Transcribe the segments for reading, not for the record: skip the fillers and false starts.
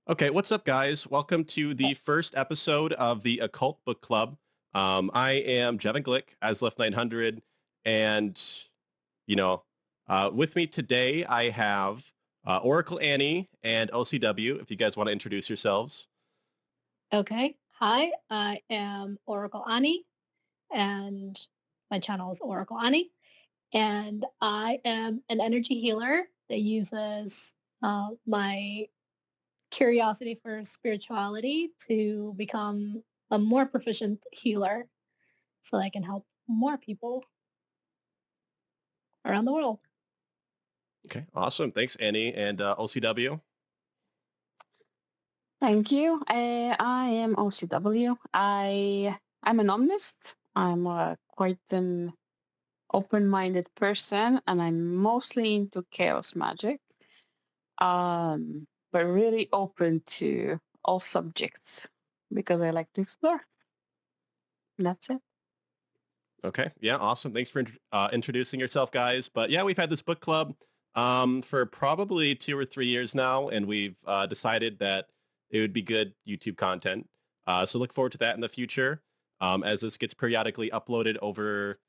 Okay, what's up, guys? Welcome to the first episode of the Occult Book Club. I am Jevin Glick, Aslef 900, and you know, with me today I have Oracle Anie and OCW. If you guys want to introduce yourselves. Okay. Hi, I am Oracle Anie, and my channel is Oracle Anie, and I am an energy healer that uses my curiosity for spirituality to become a more proficient healer so I can help more people around the world. Okay, awesome. Thanks, Annie and OCW. Thank you. I am OCW. I'm an omnist. I'm quite an open-minded person, and I'm mostly into chaos magic. But really open to all subjects because I like to explore. That's it. Okay, yeah, awesome. Thanks for introducing yourself, guys. But yeah, we've had this book club for probably 2 or 3 years now, and we've decided that it would be good YouTube content. So look forward to that in the future as this gets periodically uploaded over,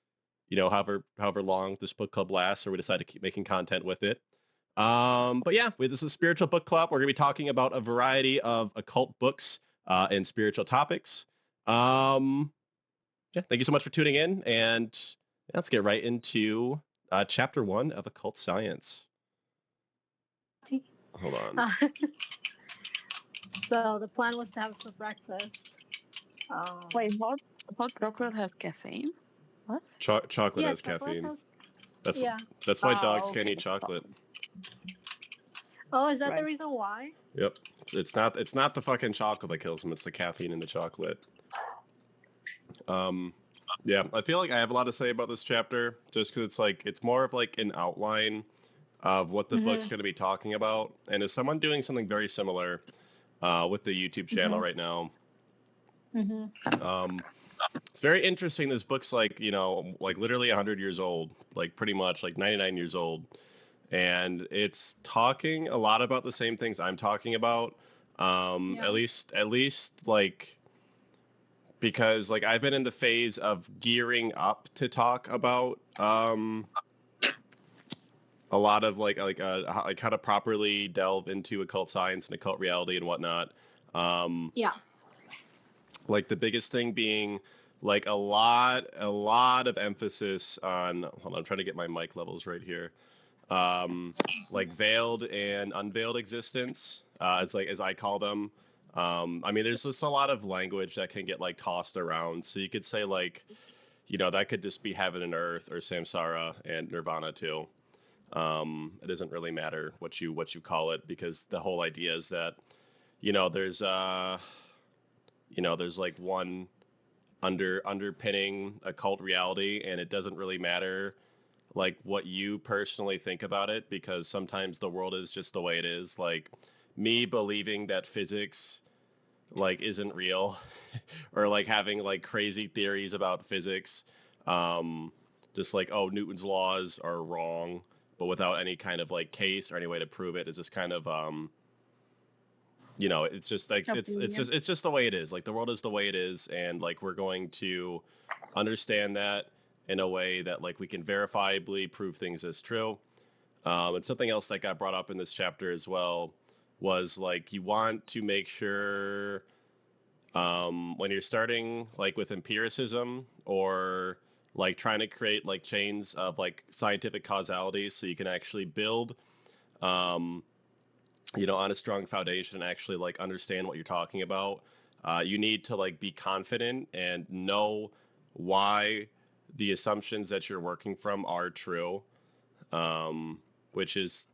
however long this book club lasts, or we decide to keep making content with it. But yeah, this is a spiritual book club. We're going to be talking about a variety of occult books and spiritual topics. Yeah, thank you so much for tuning in, and let's get right into chapter 1 of Occult Science. Hold on. So the plan was to have it for breakfast. Wait, what? Hot chocolate has caffeine? What? Chocolate Yeah, has chocolate caffeine. has- That's why dogs okay. can't eat chocolate. Oh, is that Right. the reason why? Yep. It's not the fucking chocolate that kills them, it's the caffeine in the chocolate. Yeah, I feel like I have a lot to say about this chapter just because it's more of like an outline of what the book's going to be talking about. And as someone doing something very similar with the YouTube channel right now, it's very interesting. This book's like literally 100 years old, like pretty much like 99 years old. And it's talking a lot about the same things I'm talking about. At least like, because like I've been in the phase of gearing up to talk about a lot of like how to properly delve into occult science and occult reality and whatnot. Like the biggest thing being like a lot of emphasis on, hold on, I'm trying to get my mic levels right here. Like veiled and unveiled existence. It's like, as I call them. I mean, there's just a lot of language that can get like tossed around. So you could say like, that could just be heaven and earth or samsara and nirvana too. It doesn't really matter what you call it, because the whole idea is that, there's there's like one underpinning occult reality, and it doesn't really matter like what you personally think about it, because sometimes the world is just the way it is. Like me believing that physics like isn't real or like having like crazy theories about physics, just like, oh, Newton's laws are wrong, but without any kind of like case or any way to prove it, is just kind of it's just like it's just the way it is. Like the world is the way it is, and like we're going to understand that in a way that like we can verifiably prove things as true. And something else that got brought up in this chapter as well was like, you want to make sure when you're starting like with empiricism or like trying to create like chains of like scientific causality, so you can actually build on a strong foundation and actually like understand what you're talking about. You need to like be confident and know why the assumptions that you're working from are true, which is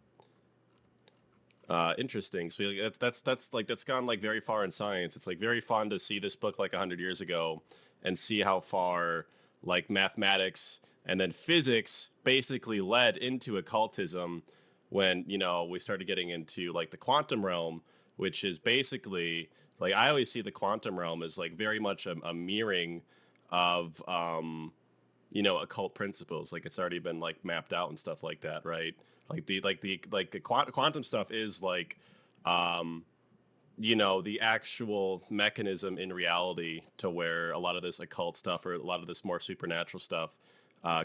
interesting. So like, that's gone like very far in science. It's like very fun to see this book like 100 years ago and see how far like mathematics and then physics basically led into occultism when we started getting into like the quantum realm, which is basically like, I always see the quantum realm as like very much a mirroring of occult principles. Like it's already been like mapped out and stuff like that, right? Like the quantum stuff is like the actual mechanism in reality to where a lot of this occult stuff or a lot of this more supernatural stuff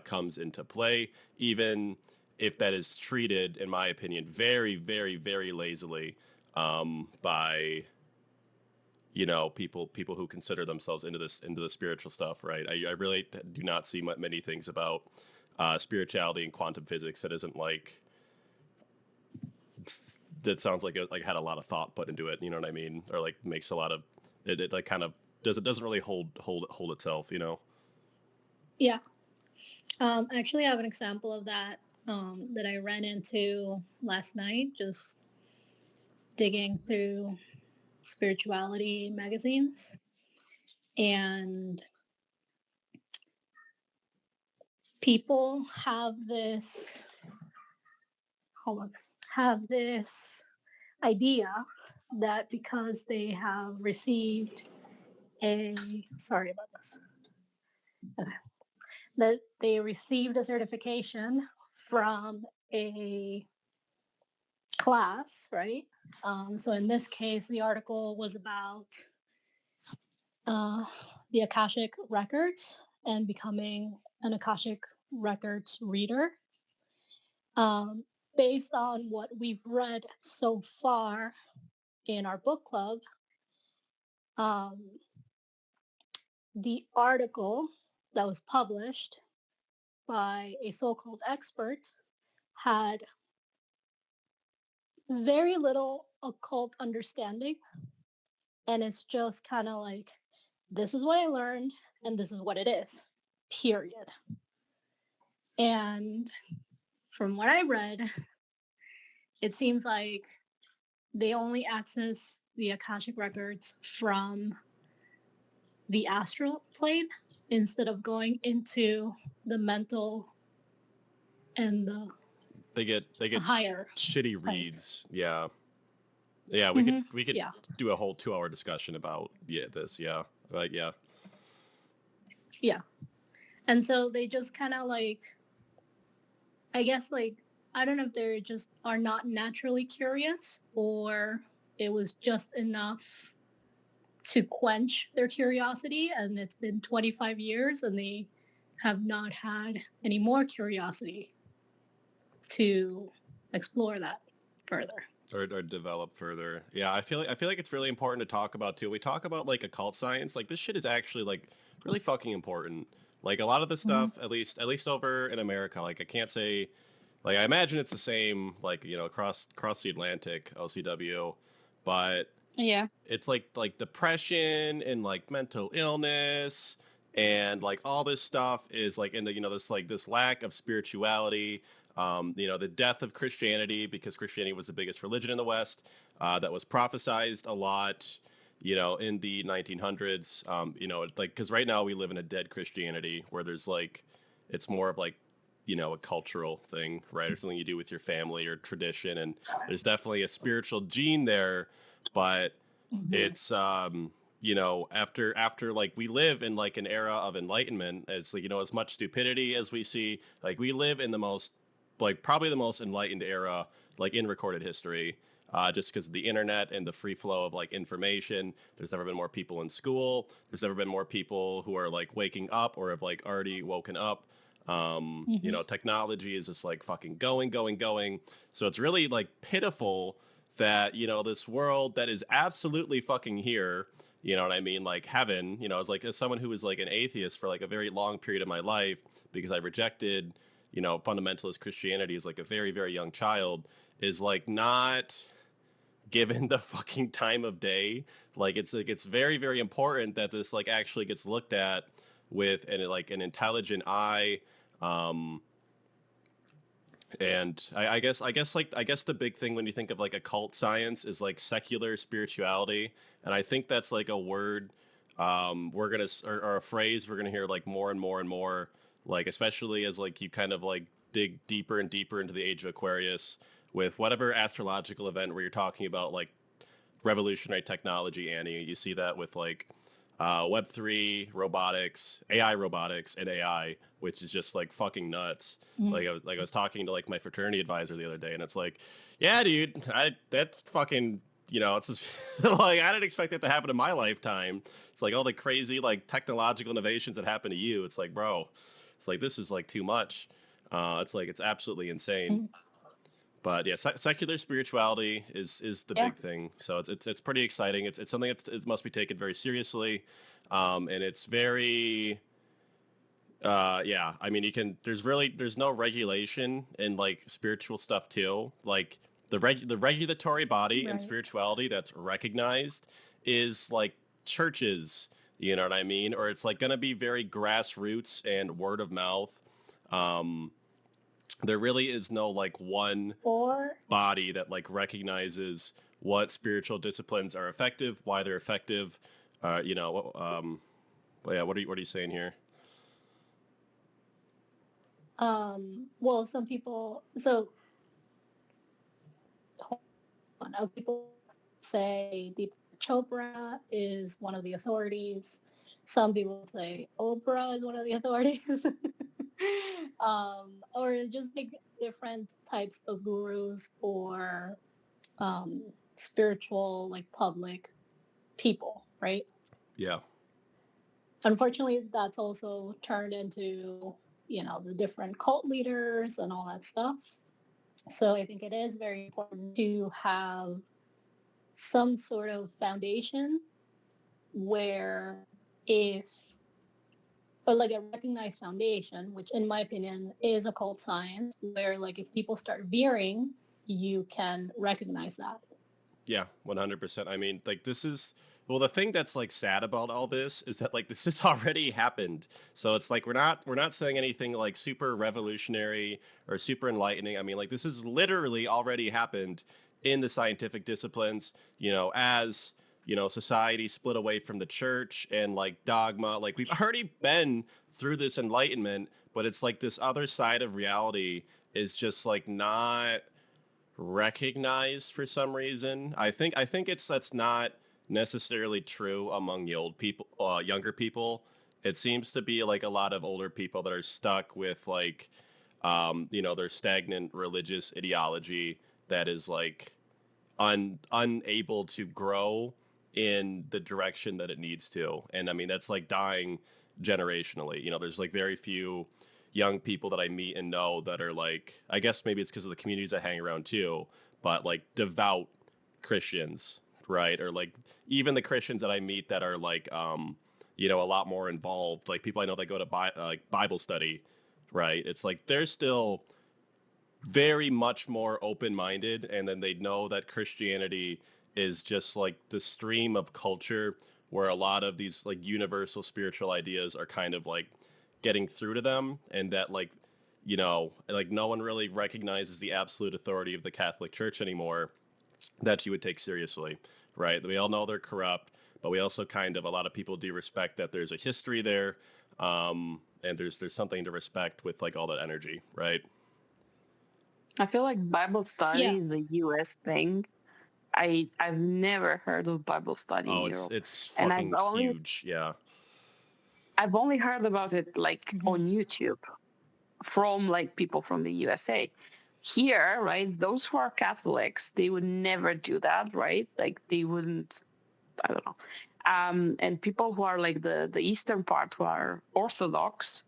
comes into play, even if that is treated, in my opinion, very, very, very lazily by people who consider themselves into the spiritual stuff, right? I really do not see many things about spirituality and quantum physics that isn't like that sounds like it had a lot of thought put into it, you know what I mean? Or like makes a lot of it like kind of doesn't really hold itself, Yeah. Actually, I have an example of that that I ran into last night, just digging through spirituality magazines. And people have this idea that because they have received sorry about this. Okay. That they received a certification from a class, right? So in this case, the article was about the Akashic Records and becoming an Akashic Records reader. Based on what we've read so far in our book club, the article that was published by a so-called expert had very little occult understanding, and it's just kind of like, this is what I learned and this is what it is, period. And from what I read, it seems like they only access the Akashic records from the astral plane instead of going into the mental and the they get higher shitty reads. planes. Yeah, we could do a whole 2-hour discussion about this. Yeah, right. Yeah. And so they just kind of like, I guess, like, I don't know if they just are not naturally curious, or it was just enough to quench their curiosity, and it's been 25 years and they have not had any more curiosity to explore that further or develop further. Yeah, I feel like it's really important to talk about too. We talk about like occult science, like this shit is actually like really fucking important. Like a lot of the stuff, at least over in America, like I can't say, like I imagine it's the same, like across the Atlantic, OCW, but Yeah. it's like depression and like mental illness and like all this stuff is like in the this lack of spirituality, the death of Christianity, because Christianity was the biggest religion in the West, that was prophesized a lot in the 1900s, like because right now we live in a dead Christianity where there's like it's more of like a cultural thing, right, or something you do with your family or tradition, and there's definitely a spiritual gene there, but it's after like we live in like an era of enlightenment, as like as much stupidity as we see, like we live in the most, like probably the most enlightened era like in recorded history, just because of the internet and the free flow of like information. There's never been more people in school. There's never been more people who are like waking up or have like already woken up. Technology is just like fucking going. So it's really like pitiful that this world that is absolutely fucking here, you know what I mean, like heaven, as someone who was like an atheist for like a very long period of my life because I rejected fundamentalist Christianity as like a very, very young child, is like not given the fucking time of day. Like it's very, very important that this like actually gets looked at with an intelligent eye. And I guess the big thing when you think of like occult science is like secular spirituality, and I think that's like a word we're gonna or a phrase we're gonna hear like more and more and more, like especially as like you kind of like dig deeper and deeper into the age of Aquarius with whatever astrological event where you're talking about like revolutionary technology. Annie, you see that with like Web3 robotics, AI robotics, and AI, which is just like fucking nuts. I was talking to like my fraternity advisor the other day, and it's like, yeah, dude, that's fucking it's just like I didn't expect that to happen in my lifetime. It's like all the crazy like technological innovations that happen to you. It's like, bro, it's like this is like too much. It's like it's absolutely insane. Mm. But yeah, secular spirituality is the Yeah. big thing. So it's pretty exciting. It's something it must be taken very seriously, and it's very yeah. I mean, there's no regulation in like spiritual stuff too. Like the regulatory body in Right. spirituality that's recognized is like churches. You know what I mean? Or it's like going to be very grassroots and word of mouth. Um, there really is no like one Or body that like recognizes what spiritual disciplines are effective, why they're effective. Well, yeah, what are you saying here? well, some people. So hold on, people say Deepak Chopra is one of the authorities. Some people say Oprah is one of the authorities. Or just like different types of gurus or spiritual, like public people, right? Yeah. Unfortunately, that's also turned into, the different cult leaders and all that stuff. So I think it is very important to have some sort of foundation where if, or like a recognized foundation, which in my opinion is occult science, where like if people start veering, you can recognize that. Yeah, 100%. I mean, like well, the thing that's like sad about all this is that like this has already happened. So it's like we're not saying anything like super revolutionary or super enlightening. I mean, like this has literally already happened in the scientific disciplines, as society split away from the church and like dogma. Like we've already been through this enlightenment, but it's like this other side of reality is just like not recognized for some reason. I think that's not necessarily true among the old people, younger people. It seems to be like a lot of older people that are stuck with like, their stagnant religious ideology that is like unable to grow in the direction that it needs to. And I mean, that's like dying generationally. There's like very few young people that I meet and know that are like, I guess maybe it's because of the communities I hang around too, but like devout Christians, right? Or like even the Christians that I meet that are like, a lot more involved, like people I know that go to like Bible study, right? It's like they're still very much more open-minded, and then they know that Christianity is just like the stream of culture where a lot of these like universal spiritual ideas are kind of like getting through to them, and that like like no one really recognizes the absolute authority of the Catholic Church anymore that you would take seriously, right? We all know they're corrupt, but we also kind of, a lot of people do respect that there's a history there, and there's something to respect with like all that energy, right? I feel like Bible study Yeah. is a US thing. I've never heard of Bible study in Oh, Europe. it's And fucking huge, yeah. I've only heard about it like on YouTube from like people from the USA. Here, right, those who are Catholics, they would never do that, right? Like they wouldn't, I don't know. And people who are like the eastern part who are Orthodox,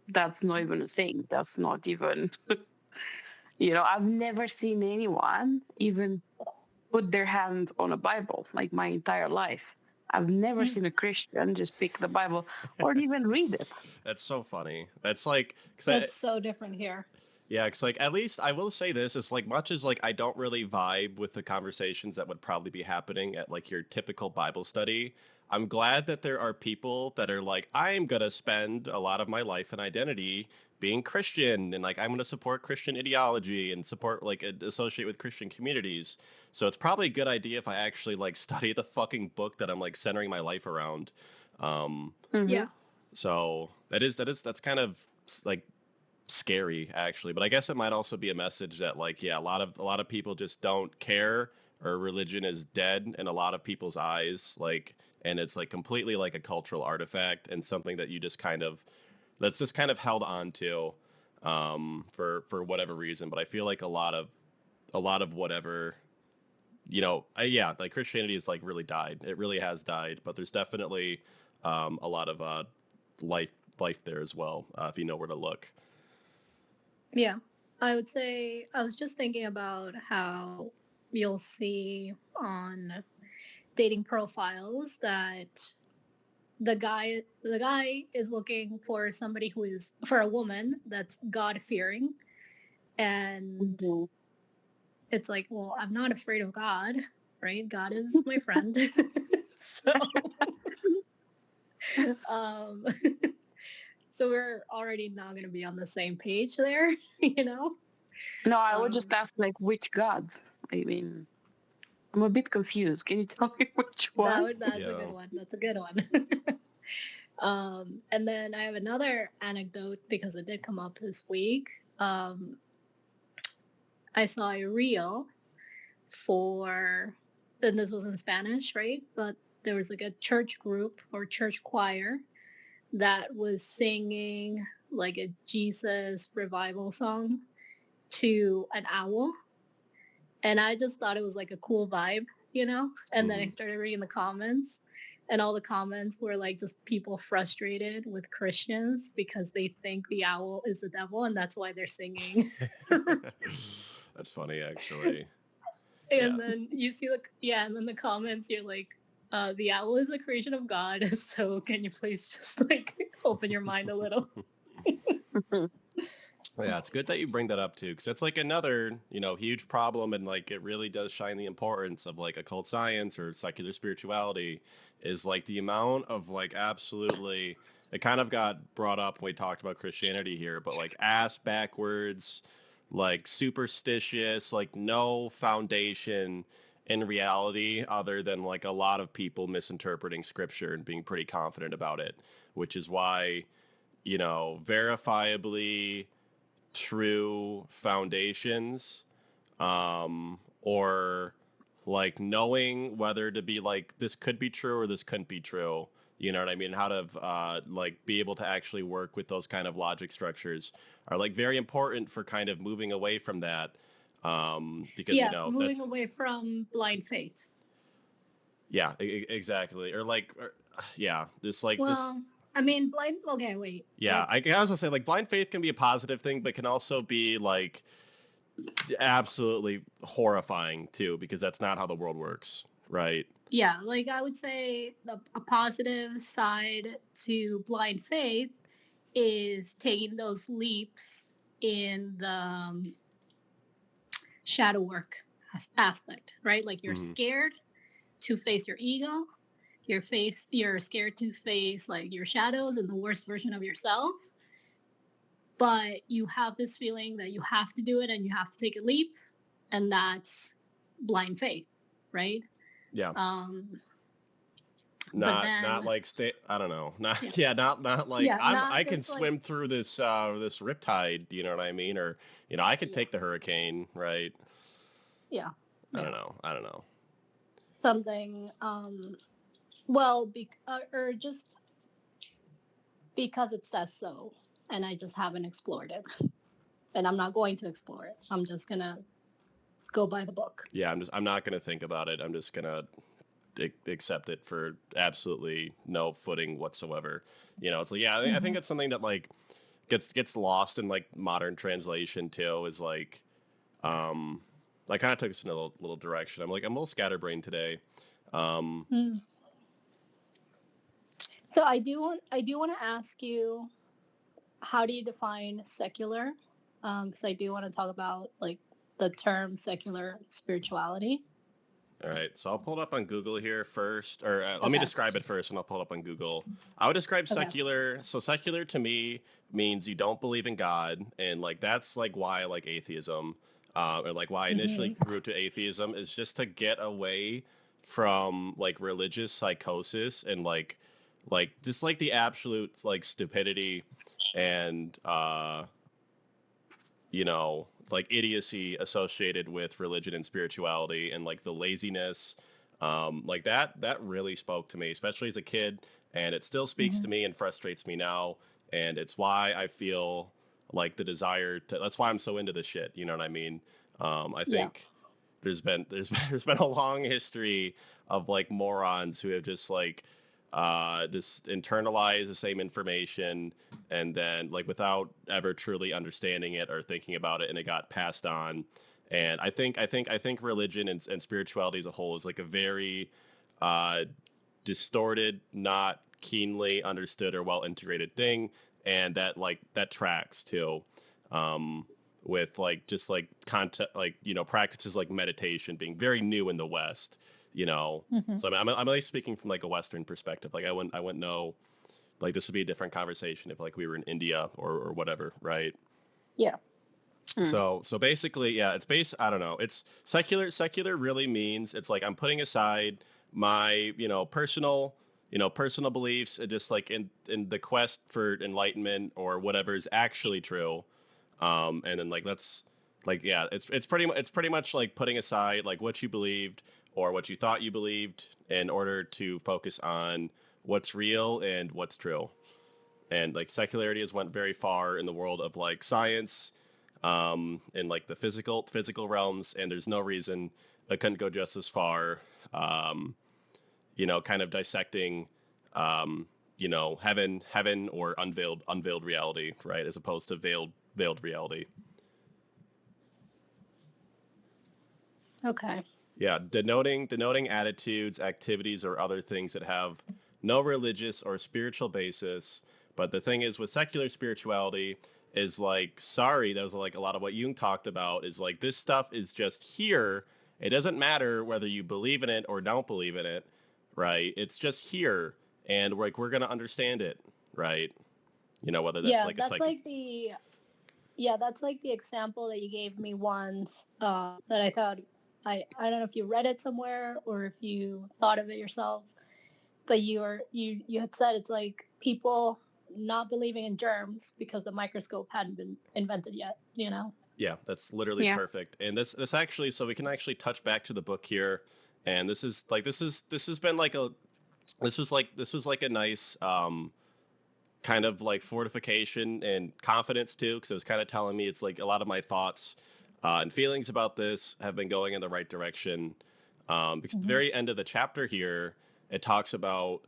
that's not even a thing. That's not even, I've never seen anyone even put their hand on a Bible like my entire life. I've never seen a Christian just pick the Bible or even read it. That's so funny. That's like, That's so different here. yeah, because like at least I will say this, is like much as like I don't really vibe with the conversations that would probably be happening at like your typical Bible study. I'm glad that there are people that are like, I'm gonna spend a lot of my life and identity being Christian, and like I'm gonna support Christian ideology and support like associate with Christian communities. So it's probably a good idea if I actually like study the fucking book that I'm like centering my life around. Yeah. So that's kind of like scary actually, but I guess it might also be a message that like, yeah, a lot of people just don't care, or religion is dead in a lot of people's eyes, like, and it's like completely like a cultural artifact and something that you just kind of, that's just kind of held on to for whatever reason. But I feel like a lot of whatever yeah, like Christianity is like really died. It really has died, but there's definitely a lot of life there as well, if you know where to look. Yeah, I would say I was just thinking about how you'll see on dating profiles that the guy is looking for somebody who is for a woman that's God fearing, and it's like, well, I'm not afraid of God, right? God is my friend. So so we're already not going to be on the same page there, you know. No, I would just ask, like, which God? I mean, I'm a bit confused. Can you tell me which one? That's a good one. That's a good one. And then I have another anecdote because it did come up this week. I saw a reel and this was in Spanish, right? But there was like a church group or church choir that was singing like a Jesus revival song to an owl. And I just thought it was like a cool vibe, you know? And then I started reading the comments, and all the comments were like just people frustrated with Christians because they think the owl is the devil and that's why they're singing. That's funny, actually. And then you see and then the comments, you're like, the owl is a creation of God, so can you please just like open your mind a little? Yeah, it's good that you bring that up too, because it's like another, huge problem, and like it really does shine the importance of like occult science or secular spirituality, is like the amount of like absolutely, it kind of got brought up when we talked about Christianity here, but like ass backwards, like superstitious, like no foundation in reality other than like a lot of people misinterpreting scripture and being pretty confident about it, which is why, verifiably true foundations, or like knowing whether to be like this could be true or this couldn't be true, you know what I mean, how to like be able to actually work with those kind of logic structures are like very important for kind of moving away from that, because moving away from blind faith. Exactly, or like this like this. I mean, okay, wait. Yeah, I was gonna say, like, blind faith can be a positive thing, but can also be, like, absolutely horrifying, too, because that's not how the world works, right? Yeah, like, I would say a positive side to blind faith is taking those leaps in the shadow work aspect, right? Like, you're scared to face your ego. You're scared to face like your shadows and the worst version of yourself, but you have this feeling that you have to do it and you have to take a leap, and that's blind faith, right? Yeah. Not like I don't know. Not like I can swim through this riptide, you know what I mean? Or I could take the hurricane, right? Yeah. I don't know. Something well, or just because it says so, and I just haven't explored it, and I'm not going to explore it. I'm just gonna go by the book. Yeah, I'm not gonna think about it. I'm just gonna accept it for absolutely no footing whatsoever. It's like, I think it's something that like gets lost in like modern translation too. Is like, I kind of took us in a little direction. I'm a little scatterbrained today. So I do want to ask you, how do you define secular? Because I do want to talk about like the term secular spirituality. All right, so I'll pull it up on Google here first, or let me describe it first, and I'll pull it up on Google. I would describe secular. So secular to me means you don't believe in God, and like that's like why I like atheism, or like why I initially grew to atheism is just to get away from like religious psychosis and like just like the absolute like stupidity and like idiocy associated with religion and spirituality, and like the laziness, like that really spoke to me, especially as a kid, and it still speaks to me and frustrates me now, and it's why I feel like the desire to, that's why I'm so into this shit, you know what I mean? I think there's been a long history of like morons who have just like just internalized the same information and then like without ever truly understanding it or thinking about it, and it got passed on. And I think religion and spirituality as a whole is like a very distorted, not keenly understood or well integrated thing, and that tracks too. With like just like content, like practices like meditation being very new in the West. Mm-hmm. So I'm like speaking from like a Western perspective. Like I wouldn't know, like this would be a different conversation if like we were in India or whatever, right? Yeah. So basically, yeah, it's based. I don't know. It's secular. Secular really means it's like I'm putting aside my personal beliefs, and just like in the quest for enlightenment or whatever is actually true. And then like that's like yeah, it's pretty much like putting aside like what you believed or what you thought you believed in order to focus on what's real and what's true. And like secularity has went very far in the world of like science, in like the physical realms, and there's no reason it couldn't go just as far. Kind of dissecting, heaven or unveiled reality, right, as opposed to veiled reality. Okay. Yeah, denoting attitudes, activities, or other things that have no religious or spiritual basis. But the thing is, with secular spirituality, is like, sorry, that was like a lot of what Jung talked about. Is like this stuff is just here. It doesn't matter whether you believe in it or don't believe in it, right? It's just here, and like we're gonna understand it, right? Whether that's like that's like the example that you gave me once, that I thought I don't know if you read it somewhere or if you thought of it yourself, but you had said it's like people not believing in germs because the microscope hadn't been invented yet. Yeah, that's literally perfect. And this actually, so we can actually touch back to the book here, and this is been like this was like a nice kind of like fortification and confidence too, because it was kind of telling me it's like a lot of my thoughts and feelings about this have been going in the right direction. Because at the very end of the chapter here, it talks about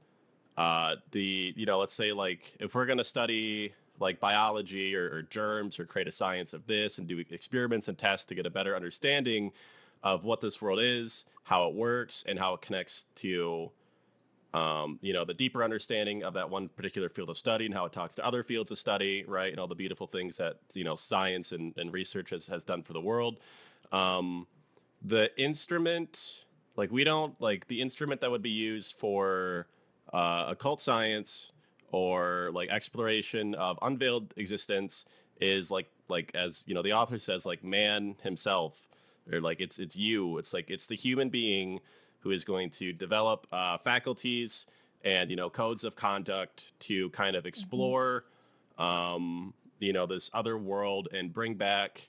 let's say like if we're going to study like biology or germs or create a science of this and do experiments and tests to get a better understanding of what this world is, how it works, and how it connects to the deeper understanding of that one particular field of study and how it talks to other fields of study, right? And all the beautiful things that, science and research has done for the world. The instrument, like we don't, like the instrument that would be used for occult science or like exploration of unveiled existence is like as, the author says, like man himself, or like it's you. It's like it's the human being who is going to develop faculties and codes of conduct to kind of explore this other world and bring back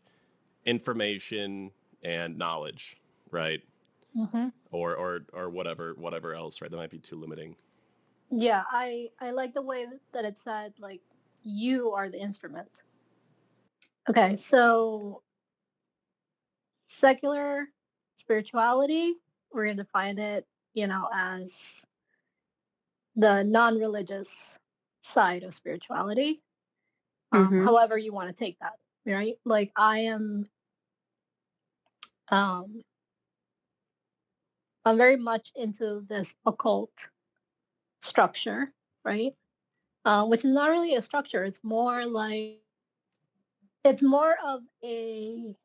information and knowledge, right? Or whatever else, right? That might be too limiting. Yeah, I like the way that it said like you are the instrument. Okay, so secular spirituality, we're going to define it, as the non-religious side of spirituality. However you want to take that, right? Like I am, I'm very much into this occult structure, right? Which is not really a structure. It's more of a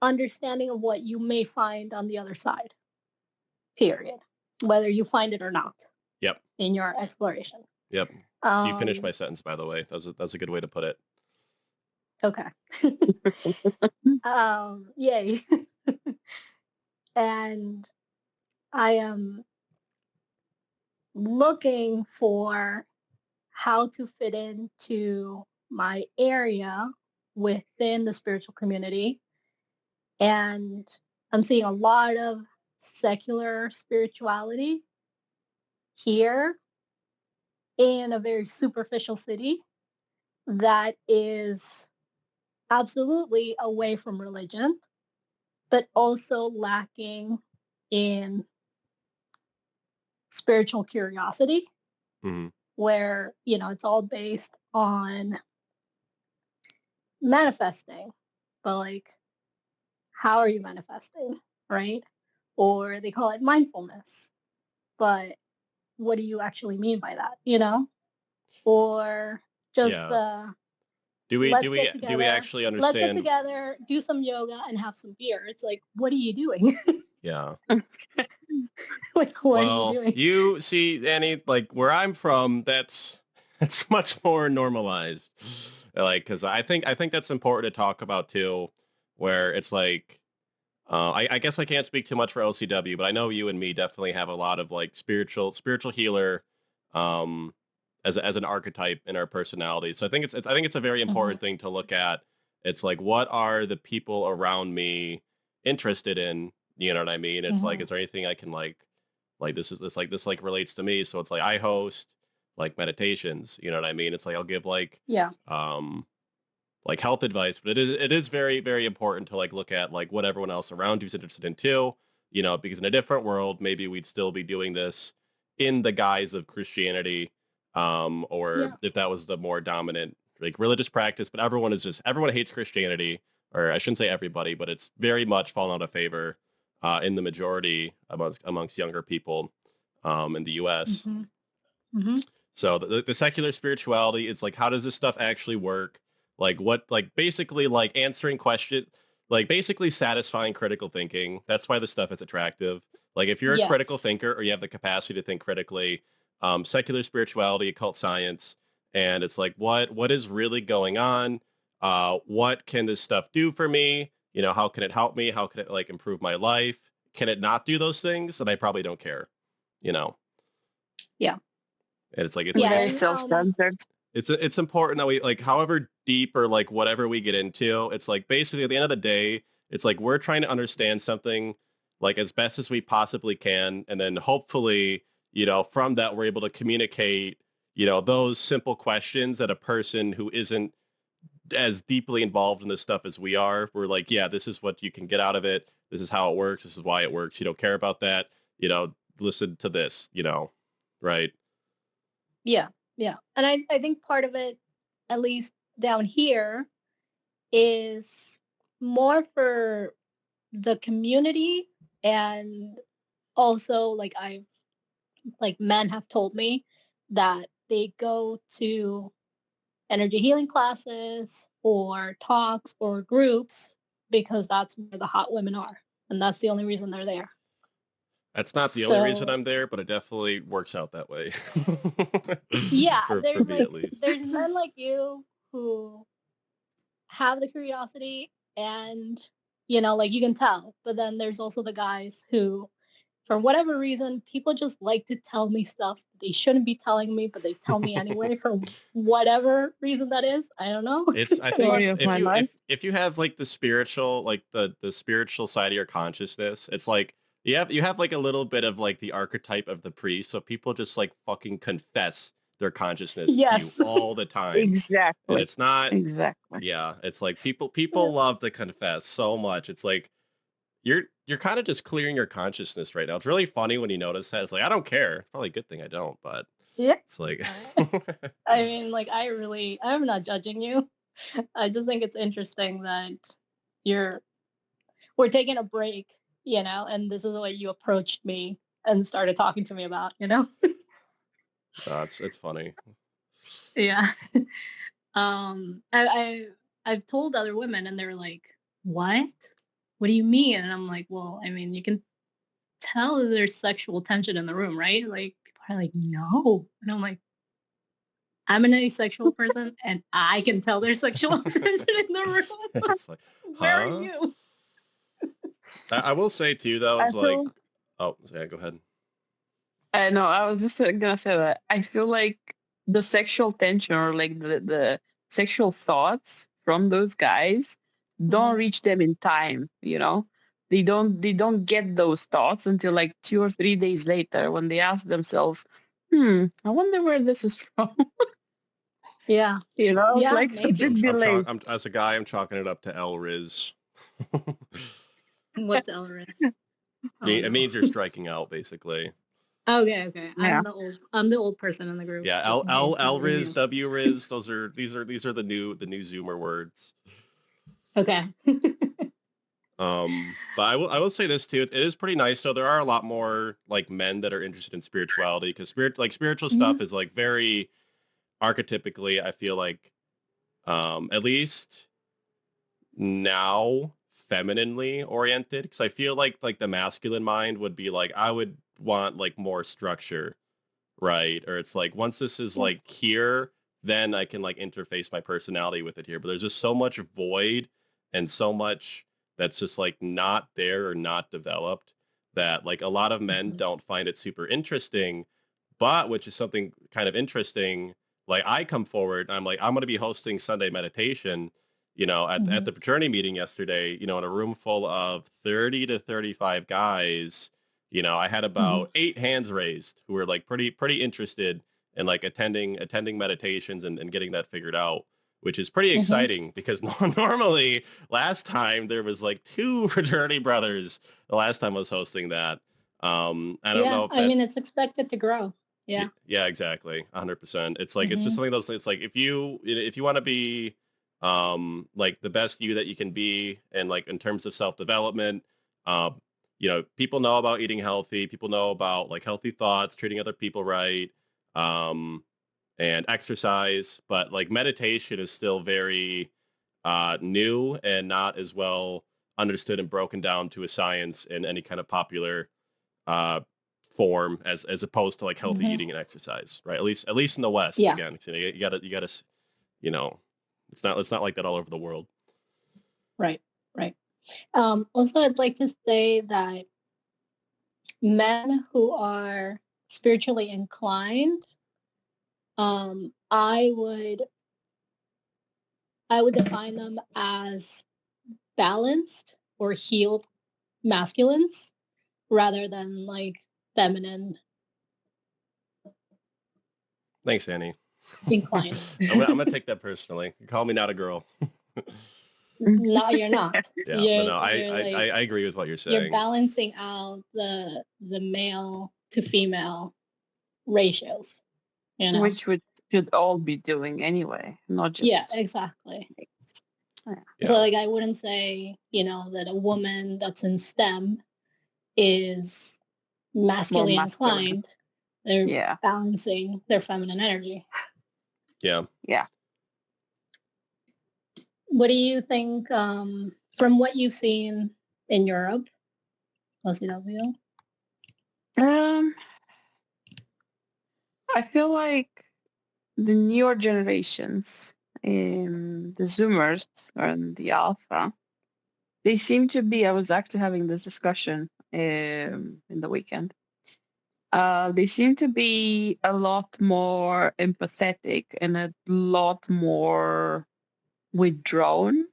understanding of what you may find on the other side, period, whether you find it or not. Yep. In your exploration. Yep. You finished my sentence, by the way. That's a good way to put it. Okay. Yay. And I am looking for how to fit into my area within the spiritual community. And I'm seeing a lot of secular spirituality here in a very superficial city that is absolutely away from religion. but also lacking in spiritual curiosity, where, you know, it's all based on manifesting, but like, how are you manifesting, right? Or they call it mindfulness, but what do you actually mean by that, you know? Or just do we let's get together, actually understand? Do some yoga and have some beer. It's like, what are you doing? Yeah. Like, what are you doing? You see, Annie, like where I'm from, it's much more normalized. Like, because I think that's important to talk about too, where it's like, I guess I can't speak too much for OCW, but I know you and me definitely have a lot of like spiritual healer, as an archetype in our personality. So I think I think it's a very important thing to look at. It's like, what are the people around me interested in? You know what I mean? It's like, is there anything I can like this relates to me? So it's like, I host like meditations. You know what I mean? It's like, I'll give like health advice, but it is very, very important to like look at like what everyone else around you is interested in too, you know, because in a different world, maybe we'd still be doing this in the guise of Christianity, or if that was the more dominant like religious practice, but everyone hates Christianity, or I shouldn't say everybody, but it's very much fallen out of favor in the majority amongst younger people in the U.S. So the secular spirituality is like, how does this stuff actually work? Like what, like basically like answering questions, like basically satisfying critical thinking. That's why this stuff is attractive. Like if you're a critical thinker or you have the capacity to think critically, secular spirituality, occult science, and it's like, what is really going on? What can this stuff do for me? You know, how can it help me? How can it like improve my life? Can it not do those things? Then I probably don't care, you know? Yeah. And it's like, it's very self-centered. It's important that we like, however deep or like whatever we get into, it's like basically at the end of the day, it's like we're trying to understand something like as best as we possibly can. And then hopefully, you know, from that, we're able to communicate, you know, those simple questions that a person who isn't as deeply involved in this stuff as we are, we're like, yeah, this is what you can get out of it. This is how it works. This is why it works. You don't care about that. You know, listen to this, you know, right? Yeah. Yeah. And I think part of it, at least down here, is more for the community. And also like men have told me that they go to energy healing classes or talks or groups because that's where the hot women are. And that's the only reason they're there. That's not the only reason I'm there, but it definitely works out that way. Yeah, for me at least. There's men like you who have the curiosity and, you know, like you can tell. But then there's also the guys who, for whatever reason, people just like to tell me stuff they shouldn't be telling me, but they tell me anyway for whatever reason that is. I don't know. I think if you have like the spiritual, like the spiritual side of your consciousness, it's like you have like a little bit of like the archetype of the priest. So people just like fucking confess their consciousness to you all the time. Exactly. And it's not exactly. Yeah, it's like people love to confess so much. It's like you're kind of just clearing your consciousness right now. It's really funny when you notice that. It's like, I don't care. It's probably a good thing I don't, but it's like I mean, like I'm not judging you. I just think it's interesting that we're taking a break, you know, and this is what you approached me and started talking to me about, you know? It's funny. Yeah. I've told other women and they're like, what do you mean? And I'm like, well, I mean, you can tell there's sexual tension in the room, right? Like people are like, no. And I'm like, I'm an asexual person and I can tell there's sexual tension in the room. It's like, where are you? I will say too, though, it's like, oh, yeah, go ahead. No, I was just gonna say that I feel like the sexual tension or like the sexual thoughts from those guys don't reach them in time, you know? They don't get those thoughts until like 2 or 3 days later when they ask themselves, I wonder where this is from. Yeah. You know, it's like maybe. a bit delayed. As a guy, I'm chalking it up to L Riz. What's Elris? It means you're striking out, basically. Okay. Yeah. I'm the old person in the group. Yeah, just in case L nobody Riz, knew. W Riz. These are the new Zoomer words. Okay. But I will say this too. It is pretty nice. So there are a lot more like men that are interested in spirituality, because spiritual stuff is like very archetypically, I feel like, at least now, femininely oriented. Because I feel like the masculine mind would be like, I would want like more structure, right? Or it's like, once this is like here, then I can like interface my personality with it here. But there's just so much void and so much that's just like not there or not developed, that like a lot of men don't find it super interesting. But which is something kind of interesting, like I come forward, I'm like, I'm going to be hosting Sunday meditation, at the fraternity meeting yesterday, in a room full of 30 to 35 guys. I had about 8 hands raised who were like pretty interested in like attending meditations and getting that figured out, which is pretty exciting, because normally last time there was like 2 fraternity brothers the last time I was hosting that. I don't know if I mean, it's expected to grow. Yeah. Yeah, exactly. 100%. It's like, it's just something of those, it's like, if you want to be like the best you that you can be, and like in terms of self-development, people know about eating healthy, people know about like healthy thoughts, treating other people right, and exercise, but like meditation is still very new and not as well understood and broken down to a science in any kind of popular form as opposed to like healthy eating and exercise, right? At least in the West. Yeah. Again, you gotta it's not like that all over the world. Right. Also, I'd like to say that men who are spiritually inclined, I would define them as balanced or healed masculines rather than like feminine Thanks, Annie. inclined. I'm gonna take that personally. You call me not a girl. No, you're not. Yeah, I agree with what you're saying. You're balancing out the male to female ratios, which we should all be doing anyway, not just. Yeah, exactly. Yeah. So like, I wouldn't say that a woman that's in STEM is masculine inclined. They're balancing their feminine energy. Yeah. What do you think, from what you've seen in Europe, OCW? I feel like the newer generations, the Zoomers and the Alpha, they seem to be. I was actually having this discussion in the weekend. They seem to be a lot more empathetic and a lot more withdrawn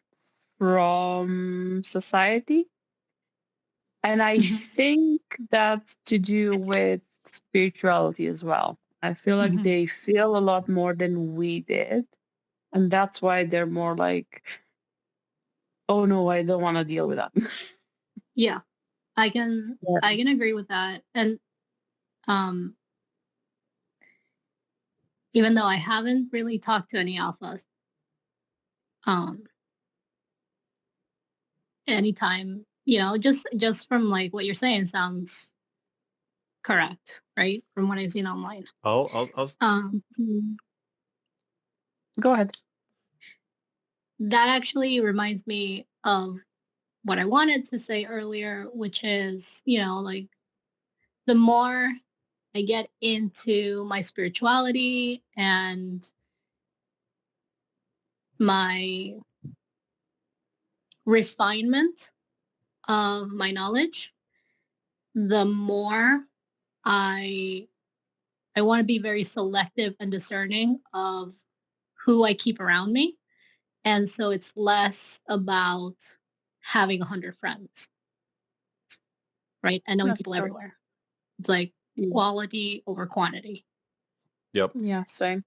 from society. And I think that's to do with spirituality as well. I feel like they feel a lot more than we did. And that's why they're more like, oh no, I don't want to deal with that. Yeah, I can agree with that. And even though I haven't really talked to any alphas, anytime, just from like what you're saying sounds correct, right? From what I've seen online. I'll Go ahead. That actually reminds me of what I wanted to say earlier, which is, like, the more I get into my spirituality and my refinement of my knowledge, the more I want to be very selective and discerning of who I keep around me. And so it's less about having 100 friends, right? And knowing people everywhere. It's like quality over quantity. Yep. Yeah, same.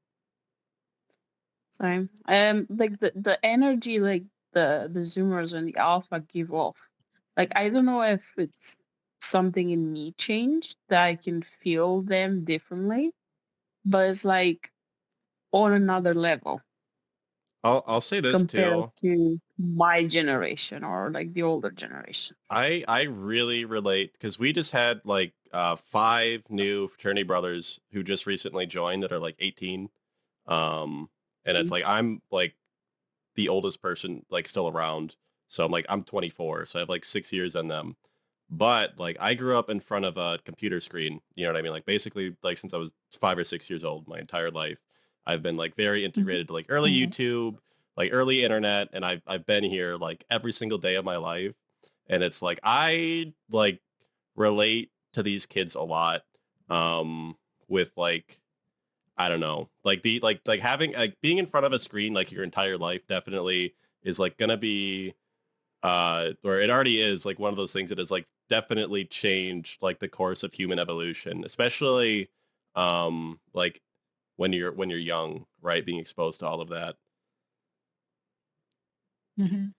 Like the energy, like the Zoomers and the Alpha give off Like, I don't know if it's something in me changed that I can feel them differently, but it's like on another level I'll say this compared too. to my generation or like the older generation. I really relate because we just had like 5 new fraternity brothers who just recently joined that are like 18. Um and it's Mm. like I'm like the oldest person like still around. So I'm 24, so I have like 6 years on them. But like I grew up in front of a computer screen, you know what I mean? Like basically like since I was 5 or 6 years old, my entire life. I've been like very Mhm. integrated to like early Mhm. YouTube, like early internet, and I've been here like every single day of my life. And it's like I like relate to these kids a lot with like I don't know. Like the like having like being in front of a screen like your entire life definitely is like gonna be or it already is like one of those things that has like definitely changed like the course of human evolution, especially like when you're young, right? Being exposed to all of that. Mhm.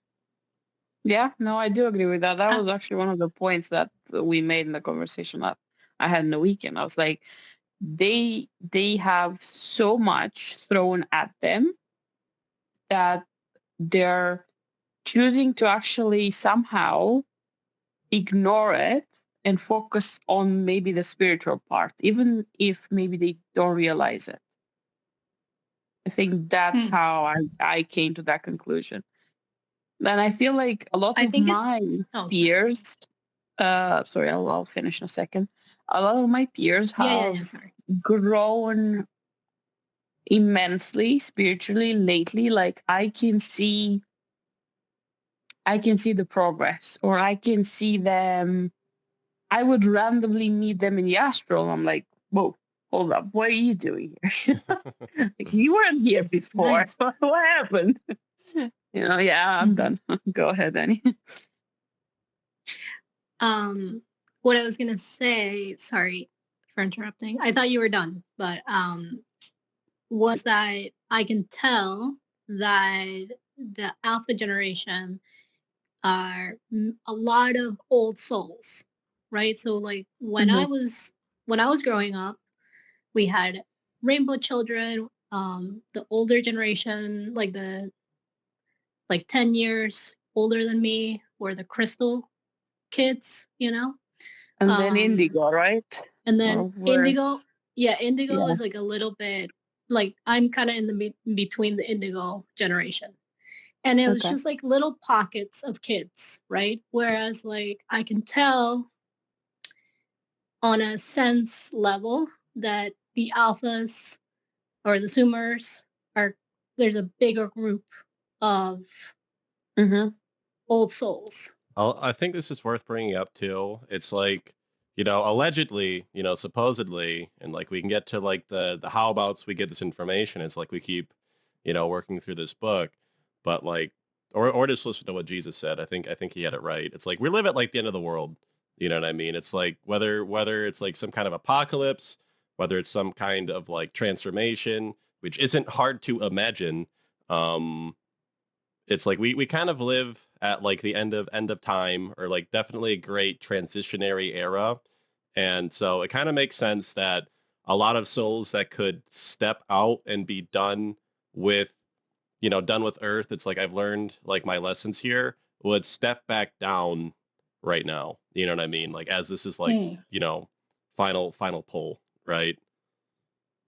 Yeah, no, I do agree with that. That Uh, was actually one of the points that we made in the conversation that I had in the weekend. I was like, they have so much thrown at them that they're choosing to actually somehow ignore it and focus on maybe the spiritual part, even if maybe they don't realize it. I think that's hmm. how I came to that conclusion. And I feel like a lot I of think it. my Oh, sorry. peers, sorry, I'll finish in a second. A lot of my peers Yeah, yeah, yeah. have Sorry. grown immensely spiritually lately. Like I can see the progress, or I can see them. I would randomly meet them in the astral. And I'm like, whoa, hold up, what are you doing here? Like, you weren't here before. Nice. What happened? Yeah, I'm Mhm. done. Go ahead, Annie. What I was gonna say. Sorry for interrupting. I thought you were done, but was that I can tell that the alpha generation are a lot of old souls, right? So like Hmm. when I was growing up, we had rainbow children, the older generation, like the like 10 years older than me were the crystal kids, you know? And then Um indigo, right? and Or then where? indigo, yeah, indigo Yeah. is like a little bit like I'm kind of in the between the indigo generation. And it was Okay. just like little pockets of kids, right? Whereas like I can tell on a sense level that the alphas or the Zoomers are there's a bigger group of Hmm. old souls. I think this is worth bringing up too. It's like, you know, allegedly, you know, supposedly, and like we can get to like the how abouts we get this information. It's like we keep, you know, working through this book, but like, or just listen to what Jesus said. I think he had it right. It's like we live at like the end of the world. You know what I mean? It's like whether it's like some kind of apocalypse, whether it's some kind of like transformation, which isn't hard to imagine. Um, it's like we kind of live at like the end of time or like definitely a great transitionary era. And so it kind of makes sense that a lot of souls that could step out and be done with, you know, done with Earth, it's like I've learned like my lessons here, would step back down right now. You know what I mean? Like as this is like, Hmm. you know, final pull, right?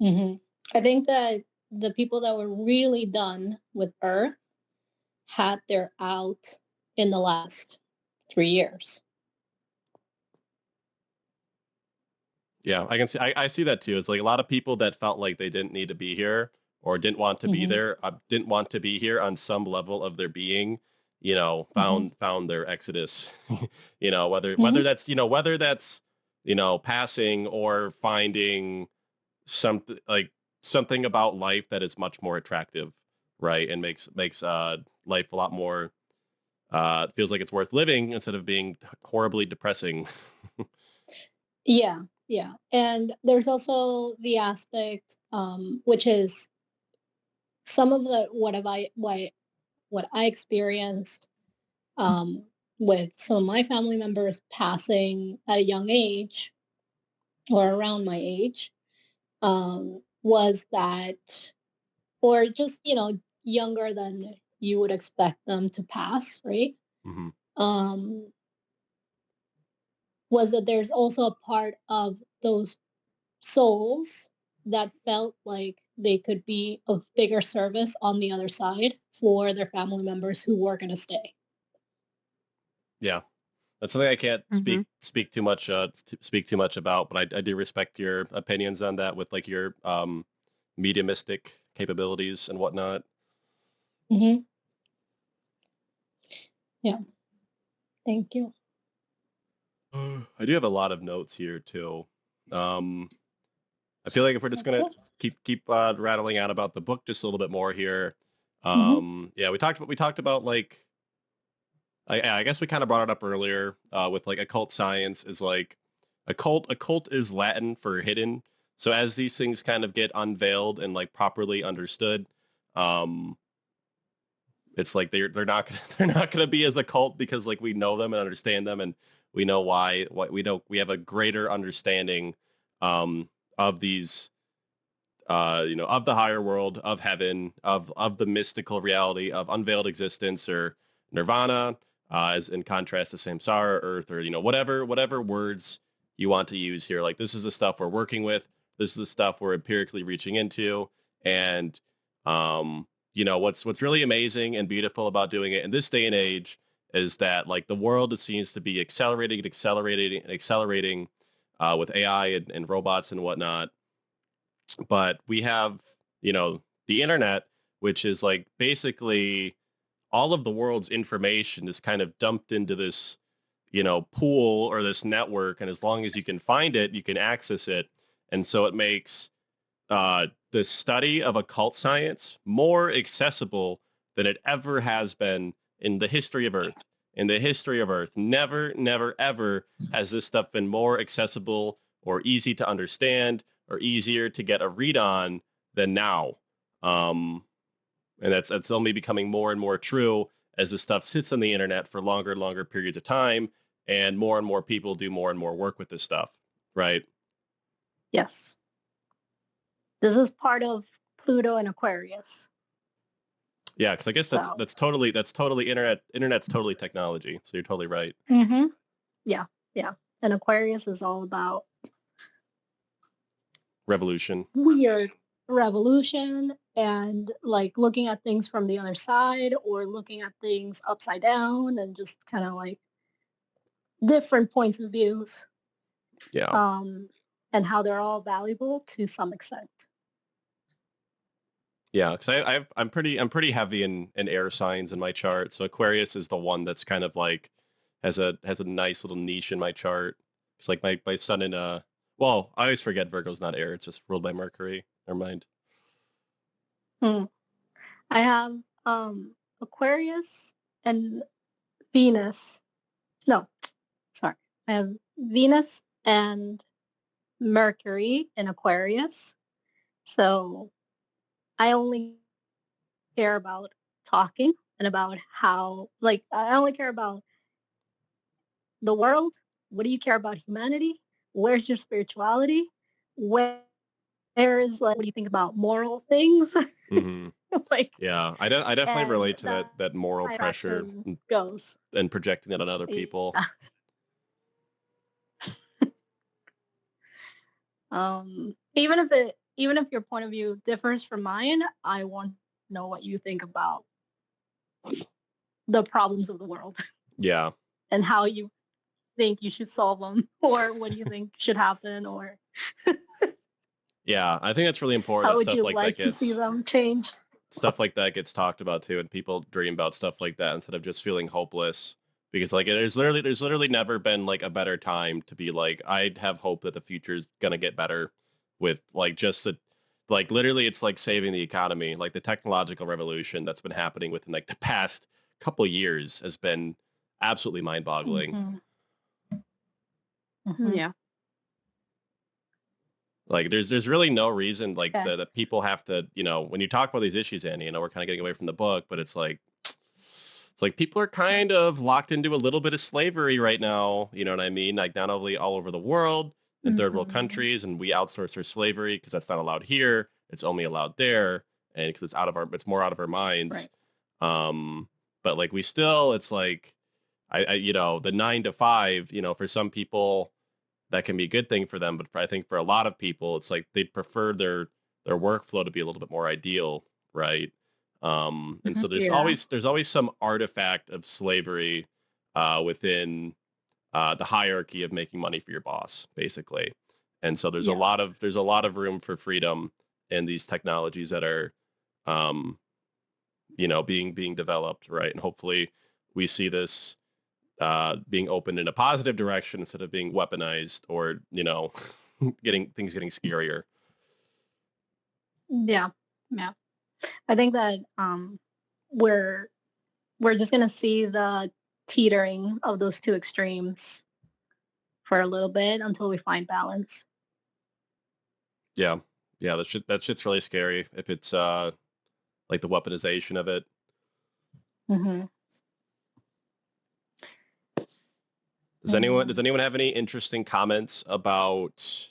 Mm-hmm. I think that the people that were really done with Earth had their out in the last 3 years. Yeah, I can see. I see that too. It's like a lot of people that felt like they didn't need to be here or didn't want to be Mm-hmm. there, didn't want to be here on some level of their being. You know, Mm-hmm. found their exodus. You know, Mm-hmm. whether that's you know passing or finding something like something about life that is much more attractive, right, and makes life a lot more feels like it's worth living instead of being horribly depressing. Yeah, yeah. And there's also the aspect, which is some of the what I experienced. with some of my family members passing at a young age or around my age, was that, or just, younger than you would expect them to pass, right? Hmm. Um, was that there's also a part of those souls that felt like they could be of bigger service on the other side for their family members who were going to stay. Yeah, that's something I can't Mm-hmm. speak too much speak too much about, but I do respect your opinions on that with like your mediumistic capabilities and whatnot. Hmm. Yeah, thank you. I do have a lot of notes here too. Um, I feel like if we're just gonna Okay. keep rattling out about the book just a little bit more here. Hmm. Yeah, we talked about like I guess we kind of brought it up earlier with like occult science is like occult is Latin for hidden. So as these things kind of get unveiled and like properly understood, um, it's like they're not they're not going to be as occult because like we know them and understand them and we know why. What we know, we have a greater understanding of these of the higher world, of heaven, of the mystical reality of unveiled existence or nirvana, as in contrast to samsara, earth, or whatever words you want to use here. Like this is the stuff we're working with. This is the stuff we're empirically reaching into, and what's really amazing and beautiful about doing it in this day and age is that like the world seems to be accelerating and accelerating and accelerating with AI and robots and whatnot, but we have the internet, which is like basically all of the world's information is kind of dumped into this pool or this network, and as long as you can find it you can access it, and so it makes the study of occult science more accessible than it ever has been in the history of earth. In the history of earth, never ever has this stuff been more accessible or easy to understand or easier to get a read on than now. um and that's only becoming more and more true as this stuff sits on the internet for longer and longer periods of time, and more people do more and more work with this stuff, right? Yes. This is part of Pluto and Aquarius. Yeah, because I guess So. that's totally internet's totally technology. So you're totally right. Mm-hmm. Yeah. And Aquarius is all about Revolution. weird revolution and like looking at things from the other side or looking at things upside down and just kind of like different points of views. Yeah. And how they're all valuable to some extent. Yeah, because I'm pretty heavy in air signs in my chart. So Aquarius is the one that's kind of like has a nice little niche in my chart. It's like my sun in well, I always forget Virgo's not air, it's just ruled by Mercury. Never mind. I have Aquarius and Venus. No, sorry. I have Venus and Mercury in Aquarius. So I only care about talking and about how, like, I only care about the world. What do you care about humanity? Where's your spirituality? Where is, like, what do you think about moral things? Mm-hmm. Like, yeah, I definitely and relate to that moral my pressure attraction goes. and projecting that on other people. Yeah. Even if your point of view differs from mine, I want to know what you think about the problems of the world Yeah. and how you think you should solve them, or what do you think should happen, or Yeah, I think that's really important how that would stuff you like that like to see them change? stuff like that gets talked about too, and people dream about stuff like that instead of just feeling hopeless. Because like there's literally never been like a better time to be like I have hope that the future's gonna get better with like just the like literally it's like saving the economy. Like the technological revolution that's been happening within like the past couple years has been absolutely mind-boggling. Yeah. Like there's really no reason like Okay. that people have to, when you talk about these issues, Annie, we're kind of getting away from the book, but it's like It's like people are kind of locked into a little bit of slavery right now. You know what I mean? Like not only all over the world in third world countries, and we outsource our slavery because that's not allowed here. It's only allowed there, and because it's more out of our minds. Right. But like we still, it's like, you know, the 9 to 5, you know, for some people that can be a good thing for them, but I think for a lot of people, it's like they'd prefer their workflow to be a little bit more ideal, right? And so there's Yeah. always some artifact of slavery within the hierarchy of making money for your boss, basically. And so there's a lot of room for freedom in these technologies that are, you know, being developed, right? And hopefully we see this being opened in a positive direction instead of being weaponized or, you know, getting scarier. Yeah. I think that we're just gonna see the teetering of those two extremes for a little bit until we find balance. Yeah. That shit's really scary if it's like the weaponization of it. Mm-hmm. Does anyone have any interesting comments about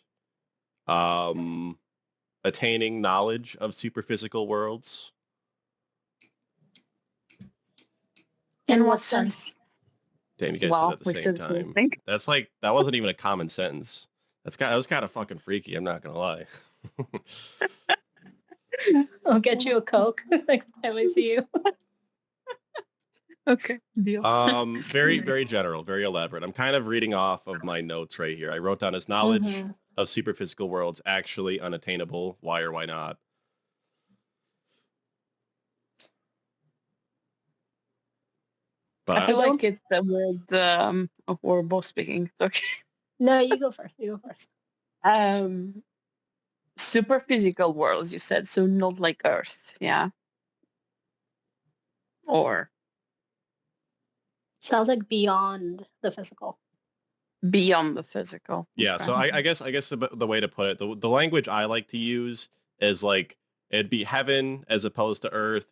attaining knowledge of superphysical worlds? In what sense? Damn, you guys said it at the same time. That's like, that wasn't even a common sentence. That was kind of fucking freaky, I'm not gonna lie. I'll get you a Coke next time I see you. Okay, deal. Very, very general, very elaborate. I'm kind of reading off of my notes right here. I wrote down as knowledge of superphysical worlds actually unattainable. Why or why not? But I feel like it's the word of we're both speaking. Okay. No, you go first. Super physical worlds, you said, so not like Earth, yeah? Or sounds like beyond the physical. Beyond the physical. Yeah, okay. So I guess the way to put it, the language I like to use is like it'd be heaven as opposed to earth,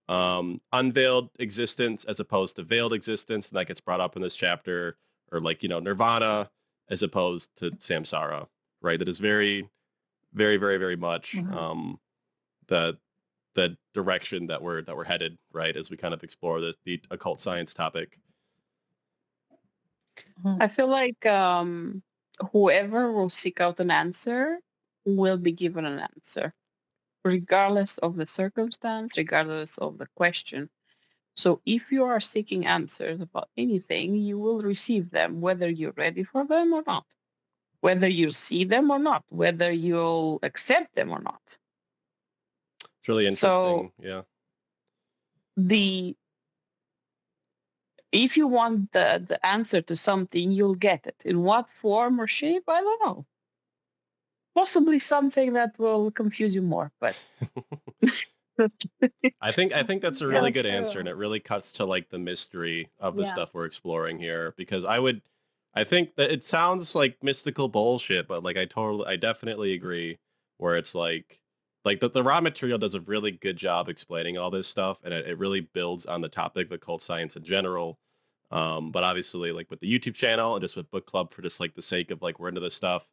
unveiled existence as opposed to veiled existence, and that gets brought up in this chapter, or like, you know, nirvana as opposed to samsara, right? That is very, very, very, very much the direction that we're headed, right? As we kind of explore the occult science topic. I feel like whoever will seek out an answer will be given an answer, regardless of the circumstance, regardless of the question. So if you are seeking answers about anything, you will receive them, whether you're ready for them or not, whether you see them or not, whether you'll accept them or not. It's really interesting. So, yeah. If you want the answer to something, you'll get it. In what form or shape, I don't know. Possibly something that will confuse you more, but I think that's a really good answer, and it really cuts to like the mystery of the stuff we're exploring here, because I think that it sounds like mystical bullshit, but like I definitely agree, where it's like the raw material does a really good job explaining all this stuff, and it really builds on the topic of occult science in general. But obviously, like with the YouTube channel and just with book club, for just like the sake of like we're into this stuff,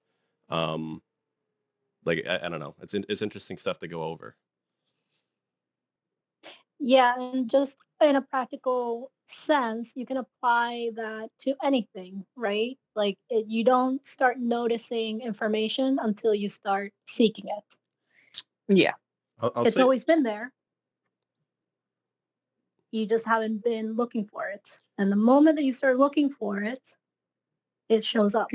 like I don't know, it's interesting stuff to go over. Yeah, and just in a practical sense, you can apply that to anything, right? Like you don't start noticing information until you start seeking it. Yeah. It's always been there. You just haven't been looking for it. And the moment that you start looking for it, it shows up.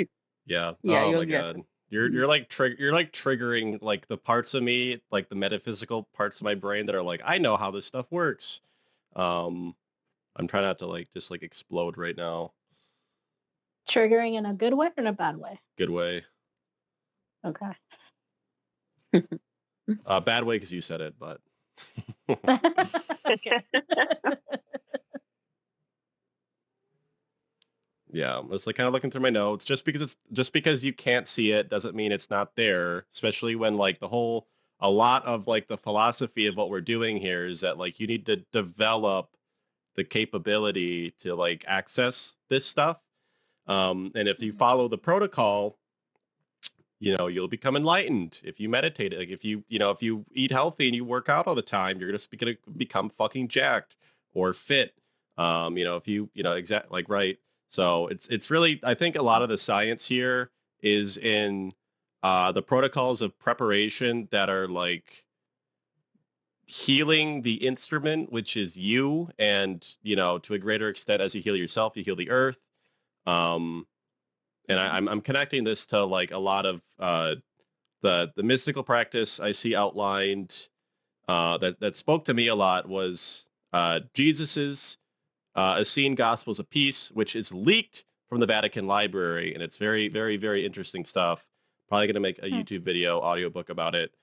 Yeah. Oh my God. You're like triggering like the parts of me, like the metaphysical parts of my brain that are like, I know how this stuff works. I'm trying not to like just like explode right now. Triggering in a good way or in a bad way? Good way. Okay. Bad way because you said it, but okay. Yeah, it's like kind of looking through my notes. Just because you can't see it doesn't mean it's not there. Especially when like a lot of like the philosophy of what we're doing here is that like you need to develop the capability to like access this stuff. And if you follow the protocol, you'll become enlightened if you meditate. Like if you eat healthy and you work out all the time, you're just going to become fucking jacked or fit. If exact like right. So it's really, I think a lot of the science here is in the protocols of preparation that are like healing the instrument, which is you, and to a greater extent, as you heal yourself, you heal the earth. And I'm connecting this to like a lot of the mystical practice I see outlined that spoke to me a lot was Jesus's Essene Gospels of Peace, which is leaked from the Vatican Library, and it's very, very, very interesting stuff. Probably going to make a YouTube video, audiobook about it.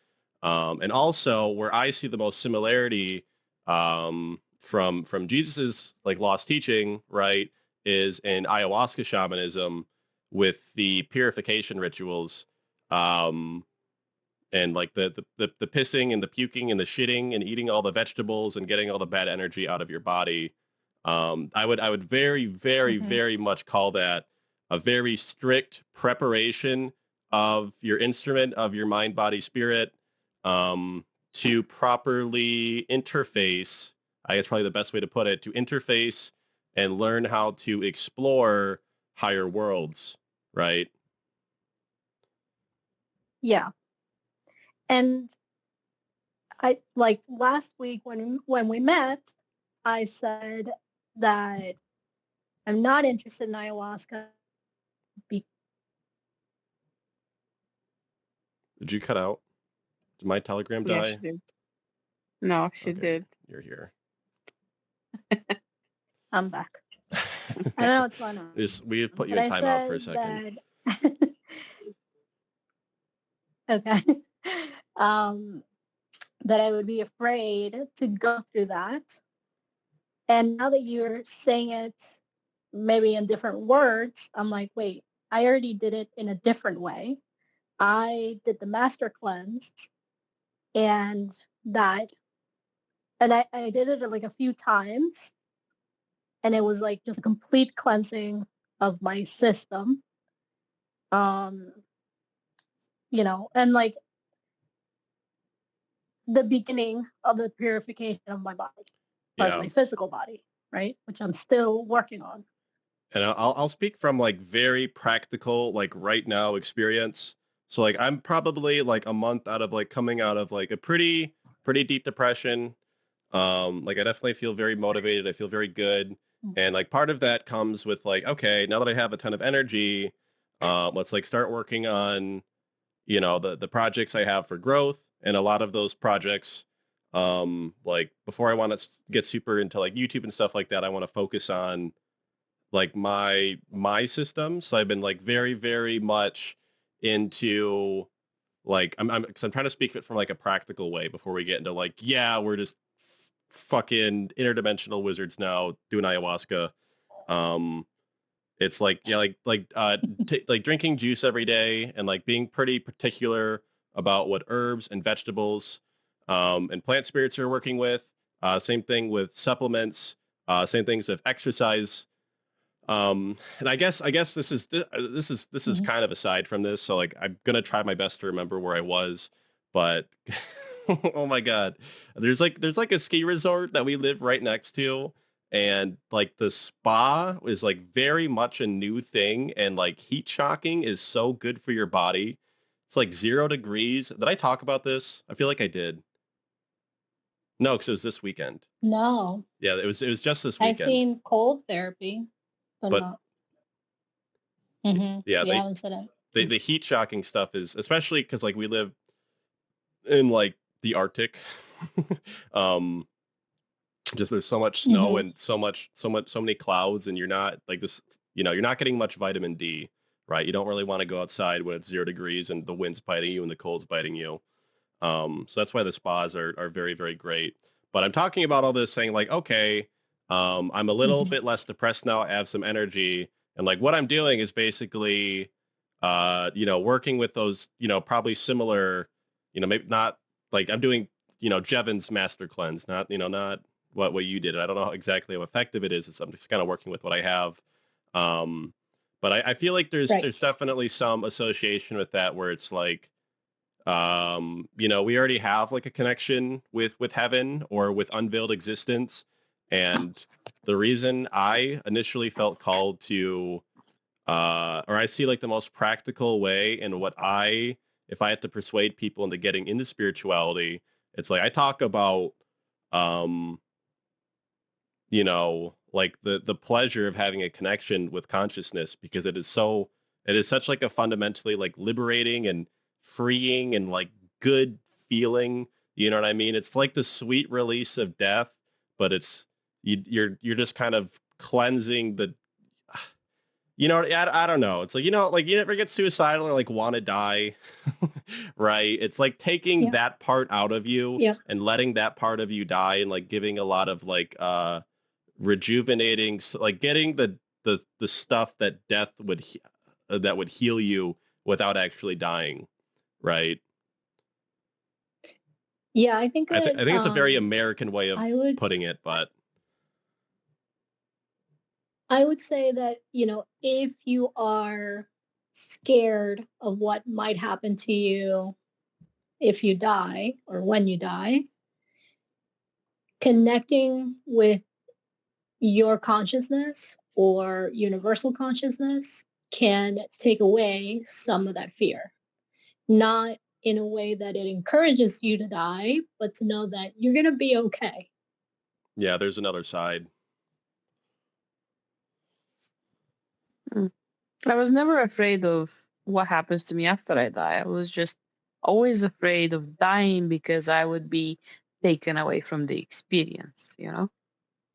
And also, where I see the most similarity from Jesus's like lost teaching, right, is in ayahuasca shamanism with the purification rituals, and like the pissing and the puking and the shitting and eating all the vegetables and getting all the bad energy out of your body. I would very, very, very much call that a very strict preparation of your instrument, of your mind, body, spirit, to properly interface. I guess probably the best way to put it, to interface and learn how to explore higher worlds, right? Yeah. And I like last week when we met, I said that I'm not interested in ayahuasca. Did you cut out? Did my telegram die? Yeah, she did. No, she did. You're here. I'm back. I don't know what's going on. We put you in timeout for a second. Okay. That I would be afraid to go through that. And now that you're saying it maybe in different words, I'm like, wait, I already did it in a different way. I did the master cleanse and I did it like a few times, and it was like just a complete cleansing of my system. And like the beginning of the purification of my body, of my physical body, right? Which I'm still working on. And I'll speak from like very practical, like right now experience. So like I'm probably like a month out of like coming out of like a pretty deep depression. Like I definitely feel very motivated. I feel very good. And like part of that comes with like, okay, now that I have a ton of energy, let's like start working on, the projects I have for growth. And a lot of those projects, like before I want to get super into like YouTube and stuff like that, I want to focus on like my system. So I've been like very, very much into like, I'm trying to speak of it from like a practical way before we get into like, yeah, we're just fucking interdimensional wizards now doing ayahuasca. It's like, yeah, like drinking juice every day and like being pretty particular about what herbs and vegetables and plant spirits you're working with. Same thing with supplements. Same things with exercise. And I guess this is kind of aside from this. So like I'm gonna try my best to remember where I was, but oh my god, there's like a ski resort that we live right next to. And like the spa is like very much a new thing, and like heat shocking is so good for your body. It's like 0 degrees. Did I talk about this? I feel like I did. No, because it was this weekend. No. Yeah, it was just this weekend. I've seen cold therapy, but not. Yeah, you haven't said it. The heat shocking stuff is, especially because like we live in like the Arctic. Just there's so much snow and so many clouds, and you're not like this, you're not getting much vitamin D, right? You don't really want to go outside when it's 0 degrees and the wind's biting you and the cold's biting you. So that's why the spas are very, very great. But I'm talking about all this saying like, okay, I'm a little bit less depressed now. I have some energy. And like what I'm doing is basically, working with those, probably similar, maybe not like I'm doing, Jevon's master cleanse, not what you did. I don't know exactly how effective it is. I'm just kind of working with what I have. But I feel like there's definitely some association with that where it's like, we already have like a connection with heaven or with unveiled existence. And the reason I initially felt called to, or I see like the most practical way and if I had to persuade people into getting into spirituality, it's like I talk about, um, like the pleasure of having a connection with consciousness because it is such like a fundamentally like liberating and freeing and like good feeling. You know what I mean? It's like the sweet release of death, but you're just kind of cleansing the, I don't know. It's like, like you never get suicidal or like want to die, right? It's like taking that part out of you and letting that part of you die and like giving a lot of like, rejuvenating, like getting the stuff that death that would heal you without actually dying, right? Yeah, I think that I think it's a very American way of putting it, but I would say that, if you are scared of what might happen to you if you die or when you die, connecting with your consciousness or universal consciousness can take away some of that fear. Not in a way that it encourages you to die, but to know that you're going to be okay. Yeah, there's another side. I was never afraid of what happens to me after I die. I was just always afraid of dying because I would be taken away from the experience,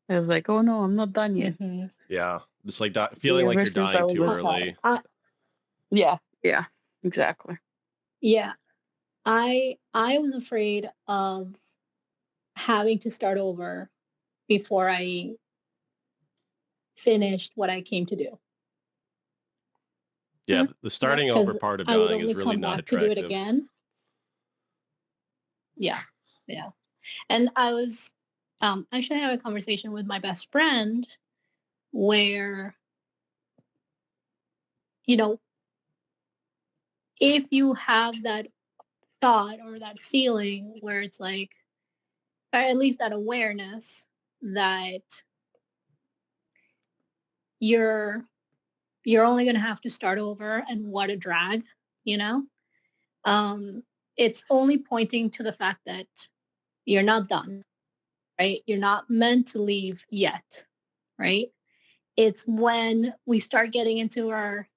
I was like, oh no, I'm not done yet. Mm-hmm. Yeah, just like feeling like you're dying too early. Yeah, exactly. Yeah, I was afraid of having to start over before I finished what I came to do. Yeah, the starting over part of dying is really not attractive. To do it again. Yeah. And I was actually having a conversation with my best friend where, if you have that thought or that feeling where it's like, or at least that awareness that you're only going to have to start over and what a drag, it's only pointing to the fact that you're not done, right? You're not meant to leave yet, right? It's when we start getting into our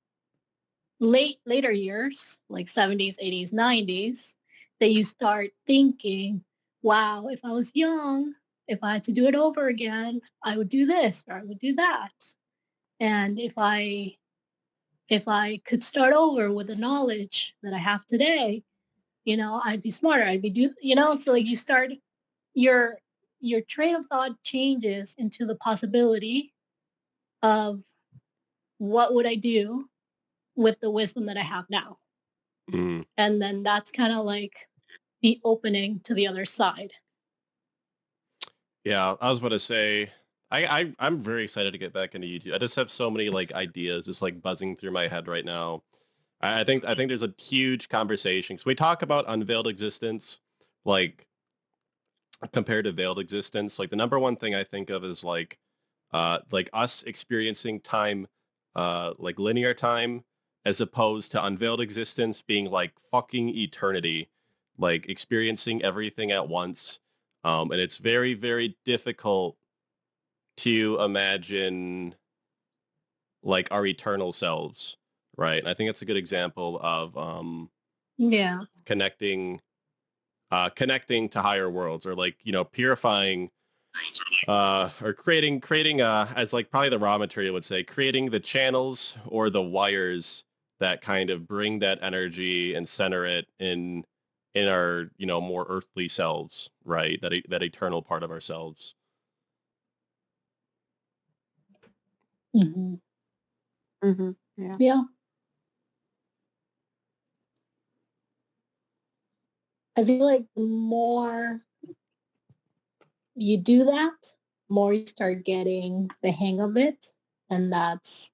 later years, like 70s, 80s, 90s, that you start thinking, wow, if I was young, if I had to do it over again, I would do this or I would do that. And if I could start over with the knowledge that I have today, I'd be smarter. So like you start your train of thought changes into the possibility of what would I do with the wisdom that I have now. Mm. And then that's kind of like the opening to the other side. Yeah, I was about to say, I'm very excited to get back into YouTube. I just have so many like ideas just like buzzing through my head right now. I think there's a huge conversation. So we talk about unveiled existence, like compared to veiled existence. Like the number one thing I think of is like us experiencing time, like linear time, as opposed to unveiled existence being like fucking eternity, like experiencing everything at once. And it's very, very difficult to imagine like our eternal selves, right? And I think that's a good example of connecting to higher worlds, or like purifying or creating as like probably the raw material would say, creating the channels or the wires that kind of bring that energy and center it in our more earthly selves, right? That eternal part of ourselves. Mm-hmm. Mm-hmm. Yeah. I feel like the more you do that, more you start getting the hang of it, and that's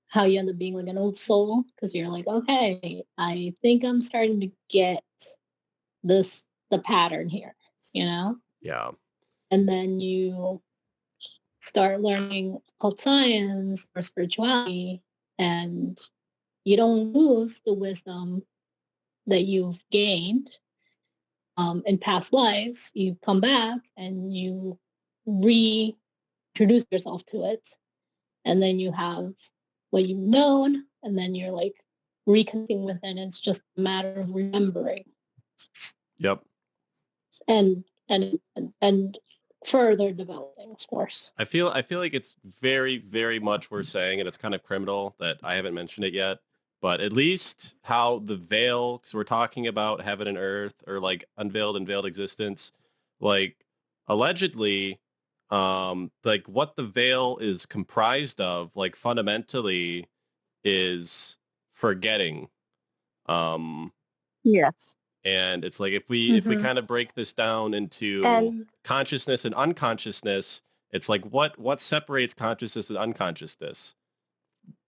how you end up being like an old soul, because you're like, okay, I think I'm starting to get the pattern here, you know? Yeah. And then you start learning occult science or spirituality, and you don't lose the wisdom that you've gained in past lives. You come back and you reintroduce yourself to it, and then you have what you've known, and then you're like reconnecting with it. It's just a matter of remembering. Yep. And further developing, of course. I feel like it's very, very much worth saying, and it's kind of criminal that I haven't mentioned it yet, but at least how the veil, because we're talking about heaven and earth, or like unveiled and veiled existence, like allegedly, like what the veil is comprised of, like fundamentally, is forgetting. Yes. And it's like if we kind of break this down into consciousness and unconsciousness, it's like what separates consciousness and unconsciousness?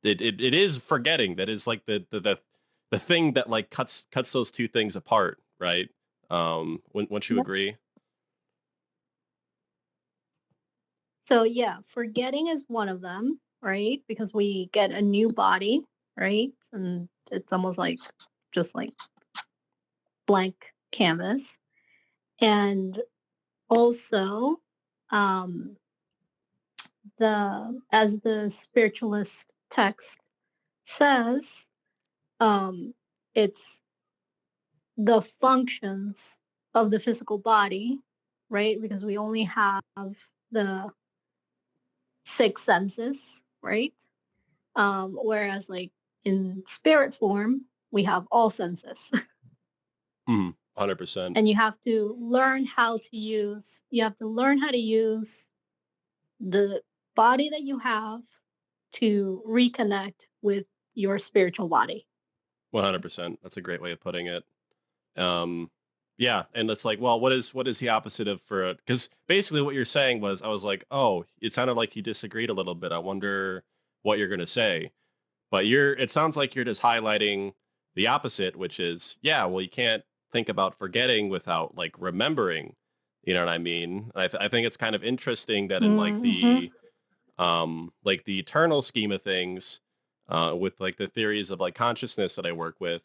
It is forgetting that is like the thing that like cuts those two things apart, right? Wouldn't you agree? So yeah, forgetting is one of them, right? Because we get a new body, right? And it's almost like just like blank canvas. And also, as the spiritualist text says, it's the functions of the physical body, right? Because we only have the 6 senses, right? Whereas like in spirit form, we have all senses. 100%. And you have to learn how to use the body that you have to reconnect with your spiritual body. 100%. That's a great way of putting it. Yeah, and it's like, well, what is the opposite of for it? Because basically what you're saying was, I was like, oh, it sounded like you disagreed a little bit. I wonder what you're going to say. But it sounds like you're just highlighting the opposite, which is, yeah, well, you can't think about forgetting without like remembering. You know what I mean? I think it's kind of interesting that in like the eternal scheme of things, with like the theories of like consciousness that I work with,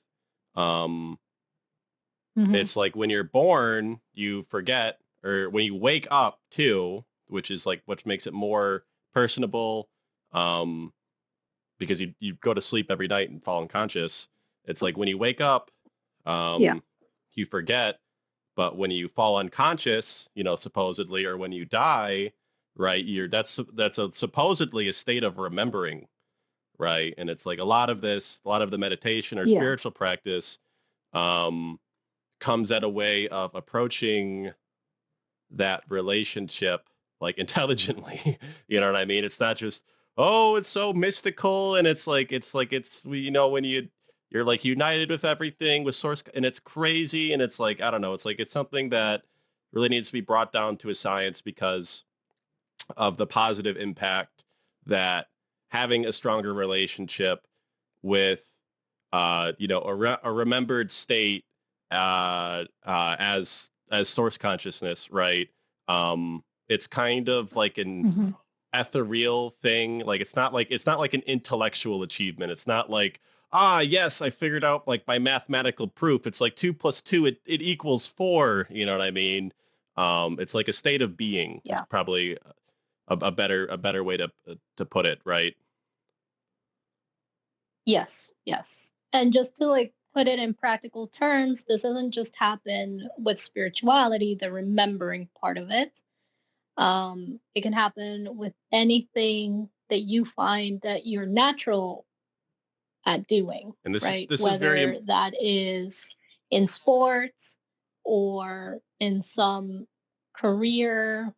it's like when you're born, you forget, or when you wake up too, which is like which makes it more personable. Because you go to sleep every night and fall unconscious. It's like when you wake up, you forget, but when you fall unconscious, supposedly, or when you die, right, that's supposedly a state of remembering, right? And it's like a lot of the meditation or spiritual practice comes at a way of approaching that relationship like intelligently. You know what I mean? It's not just, oh, it's so mystical, and it's when you're like united with everything with source, and it's crazy, and it's like, I don't know, it's like it's something that really needs to be brought down to a science because of the positive impact that having a stronger relationship with a remembered state as source consciousness, right? It's kind of like an ethereal thing. Like it's not like an intellectual achievement. It's not like, yes, I figured out like by mathematical proof. It's like 2 + 2 it equals 4. You know what I mean? It's like a state of being. Yeah. It's probably a better way to put it, right? Yes. And just to like put it in practical terms, this doesn't just happen with spirituality, the remembering part of it. It can happen with anything that you find that you're natural at doing, and this right? This Whether is very that is in sports or in some career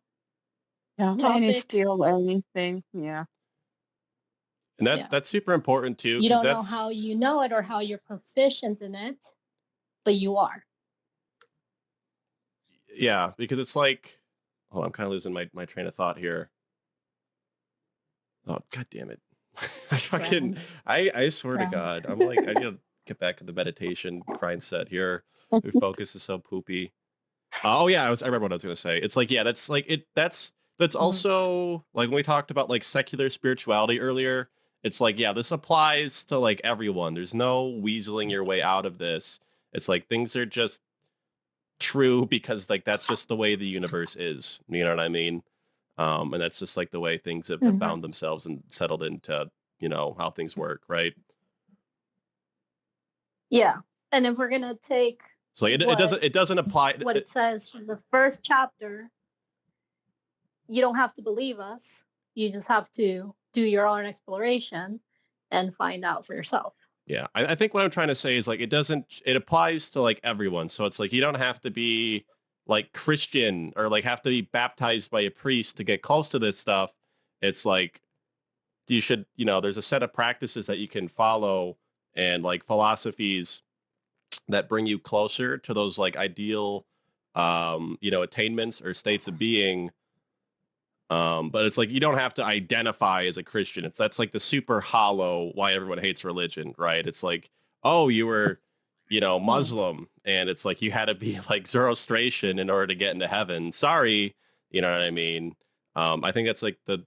any skill, anything, yeah. And that's super important too. You don't know how you know it or how you're proficient in it, but you are. Yeah, because it's like Oh, I'm kind of losing my train of thought here. Oh, God damn it. I swear to God, I'm like, I gotta get back to the meditation grind set here. My focus is so poopy. Oh yeah, I remember what I was gonna say. It's like, yeah, that's like that's also like when we talked about like secular spirituality earlier, it's like, yeah, this applies to like everyone. There's no weaseling your way out of this. It's like things are just true because like that's just the way the universe is. You know what I mean? And that's just like the way things have bound themselves and settled into, how things work, right? Yeah. And if we're gonna take so it doesn't apply what it says from the first chapter, you don't have to believe us. You just have to do your own exploration and find out for yourself. Yeah, I think what I'm trying to say is like it applies to like everyone. So it's like you don't have to be like Christian or like have to be baptized by a priest to get close to this stuff. It's like you should, there's a set of practices that you can follow and like philosophies that bring you closer to those like ideal attainments or states of being. But it's like you don't have to identify as a Christian. That's like the super hollow why everyone hates religion, right? It's like, oh, you were, Muslim, and it's like you had to be like Zoroastrian in order to get into heaven. Sorry, you know what I mean? I think that's like the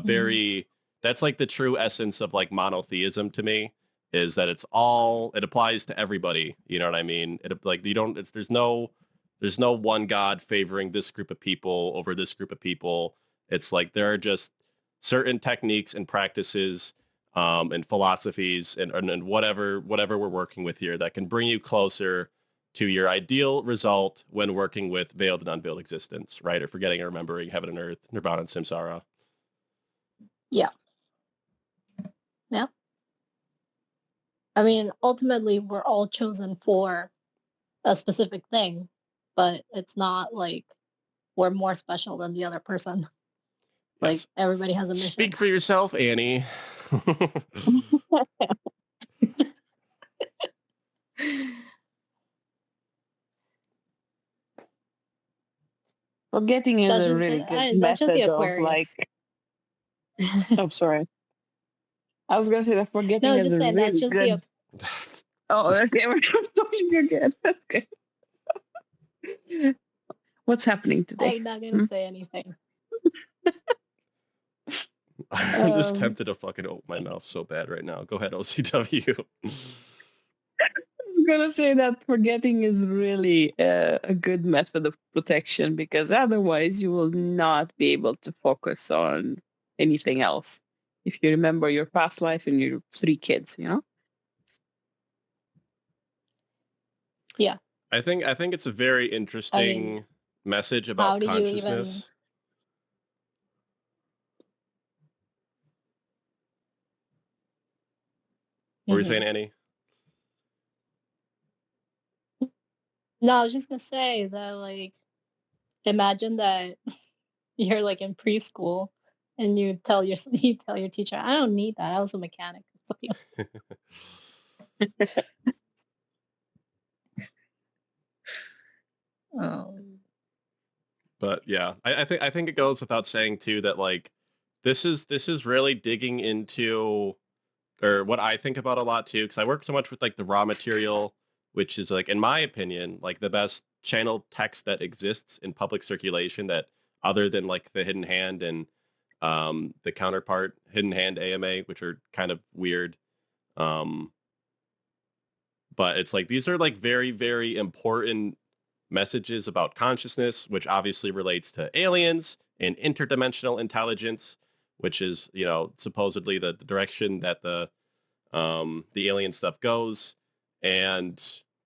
very that's like the true essence of like monotheism to me, is that it applies to everybody. You know what I mean? There's no one God favoring this group of people over this group of people. It's like there are just certain techniques and practices and philosophies and whatever we're working with here that can bring you closer to your ideal result when working with veiled and unveiled existence, right? Or forgetting and remembering heaven and earth, nirvana and samsara. Yeah. Yeah. I mean, ultimately, we're all chosen for a specific thing, but it's not like we're more special than the other person. Like, yes. Everybody has a mission. Speak for yourself, Annie. Forgetting is a really good method of like. I'm sorry. I was gonna say that forgetting is a really good. Oh, okay. We're talking again. Okay. What's happening today? I'm not gonna say anything. I'm just tempted to fucking open my mouth so bad right now. Go ahead, OCW. I was gonna say that forgetting is really a good method of protection, because otherwise you will not be able to focus on anything else if you remember your past life and your 3 kids, Yeah. I think it's a very interesting message about consciousness. What were you saying, Annie? No, I was just gonna say that, like, imagine that you're like in preschool and you tell your teacher, I don't need that. I was a mechanic. But yeah, I think it goes without saying too that like this is really digging into, or what I think about a lot too, because I work so much with like the raw material, which is like, in my opinion, like the best channeled text that exists in public circulation, that other than like the Hidden Hand and the counterpart Hidden Hand AMA, which are kind of weird. But it's like these are like very, very important messages about consciousness, which obviously relates to aliens and interdimensional intelligence, which is, supposedly the direction that the alien stuff goes. And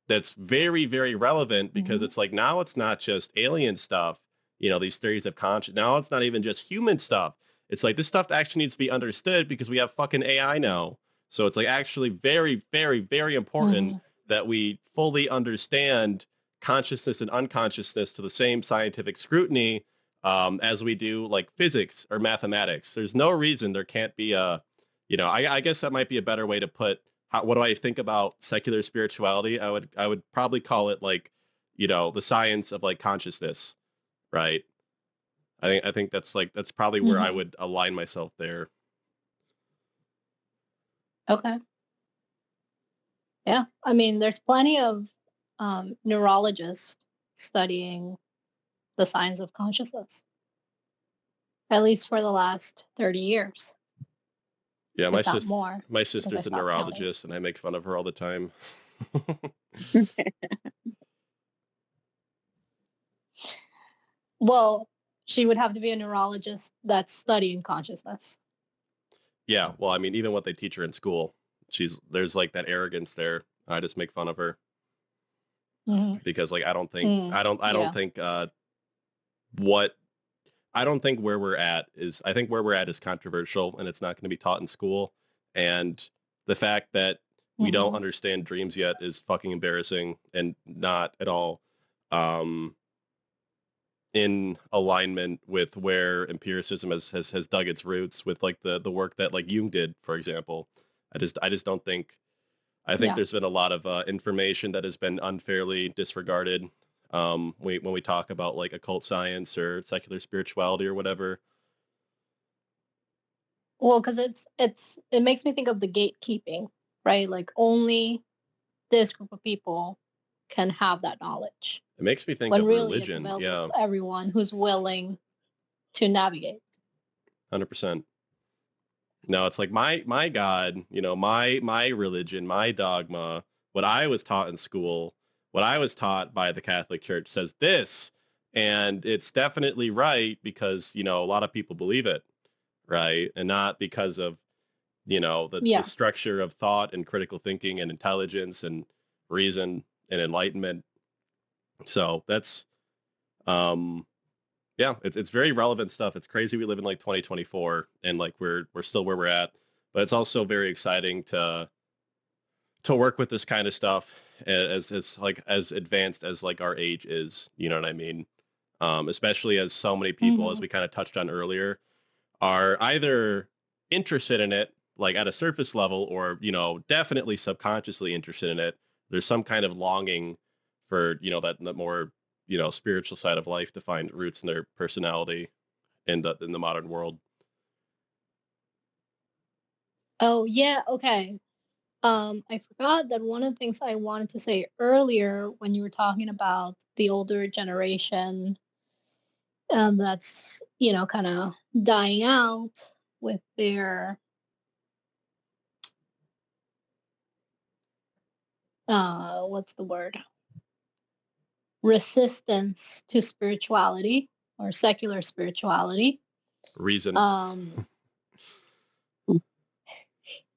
that's very, very relevant because it's like, now it's not just alien stuff, these theories of conscious. Now it's not even just human stuff. It's like this stuff actually needs to be understood because we have fucking AI now. So it's like actually very, very, very important that we fully understand consciousness and unconsciousness to the same scientific scrutiny as we do like physics or mathematics. There's no reason there can't be a, I guess that might be a better way to put what do I think about secular spirituality. I would probably call it like, the science of like consciousness, right? I think that's probably where I Mhm. would align myself there. Okay. Yeah. I mean, there's plenty of neurologists studying the science of consciousness, at least for the last 30 years, Yeah, if not more, my because I sister's a stopped counting. neurologist, and I make fun of her all the time. Well, she would have to be a neurologist that's studying consciousness. Yeah, well, I mean, even what they teach her in school, there's like that arrogance there. I just make fun of her Mhm. because like Mm. I don't Yeah. think what I don't think where we're at is I think where we're at is controversial and it's not going to be taught in school. And the fact that we don't Mhm. understand dreams yet is fucking embarrassing and not at all um, in alignment with where empiricism has dug its roots with like the work that like Jung did, for example. I just don't think I think Yeah. there's been a lot of information that has been unfairly disregarded when we talk about like occult science or secular spirituality or whatever. Well, because it makes me think of the gatekeeping, right? Like only this group of people can have that knowledge, It makes me think when of really it's religion. available Yeah, to everyone who's willing to navigate. 100%. No, it's like my God, you know, my religion, my dogma, what I was taught in school, what I was taught by the Catholic Church says this, and it's definitely right because you know a lot of people believe it, right, and not because of you know the Yeah. structure of thought and critical thinking and intelligence and reason and enlightenment. So that's um yeah, it's very relevant stuff. It's crazy we live in like 2024 and like we're still where we're at, but it's also very exciting to work with this kind of stuff as like as advanced as like our age is, you know what I mean? Especially as so many people, as Mhm. we kind of touched on earlier, are either interested in it like at a surface level or, you know, definitely subconsciously interested in it. There's some kind of longing for, you know, that more, you know, spiritual side of life to find roots in their personality in the modern world. Oh, yeah, okay. I forgot that one of the things I wanted to say earlier when you were talking about the older generation, that's, kind of dying out with their, what's the word? Resistance to spirituality or secular spirituality. Reason. Um,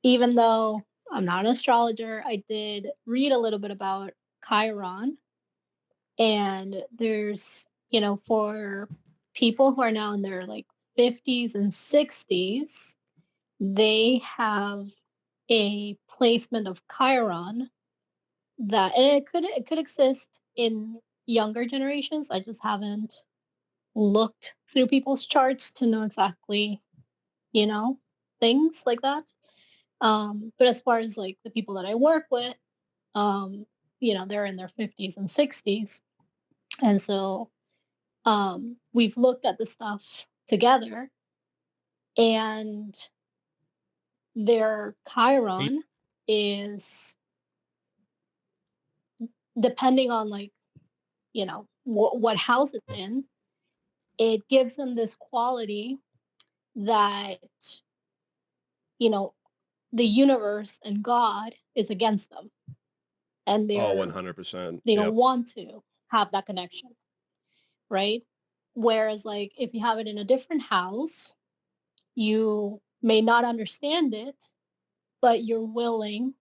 Even though I'm not an astrologer, I did read a little bit about Chiron. And there's, for people who are now in their like 50s and 60s, they have a placement of Chiron that, and it could exist in younger generations. I just haven't looked through people's charts to know exactly, you know, things like that. But as far as like the people that I work with, um, they're in their 50s and 60s. And so we've looked at the stuff together, and their Hey, Chiron is, depending on like, what house it's in, it gives them this quality that, you know, the universe and God is against them, and oh, 100%. they don't Yep. want to have that connection, right? Whereas like if you have it in a different house, you may not understand it, but you're willing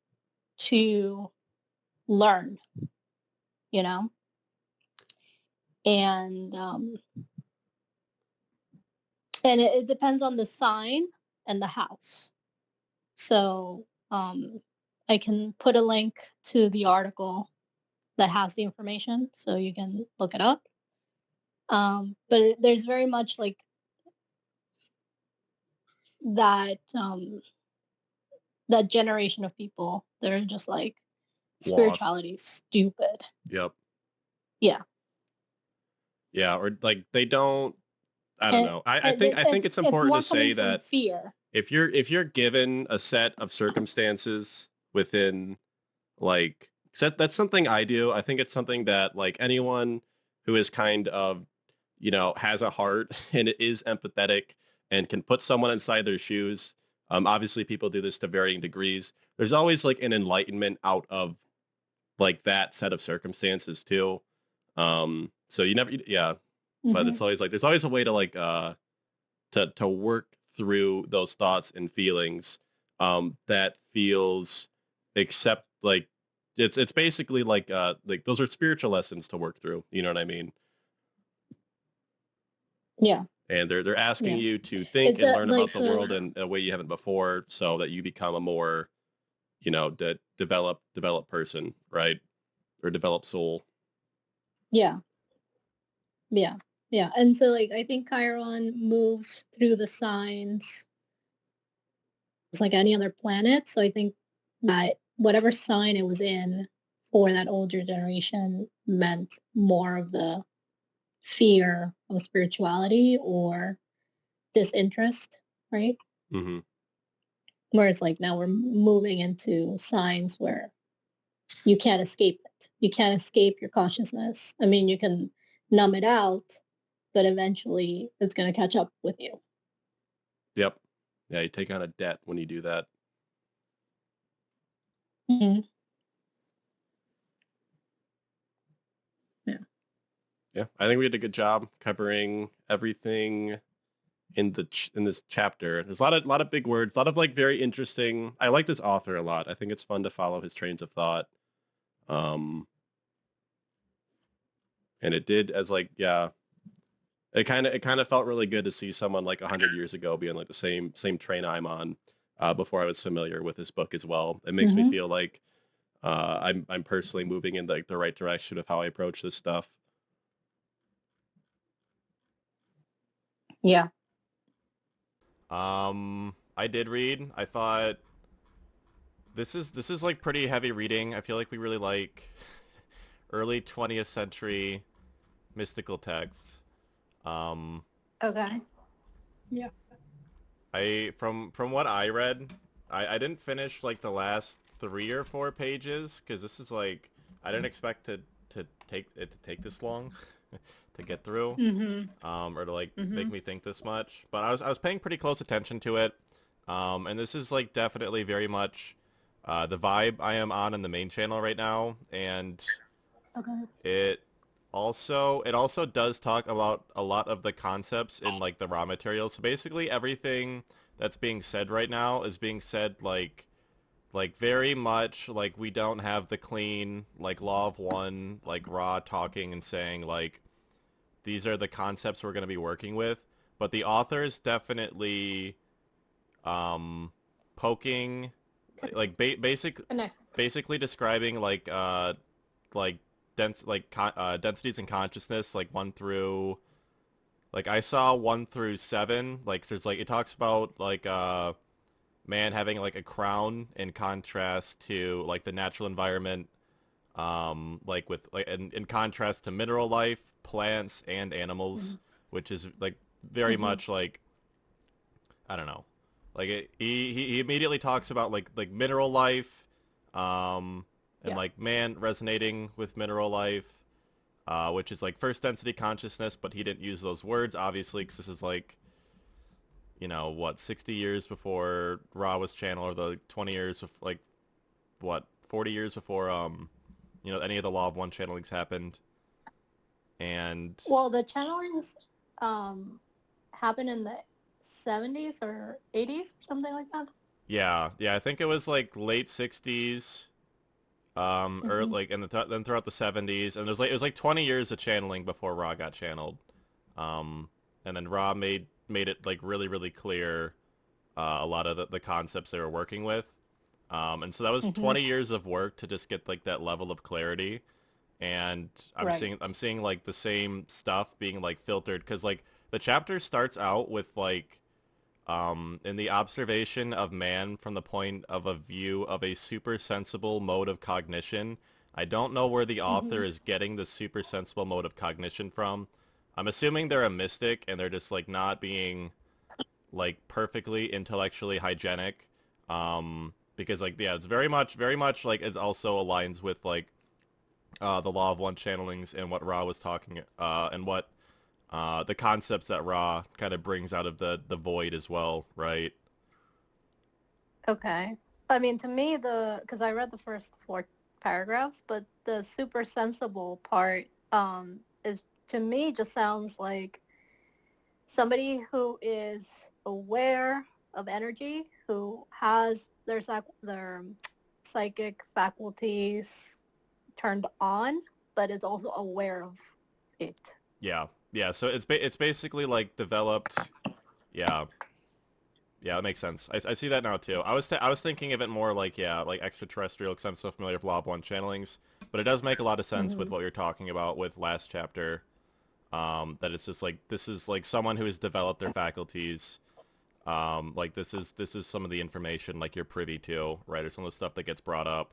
to learn, you know? And it depends on the sign and the house. So I can put a link to the article that has the information so you can look it up. But there's very much like that generation of people that are just like Lost. spirituality is stupid. Yep. Yeah. Yeah, or like they don't I don't know. I think it's important to say that fear. if you're given a set of circumstances within like that's something I do. I think it's something that like anyone who is kind of, has a heart and is empathetic and can put someone inside their shoes. Obviously people do this to varying degrees. There's always like an enlightenment out of like that set of circumstances too. So you never, yeah, but it's always like, there's always a way to like, to work through those thoughts and feelings, that feels accept like, it's basically like those are spiritual lessons to work through. You know what I mean? Yeah. And they're asking you to think and learn about the world in a way you haven't before, so that you become a more, develop person, right? Or develop soul. Yeah. Yeah. Yeah. And so like I think Chiron moves through the signs just like any other planet. So I think that whatever sign it was in for that older generation meant more of the fear of spirituality or disinterest, right? Mm-hmm. Whereas like now we're moving into signs where you can't escape it. You can't escape your consciousness. I mean, you can numb it out, but eventually it's going to catch up with you. Yep. Yeah, you take on a debt when you do that. Mm-hmm. Yeah. Yeah, I think we did a good job covering everything in this chapter. There's a lot of big words, a lot of like very interesting. I like this author a lot. I think it's fun to follow his trains of thought. And it did as like, yeah, it kind of felt really good to see someone like 100 years ago be on like the same train I'm on, before I was familiar with this book as well. It makes me feel like I'm personally moving in like the right direction of how I approach this stuff. Yeah. I did read. I thought this is like pretty heavy reading. I feel like we really like early 20th century mystical texts. Okay. Yeah. From what I read, I didn't finish like the last 3 or 4 pages because this is like I didn't expect to take this long to get through, or to like make me think this much. But I was paying pretty close attention to it, and this is like definitely very much the vibe I am on in the main channel right now, and it also does talk about a lot of the concepts in like the raw materials. So basically everything that's being said right now is being said like very much like we don't have the clean like law of one like raw talking and saying like these are the concepts we're going to be working with, but the author is definitely poking like basically describing like densities in consciousness, like 1 through, like I saw 1 through 7, like there's like it talks about like man having like a crown in contrast to like the natural environment, like with like in contrast to mineral life, plants and animals, which is like very much like I don't know, like he immediately talks about like mineral life, and like man resonating with mineral life, which is like first density consciousness, but he didn't use those words obviously because this is like, 60 years before Ra was channeled, or the 20 years of like 40 years before any of the law of one channelings happened. And well, the channelings happened in the 70s or 80s, something like that. Yeah, I think it was like late 60s, or like then throughout the 70s, and it was like 20 years of channeling before Ra got channeled, and then Ra made it like really really clear a lot of the concepts they were working with, and so that was 20 years of work to just get like that level of clarity, and I'm seeing like the same stuff being like filtered because like the chapter starts out with like in the observation of man from the point of a view of a super sensible mode of cognition. I don't know where the author is getting the super sensible mode of cognition from, I'm assuming they're a mystic and they're just like not being like perfectly intellectually hygienic, because like yeah, it's very much like it also aligns with like the law of one channelings and what Ra was talking and what the concepts that Ra kind of brings out of the void as well, right? Okay. I mean, to me, because I read the first 4 paragraphs, but the super sensible part is, to me, just sounds like somebody who is aware of energy, who has their psychic faculties turned on, but is also aware of it. Yeah, yeah. So it's basically like developed. Yeah, yeah, that makes sense. I see that now too. I was thinking of it more like yeah, like extraterrestrial because I'm so familiar with Law of One channelings, but it does make a lot of sense with what you're talking about with last chapter. That it's just like this is like someone who has developed their faculties. Like this is some of the information like you're privy to, right? Or some of the stuff that gets brought up.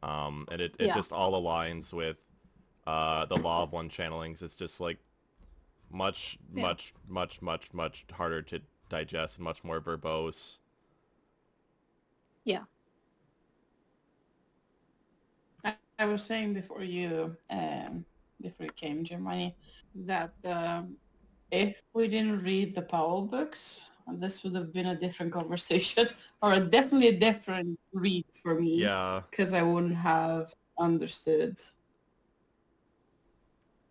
And it Yeah. just all aligns with the Law of One channelings. It's just like much harder to digest and much more verbose. Yeah. I was saying before you came, Germany, that if we didn't read the Powell books, this would have been a different conversation, or definitely a different read for me. Yeah. Because I wouldn't have understood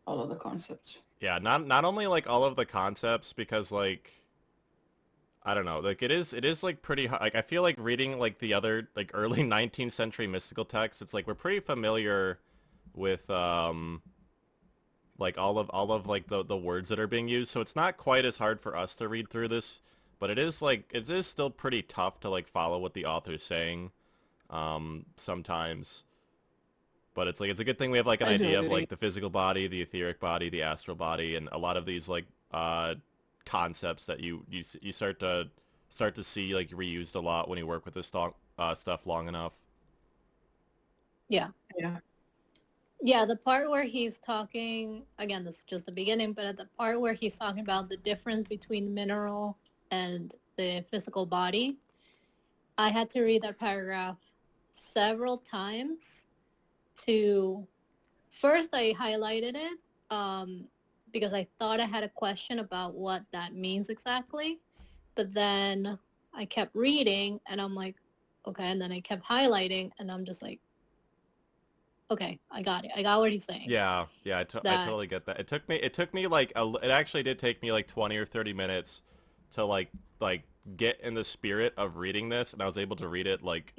all of the concepts. Yeah, not only like all of the concepts, because like I don't know, like it is like pretty like I feel like reading like the other like early 19th century mystical texts, it's like we're pretty familiar with like all of like the words that are being used, so it's not quite as hard for us to read through this, but it is still pretty tough to like follow what the author's saying sometimes. But it's like it's a good thing we have like an idea of like the physical body, the etheric body, the astral body, and a lot of these like concepts that you start to see like reused a lot when you work with this stuff long enough. Yeah. Yeah. Yeah, the part where he's talking, again, this is just the beginning, but at the part where he's talking about the difference between mineral and the physical body, I had to read that paragraph several times to, first I highlighted it because I thought I had a question about what that means exactly, but then I kept reading and I'm like, okay, and then I kept highlighting and I'm just like, okay, I got it. I got what he's saying. Yeah, I totally get that. It took me like it actually did take me like 20 or 30 minutes to like get in the spirit of reading this, and I was able to read it like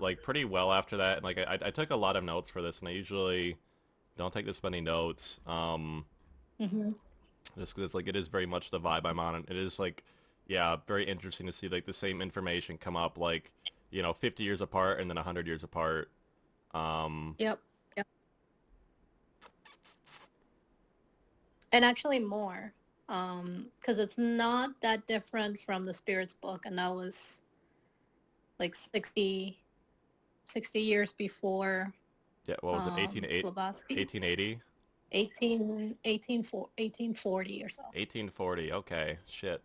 like pretty well after that. And like I took a lot of notes for this, and I usually don't take this many notes. Just because like it is very much the vibe I'm on, and it is like yeah, very interesting to see like the same information come up like 50 years apart and then 100 years apart. Yep. And actually more, because it's not that different from the Spirits book, and that was like 60 years before. Yeah, what was it? 1880? 1840 or so. 1840. Okay, shit.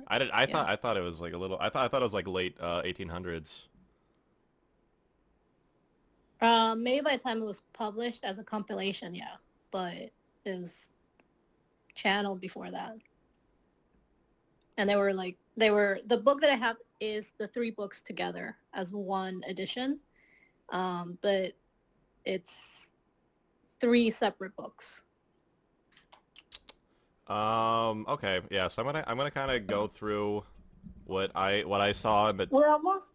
I thought it was like a little. I thought it was like late 1800s. Maybe by the time it was published as a compilation, yeah, but it was channeled before that. And the book that I have is the 3 books together as one edition, but it's 3 separate books. Okay, yeah. So I'm gonna kind of go through what I saw in the. We're almost.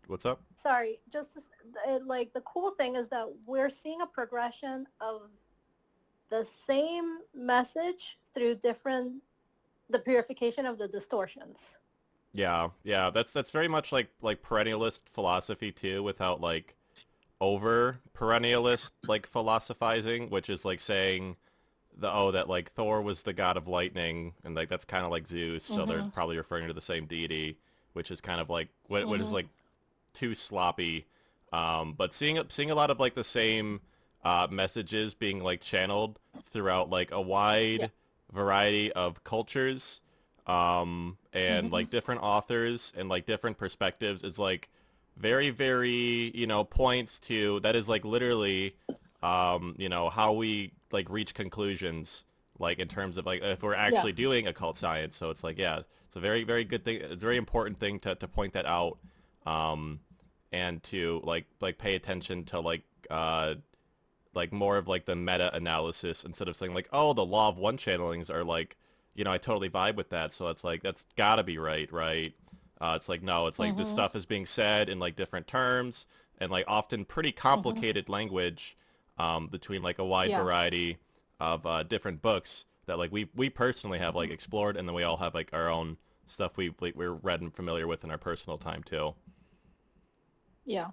What's up? Sorry, like the cool thing is that we're seeing a progression of the same message through the purification of the distortions. Yeah, that's very much like perennialist philosophy too, without like over perennialist like philosophizing, which is like saying that like Thor was the god of lightning, and like that's kind of like Zeus, so they're probably referring to the same deity, which is kind of like what is like too sloppy. But seeing a lot of like the same messages being like channeled throughout like a wide variety of cultures, and like different authors and like different perspectives is like very, very, points to that is like literally, how we like reach conclusions, like in terms of like if we're actually doing occult science. So it's like, yeah, it's a very, very good thing. It's a very important thing to point that out, and to like pay attention to like more of like the meta analysis instead of saying like, oh, the law of one channelings are like, I totally vibe with that. So it's like, that's gotta be right. It's like, no, it's like this stuff is being said in like different terms and like often pretty complicated language, between like a wide variety of different books that like we personally have like explored, and then we all have like our own stuff we're read and familiar with in our personal time too. Yeah.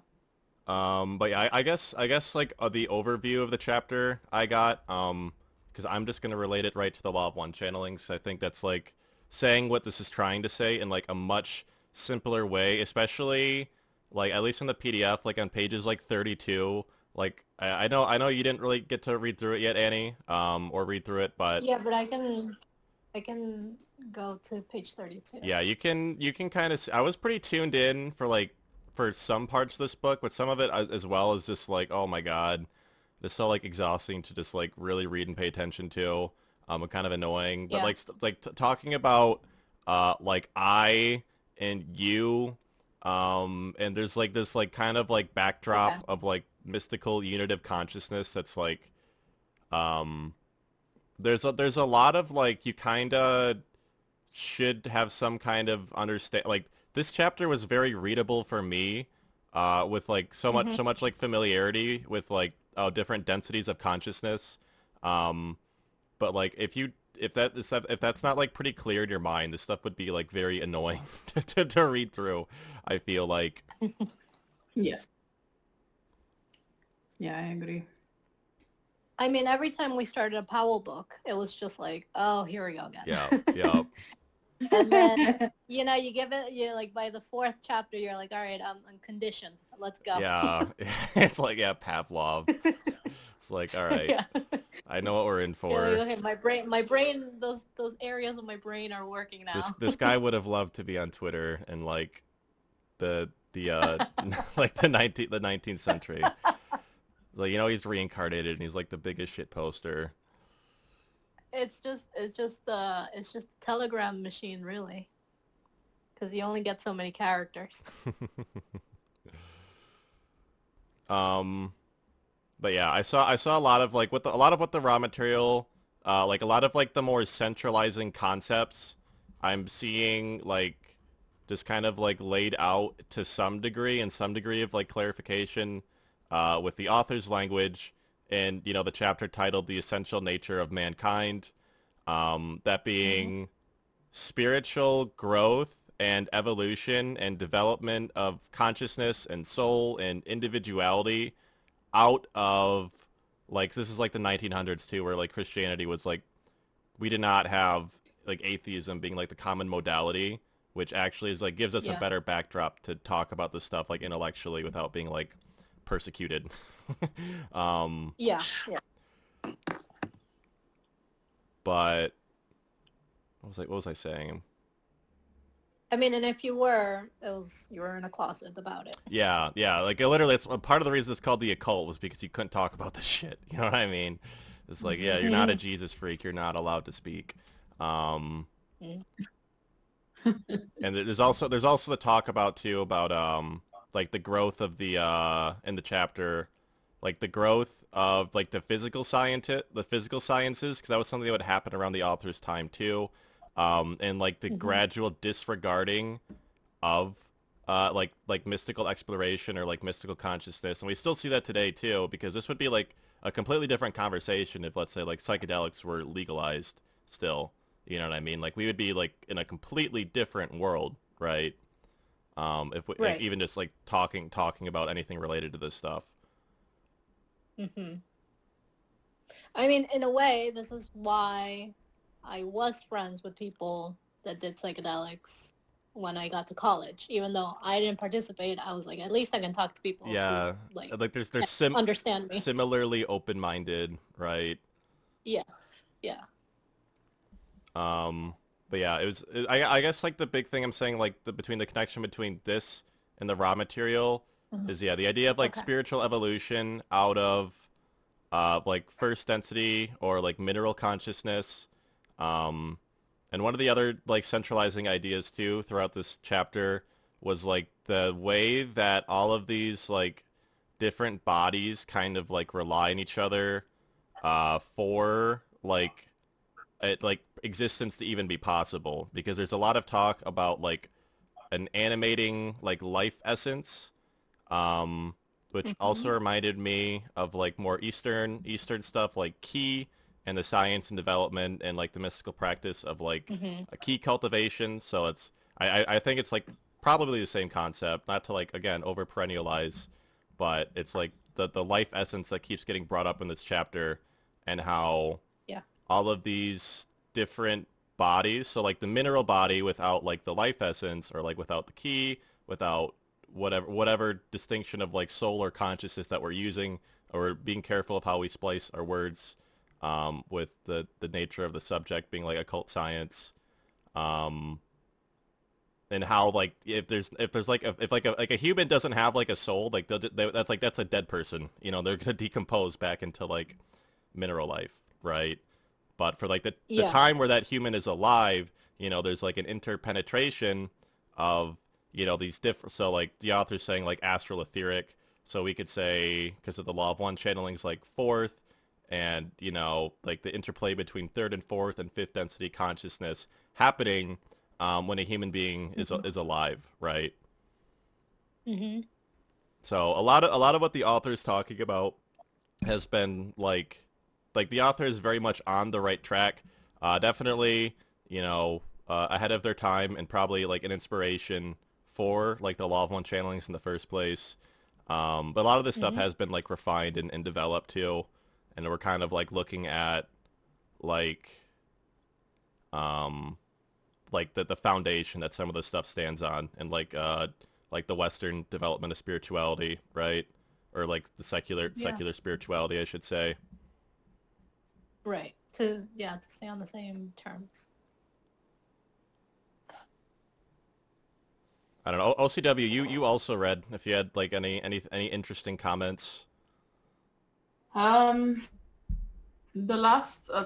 But yeah, I guess like the overview of the chapter I got, because I'm just gonna relate it right to the law of one channeling. So I think that's like saying what this is trying to say in like a much simpler way, especially like at least in the PDF, like on pages like 32. Like I know you didn't really get to read through it yet, Annie, or read through it, but yeah, but I can go to page 32. Yeah, you can kind of. I was pretty tuned in for some parts of this book, but some of it as well is just like, oh my god, it's so like exhausting to just like really read and pay attention to. And kind of annoying, but talking about like I and you, and there's like this like kind of like backdrop of like mystical unitive consciousness that's like, there's a lot of like you kind of should have some kind of understand. Like this chapter was very readable for me, with like so much like familiarity with like different densities of consciousness. But like if that's not like pretty clear in your mind, this stuff would be like very annoying to read through, I feel like. Yes. Yeah, I agree. I mean, every time we started a Powell book, it was just like, oh, here we go again. Yeah. And then, you give it, like by the fourth chapter, you're like, all right, I'm conditioned. Let's go. Yeah. It's like, Pavlov. It's like, all right, I know what we're in for. Yeah, okay, my brain, those areas of my brain are working now. This guy would have loved to be on Twitter in like the like the 19th century. Like, he's reincarnated and he's like the biggest shit poster. It's just a telegram machine, really, because you only get so many characters. But yeah, I saw a lot of like what the raw material, like a lot of like the more centralizing concepts I'm seeing like just kind of like laid out to some degree, and some degree of like clarification, with the author's language, and the chapter titled "The Essential Nature of Mankind," that being spiritual growth and evolution and development of consciousness and soul and individuality out of like, this is like the 1900s too, where like Christianity was like, we did not have like atheism being like the common modality, which actually is like gives us a better backdrop to talk about this stuff like intellectually without being like persecuted. Yeah. But what was I saying? I mean, and if you were in a closet about it. Yeah. Like literally, it's part of the reason it's called the occult was because you couldn't talk about this shit. You know what I mean? It's like, yeah, you're not a Jesus freak. You're not allowed to speak. And there's also the talk about like the growth of the in the chapter, like the growth of like the physical sciences, because that was something that would happen around the author's time too. And like the gradual disregarding of like mystical exploration or like mystical consciousness, and we still see that today too, because this would be like a completely different conversation if, let's say, like psychedelics were legalized still. You know what I mean? Like we would be like in a completely different world, right? If we, like, even just like talking about anything related to this stuff. I mean, in a way, this is why I was friends with people that did psychedelics, when I got to college. Even though I didn't participate, I was like, at least I can talk to people Yeah, who like there's understand me. similarly open-minded, right? Yes. Yeah. But yeah, I guess like the big thing I'm saying, like between the connection between this and the raw material is, yeah, the idea of like Okay. spiritual evolution out of like first density or like mineral consciousness. And one of the other like centralizing ideas too throughout this chapter was like the way that all of these like different bodies kind of like rely on each other for like existence to even be possible, because there's a lot of talk about like an animating like life essence, which also reminded me of like more Eastern stuff like Ki and the science and development and like the mystical practice of like a Ki cultivation. So it's I think it's like probably the same concept, not to like again over perennialize, but it's like the life essence that keeps getting brought up in this chapter, and how all of these different bodies, so like the mineral body without like the life essence, or like without the Ki, without whatever distinction of like soul or consciousness that we're using, or being careful of how we splice our words with the nature of the subject being like occult science, and how like if there's like if a human doesn't have like a soul, like that's a dead person, you know, they're gonna decompose back into like mineral life, right? But for like the time where that human is alive, you know, there's like an interpenetration of, you know, these different, so like the author's saying like astral etheric, so we could say because of the law of one, channeling's like fourth, and you know, like the interplay between third and fourth and fifth density consciousness happening when a human being is alive, right? So a lot of what the author is talking about has been like the author is very much on the right track. Definitely, you know, ahead of their time, and probably like an inspiration for like the law of one channelings in the first place. But a lot of this stuff has been like refined and developed too, and we're kind of like looking at like the foundation that some of this stuff stands on, and like the Western development of spirituality, right? Or like the secular spirituality, I should say. Right. To stay on the same terms. I don't know. OCW, you also read. If you had like any interesting comments. The last, I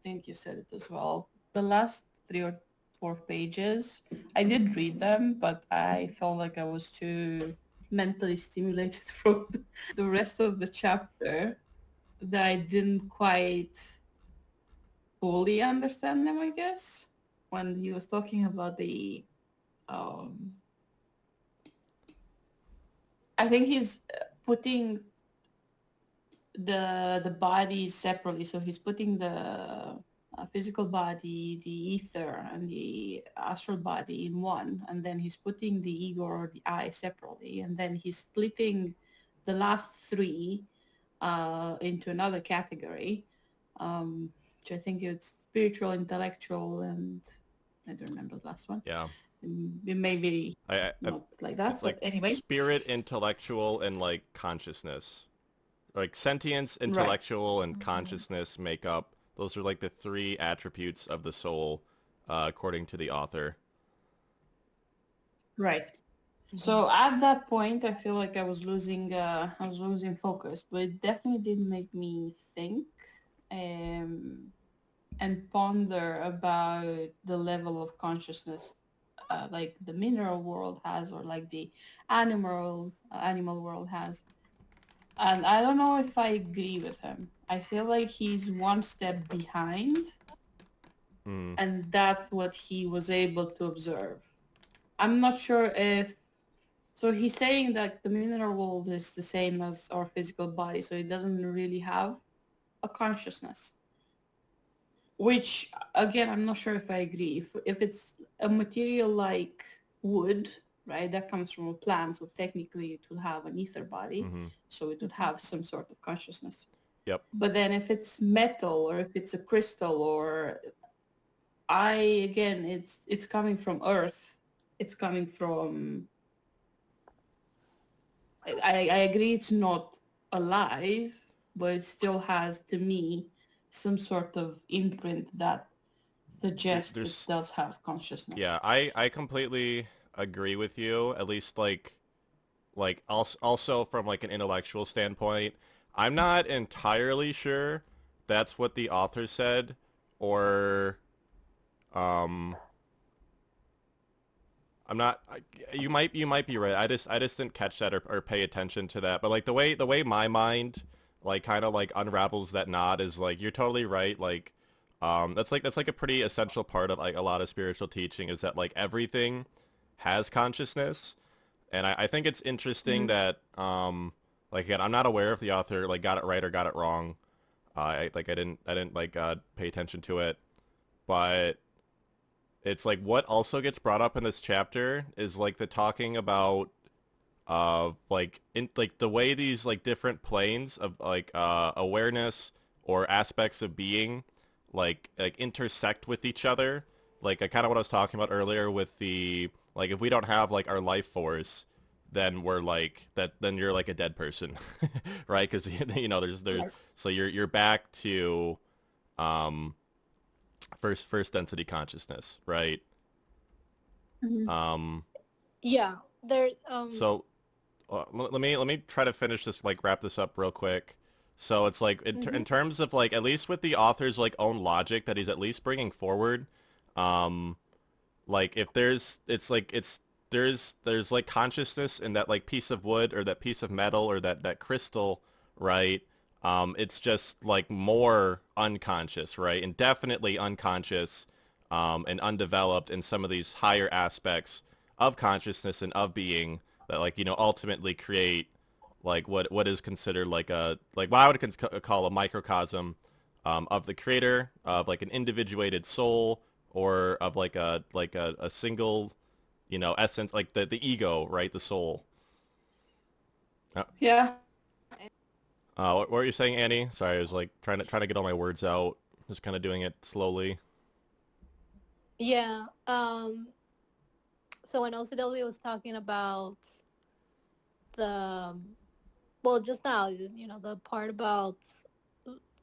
think you said it as well. The last 3 or 4 pages, I did read them, but I felt like I was too mentally stimulated from the rest of the chapter that I didn't quite fully understand them, I guess. When he was talking about the I think he's putting the bodies separately. So he's putting the physical body, the ether, and the astral body in one, and then he's putting the ego or the I separately, and then he's splitting the last 3 into another category, which I think it's spiritual, intellectual, and I don't remember the last one. Yeah. It may be not like that, it's but like anyway. Spirit, intellectual, and like consciousness. Like sentience, intellectual, and consciousness make up. Those are like the 3 attributes of the soul, according to the author. Right. So at that point, I feel like I was losing focus, but it definitely did make me think and ponder about the level of consciousness like the mineral world has, or like the animal world has. And I don't know if I agree with him. I feel like he's one step behind, and that's what he was able to observe. I'm not sure if... So he's saying that the mineral world is the same as our physical body, so it doesn't really have a consciousness. Which, again, I'm not sure if I agree. If it's a material like wood, right, that comes from a plant, so technically it would have an ether body, so it would have some sort of consciousness. Yep. But then if it's metal, or if it's a crystal, or it's coming from earth, it's coming from. I agree it's not alive, but it still has, to me, some sort of imprint that suggests it There's does have consciousness. yeah, I completely agree with you. At least like also from like an intellectual standpoint, I'm not entirely sure that's what the author said, or um I'm not. You might be right. I just didn't catch that or pay attention to that. But like the way my mind like kind of like unravels that knot is like you're totally right. Like that's like a pretty essential part of like a lot of spiritual teaching is that like everything has consciousness, and I think it's interesting that like again I'm not aware if the author like got it right or got it wrong. I didn't like pay attention to it, but it's like what also gets brought up in this chapter is like the talking about like in like the way these like different planes of like awareness or aspects of being like intersect with each other. Like kind of what I was talking about earlier with the like if we don't have like our life force, then we're like that. Then you're like a dead person, right? Because you know there's Right. so you're back to um first density consciousness, right? Mhm. Um, Yeah, there. so let me try to finish this, like wrap this up real quick. So it's like in Mhm. terms of like at least with the author's like own logic that he's at least bringing forward, um, like if there's like consciousness in that like piece of wood or that piece of metal or that crystal, right? It's just like more unconscious, right? And definitely unconscious, and undeveloped in some of these higher aspects of consciousness and of being that like, ultimately create like what is considered like a like what I would call a microcosm of the creator of like an individuated soul or of like a single essence, like the ego, right? The soul. uh, Yeah. what were you saying, Annie? Sorry, I was like trying to get all my words out, just kind of doing it slowly. Yeah. So when OCW was talking about the, well, just now, the part about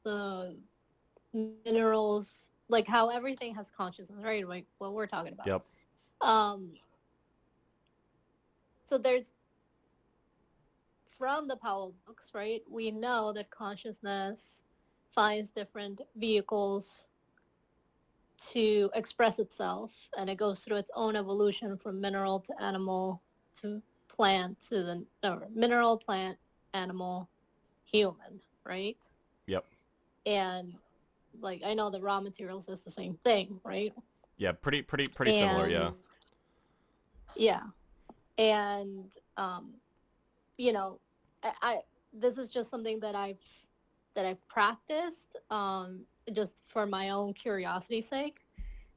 the minerals, like how everything has consciousness, right? Like what we're talking about. Yep. Um, so there's from the Powell books, right? We know that consciousness finds different vehicles to express itself, and it goes through its own evolution from mineral to animal to plant to the mineral, plant, animal, human, right? Yep. And like I know the raw materials is the same thing, right? Yeah. Pretty similar. Yeah. And yeah, and you know, I this is just something that I've practiced, just for my own curiosity's sake.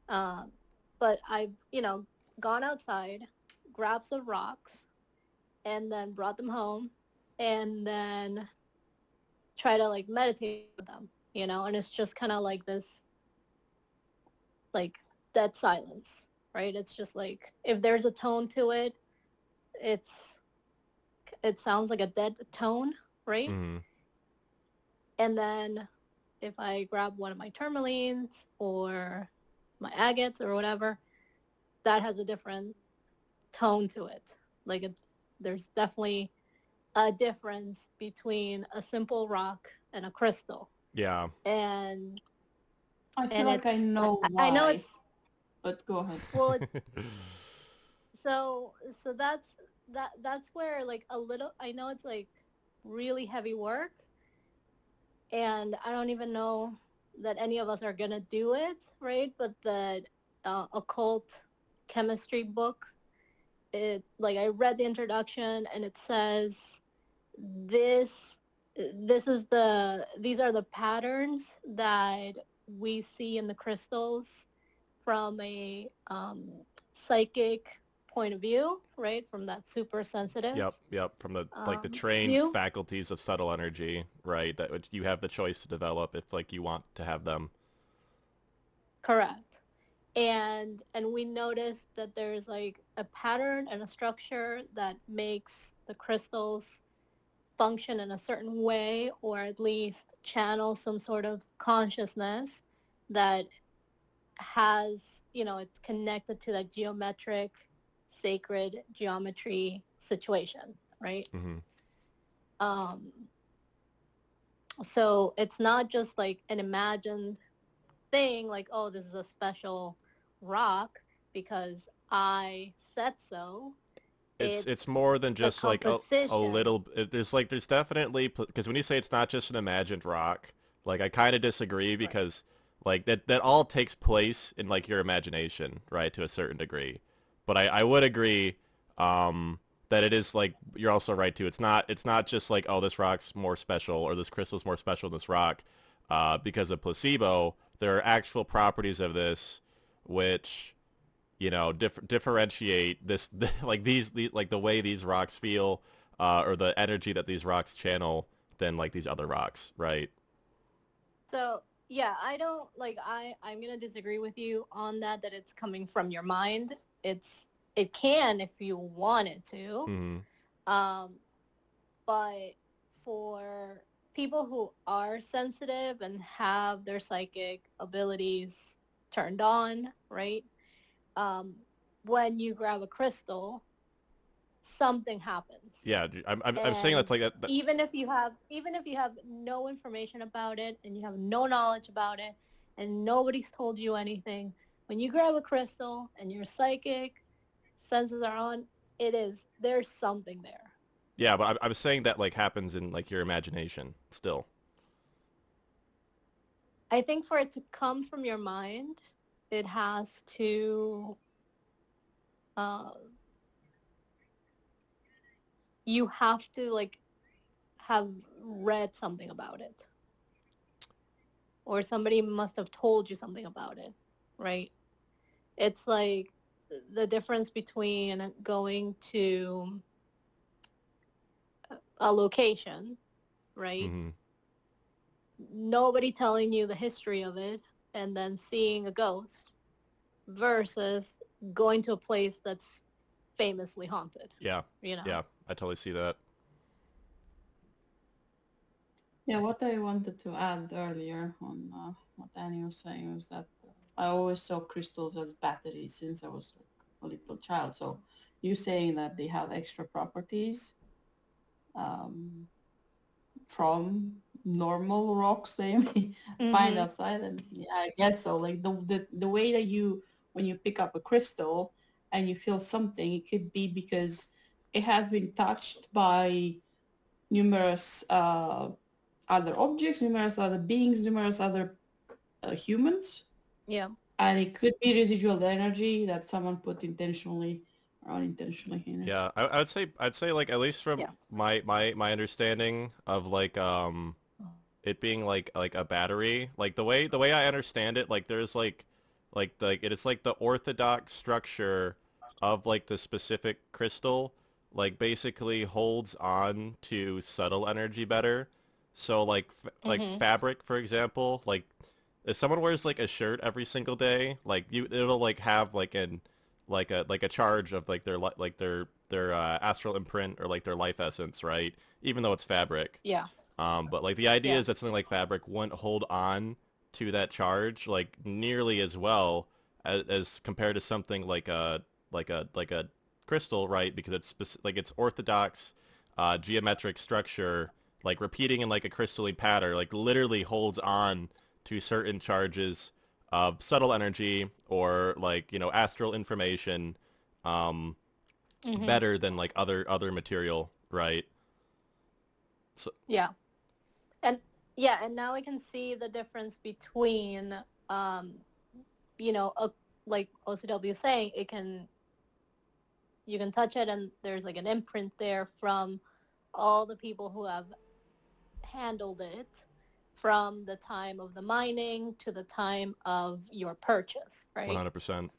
Um, but I've gone outside, grabbed some rocks, and then brought them home, and then try to like meditate with them, and it's just kind of like this, like dead silence, right? It's just like if there's a tone to it, it's it sounds like a dead tone, right? Mm-hmm. And then if I grab one of my tourmalines or my agates or whatever, that has a different tone to it. Like there's definitely a difference between a simple rock and a crystal. Yeah. And I feel like I it's know I know why, it's but go ahead. well so that's where like a little, I know it's like really heavy work, and I don't even know that any of us are gonna do it, right? But the occult chemistry book, it like I read the introduction and it says this these are the patterns that we see in the crystals from a psychic point of view, right? From that super sensitive Yep. From the like the trained view. faculties of subtle energy, right? That you have the choice to develop if like you want to have them. Correct. and we noticed that there's like a pattern and a structure that makes the crystals function in a certain way, or at least channel some sort of consciousness that has, it's connected to that geometric, sacred geometry situation, right? Mm-hmm. So it's not just like an imagined thing, like, oh, this is a special rock because I said so. It's more than just like a little. There's definitely, because when you say it's not just an imagined rock, like I kind of disagree, because like that all takes place in like your imagination, right, to a certain degree. But I would agree that it is, like, you're also right too. It's not just like, oh, this rock's more special or this crystal's more special than this rock because of placebo. There are actual properties of this which, differentiate this like these like the way these rocks feel or the energy that these rocks channel than like these other rocks, right? So yeah, I don't like I'm gonna disagree with you on that it's coming from your mind. It can if you want it to. Mm-hmm. But for people who are sensitive and have their psychic abilities turned on, right? When you grab a crystal, something happens. Yeah, I'm saying that's like that. Even if you have no information about it and you have no knowledge about it and nobody's told you anything, when you grab a crystal and your psychic senses are on, there's something there. Yeah, but I'm saying that like happens in like your imagination still. I think for it to come from your mind, it has to you have to like have read something about it, or somebody must have told you something about it, right? It's like the difference between going to a location, right? Mm-hmm. Nobody telling you the history of it and then seeing a ghost versus going to a place that's famously haunted. Yeah. Yeah, I totally see that. Yeah, what I wanted to add earlier on what Annie was saying was that I always saw crystals as batteries since I was a little child. So you saying that they have extra properties from normal rocks they may find outside, and yeah, I guess so. Like the way that when you pick up a crystal and you feel something, it could be because it has been touched by numerous other objects, numerous other beings, numerous other humans. Yeah. And it could be residual energy that someone put intentionally or unintentionally in it. Yeah, I'd say like, at least from my understanding of like it being like a battery, like the way I understand it, like there's like it is like the orthodox structure of like the specific crystal like basically holds on to subtle energy better. So like fabric, for example, like if someone wears like a shirt every single day, like it'll like have like a charge of like their astral imprint or like their life essence, right? Even though it's fabric. Yeah. But like the idea is that something like fabric wouldn't hold on to that charge like nearly as well as compared to something like a crystal, right? Because it's like it's orthodox geometric structure, like repeating in like a crystalline pattern, like literally holds on to certain charges of subtle energy or like astral information better than like other material, right? So yeah, and now I can see the difference between like OCW is saying, you can touch it and there's like an imprint there from all the people who have handled it from the time of the mining to the time of your purchase, right? 100%.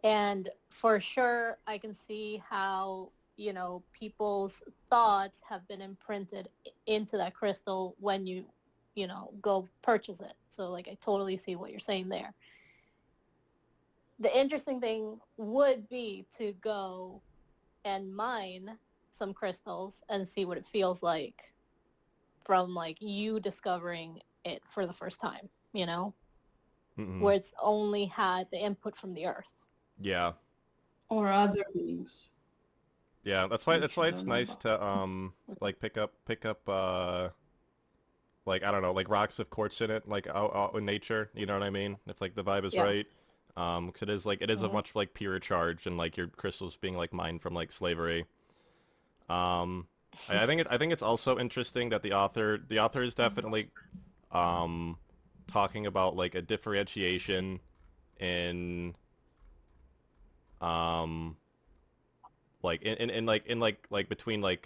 And for sure I can see how people's thoughts have been imprinted into that crystal when you go purchase it. So like I totally see what you're saying there. The interesting thing would be to go and mine some crystals and see what it feels like from like you discovering it for the first time, where it's only had the input from the earth. Yeah. Or other beings. Yeah, that's why it's nice to like pick up like I don't know, like rocks with quartz in it, like out in nature, you know what I mean? If like the vibe is right. 'Cause it is a much like pure charge, and like your crystals being like mined from like slavery. I think it's also interesting that the author is definitely talking about like a differentiation in like in between like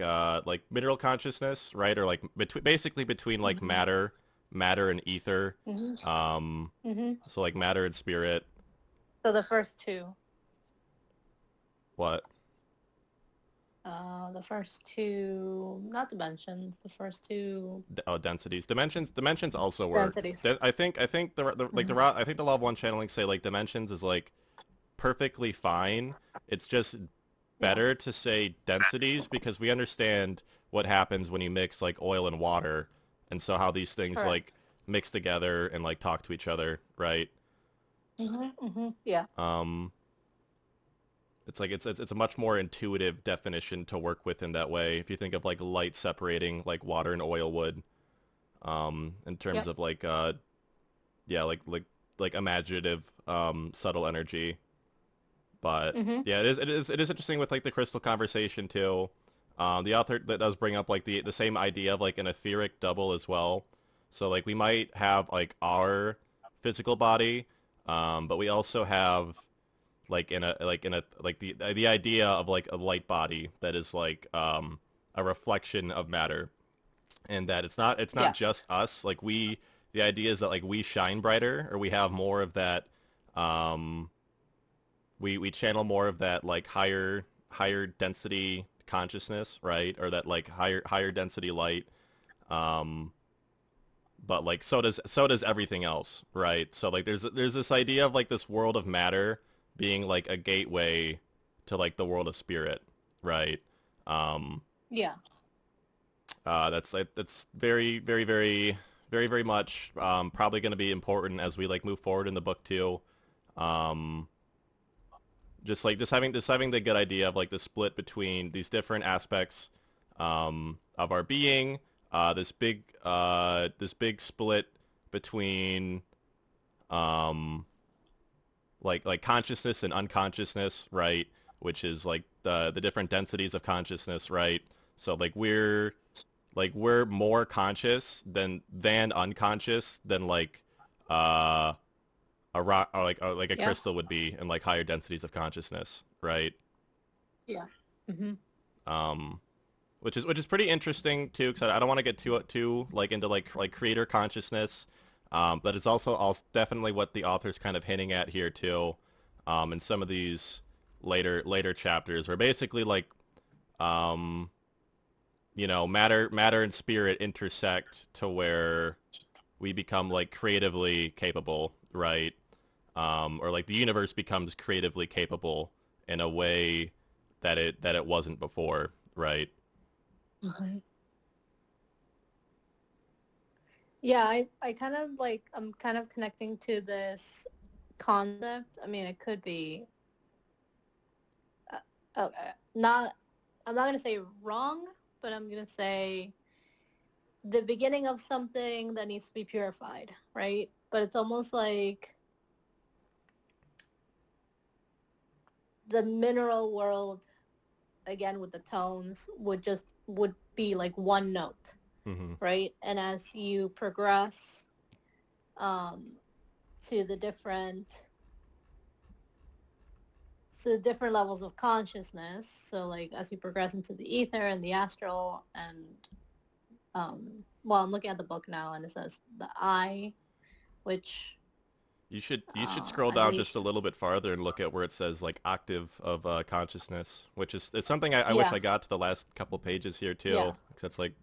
mineral consciousness, right? Or like basically between like matter and ether. So like matter and spirit. So the first two. What? The first two, not dimensions. The first two. Densities. Dimensions also work. Densities. I think the like I think the law of one channeling say like dimensions is like perfectly fine. It's just better to say densities because we understand what happens when you mix like oil and water, and so how these things like mix together and like talk to each other, right? Yeah. It's like it's a much more intuitive definition to work with in that way. If you think of like light separating like water and oil would, in terms of like like imaginative subtle energy. But yeah, it is interesting with like the crystal conversation too. The author that does bring up like the same idea of like an etheric double as well. So like we might have like our physical body, but we also have like the idea of like a light body that is like a reflection of matter, and that it's not just us. Like the idea is that like we shine brighter, or we have more of that. We channel more of that like higher density consciousness, right? Or that like higher density light. But like so does everything else, right? So like there's this idea of like this world of matter being like a gateway to like the world of spirit, right? That's very very very very very much probably going to be important as we like move forward in the book too. Just having the good idea of like the split between these different aspects of our being, this big split between like consciousness and unconsciousness, right? Which is like the different densities of consciousness, right? So like we're more conscious than unconscious than like a rock or like a crystal would be in like higher densities of consciousness, right? Yeah. Which is pretty interesting too, because I don't want to get too like into like creator consciousness, but it's also definitely what the author's kind of hinting at here too, in some of these later chapters, where basically like matter and spirit intersect to where we become like creatively capable, right? Or like the universe becomes creatively capable in a way that it wasn't before, right? Yeah, I kind of like, I'm kind of connecting to this concept. I mean, it could be I'm not going to say wrong, but I'm going to say the beginning of something that needs to be purified, right? But it's almost like the mineral world, again with the tones, would be like one note, right? And as you progress to the different levels of consciousness, so like as you progress into the ether and the astral, and well, I'm looking at the book now and it says the I, which you should scroll down just a little bit farther and look at where it says like octave of consciousness, which is it's something I wish I got to the last couple pages here too, because that's like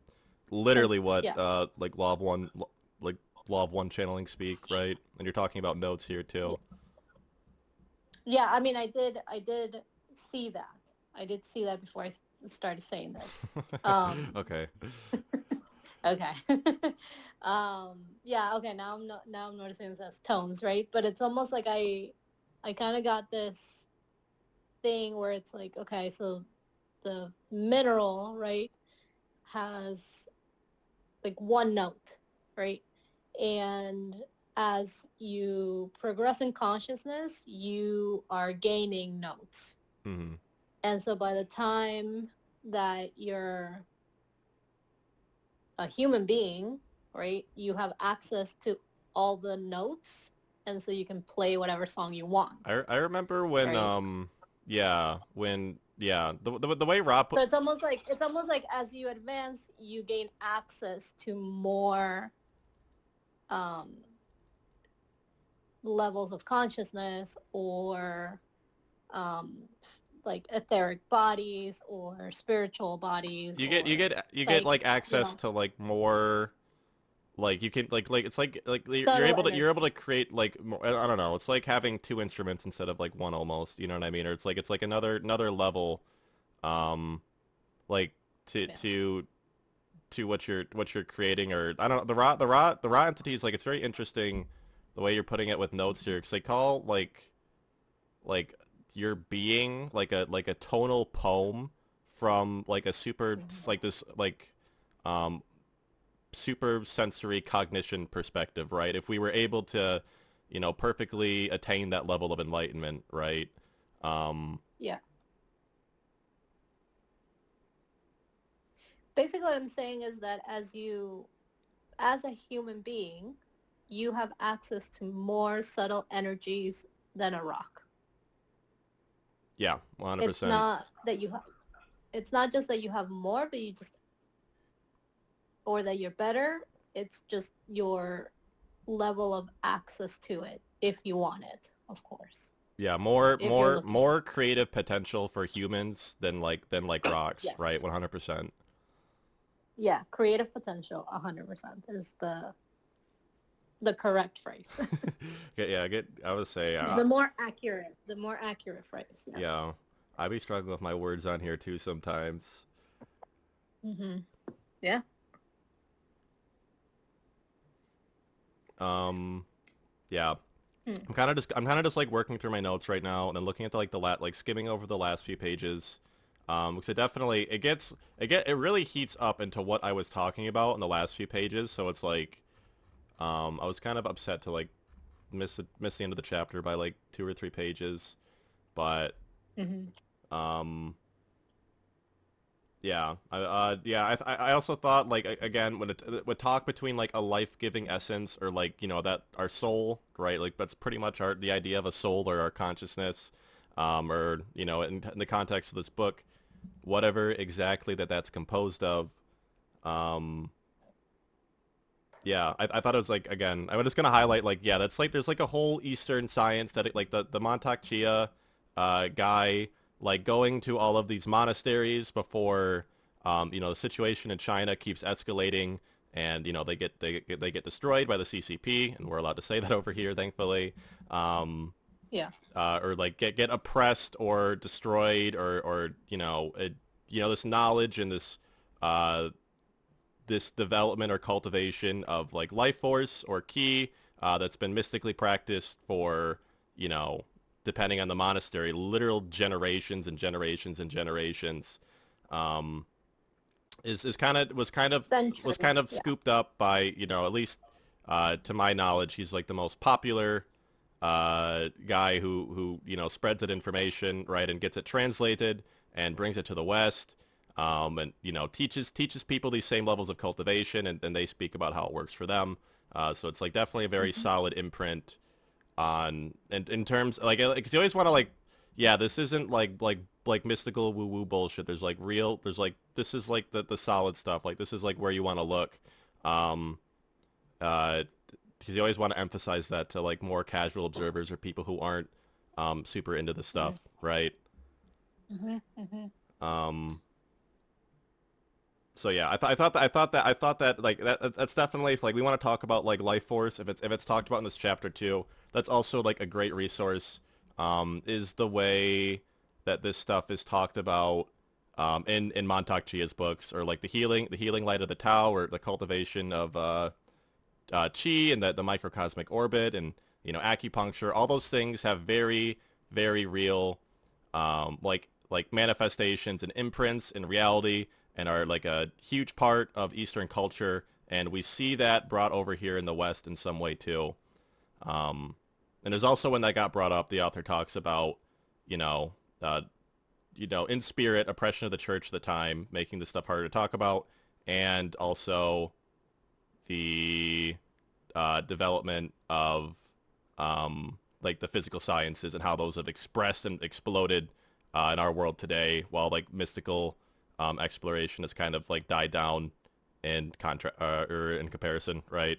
literally what like law of one like law of one channeling speak, right? And you're talking about notes here too. Yeah, I mean, I did see that. I did see that before I started saying this. Okay. Okay. Yeah. Okay. Now I'm noticing this as tones, right? But it's almost like I kind of got this thing where it's like, okay, so the mineral, right, has like one note, right? And as you progress in consciousness, you are gaining notes. Mm-hmm. And so by the time that you're a human being, right, you have access to all the notes, and so you can play whatever song you want. I remember when right? the way Rob So it's almost like as you advance, you gain access to more levels of consciousness, or like etheric bodies or spiritual bodies. you get like access to like more, like you can like it's like you're able to create like more, I don't know, it's like having two instruments instead of like one almost, you know what I mean? Or it's like another level, like to what you're creating. Or I don't know, the raw entities, like it's very interesting the way you're putting it with notes here, because they call like your being like a tonal poem from like a super like this like super sensory cognition perspective, right? If we were able to, perfectly attain that level of enlightenment, right? Yeah. Basically what I'm saying is that as a human being, you have access to more subtle energies than a rock. Yeah, 100%. It's not just that you have more, but or that you're better. It's just your level of access to it, if you want it, of course. Yeah, more creative potential for humans than like rocks, yes. Right? 100%. Yeah, creative potential, 100% is the correct phrase. I would say the more accurate phrase. Yes. Yeah, I be struggling with my words on here too sometimes. Yeah. Yeah. I'm kind of just like working through my notes right now, and then looking at like skimming over the last few pages. Because it really heats up into what I was talking about in the last few pages. So it's like, I was kind of upset to like miss the end of the chapter by like 2 or 3 pages, but yeah, I also thought, like, again, when it would talk between like a life-giving essence, or like, that our soul, right? Like that's pretty much the idea of a soul, or our consciousness, or in the context of this book, whatever exactly that's composed of. Yeah, I thought it was like, again, I'm just gonna highlight like, yeah, that's like there's like a whole Eastern science that like the Montauk Chia guy, like going to all of these monasteries before the situation in China keeps escalating, and they get destroyed by the CCP, and we're allowed to say that over here, thankfully. Yeah. Or like get oppressed or destroyed, or this knowledge and this development or cultivation of like life force or ki that's been mystically practiced for, depending on the monastery, literal generations and generations and generations, was kind of scooped up by, at least to my knowledge, he's like the most popular guy who spreads that information, right, and gets it translated and brings it to the West. And teaches people these same levels of cultivation, and they speak about how it works for them. So it's like definitely a very solid imprint on, and in terms like, because you always want to like, yeah, this isn't like mystical woo woo bullshit. There's like this is like the solid stuff. Like this is like where you want to look, because you always want to emphasize that to like more casual observers or people who aren't super into the stuff, right? So yeah, I thought that like that's definitely if, like we want to talk about like life force if it's talked about in this chapter too. That's also like a great resource. Is the way that this stuff is talked about in Montauk Chia's books, or like the healing light of the Tao, or the cultivation of chi and the microcosmic orbit, and acupuncture. All those things have very very real like manifestations and imprints in reality, and are like a huge part of Eastern culture, and we see that brought over here in the West in some way too. And there's also, when that got brought up, the author talks about, in spirit, oppression of the church at the time, making this stuff harder to talk about, and also the development of like the physical sciences and how those have expressed and exploded in our world today, while like mystical exploration has kind of like died down in or in comparison, right?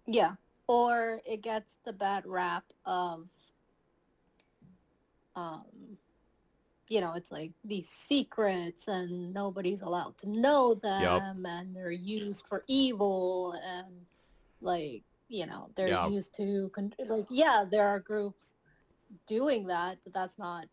Yeah. Or it gets the bad rap of, it's like these secrets and nobody's allowed to know them, and they're used for evil, and like, they're used to, there are groups doing that, but that's not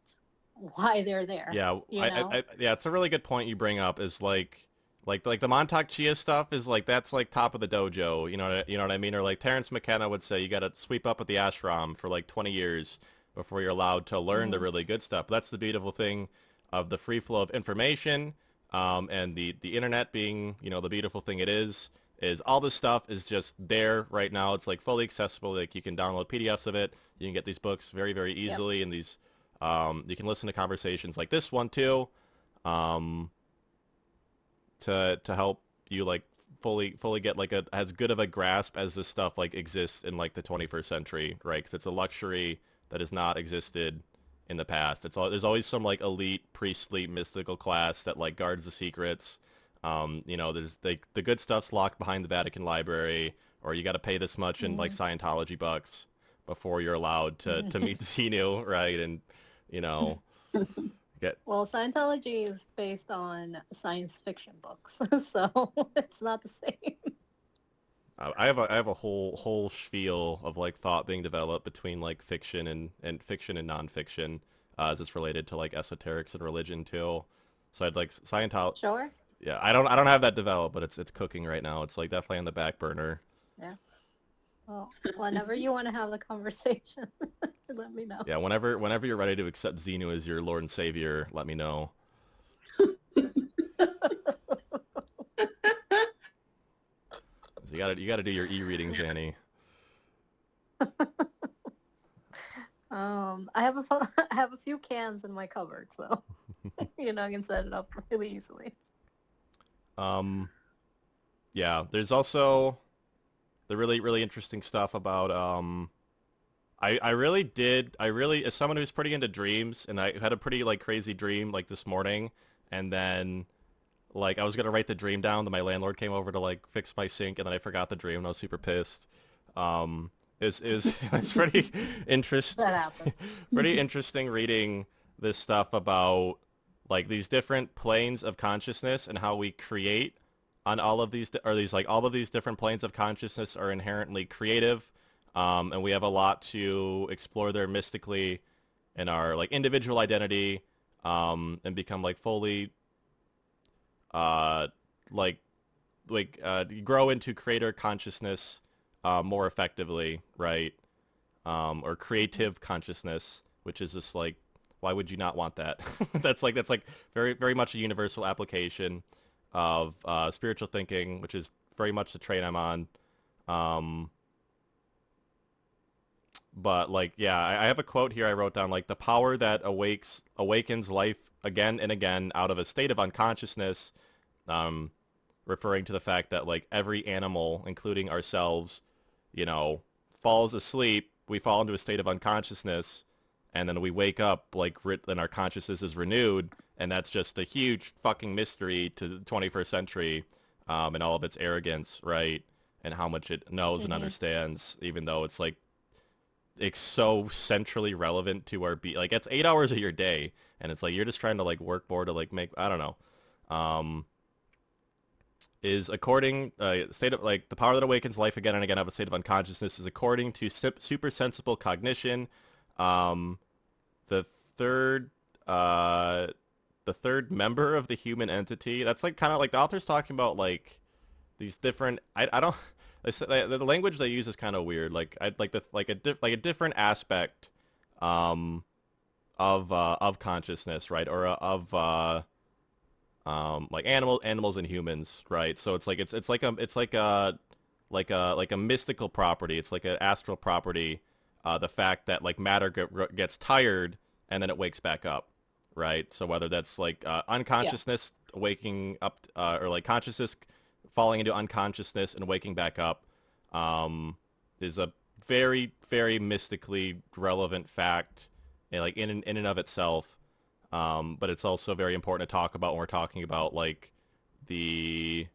why they're there. Yeah, it's a really good point you bring up, is like the Montauk Chia stuff is like, that's like top of the dojo, you know what I mean? Or like Terrence McKenna would say, you got to sweep up at the ashram for like 20 years before you're allowed to learn the really good stuff. But that's the beautiful thing of the free flow of information, and the internet being, the beautiful thing it is all this stuff is just there right now. It's like fully accessible. Like you can download PDFs of it. You can get these books very, very easily, and these you can listen to conversations like this one too. To help you like fully get like as good of a grasp as this stuff like exists in like the 21st century, right? Because it's a luxury that has not existed in the past. There's always some like elite priestly mystical class that like guards the secrets. There's the good stuff's locked behind the Vatican Library, or you got to pay this much in like Scientology bucks before you're allowed to meet Xenu, right? And Well, Scientology is based on science fiction books, so it's not the same. I have a whole spiel of like thought being developed between like fiction and fiction and nonfiction, as it's related to like esoterics and religion too. So I'd like Scientology. Sure. Yeah, I don't have that developed, but it's cooking right now. It's like definitely on the back burner. Yeah. Well, whenever you want to have the conversation, let me know. Yeah, whenever you're ready to accept Xenu as your Lord and Savior, let me know. So you gotta do your e-readings, Annie. I have a few cans in my cupboard, so I can set it up really easily. Yeah, there's also the really, really interesting stuff about I really as someone who's pretty into dreams, and I had a pretty like crazy dream like this morning, and then like I was gonna write the dream down, then my landlord came over to like fix my sink, and then I forgot the dream, and I was super pissed. It's pretty interesting. That happens. Pretty interesting reading this stuff about like these different planes of consciousness and how we create on all of these, all of these different planes of consciousness are inherently creative, and we have a lot to explore there mystically in our like individual identity, and become like fully grow into creator consciousness more effectively, right? Or creative consciousness, which is just like, why would you not want that? that's like very, very much a universal application of spiritual thinking, which is very much the train I'm on. But like, yeah, I have a quote here I wrote down, like, the power that awakens life again and again out of a state of unconsciousness, referring to the fact that like every animal, including ourselves, falls asleep, we fall into a state of unconsciousness, and then we wake up like and our consciousness is renewed, and that's just a huge fucking mystery to the 21st century, and all of its arrogance, right? And how much it knows and understands, even though it's like it's so centrally relevant to our like it's 8 hours of your day, and it's like you're just trying to like work more to like make, I don't know. is according state of like the power that awakens life again and again of a state of unconsciousness is according to supersensible cognition. The third the third member of the human entity. That's like kind of like the author's talking about like these different. I don't. The language they use is kind of weird. Like I'd like a different aspect of consciousness, right? Or of like animals and humans, right? So it's like a mystical property. It's like an astral property. The fact that like matter gets tired and then it wakes back up, right? So whether that's like unconsciousness waking up or like consciousness falling into unconsciousness and waking back up is a very, very mystically relevant fact, like in and of itself. But it's also very important to talk about when we're talking about like the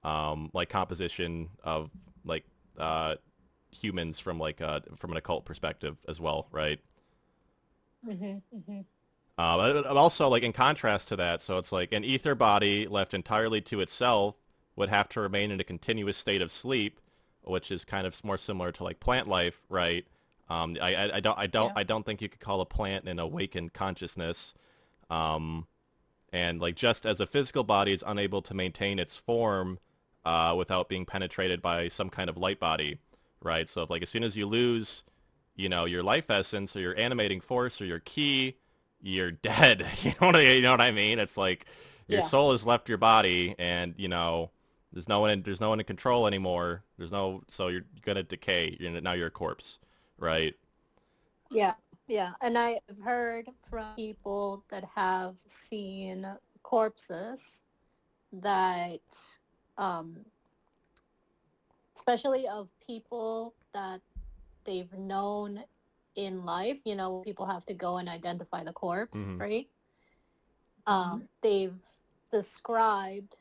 like composition of like humans from like from an occult perspective as well, right? But also like in contrast to that, so it's like an ether body left entirely to itself would have to remain in a continuous state of sleep, which is kind of more similar to like plant life, right? I don't think you could call a plant an awakened consciousness. And like just as a physical body is unable to maintain its form without being penetrated by some kind of light body, right? So if, like as soon as you lose, you know, your life essence or your animating force or your key, you're dead. You know what I mean? It's like your soul has left your body, and you know there's no one in control anymore. So you're gonna decay. Now you're a corpse, right? Yeah, and I've heard from people that have seen corpses that, especially of people that they've known in life, you know, people have to go and identify the corpse, right? They've described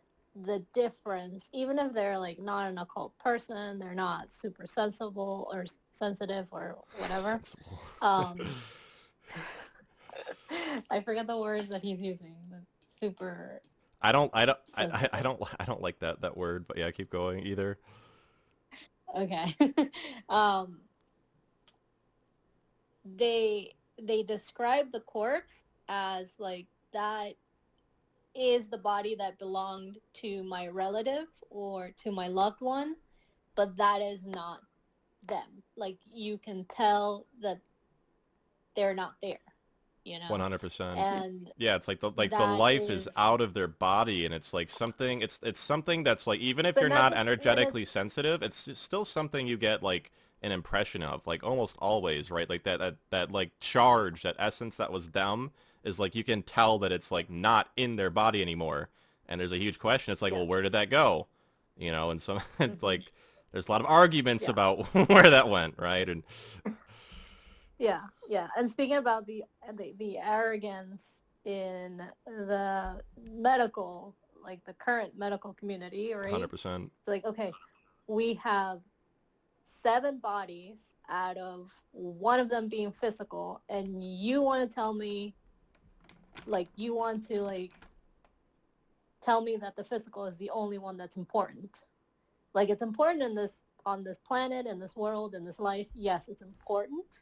the difference, even if they're like not an occult person, they're not super sensible or sensitive or whatever. I forget the words that he's using. Super. I don't like that word, but yeah, keep going either. Okay. They describe the corpse as like that is the body that belonged to my relative or to my loved one, but that is not them. Like you can tell that they're not there, you know. 100%. And yeah, it's like the life is out of their body, and it's like something. It's something that's like even if you're not energetically sensitive, it's still something you get like an impression of, like almost always, right? Like that like charge, that essence that was them is like you can tell that it's like not in their body anymore, and there's a huge question. It's like, well, where did that go? You know, and so it's like there's a lot of arguments about where that went, right? And yeah. And speaking about the arrogance in the medical, like the current medical community, right? 100%. It's like, okay, we have 7 bodies out of one of them being physical, and you want to tell me, like, you want to like tell me that the physical is the only one that's important. Like, it's important in this, on this planet, in this world, in this life. Yes, it's important,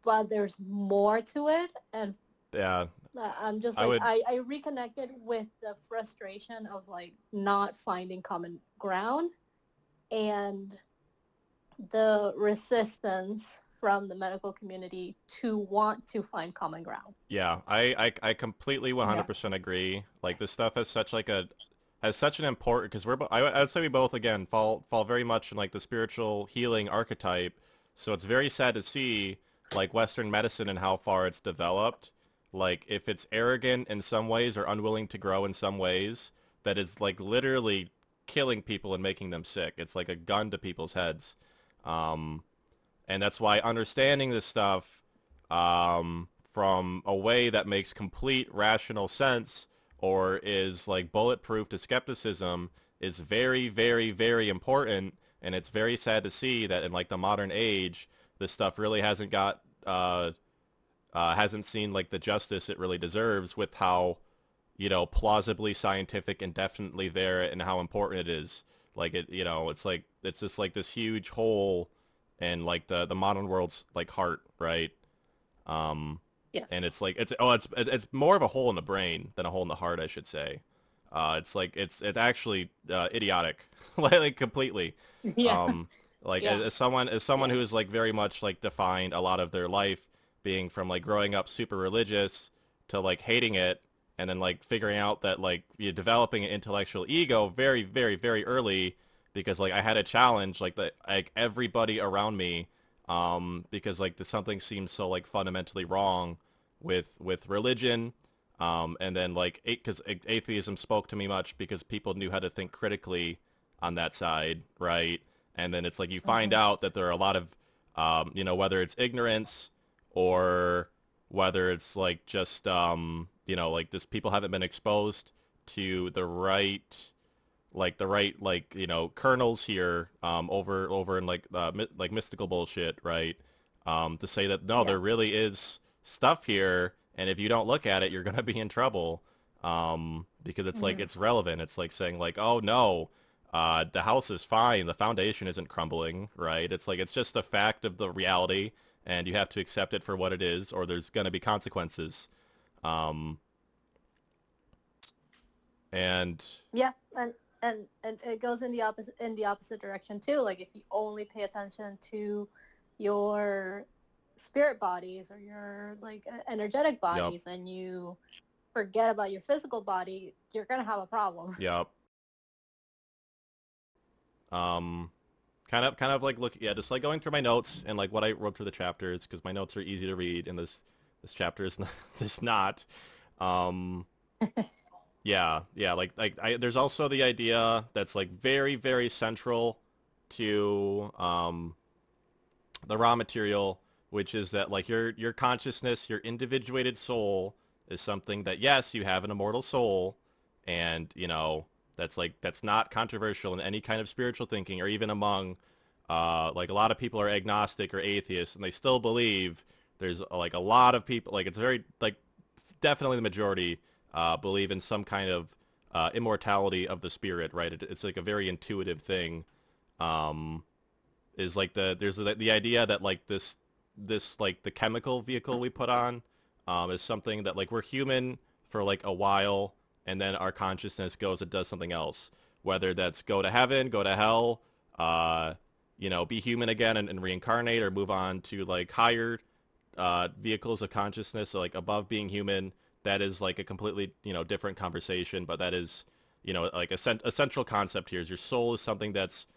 but there's more to it. And I'm just like, I reconnected with the frustration of like not finding common ground and the resistance from the medical community to want to find common ground. Yeah, I completely 100% agree. Like this stuff has such an important, because I would say we both again fall very much in like the spiritual healing archetype. So it's very sad to see like Western medicine and how far it's developed. Like if it's arrogant in some ways or unwilling to grow in some ways, that is like literally killing people and making them sick. It's like a gun to people's heads. And that's why understanding this stuff from a way that makes complete rational sense or is like bulletproof to skepticism is very, very, very important. And it's very sad to see that in like the modern age, this stuff really hasn't seen like the justice it really deserves with how, plausibly scientific and definitely there, and how important it is. Like it's just like this huge hole in like the modern world's like heart, right? Yes. And it's like it's more of a hole in the brain than a hole in the heart, I should say. It's like it's actually idiotic, like completely. Yeah. Like Yeah. as someone who is like very much like defined a lot of their life being from like growing up super religious to like hating it, and then like figuring out that like you're developing an intellectual ego very, very, very early, because like I had a challenge like everybody around me, because like something seems so like fundamentally wrong with religion, and then like because atheism spoke to me much because people knew how to think critically on that side, right? And then it's like you find out that there are a lot of whether it's ignorance or whether it's like just like this people haven't been exposed to the right kernels here over in like mystical bullshit, right? To say that no, there really is stuff here, and if you don't look at it, you're gonna be in trouble, because it's like it's relevant. It's like saying like, oh no, the house is fine, the foundation isn't crumbling, right? It's like it's just a fact of the reality, and you have to accept it for what it is, or there's gonna be consequences. And yeah, and it goes in the opposite direction too. Like if you only pay attention to your spirit bodies or your like energetic bodies, and you forget about your physical body, you're gonna have a problem. Yep. Kind of like just like going through my notes and like what I wrote through the chapters, because my notes are easy to read, and this chapter is not. Yeah, like there's also the idea that's like very, very central to the raw material, which is that like your consciousness, your individuated soul is something that, yes, you have an immortal soul, and that's not controversial in any kind of spiritual thinking, or even among like a lot of people are agnostic or atheists, and they still believe there's like a lot of people, like it's very like definitely the majority believe in some kind of immortality of the spirit, right? It's like a very intuitive thing. Is like there's the idea that like this like the chemical vehicle we put on is something that like we're human for like a while, and then our consciousness goes and does something else, whether that's go to heaven, go to hell, be human again and reincarnate, or move on to like higher vehicles of consciousness, so like above being human. That is like a completely different conversation, but that is like a central concept here is your soul is something that's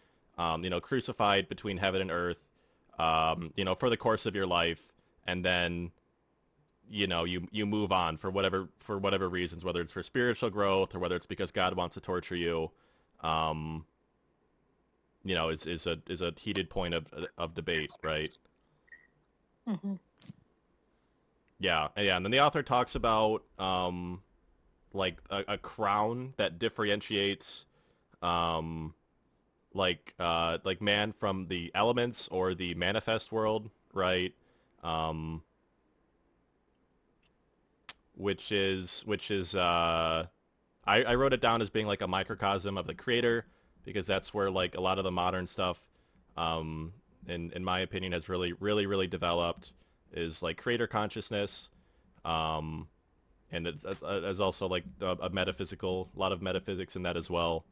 crucified between heaven and earth, for the course of your life, and then you move on for whatever reasons, whether it's for spiritual growth or whether it's because God wants to torture you. Is a heated point of debate, right? Mm-hmm. Yeah, and then the author talks about like a crown that differentiates like man from the elements or the manifest world, right? Which is I wrote it down as being like a microcosm of the creator, because that's where like a lot of the modern stuff in my opinion has really developed, is like creator consciousness, and it's also like a lot of metaphysics in that as well.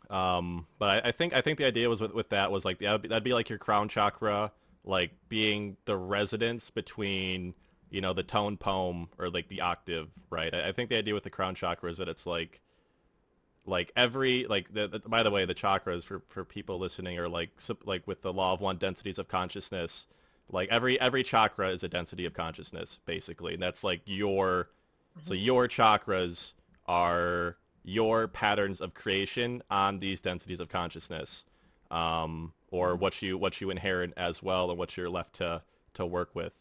But I think the idea was with that was like that'd be like your crown chakra, like being the resonance between the tone poem or like the octave, right? I think the idea with the crown chakra is that it's like every like by the way, the chakras for people listening are like with the law of one densities of consciousness, like every chakra is a density of consciousness basically, and that's like so your chakras are your patterns of creation on these densities of consciousness, or what you inherit as well, and what you're left to work with,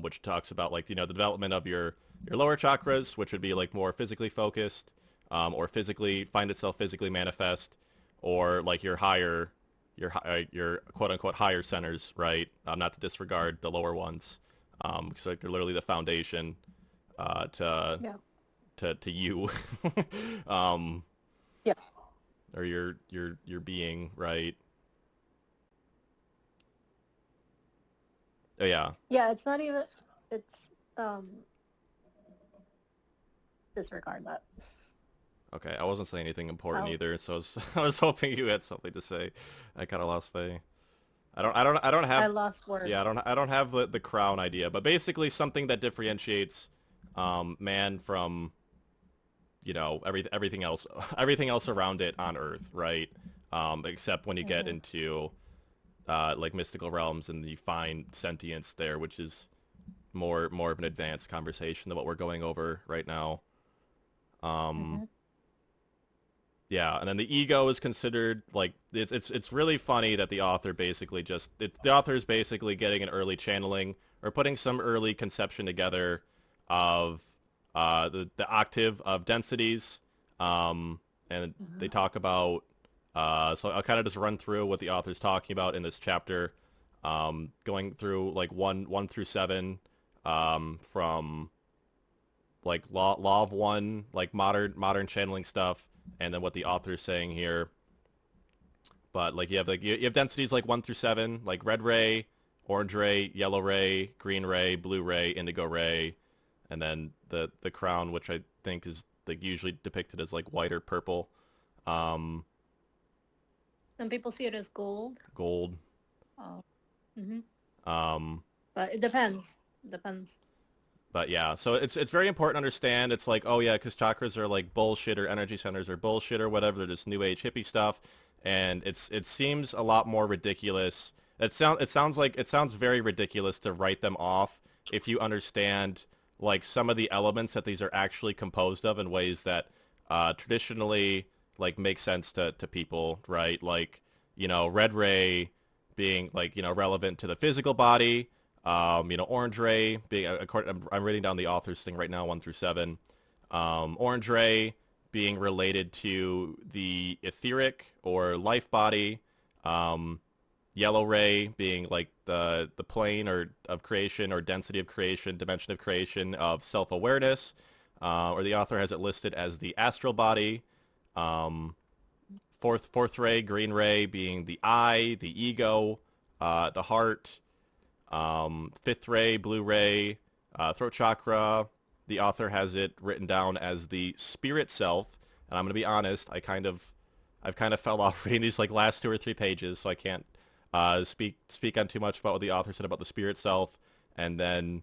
which talks about like the development of your lower chakras, which would be like more physically focused, or find itself physically manifest, or like your quote unquote higher centers, right? Not to disregard the lower ones, because like they're literally the foundation. to Yeah. to you, Yeah. or your being, right? Oh yeah. Yeah, it's not even. It's disregard that. Okay, I wasn't saying anything important Oh. either, so I was hoping you had something to say. I kind of lost faith. I don't I have. lost words. Yeah, I don't have the crown idea, but basically something that differentiates man from, you know, everything else around it on Earth, right? Except when you get into like mystical realms and you find sentience there, which is more of an advanced conversation than what we're going over right now. Yeah, and then the ego is considered like it's really funny that the author basically the author is basically getting an early channeling or putting some early conception together of the octave of densities, and they talk about so I'll kind of just run through what the author's talking about in this chapter, going through like one through seven, from like law of one, like modern channeling stuff, and then what the author is saying here. But like you have densities like 1 through 7, like red ray, orange ray, yellow ray, green ray, blue ray, indigo ray, and then the crown, which I think is like usually depicted as like white or purple. Some people see it as gold. Gold. Oh. But it depends. But yeah, so it's very important to understand. It's like, oh yeah, because chakras are like bullshit, or energy centers are bullshit, or whatever. They're just new age hippie stuff, and it seems a lot more ridiculous. It sounds very ridiculous to write them off if you understand like some of the elements that these are actually composed of in ways that traditionally like make sense to people, right? Like, you know, red ray being like, you know, relevant to the physical body. You know, orange ray being, I'm reading down the author's thing right now, 1 through 7. Orange ray being related to the etheric or life body. Yellow ray being like the plane or of creation or density of creation, dimension of creation of self-awareness. Or the author has it listed as the astral body. Fourth ray, green ray being the eye, the ego, the heart. Fifth ray, blue ray, throat chakra. The author has it written down as the spirit self, and I'm going to be honest, I've kind of fell off reading these like last 2 or 3 pages, so I can't speak on too much about what the author said about the spirit self. And then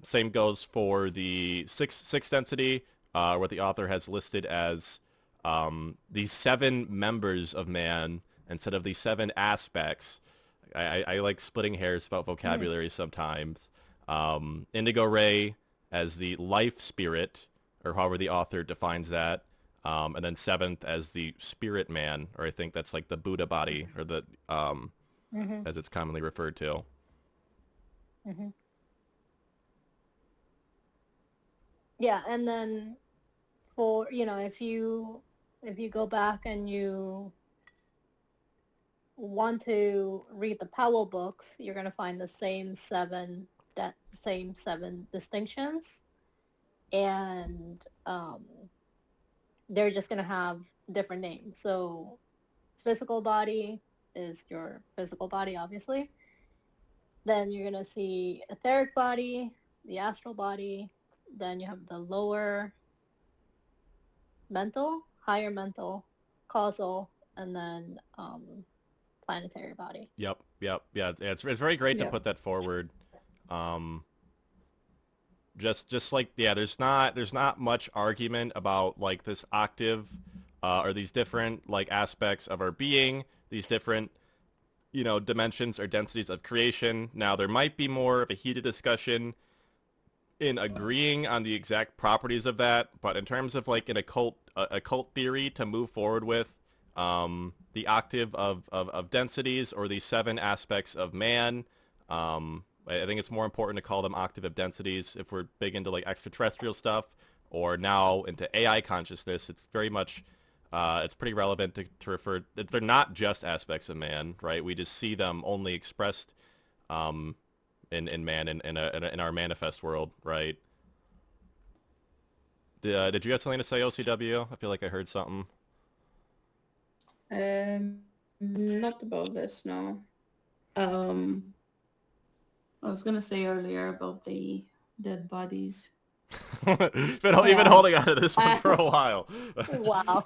same goes for the sixth density, what the author has listed as the 7 members of man instead of the 7 aspects. I like splitting hairs about vocabulary sometimes. Indigo ray as the life spirit, or however the author defines that. And then 7th as the spirit man, or I think that's like the Buddha body, or the as it's commonly referred to. Yeah, and then for, you know, if you go back and you want to read the Powell books, you're going to find the same 7 distinctions, and they're just going to have different names. So physical body is your physical body, obviously. Then you're going to see etheric body, the astral body. Then you have the lower mental, higher mental, causal, and then planetary body. Yep. Yeah, it's very great to put that forward. Just like, yeah, there's not much argument about like this octave, or these different like aspects of our being, these different, you know, dimensions or densities of creation. Now there might be more of a heated discussion in agreeing on the exact properties of that, but in terms of like an occult theory to move forward with, the octave of densities, or the 7 aspects of man, I think it's more important to call them octave of densities if we're big into like extraterrestrial stuff, or now into AI consciousness. It's very much, it's pretty relevant to refer. They're not just aspects of man, right? We just see them only expressed in man in our manifest world, right? Did you have something to say, OCW? I feel like I heard something. Not about this, no. I was gonna say earlier about the dead bodies. You've been holding on to this one for a while. Wow.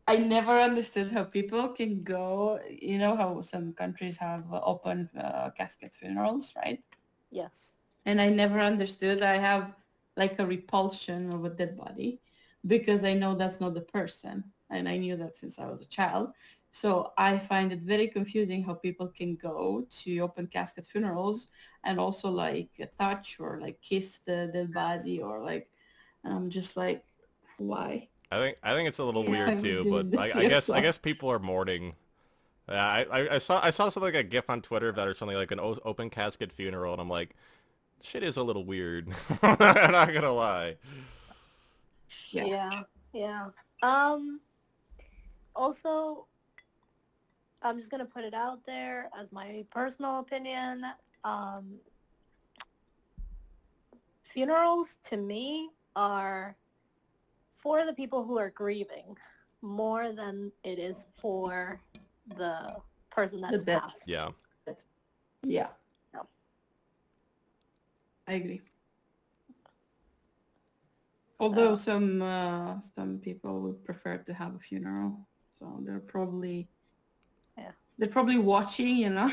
I never understood how people can go, you know how some countries have open casket funerals, right? Yes. And I never understood. I have like a repulsion of a dead body because I know that's not the person. And I knew that since I was a child. So I find it very confusing how people can go to open casket funerals and also like touch or like kiss the dead body or like, and I'm just like, why? I think it's a little Why weird are you too, doing but this to I yourself? guess people are mourning. I saw something like a GIF on Twitter of that or something like an open casket funeral, and I'm like, shit is a little weird. I'm not gonna lie. Yeah. Yeah. Also, I'm just gonna put it out there as my personal opinion. Funerals to me are for the people who are grieving more than it is for the person that's dead. passed. Yeah. Yeah. No. I agree. Although some people would prefer to have a funeral, so they're probably watching, you know.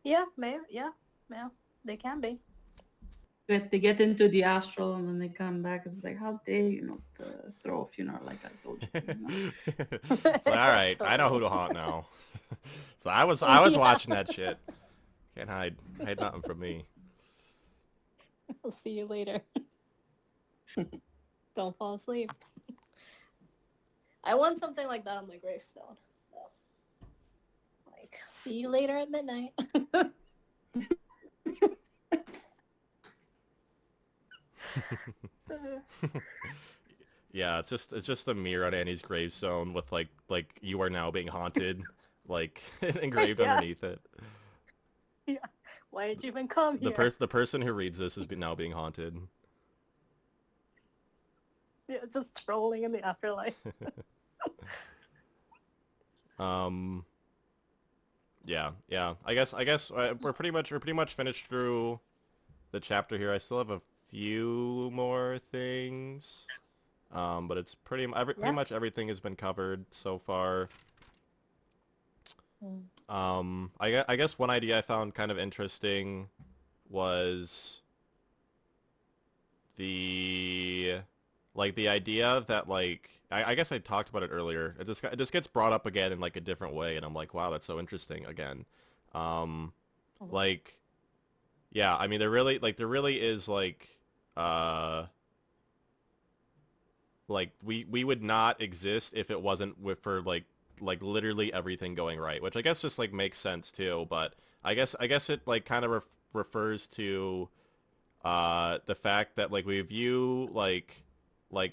Yeah, maybe. Yeah, they can be. But they get into the astral and then they come back. It's like, how dare you not throw a funeral like I told you? You know? It's like, all right, I know who to haunt now. So I was watching that shit. Can't hide nothing from me. I'll see you later. Don't fall asleep. I want something like that on my gravestone. So, like, see you later at midnight. Yeah, it's just a mirror on Annie's gravestone with like you are now being haunted, like engraved underneath it. Yeah. Why did you even come here? The person who reads this is now being haunted. Yeah, just trolling in the afterlife. Yeah. I guess we're pretty much finished through the chapter here. I still have a few more things, but it's pretty much everything has been covered so far. I guess one idea I found kind of interesting was the idea that like I guess I talked about it earlier. It just gets brought up again in like a different way, and I'm like, wow, that's so interesting again. Like, yeah, I mean, there really is like we would not exist if it wasn't for like literally everything going right, which I guess just like makes sense too. But I guess it like kind of refers to the fact that like we view like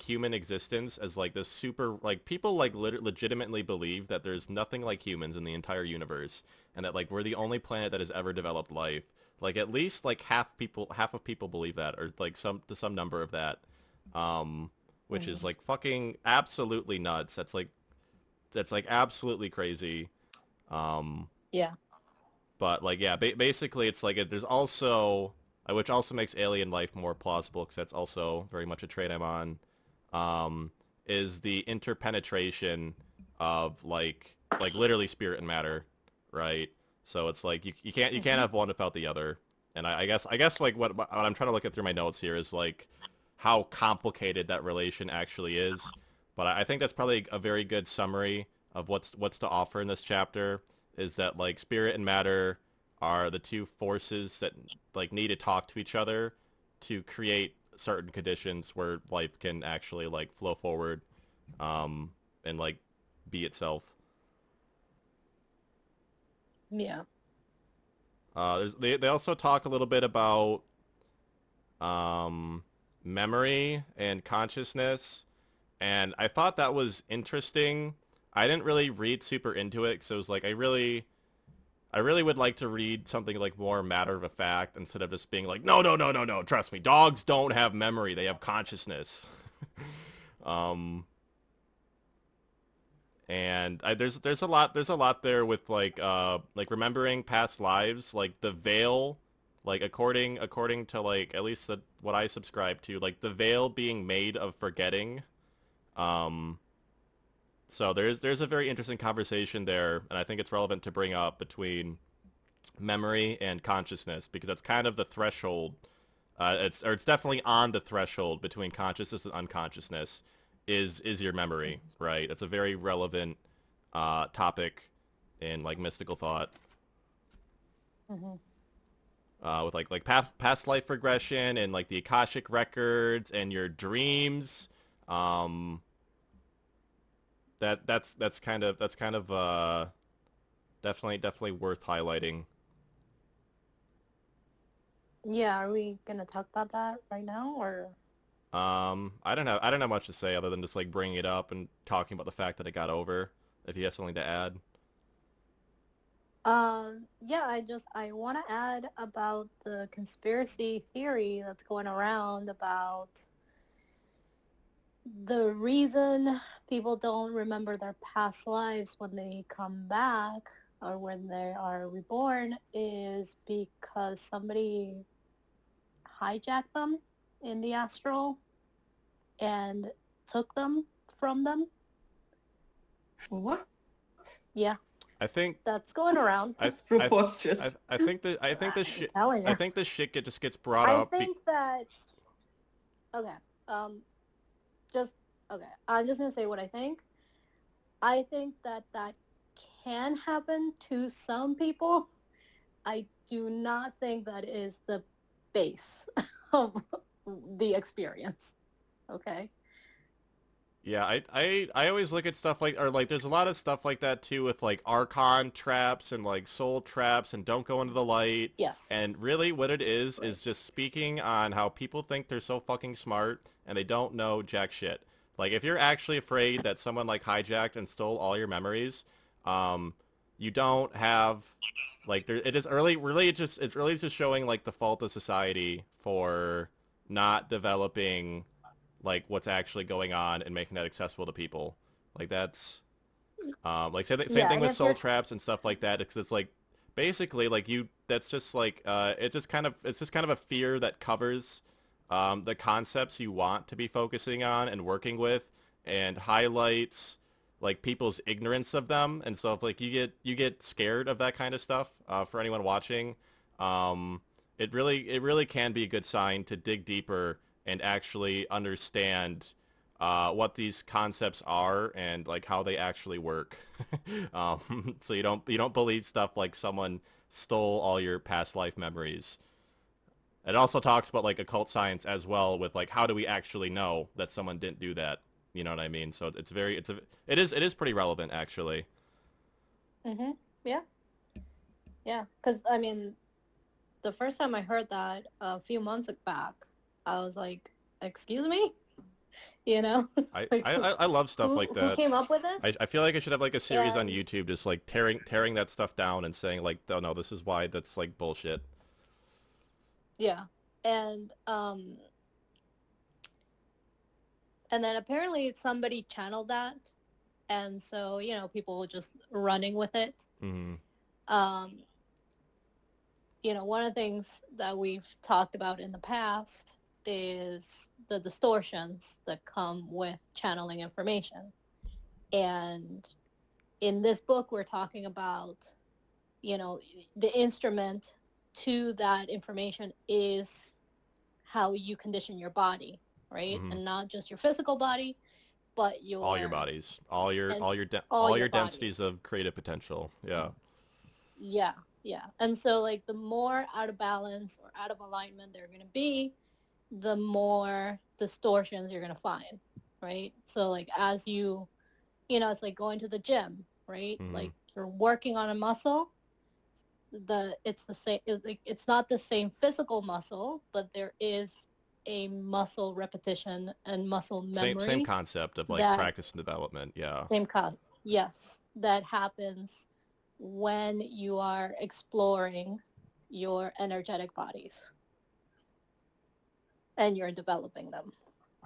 human existence as like this super like people like legitimately believe that there's nothing like humans in the entire universe, and that like we're the only planet that has ever developed life. Like at least like half of people believe that, or like some number of that, which is like fucking absolutely nuts. That's like absolutely crazy. Yeah. But like yeah, basically it's like there's also which also makes alien life more plausible, because that's also very much a trait I'm on, is the interpenetration of like literally spirit and matter, right? So it's like you can't have one without the other. And I guess like what I'm trying to look at through my notes here is like how complicated that relation actually is. But I think that's probably a very good summary of what's to offer in this chapter, is that like spirit and matter are the two forces that like need to talk to each other to create certain conditions where life can actually like flow forward, and like be itself. Yeah. They also talk a little bit about memory and consciousness, and I thought that was interesting. I didn't really read super into it, because it was like I I really would like to read something like more matter of fact instead of just being like, no, no, no, no, no. Trust me, dogs don't have memory; they have consciousness. um, and there's a lot there with like remembering past lives, like the veil, like according to like at least what I subscribe to, like the veil being made of forgetting. Um, so there's a very interesting conversation there, and I think it's relevant to bring up between memory and consciousness because that's kind of the threshold. It's definitely on the threshold between consciousness and unconsciousness. Is your memory, right? That's a very relevant topic in like mystical thought. With like past life regression and like the Akashic records and your dreams. That's kind of definitely worth highlighting. Yeah, are we gonna talk about that right now, or? I don't know much to say other than just like bringing it up and talking about the fact that it got over. If you have something to add. Yeah, I want to add about the conspiracy theory that's going around about the reason people don't remember their past lives when they come back or when they are reborn is because somebody hijacked them in the astral and took them from them. What? Yeah. I think that's going around. I think the shit just gets brought up. I think that okay. I'm just gonna say what I think. I think that can happen to some people. I do not think that is the base of the experience. Okay. Yeah, I always look at stuff like, or like there's a lot of stuff like that too with like archon traps and like soul traps and don't go into the light. Yes. And really what it is just speaking on how people think they're so fucking smart and they don't know jack shit. Like if you're actually afraid that someone like hijacked and stole all your memories, you don't have like it's really just showing like the fault of society for not developing like what's actually going on and making that accessible to people. Like that's like same thing with soul traps and stuff like that, because it's like basically like that's just like it's just kind of a fear that covers the concepts you want to be focusing on and working with, and highlights like people's ignorance of them. And so if like you get scared of that kind of stuff, for anyone watching, it really can be a good sign to dig deeper and actually understand what these concepts are and like how they actually work. So you don't believe stuff like someone stole all your past life memories. It also talks about like occult science as well, with like how do we actually know that someone didn't do that? You know what I mean? So it is pretty relevant actually. Mhm. Yeah. Yeah, because I mean, the first time I heard that a few months back, I was like, "Excuse me," you know. I love stuff like that. Who came up with this? I feel like I should have like a series on YouTube just like tearing that stuff down and saying like, oh no, this is why that's like bullshit. Yeah, and then apparently somebody channeled that, and so people were just running with it. Mm-hmm. One of the things that we've talked about in the past is the distortions that come with channeling information. And in this book, we're talking about, the instrument to that information is how you condition your body, right? Mm-hmm. And not just your physical body, but all your bodies, all your densities of creative potential. Yeah. Yeah. And so like the more out of balance or out of alignment they're going to be, the more distortions you're going to find, right? So like as it's like going to the gym, right? Mm-hmm. Like you're working on a muscle, it's the same, it's not the same physical muscle, but there is a muscle repetition and muscle memory. Same concept of like practice and development. Yeah. Yes, that happens when you are exploring your energetic bodies and you're developing them.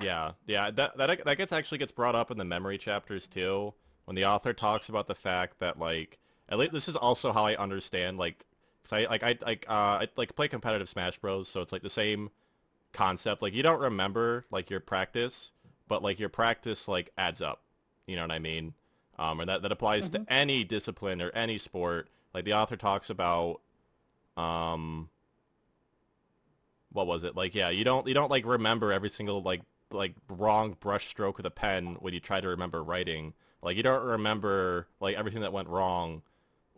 Yeah, that actually gets brought up in the memory chapters too, when the author talks about the fact that like, at least this is also how I understand, like, cause I like play competitive Smash Bros, so it's like the same concept. Like, you don't remember like your practice, but like your practice like adds up. You know what I mean? And that applies to any discipline or any sport. Like the author talks about, what was it? Like, yeah, you don't like remember every single like wrong brush stroke with a pen when you try to remember writing. Like, you don't remember like everything that went wrong,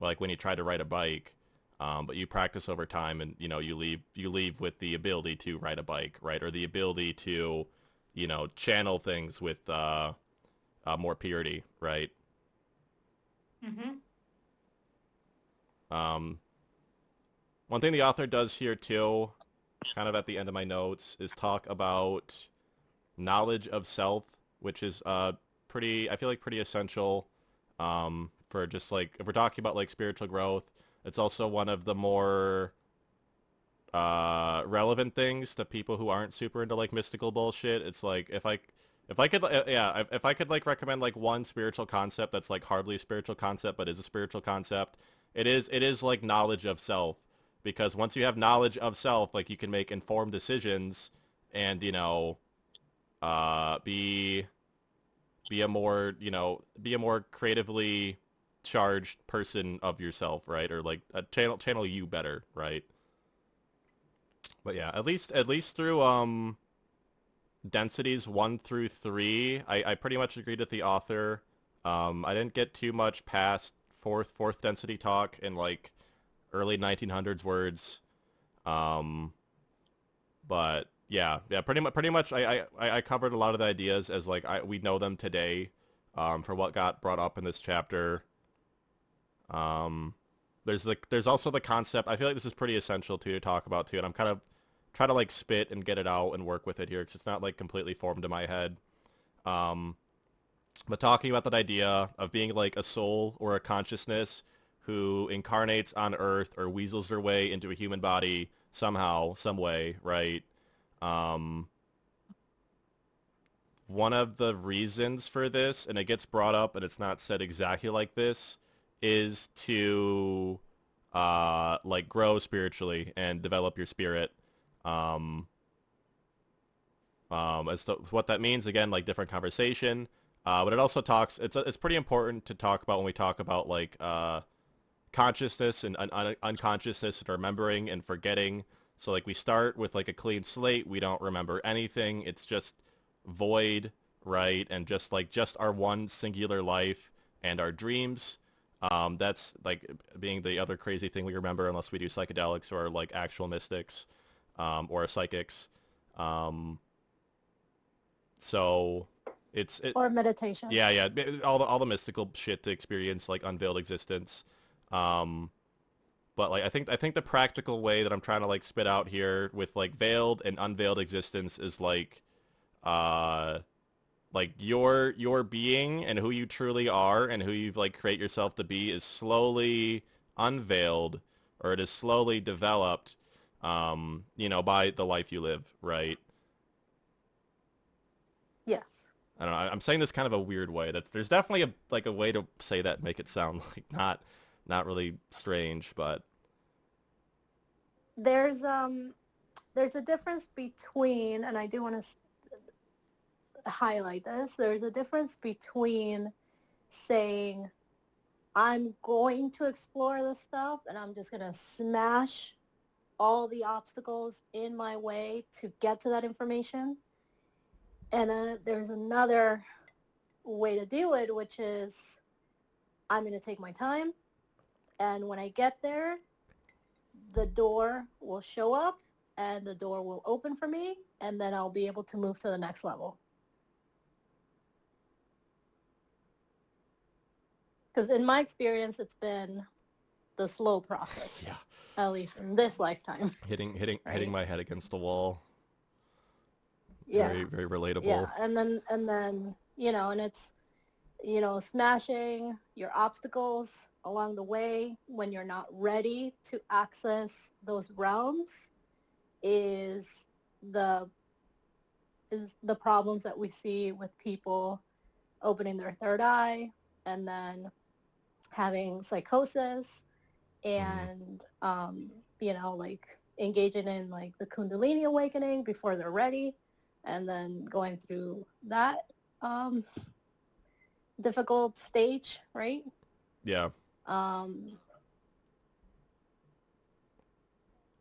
like when you try to ride a bike. But you practice over time, and you know you leave with the ability to ride a bike, right? Or the ability to, you know, channel things with more purity, right? One thing the author does here too, kind of at the end of my notes, is talk about knowledge of self, which is pretty, I feel like pretty essential for just like, if we're talking about like spiritual growth. It's also one of the more relevant things to people who aren't super into like mystical bullshit. It's like, if I could if I could like recommend like one spiritual concept that's like hardly a spiritual concept but is a spiritual concept, it is like knowledge of self. Because once you have knowledge of self, like, you can make informed decisions and, you know, be a more, you know, be a more creatively charged person of yourself, right? Or like channel you better, right? But yeah, at least through densities 1 through 3, I pretty much agreed with the author. I didn't get too much past fourth density talk in like early 1900s words. But yeah, pretty much I covered a lot of the ideas as like we know them today, for what got brought up in this chapter. There's also the concept. I feel like this is pretty essential to talk about too, and I'm kind of trying to like spit and get it out and work with it here because it's not like completely formed in my head. But talking about that idea of being like a soul or a consciousness who incarnates on Earth or weasels their way into a human body somehow, some way, right? One of the reasons for this, and it gets brought up, and it's not said exactly like this, is to like grow spiritually and develop your spirit. As to what that means, again, like different conversation. But it also talks. It's pretty important to talk about when we talk about like consciousness and unconsciousness and remembering and forgetting. So like we start with like a clean slate. We don't remember anything. It's just void, right? And just our one singular life and our dreams. That's like being the other crazy thing we remember, unless we do psychedelics or like actual mystics, or psychics. So or meditation. Yeah, all the mystical shit to experience like unveiled existence. But like I think the practical way that I'm trying to like spit out here with like veiled and unveiled existence is like your being and who you truly are and who you've like create yourself to be is slowly unveiled, or it is slowly developed, you know, by the life you live, right? Yes. I don't know. I'm saying this kind of a weird way. There's definitely a way to say that and make it sound like not really strange, but there's a difference between, and I do want to highlight this. There's a difference between saying I'm going to explore this stuff and I'm just going to smash all the obstacles in my way to get to that information. And there's another way to do it, which is I'm going to take my time. And when I get there, the door will show up and the door will open for me. And then I'll be able to move to the next level. Because in my experience, it's been the slow process. Yeah. At least in this lifetime. Hitting my head against the wall. Yeah. Very, very relatable. Yeah, and then you know, and it's smashing your obstacles along the way when you're not ready to access those realms is the problems that we see with people opening their third eye and then having psychosis and like engaging in like the Kundalini awakening before they're ready, and then going through that difficult stage, right? Yeah.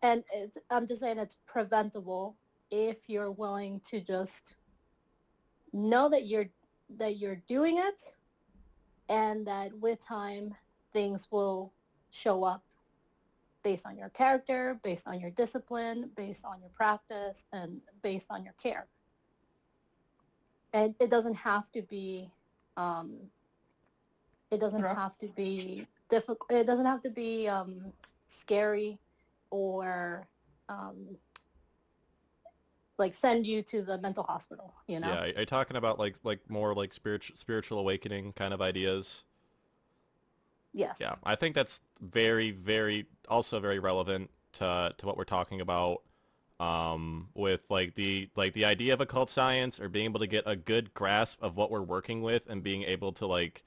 And I'm just saying it's preventable if you're willing to just know that you're doing it, and that with time things will show up based on your character, based on your discipline, based on your practice, and based on your care. And it doesn't have to be have to be difficult. It doesn't have to be scary or like send you to the mental hospital, Yeah, are you talking about like more like spiritual awakening kind of ideas? Yes. Yeah, I think that's very, very also very relevant to what we're talking about with like the idea of occult science, or being able to get a good grasp of what we're working with and being able to like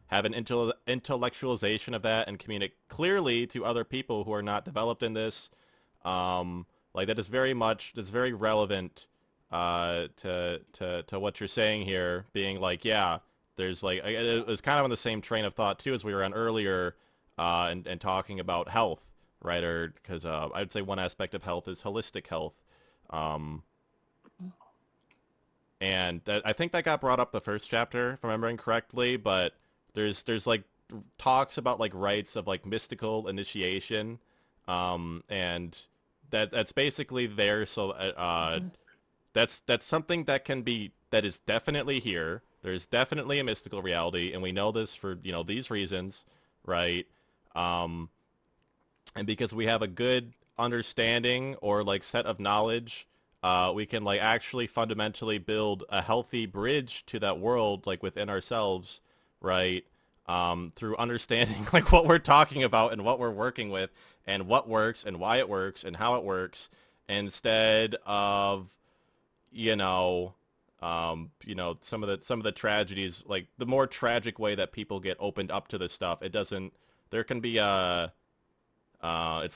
have an intellectualization of that and communicate clearly to other people who are not developed in this. Like that's very relevant to what you're saying here, being like, yeah, there's like, it was kind of on the same train of thought too as we were on earlier and talking about health, right? Or because I'd say one aspect of health is holistic health. And I think that got brought up the first chapter, if I'm remembering correctly, but there's like talks about like rites of like mystical initiation, and that's basically there. So that's something that is definitely here. There's definitely a mystical reality, and we know this for these reasons, right? And because we have a good understanding or like set of knowledge, we can like actually fundamentally build a healthy bridge to that world, like within ourselves, right? Through understanding like what we're talking about and what we're working with and what works and why it works and how it works, instead of some of the tragedies, like the more tragic way that people get opened up to this stuff. There can be it's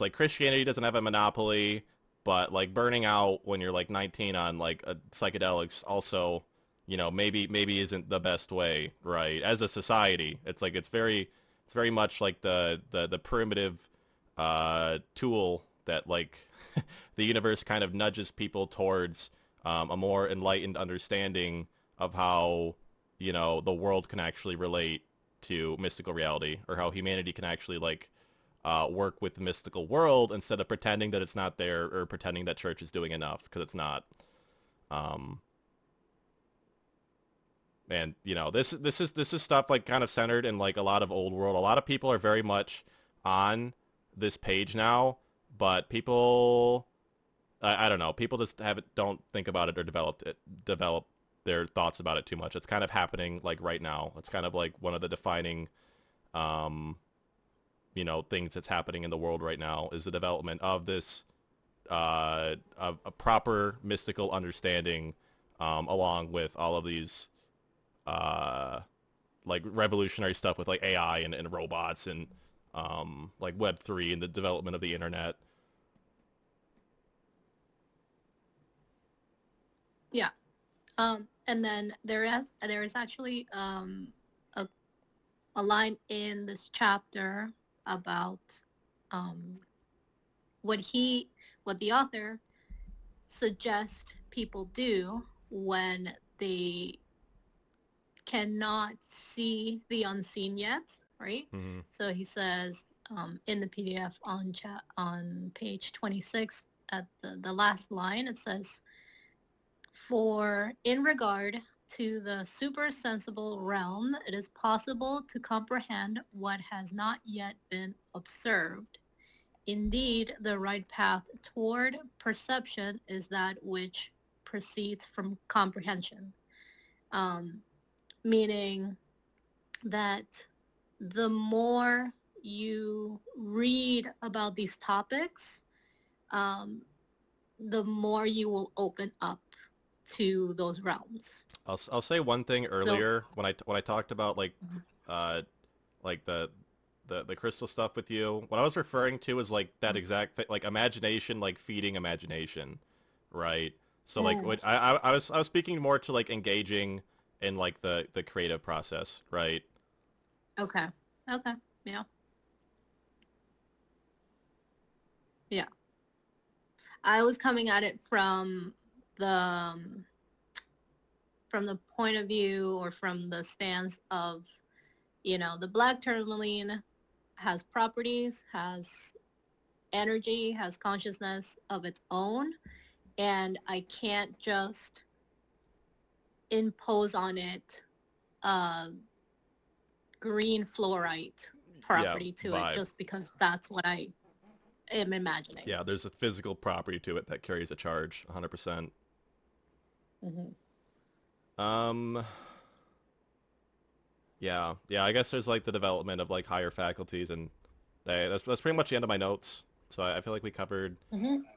like Christianity doesn't have a monopoly, but like burning out when you're like 19 on like psychedelics also, maybe isn't the best way, right? As a society, it's very much like the primitive tool that like the universe kind of nudges people towards a more enlightened understanding of how the world can actually relate to mystical reality, or how humanity can actually like work with the mystical world, instead of pretending that it's not there, or pretending that church is doing enough, because it's not. And this is stuff like kind of centered in like a lot of old world. A lot of people are very much on this page now, but people, I don't know, people just don't think about it or develop their thoughts about it too much. It's kind of happening like right now. It's kind of like one of the defining things that's happening in the world right now, is the development of this a proper mystical understanding, along with all of these like revolutionary stuff with like AI and robots and like Web3 and the development of the internet. Yeah. And then there is actually a line in this chapter about what the author suggests people do when they cannot see the unseen yet, right? Mm-hmm. So he says in the PDF on page 26 at the last line, it says, "For in regard to the supersensible realm, it is possible to comprehend what has not yet been observed. Indeed, the right path toward perception is that which proceeds from comprehension." Meaning that the more you read about these topics, the more you will open up to those realms. I'll say one thing earlier when I talked about like the crystal stuff with you. What I was referring to is like that exact thing, like imagination, like feeding imagination, right? So like what I was speaking more to like engaging in like the creative process, right? Okay. Yeah. Yeah. I was coming at it from the point of view, or from the stance of, the black tourmaline has properties, has energy, has consciousness of its own, and I can't just impose on it green fluorite property to vibe. it just because that's what I am imagining. Yeah, there's a physical property to it that carries a charge, 100%. Yeah, I guess there's like the development of like higher faculties, and that's pretty much the end of my notes. So I feel like we covered,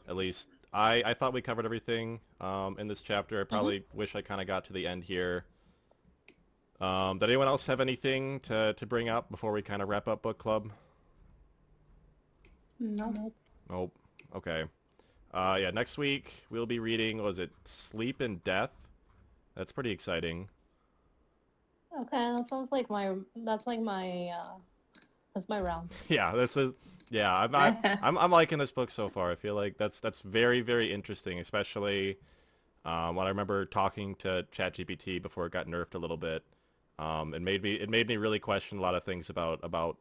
at least I thought we covered everything in this chapter. I probably wish I kind of got to the end here. Did anyone else have anything to bring up before we kind of wrap up book club? Nope. Okay. Yeah, next week we'll be reading, was it Sleep and Death? That's pretty exciting. Okay, that sounds like that's my round. Yeah, I'm liking this book so far. I feel like that's very, very interesting, especially when I remember talking to ChatGPT before it got nerfed a little bit. It made me really question a lot of things about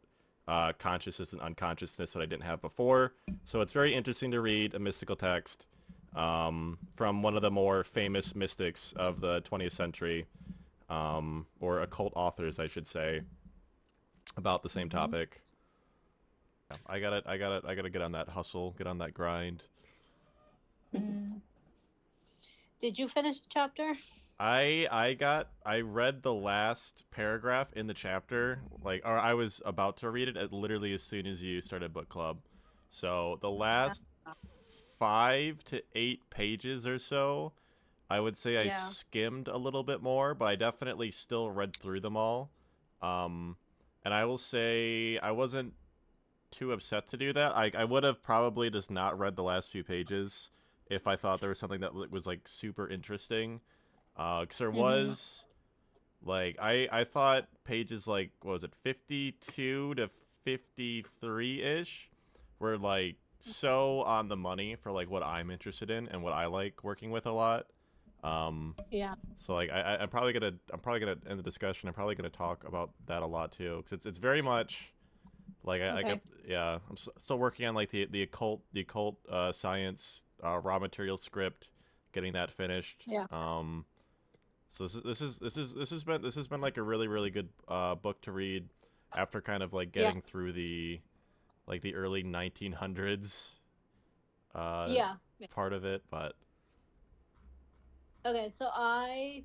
consciousness and unconsciousness that I didn't have before. So it's very interesting to read a mystical text from one of the more famous mystics of the 20th century, or occult authors, I should say, about the same topic. Yeah, I gotta get on that hustle, get on that grind. Did you finish the chapter? I read the last paragraph in the chapter, or I was about to read it literally as soon as you started book club. So the last 5 to 8 pages or so, I would say I skimmed a little bit more, but I definitely still read through them all. And I will say I wasn't too upset to do that. I would have probably just not read the last few pages if I thought there was something that was like super interesting. Because there was, like, I thought pages like, what was it, 52 to 53-ish were like so on the money for like what I'm interested in and what I like working with a lot. So like I'm probably gonna end the discussion. I'm probably gonna talk about that a lot too, because it's very much like I'm still working on like the occult science raw material script, getting that finished. So this has been like a really, really good book to read after kind of like getting through the early 1900s part of it, but okay, so I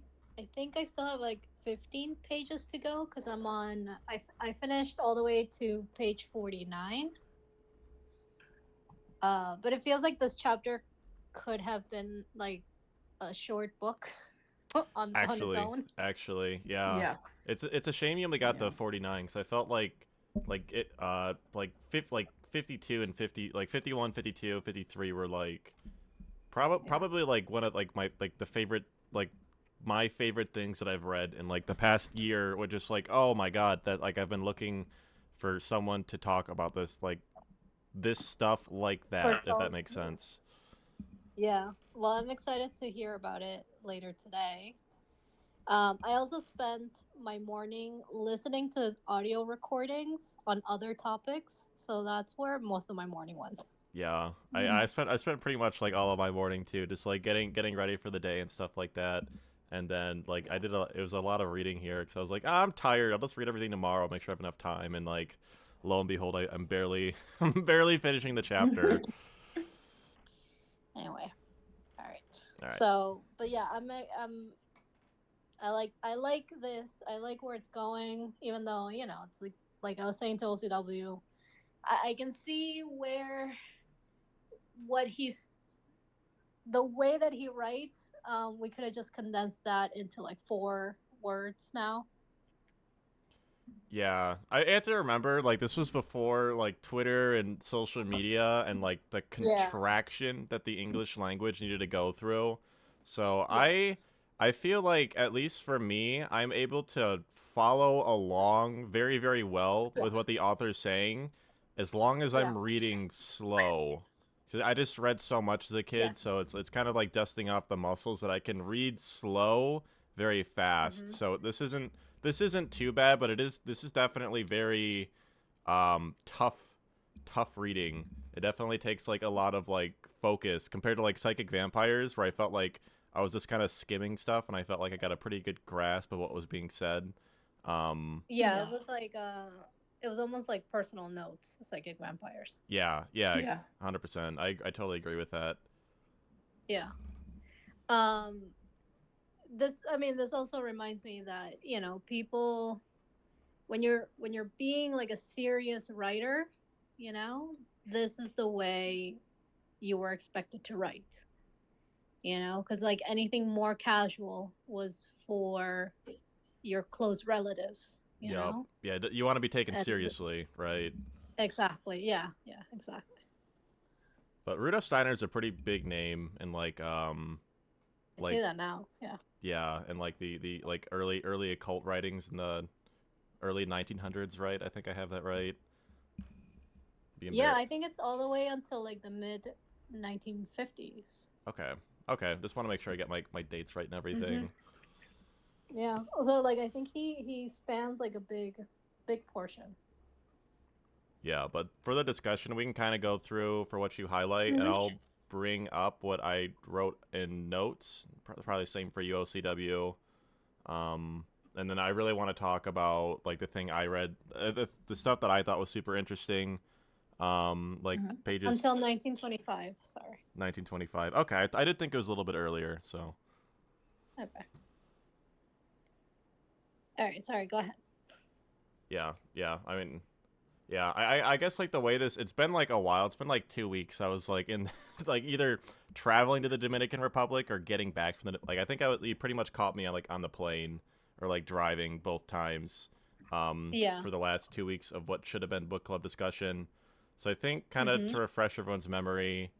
think I still have like 15 pages to go, because I finished all the way to page 49. But it feels like this chapter could have been like a short book on its own. Actually, yeah. It's a shame you only got the 49, because I felt like 52 and 50, like 51, 52, 53 were like probably like one of like my favorite things that I've read in like the past year, were just like, oh my god, that like I've been looking for someone to talk about this stuff like that, if that makes sense. Yeah, well, I'm excited to hear about it later today. I also spent my morning listening to his audio recordings on other topics, so that's where most of my morning went. Yeah, I spent pretty much like all of my morning too, just like getting ready for the day and stuff like that. And then like it was a lot of reading here, because I was like, I'm tired, I'll just read everything tomorrow, make sure I have enough time. And like, lo and behold, I'm barely finishing the chapter. Anyway, all right. So, but yeah, I like this. I like where it's going, even though, you know, it's like I was saying to OCW, I can see where what he's the way that he writes, we could have just condensed that into like 4 words now. Yeah, I have to remember, like, this was before, like, Twitter and social media and, like, the contraction that the English language needed to go through. So Yes. I feel like, at least for me, I'm able to follow along very, very well with what the author's saying, as long as Yeah. I'm reading slow. 'Cause I just read so much as a kid, Yes. so it's kind of like dusting off the muscles that I can read slow very fast. Mm-hmm. So this isn't too bad, but this is definitely very tough reading. It definitely takes like a lot of like focus compared to like Psychic Vampires, where I felt like I was just kind of skimming stuff and I felt like I got a pretty good grasp of what was being said. Yeah, it was like it was almost like personal notes, Psychic Vampires. Yeah, 100%. I totally agree with that. Yeah. This also reminds me that, you know, people, when you're being like a serious writer, you know, this is the way you were expected to write. You know, because like anything more casual was for your close relatives, you Yep. know. Yeah, you want to be taken And seriously, right? exactly, yeah, exactly. But Rudolf Steiner is a pretty big name in like I like see that now. Yeah. yeah, and like the like early occult writings in the early 1900s, right? I think I have that right. Yeah, I think it's all the way until like the mid 1950s. Okay. Okay. Just want to make sure I get my dates right and everything. Yeah. So like I think he spans like a big portion. Yeah, but for the discussion, we can kind of go through for what you highlight, and I'll bring up what I wrote in notes. Probably the same for you, OCW. And then I really want to talk about like the thing I read, the stuff that I thought was super interesting. Like pages until 1925. Sorry. 1925. Okay, I did think it was a little bit earlier. So. Okay. All right. Sorry. Go ahead. Yeah. I mean, yeah. I guess like the way it's been like a while. It's been like 2 weeks. I was like in like either traveling to the Dominican Republic or getting back from the like. I think you pretty much caught me on like on the plane or like driving both times. For the last 2 weeks of what should have been book club discussion. So I think kind of to refresh everyone's memory,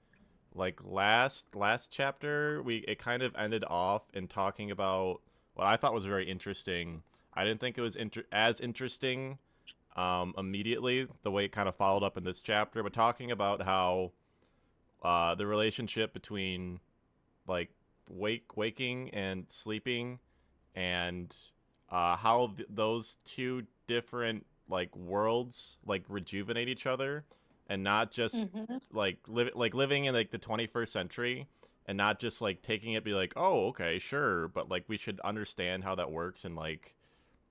like last chapter, it kind of ended off in talking about what I thought was very interesting. I didn't think it was as interesting immediately the way it kind of followed up in this chapter, but talking about how the relationship between like waking and sleeping, and how those two different like worlds like rejuvenate each other, and not just like living in like the 21st century, and not just like taking it be like, oh, okay, sure, but like we should understand how that works, and like,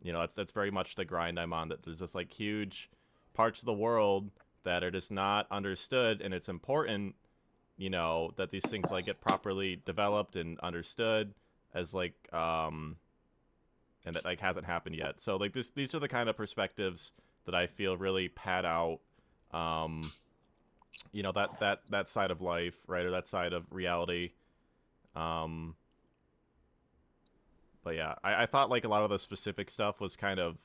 you know, that's very much the grind I'm on, that there's just like huge parts of the world that are just not understood, and it's important, you know, that these things like get properly developed and understood, as like and that like hasn't happened yet. So like these are the kind of perspectives that I feel really pad out you know, that side of life, right, or that side of reality. But yeah, I thought like a lot of the specific stuff was kind of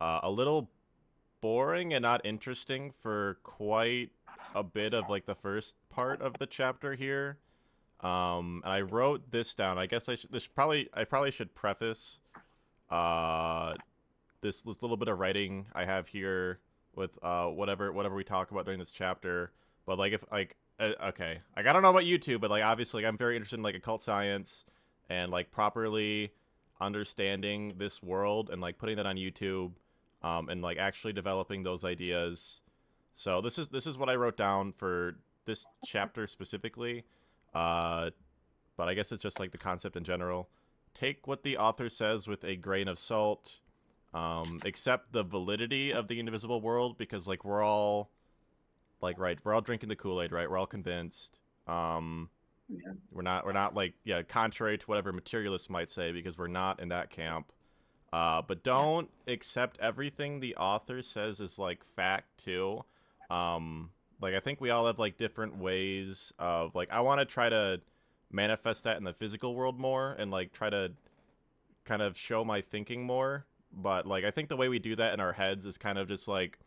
a little boring and not interesting for quite a bit of like the first part of the chapter here. And I wrote this down. I guess I probably should preface this little bit of writing I have here with whatever we talk about during this chapter. But like, if like okay, like I don't know about you two, but like obviously like, I'm very interested in like occult science and like properly understanding this world and like putting that on YouTube, and like actually developing those ideas. So this is what I wrote down for this chapter specifically. But I guess it's just like the concept in general. Take what the author says with a grain of salt. Accept the validity of the invisible world, because like we're all like, right, we're all drinking the Kool-Aid, right? We're all convinced. Yeah. We're not like, yeah, contrary to whatever materialists might say, because we're not in that camp. But don't accept everything the author says as like fact too. Like I think we all have like different ways of like, I want to try to manifest that in the physical world more and like try to kind of show my thinking more. But like I think the way we do that in our heads is kind of just like,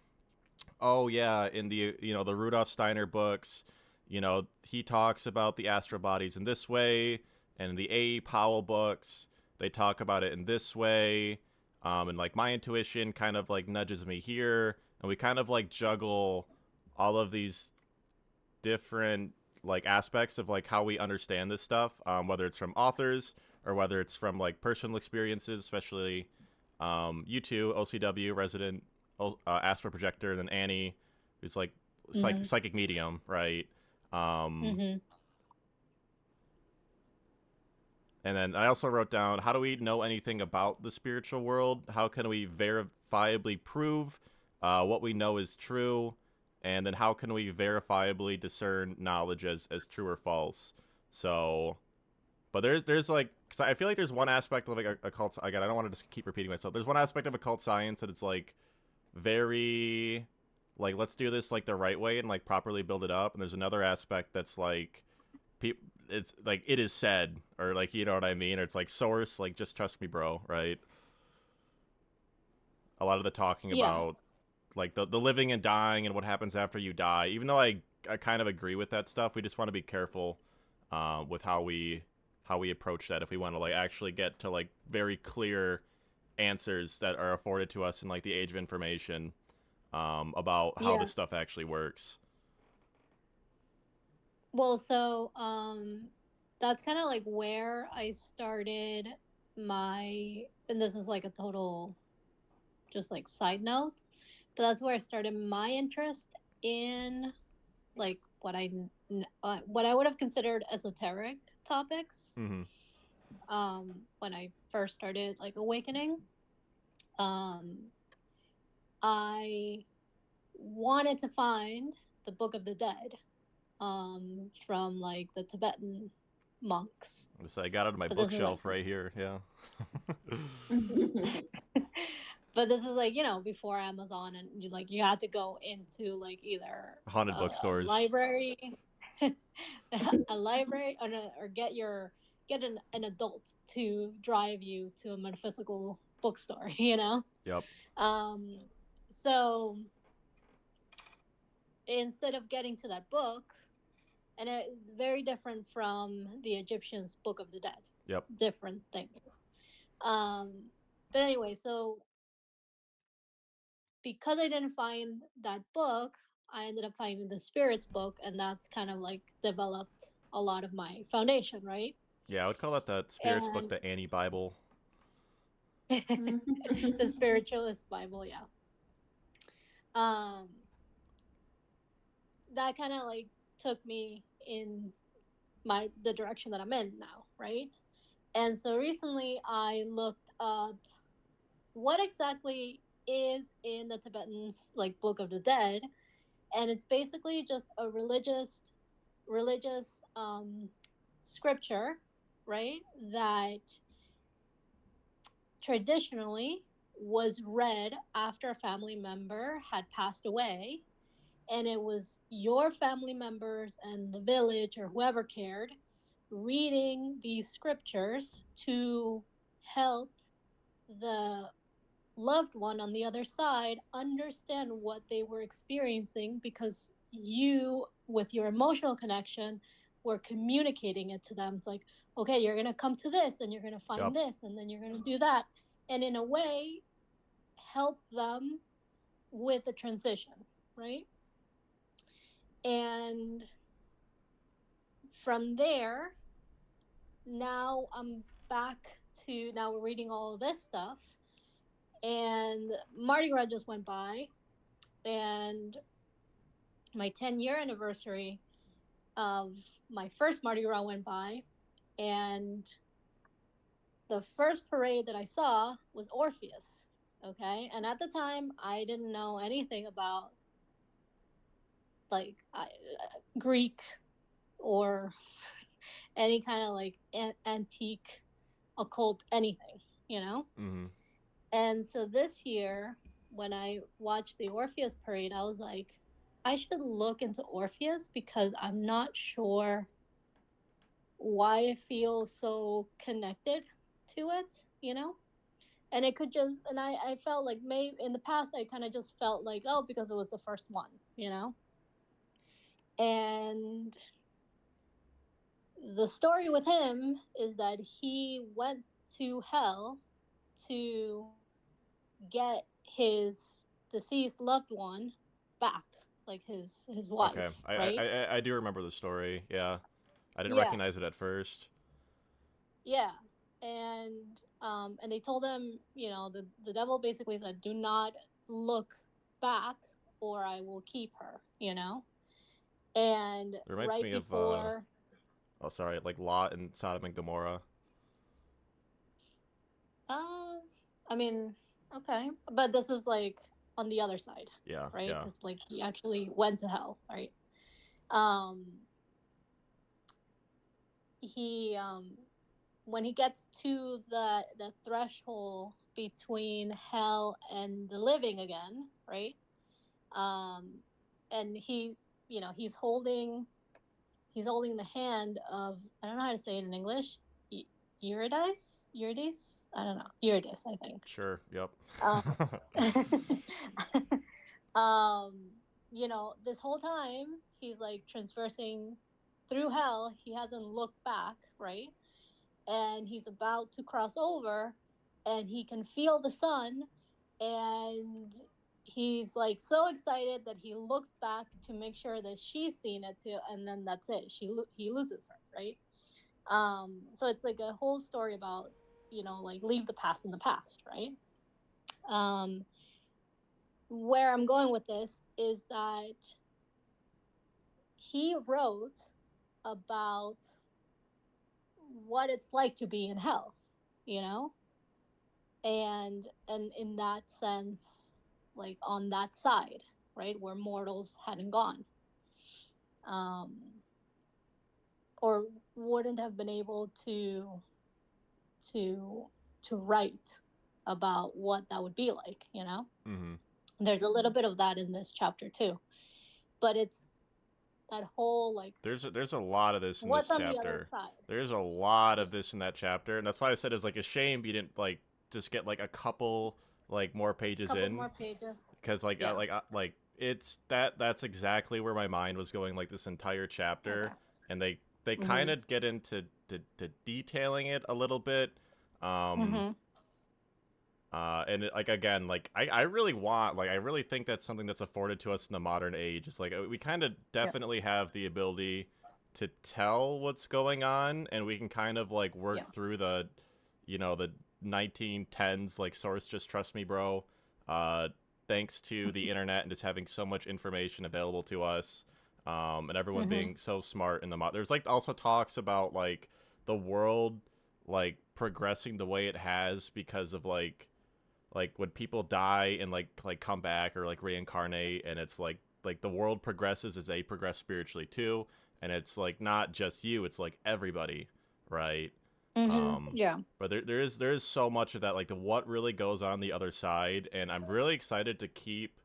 oh yeah, in the, you know, the Rudolf Steiner books, you know, he talks about the astral bodies in this way, and in the A. Powell books, they talk about it in this way, and like my intuition kind of like nudges me here, and we kind of like juggle all of these different like aspects of like how we understand this stuff, whether it's from authors or whether it's from like personal experiences, especially you two, OCW, resident astral projector, and then Annie, who's like psychic medium, right? Mm-hmm. And then I also wrote down, how do we know anything about the spiritual world? How can we verifiably prove what we know is true? And then how can we verifiably discern knowledge as true or false? So, but there's like, because I feel like there's one aspect of like occult. Again, I don't want to just keep repeating myself. There's one aspect of occult science that it's like very like, let's do this like the right way and like properly build it up. And there's another aspect that's like, it's like it is said, or like, you know what I mean, or it's like source, like just trust me, bro, right? A lot of the talking Yeah. about like the living and dying and what happens after you die, even though I kind of agree with that stuff, we just want to be careful with how we approach that if we want to like actually get to like very clear answers that are afforded to us in like the age of information about how Yeah. this stuff actually works. Well, so that's kind of like where I started my, and this is like a total just like side note, but that's where I started my interest in like what I would have considered esoteric topics. Mm-hmm. When I first started like awakening, I wanted to find the Book of the Dead, from like the Tibetan monks. So I got it on my But this is bookshelf like, right here. Yeah. but this is like, you know, before Amazon, and you had to go into like either Haunted a bookstores. library, a library, or get an adult to drive you to a metaphysical bookstore, you know. Yep. So instead of getting to that book, and it very different from the Egyptians' Book of the Dead. Yep. Different things. But anyway, so because I didn't find that book, I ended up finding the Spirits book, and that's kind of like developed a lot of my foundation, right? Yeah, I would call that Spirits book the Annie Bible. The Spiritualist Bible, yeah. That kind of like took me in the direction that I'm in now, right? And so recently I looked up what exactly is in the Tibetans like Book of the Dead, and it's basically just a religious scripture, right? That traditionally was read after a family member had passed away, and it was your family members and the village or whoever cared reading these scriptures to help the loved one on the other side understand what they were experiencing, because you, with your emotional connection, were communicating it to them. It's like, okay, you're going to come to this, and you're going to find this, and then you're going to do that. And in a way, help them with the transition, right? And from there, now I'm back to, now we're reading all of this stuff. And Mardi Gras just went by, and my 10-year anniversary of my first Mardi Gras went by, and the first parade that I saw was Orpheus. Okay, and at the time I didn't know anything about like Greek or any kind of like antique, occult anything, you know. Mm-hmm. And so this year, when I watched the Orpheus parade, I was like, I should look into Orpheus because I'm not sure why I feel so connected to it, you know? And it could just, and I felt like maybe in the past, I kind of just felt like, oh, because it was the first one, you know? And the story with him is that he went to hell to get his deceased loved one back, like his Okay, wife, right? I do remember the story. Yeah, I didn't Yeah, recognize it at first. yeah. And they told him, you know, the devil basically said, do not look back or I will keep her, you know. And It reminds right me of before, oh sorry, like Lot and Sodom and Gomorrah. um I mean, okay, but this is like on the other side, Yeah, right? yeah. Because like he actually went to hell, right? um he when he gets to the threshold between hell and the living again, right? um and he, you know, he's holding the hand of, I don't know how to say it in English, Eurydice, I don't know, Eurydice, I think. Sure. Yep. um um you know, this whole time he's like transversing through hell, he hasn't looked back, right? And he's about to cross over and he can feel the sun, and he's like so excited that he looks back to make sure that she's seen it too, and then that's it, he loses her, right? So it's like a whole story about, you know, like leave the past in the past, right? um where I'm going with this is that he wrote about what it's like to be in hell, you know? And in that sense, like on that side, right, where mortals hadn't gone, um or wouldn't have been able to to write about what that would be like, you know. Mm-hmm. There's a little bit of that in this chapter too, but it's that whole like There's a lot of this in this what's on the other chapter. side. There's a lot Yeah, of this in that chapter, and that's why I said it's like a shame you didn't like just get like a couple like more pages couple in, more pages. because like Yeah. like it's that's exactly where my mind was going like this entire chapter, Okay. and they kind Mhm. of get into to detailing it a little bit. Um, Mhm. and it, like again, like I really want, like I really think that's something that's afforded to us in the modern age. It's like we kind of Yep. definitely have the ability to tell what's going on, and we can kind of like work Yeah. through the, you know, the 1910s like source just trust me, bro. Thanks to the internet and just having so much information available to us, and everyone Mhm. being so smart in the there's like also talks about like the world like progressing the way it has because of like when people die and like come back or like reincarnate, and it's like the world progresses as they progress spiritually too, and it's like not just you, it's like everybody, right? Mhm. Yeah. But there is so much of that, like the what really goes on the other side, and I'm really excited to keep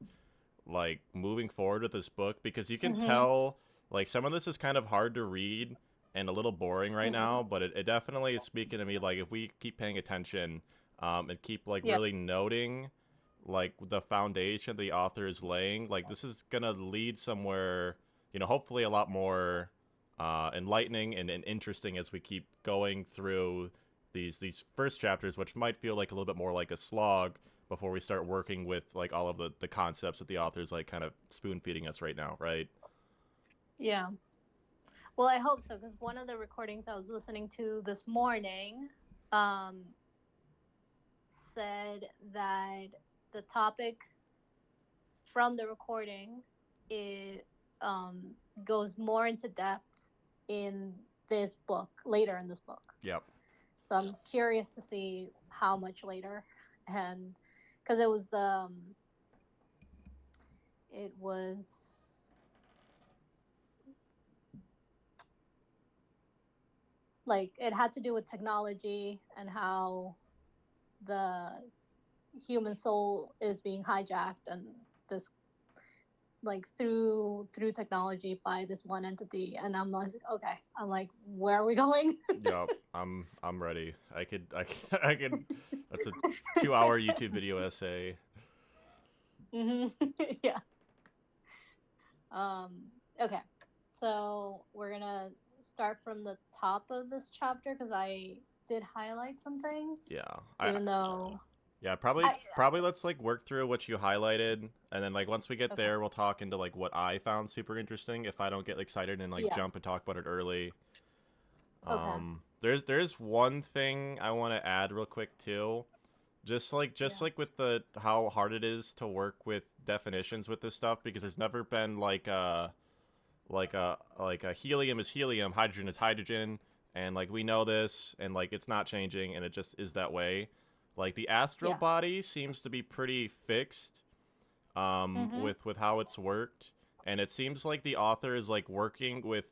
like moving forward with this book, because you can Mhm. tell like some of this is kind of hard to read and a little boring right Mhm. now, but it definitely is speaking to me, like if we keep paying attention, and keep like Yep. really noting like the foundation the author is laying, like this is gonna lead somewhere, you know, hopefully a lot more enlightening and interesting as we keep going through these first chapters, which might feel like a little bit more like a slog before we start working with like all of the concepts that the author's like kind of spoon feeding us right now, right? Yeah. Well, I hope so, because one of the recordings I was listening to this morning um, said that the topic from the recording it goes more into depth in this book, later in this book. Yep. So I'm curious to see how much later, and because it was like it had to do with technology and how the human soul is being hijacked and this like through technology by this one entity. And I'm like, okay, I'm like, where are we going? Yup, I'm ready. I could that's a 2-hour YouTube video essay. Yeah. Okay, so we're gonna start from the top of this chapter because I did highlight some things. Yeah, even though yeah, probably let's like work through what you highlighted, and then like once we get there, we'll talk into like what I found super interesting. If I don't get excited and like jump and talk about it early. There's one thing I want to add real quick too. Just like with the how hard it is to work with definitions with this stuff, because there's never been like a helium is helium, hydrogen is hydrogen, and like we know this, and like it's not changing, and it just is that way. Like the astral body seems to be pretty fixed with how it's worked, and it seems like the author is like working with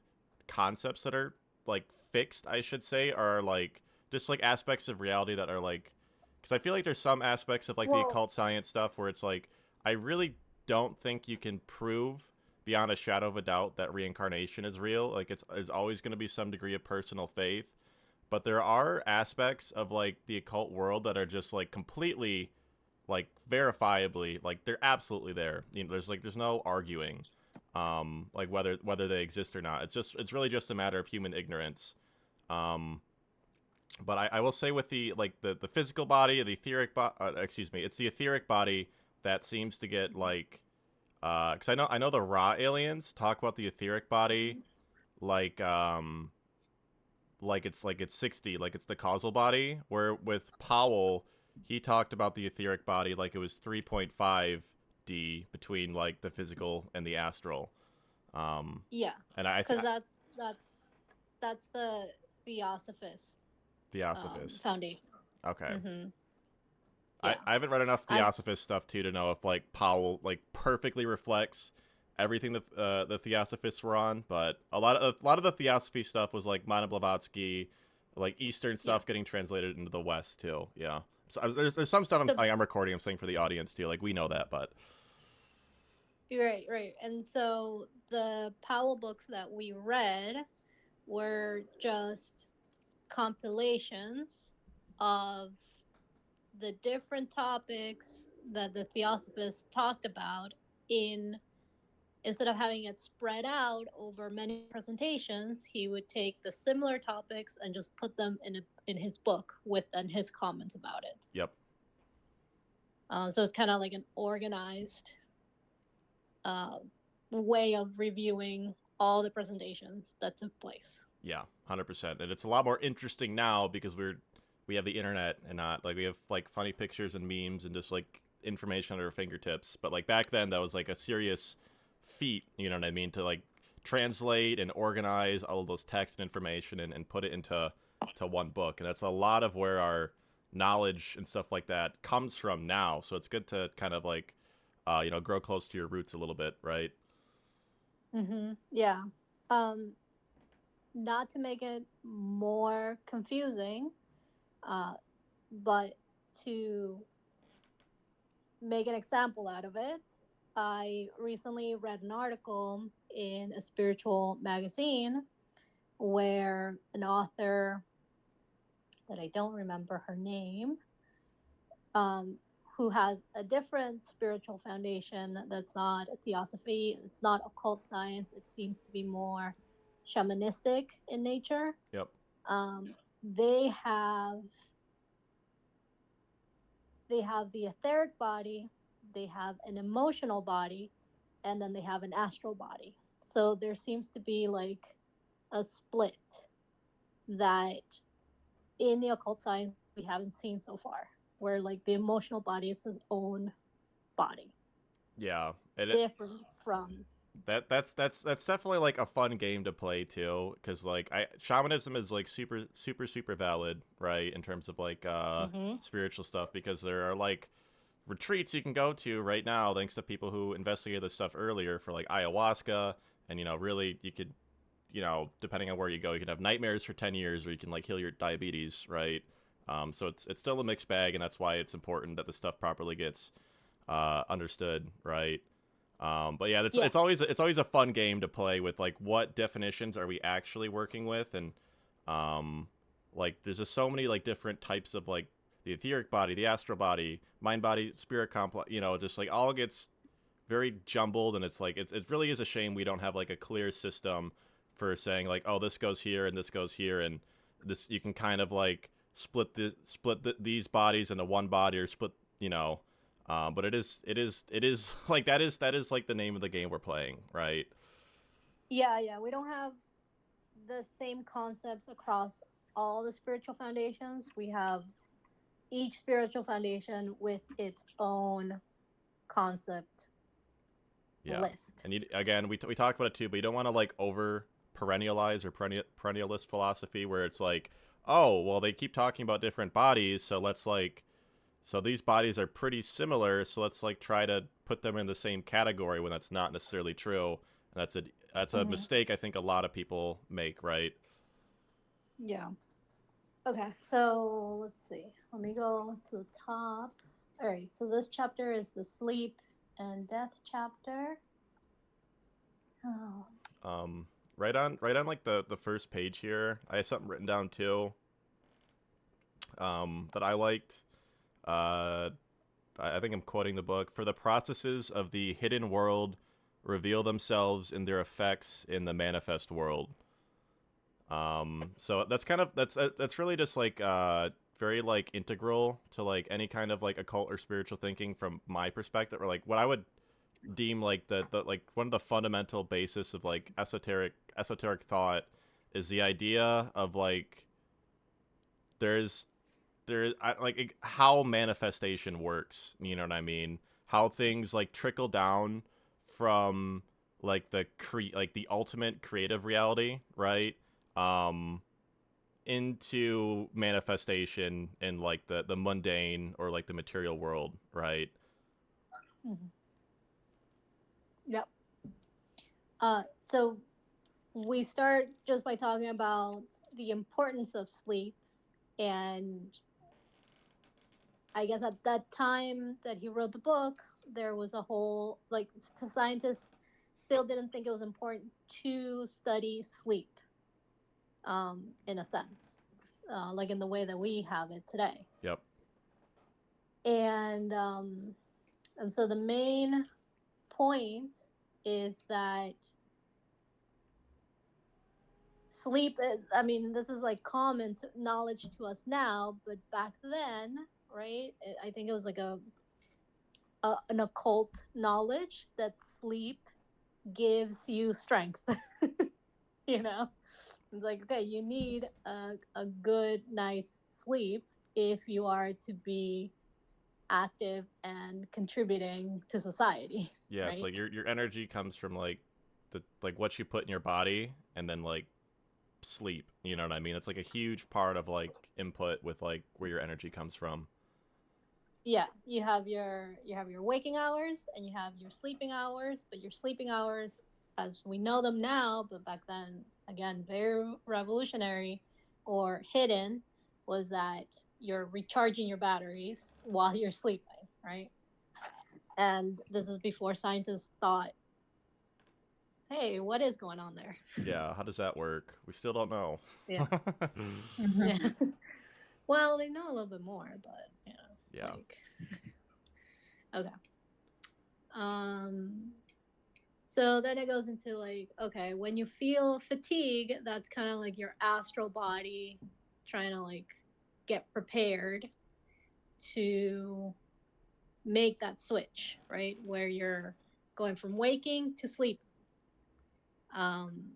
concepts that are like fixed, I should say, are like just like aspects of reality that are like, because I feel like there's some aspects of like the occult science stuff where it's like, I really don't think you can prove beyond a shadow of a doubt that reincarnation is real. Like it's always going to be some degree of personal faith, but there are aspects of like the occult world that are just like completely like verifiably, like they're absolutely there. You know, there's no arguing like whether they exist or not. It's really just a matter of human ignorance. But I will say with the like the physical body, the etheric it's the etheric body that seems to get like because I know the Ra aliens talk about the etheric body like it's 60, like it's the causal body, where with Powell he talked about the etheric body like it was 3.5D between like the physical and the astral. Yeah, and I because that's the Theosophist. Foundation. Okay. Mm-hmm. Yeah. I haven't read enough Theosophist stuff too to know if like Powell like perfectly reflects everything that the Theosophists were on, but a lot of the Theosophy stuff was like Mana Blavatsky, like Eastern stuff getting translated into the West too. Yeah. So there's some stuff I'm recording. I'm saying for the audience too. Like we know that, but right. And so the Powell books that we read were just compilations of the different topics that the Theosophists talked about instead of having it spread out over many presentations, he would take the similar topics and just put them in his book with then his comments about it. Yep. So it's kind of like an organized way of reviewing all the presentations that took place. Yeah, 100%. And it's a lot more interesting now because we have the internet and not like we have like funny pictures and memes and just like information at our fingertips. But like back then that was like a serious feat, you know what I mean, to like translate and organize all of those text and information and put it into one book. And that's a lot of where our knowledge and stuff like that comes from now. So it's good to kind of like grow close to your roots a little bit, right? Yeah. Not to make it more confusing, but to make an example out of it, I recently read an article in a spiritual magazine where an author that I don't remember her name, who has a different spiritual foundation that's not a theosophy, it's not occult science, it seems to be more shamanistic in nature. Yep. They have the etheric body, they have an emotional body, and then they have an astral body. So there seems to be like a split that in the occult science we haven't seen so far, where like the emotional body, it's its own body. Yeah. Different from that's definitely like a fun game to play too, because like shamanism is like super valid, right, in terms of like spiritual stuff, because there are like retreats you can go to right now thanks to people who investigated this stuff earlier for like ayahuasca, and really you could depending on where you go, you can have nightmares for 10 years, or you can like heal your diabetes, right? So it's still a mixed bag, and that's why it's important that the stuff properly gets understood, right? But yeah, it's always a fun game to play with, like, what definitions are we actually working with, and like there's just so many like different types of like the etheric body, the astral body, mind body spirit complex, just like all gets very jumbled, and it's like it really is a shame we don't have like a clear system for saying like, oh, this goes here and this goes here, and this you can kind of like split these bodies into one body, or split, but it is like that is like the name of the game we're playing, right? Yeah, we don't have the same concepts across all the spiritual foundations. We have each spiritual foundation with its own concept list. And again, we talked about it too, but you don't want to like over perennialize or perennialist philosophy where it's like, oh, well, they keep talking about different bodies, so these bodies are pretty similar, so let's like try to put them in the same category, when that's not necessarily true. And that's a mistake I think a lot of people make, right? Yeah. Okay, so let's see. Let me go to the top. All right, so this chapter is the sleep and death chapter. Oh. Right on like the first page here, I have something written down too. That I liked. I think I'm quoting the book. For the processes of the hidden world reveal themselves in their effects in the manifest world. So that's really just like very like integral to like any kind of like occult or spiritual thinking from my perspective, or like what I would deem like the like one of the fundamental basis of like esoteric thought is the idea of like there's like how manifestation works, you know what I mean? How things like trickle down from like the ultimate creative reality, right? Into manifestation in like the mundane or like the material world, right? Mm-hmm. Yep. So we start just by talking about the importance of sleep, and I guess at that time that he wrote the book, there was a whole like scientists still didn't think it was important to study sleep. In a sense, like in the way that we have it today. Yep. And so the main point is that sleep is, I mean, this is like common knowledge to us now, but back then, right, I think it was like an occult knowledge that sleep gives you strength. It's like, okay, you need a good, nice sleep if you are to be active and contributing to society. Yeah, right? It's like your energy comes from like what you put in your body, and then like sleep. You know what I mean? It's like a huge part of like input with like where your energy comes from. Yeah, you have your waking hours and you have your sleeping hours, but your sleeping hours, as we know them now, but back then, again, very revolutionary or hidden, was that you're recharging your batteries while you're sleeping, right? And this is before scientists thought, hey, what is going on there? Yeah, how does that work? We still don't know. Yeah. Yeah. Well, they know a little bit more, but yeah. Like... Okay. So then it goes into like, okay, when you feel fatigue, that's kind of like your astral body trying to like get prepared to make that switch, right? Where you're going from waking to sleep. And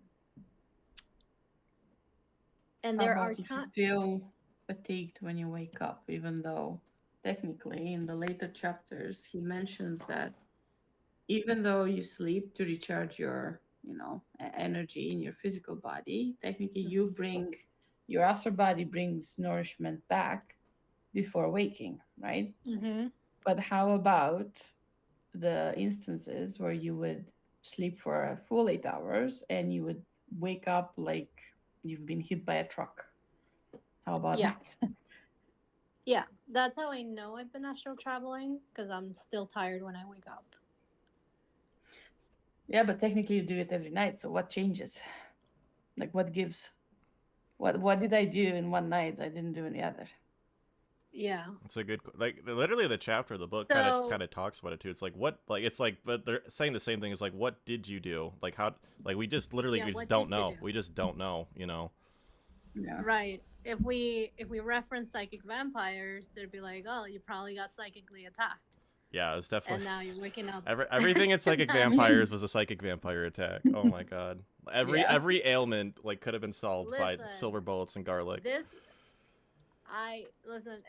there are times you feel fatigued when you wake up, even though technically in the later chapters he mentions that even though you sleep to recharge your energy in your physical body, technically your astral body brings nourishment back before waking, right? Mm-hmm. But how about the instances where you would sleep for a full 8 hours and you would wake up like you've been hit by a truck. How about Yeah. that? Yeah, that's how I know I've been astral traveling, because I'm still tired when I wake up. Yeah, but technically you do it every night. So what changes? Like what gives? What did I do in one night? I didn't do any other. Yeah. It's a good, like, literally the chapter of the book So kind of talks about it too. It's like, what, like, it's like, but they're saying the same thing. It's like, what did you do? Like, how, like, we just literally, Yeah, we just what don't did you know. do? We just don't know, you know? Yeah. right, if we reference psychic vampires, they'd be like, oh, you probably got psychically attacked, Yeah, it's definitely, and now you're waking up. everything in Psychic Now you're- Vampires was a psychic vampire attack. Oh my god. Yeah. Every ailment, like, could have been solved by Listen, silver bullets and garlic. Listen,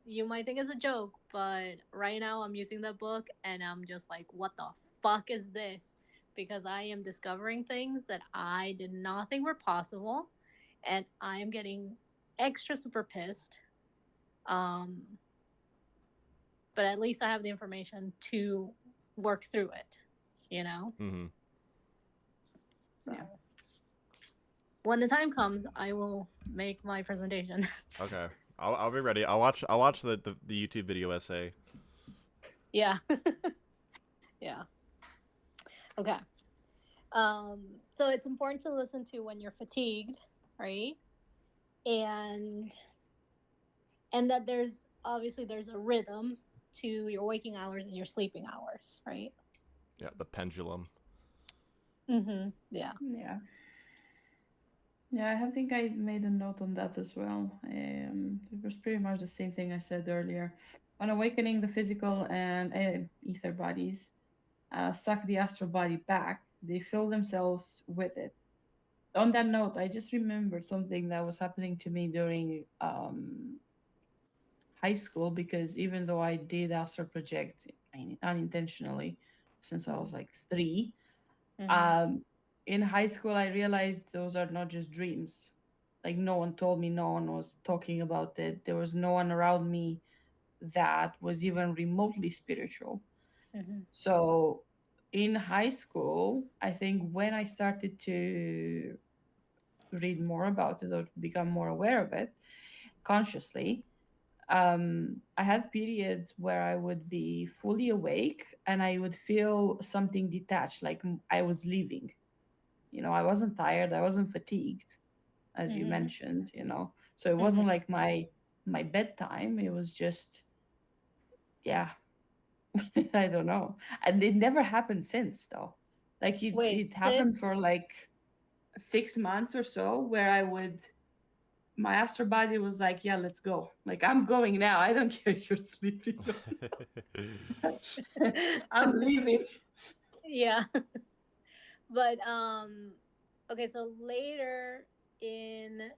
you might think it's a joke, but right now I'm using that book and I'm just like, what the fuck is this? Because I am discovering things that I did not think were possible, and I am getting extra super pissed. But at least I have the information to work through it, you know? Mm-hmm. So Yeah. when the time comes, I will make my presentation. Okay. I'll be ready. I'll watch the YouTube video essay. Yeah. Yeah. Okay. So it's important to listen to when you're fatigued, right? And that there's a rhythm to your waking hours and your sleeping hours, right? Yeah, the pendulum. Mm-hmm. Yeah. Yeah. Yeah, I think I made a note on that as well. It was pretty much the same thing I said earlier. On awakening, the physical and ether bodies suck the astral body back. They fill themselves with it. On that note, I just remembered something that was happening to me during high school, because even though I did astral project unintentionally since I was like 3, Mm-hmm. in high school I realized those are not just dreams. Like no one told me, no one was talking about it. There was no one around me that was even remotely spiritual. Mm-hmm. So in high school, I think when I started to read more about it or become more aware of it consciously, I had periods where I would be fully awake and I would feel something detached, like I was leaving. You know, I wasn't tired, I wasn't fatigued, as you Mm-hmm. mentioned. You know, so it wasn't like my bedtime. It was just, yeah, I don't know, and it never happened since though. Like Wait, it happened for like 6 months or so, where I would my astral body was like, yeah, let's go. Like, I'm going now. I don't care if you're sleeping. I'm leaving. Yeah. But okay, so in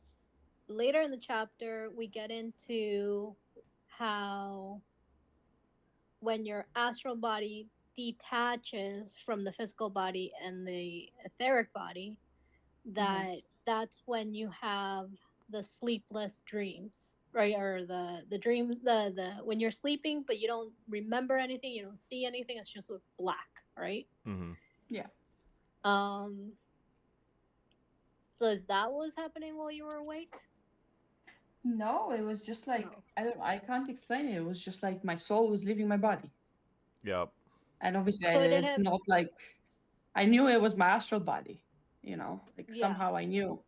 the chapter we get into how when your astral body detaches from the physical body and the etheric body, that's when you have the sleepless dreams, right? Or the dream, the when you're sleeping but you don't remember anything, you don't see anything, it's just with black, right? Mm-hmm. Yeah. So is that what was happening while you were awake? No, it was just like, No. I can't explain it. It was just like my soul was leaving my body. Yep. And obviously Could it it's have not like I knew it was my astral body, you know, like Yeah. somehow I knew.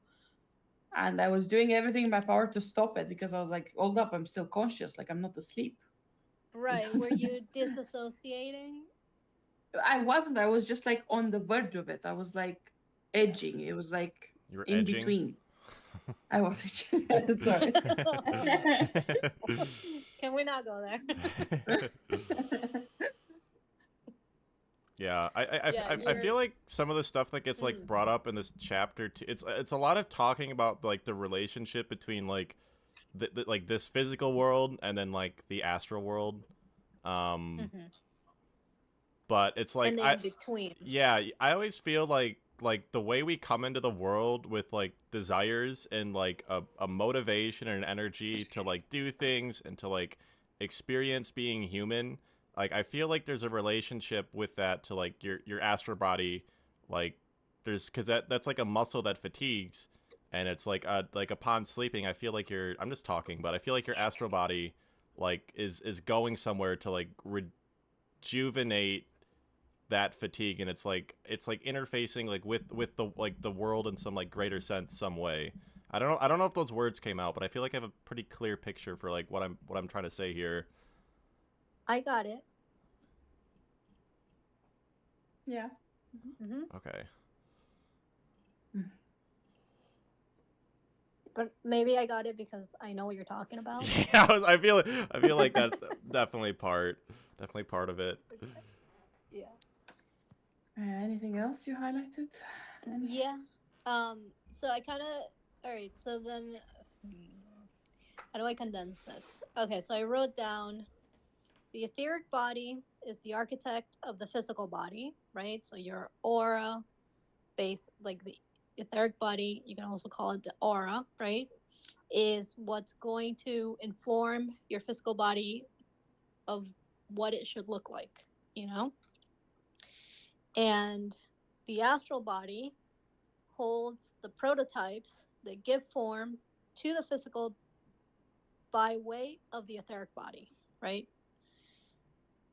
And I was doing everything in my power to stop it, because I was like, hold up, I'm still conscious, like I'm not asleep. Right. Were you disassociating? I wasn't. I was just like on the verge of it. I was like edging. It was like You were in edging? between. I was edging. Sorry. Can we not go there? Yeah, I you're- feel like some of the stuff that gets like brought up in this chapter too, it's a lot of talking about like the relationship between like like this physical world and then like the astral world. But it's like and the in between. Yeah, I always feel like the way we come into the world with like desires and like a motivation and an energy to like do things and to like experience being human, like I feel like there's a relationship with that to like your astral body like there's because that's like a muscle that fatigues, and it's like upon sleeping, I feel like I'm just talking, but I feel like your astral body like is going somewhere to like rejuvenate that fatigue, and it's like interfacing like with the like the world in some like greater sense, some way. I don't know if those words came out, but I feel like I have a pretty clear picture for like what I'm trying to say here. I got it. Yeah. Mm-hmm. Okay. But maybe I got it because I know what you're talking about. Yeah, I feel like that's definitely part of it. Yeah. Anything else you highlighted? Yeah. So I kind of, all right, so then how do I condense this? Okay, so I wrote down the etheric body is the architect of the physical body, right? So your aura base, like the etheric body, you can also call it the aura, right? Is what's going to inform your physical body of what it should look like, you know? And the astral body holds the prototypes that give form to the physical by way of the etheric body, right?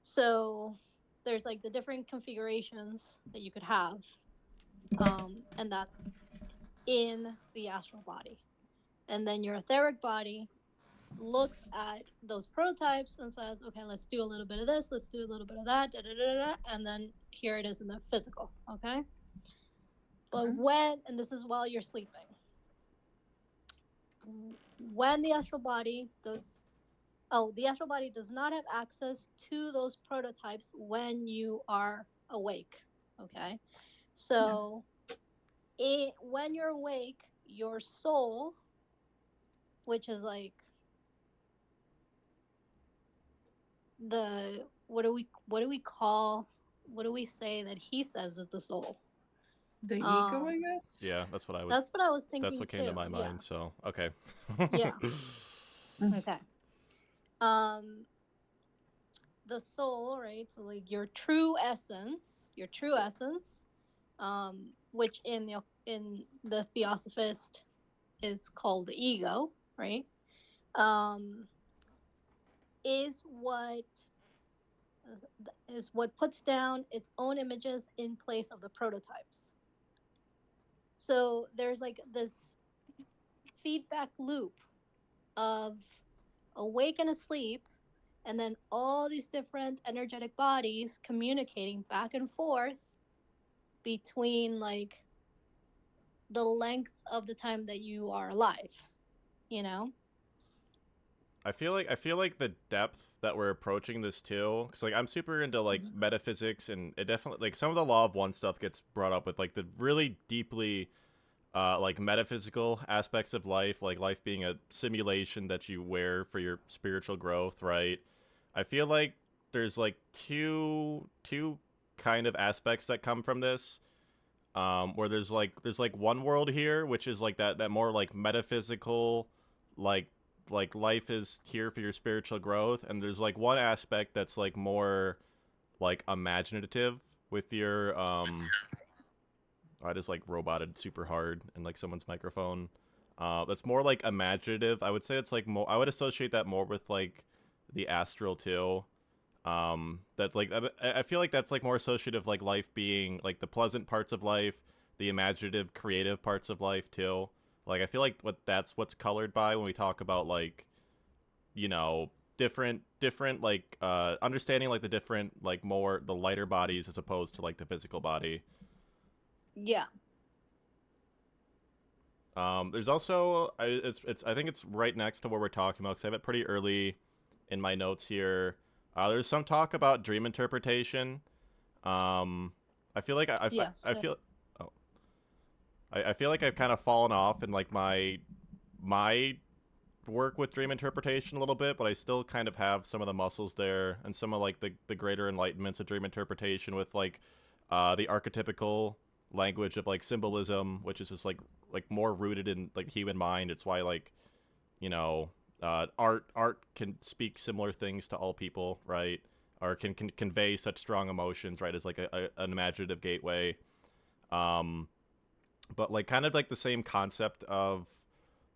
So there's like the different configurations that you could have, and that's in the astral body. And then your etheric body looks at those prototypes and says, okay, let's do a little bit of this, let's do a little bit of that, da, da, da, da, and then here it is in the physical, okay? But when, and this is while you're sleeping, when the astral body does, the astral body does not have access to those prototypes when you are awake, okay? So when you're awake, your soul, which is like the, what do we say that he says is the soul? The ego, I guess. Yeah, that's what I was. That's what I was thinking. That's what came to my mind. Yeah. So okay. Yeah. Okay. The soul, right? So like your true essence, which in the Theosophist is called the ego, right? Is what puts down its own images in place of the prototypes. So there's like this feedback loop of awake and asleep, and then all these different energetic bodies communicating back and forth between like the length of the time that you are alive, you know? I feel like the depth that we're approaching this too, because like I'm super into like metaphysics, and it definitely like some of the law of one stuff gets brought up with like the really deeply like metaphysical aspects of life, like life being a simulation that you wear for your spiritual growth, right? I feel like there's like two kind of aspects that come from this, where there's like one world here, which is like that more like metaphysical, like life is here for your spiritual growth, and there's like one aspect that's like more like imaginative with your I just like roboted super hard in like someone's microphone. That's more like imaginative. I would say it's like more. I would associate that more with like the astral too. That's like I feel like that's like more associative, like life being like the pleasant parts of life, the imaginative, creative parts of life too. Like I feel like that's what's colored by when we talk about like, you know, different like understanding like the different like more the lighter bodies as opposed to like the physical body. Yeah. There's also it's I think it's right next to what we're talking about because I have it pretty early in my notes here. There's some talk about dream interpretation. I feel like I feel I feel like I've kind of fallen off in like my work with dream interpretation a little bit, but I still kind of have some of the muscles there and some of like the greater enlightenments of dream interpretation with like the archetypical language of like symbolism, which is just like more rooted in like human mind. It's why like, you know, art can speak similar things to all people, right? Or can convey such strong emotions, right? As like an imaginative gateway. but like kind of like the same concept of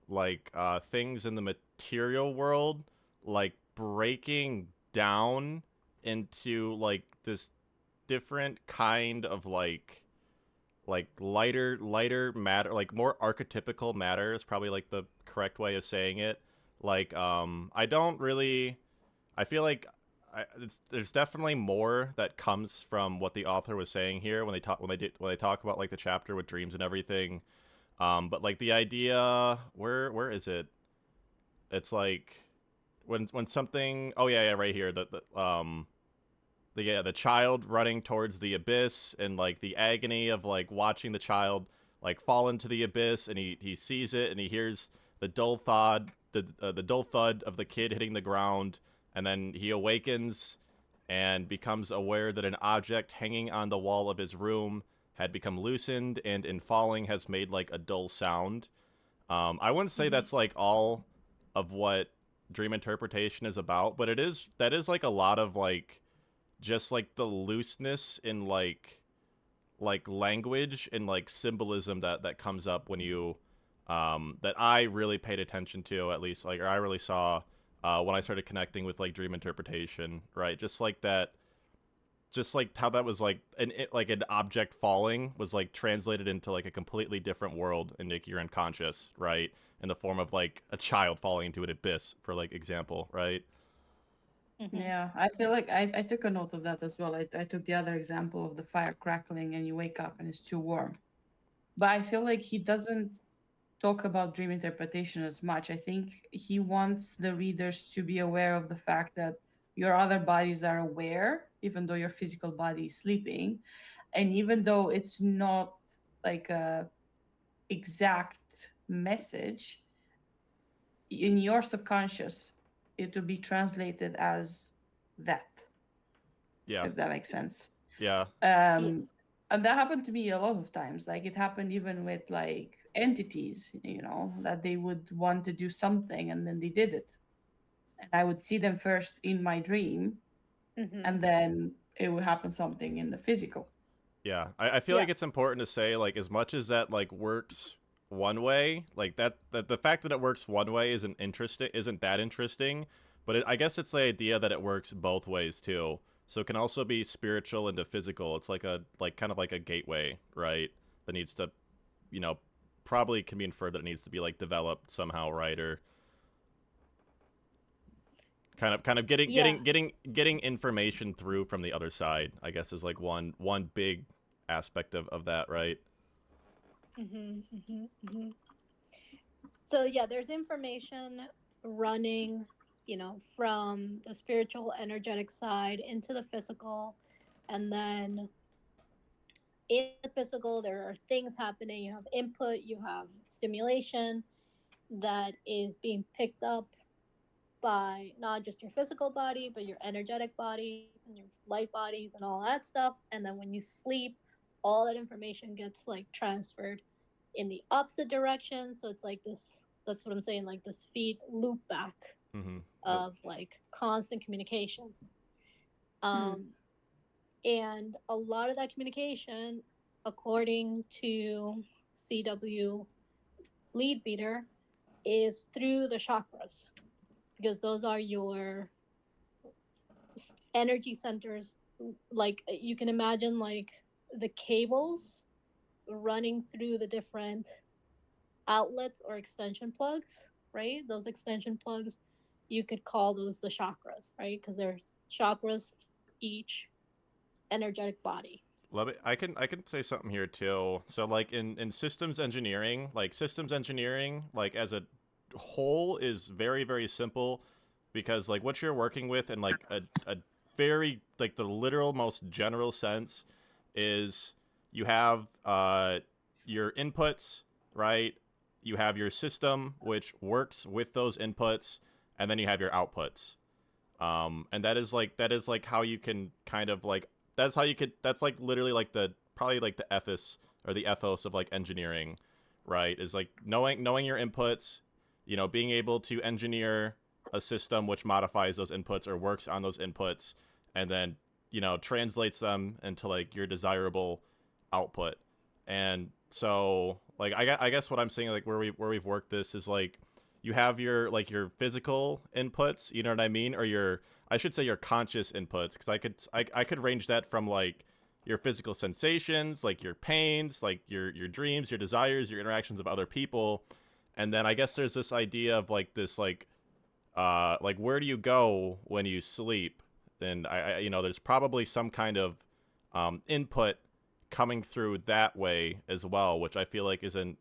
like things in the material world like breaking down into like this different kind of like lighter matter, like more archetypical matter is probably like the correct way of saying it. Like I don't really, I feel like there's definitely more that comes from what the author was saying here when they talk about like the chapter with dreams and everything. But like the idea, where is it? It's like when something, oh yeah, right here, the child running towards the abyss, and like the agony of like watching the child like fall into the abyss, and he sees it, and he hears the dull thud of the kid hitting the ground, and then he awakens and becomes aware that an object hanging on the wall of his room had become loosened, and in falling has made like a dull sound. I wouldn't say that's like all of what dream interpretation is about, but that is like a lot of like just like the looseness in like language and like symbolism that comes up when you that I really paid attention to, at least, like, or I really saw when I started connecting with like dream interpretation, right? Just like that, just like how that was like like an object falling was like translated into like a completely different world, and like you're unconscious, right? In the form of like a child falling into an abyss, for like example, right? Yeah, I feel like I took a note of that as well. I took the other example of the fire crackling and you wake up and it's too warm. But I feel like he doesn't talk about dream interpretation as much. I think he wants the readers to be aware of the fact that your other bodies are aware, even though your physical body is sleeping. And even though it's not like a exact message, in your subconscious, it will be translated as that, Yeah, if that makes sense. yeah, And that happened to me a lot of times. Like it happened even with like entities, you know, that they would want to do something and then they did it. And I would see them first in my dream, and then it would happen something in the physical. yeah. I feel like it's important to say, like, as much as that like works one way, like that the fact that it works one way isn't that interesting, but I guess it's the idea that it works both ways too. So it can also be spiritual into physical. It's like kind of like a gateway, right? That needs to, you know, probably can be inferred that it needs to be like developed somehow, right? Or kind of getting information through from the other side, I guess, is like one big aspect of that, right? So yeah, there's information running, you know, from the spiritual energetic side into the physical, and then in the physical there are things happening. You have input, you have stimulation that is being picked up by not just your physical body, but your energetic bodies and your light bodies and all that stuff. And then when you sleep, all that information gets like transferred in the opposite direction. So it's like this, that's what I'm saying, like this feed loop back of like constant communication. And a lot of that communication, according to CW lead beater, is through the chakras, because those are your energy centers. Like you can imagine like the cables running through the different outlets or extension plugs, right? Those extension plugs, you could call those the chakras, right? Because there's chakras each energetic body. I can say something here too. So like in systems engineering, like as a whole is very, very simple, because like what you're working with in like a very like the literal most general sense is you have your inputs, right? You have your system which works with those inputs, and then you have your outputs. And that is like how you can kind of like that's like literally like probably like the ethos or the ethos of like engineering, right? Is like knowing your inputs, you know, being able to engineer a system which modifies those inputs or works on those inputs, and then, you know, translates them into like your desirable output. And so like I guess what I'm saying, like where we've worked this is like you have your like your physical inputs, you know what I mean, or your I should say your conscious inputs, because I could range that from like your physical sensations, like your pains, like your dreams, your desires, your interactions with other people, and then I guess there's this idea of like this like where do you go when you sleep, and I you know there's probably some kind of input coming through that way as well, which I feel like isn't,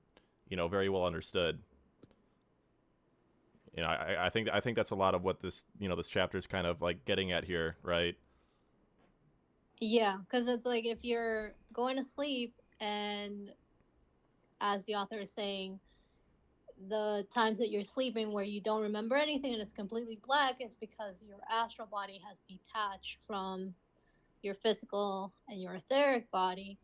you know, very well understood. You know, I think that's a lot of what this, you know, this chapter is kind of like getting at here, right? Yeah, because it's like if you're going to sleep, and as the author is saying, the times that you're sleeping where you don't remember anything and it's completely black is because your astral body has detached from your physical and your etheric body.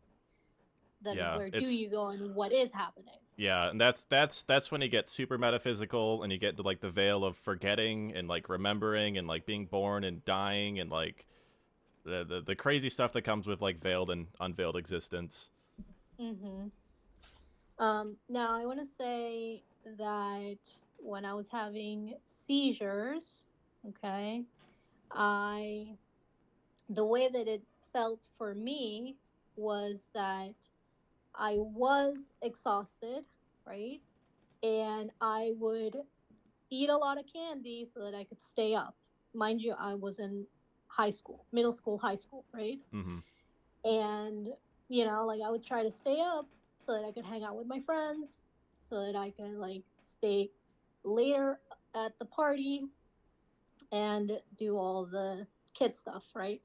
Then Yeah, where do it's you go and what is happening? yeah, and that's when you get super metaphysical and you get to like the veil of forgetting and like remembering and like being born and dying and like the crazy stuff that comes with like veiled and unveiled existence. Mm-hmm. Now I want to say that when I was having seizures, okay, the way that it felt for me was that I was exhausted, right? And I would eat a lot of candy so that I could stay up. Mind you, I was in high school, middle school, high school, right? Mm-hmm. And, like I would try to stay up so that I could hang out with my friends, so that I could like stay later at the party and do all the kid stuff, right?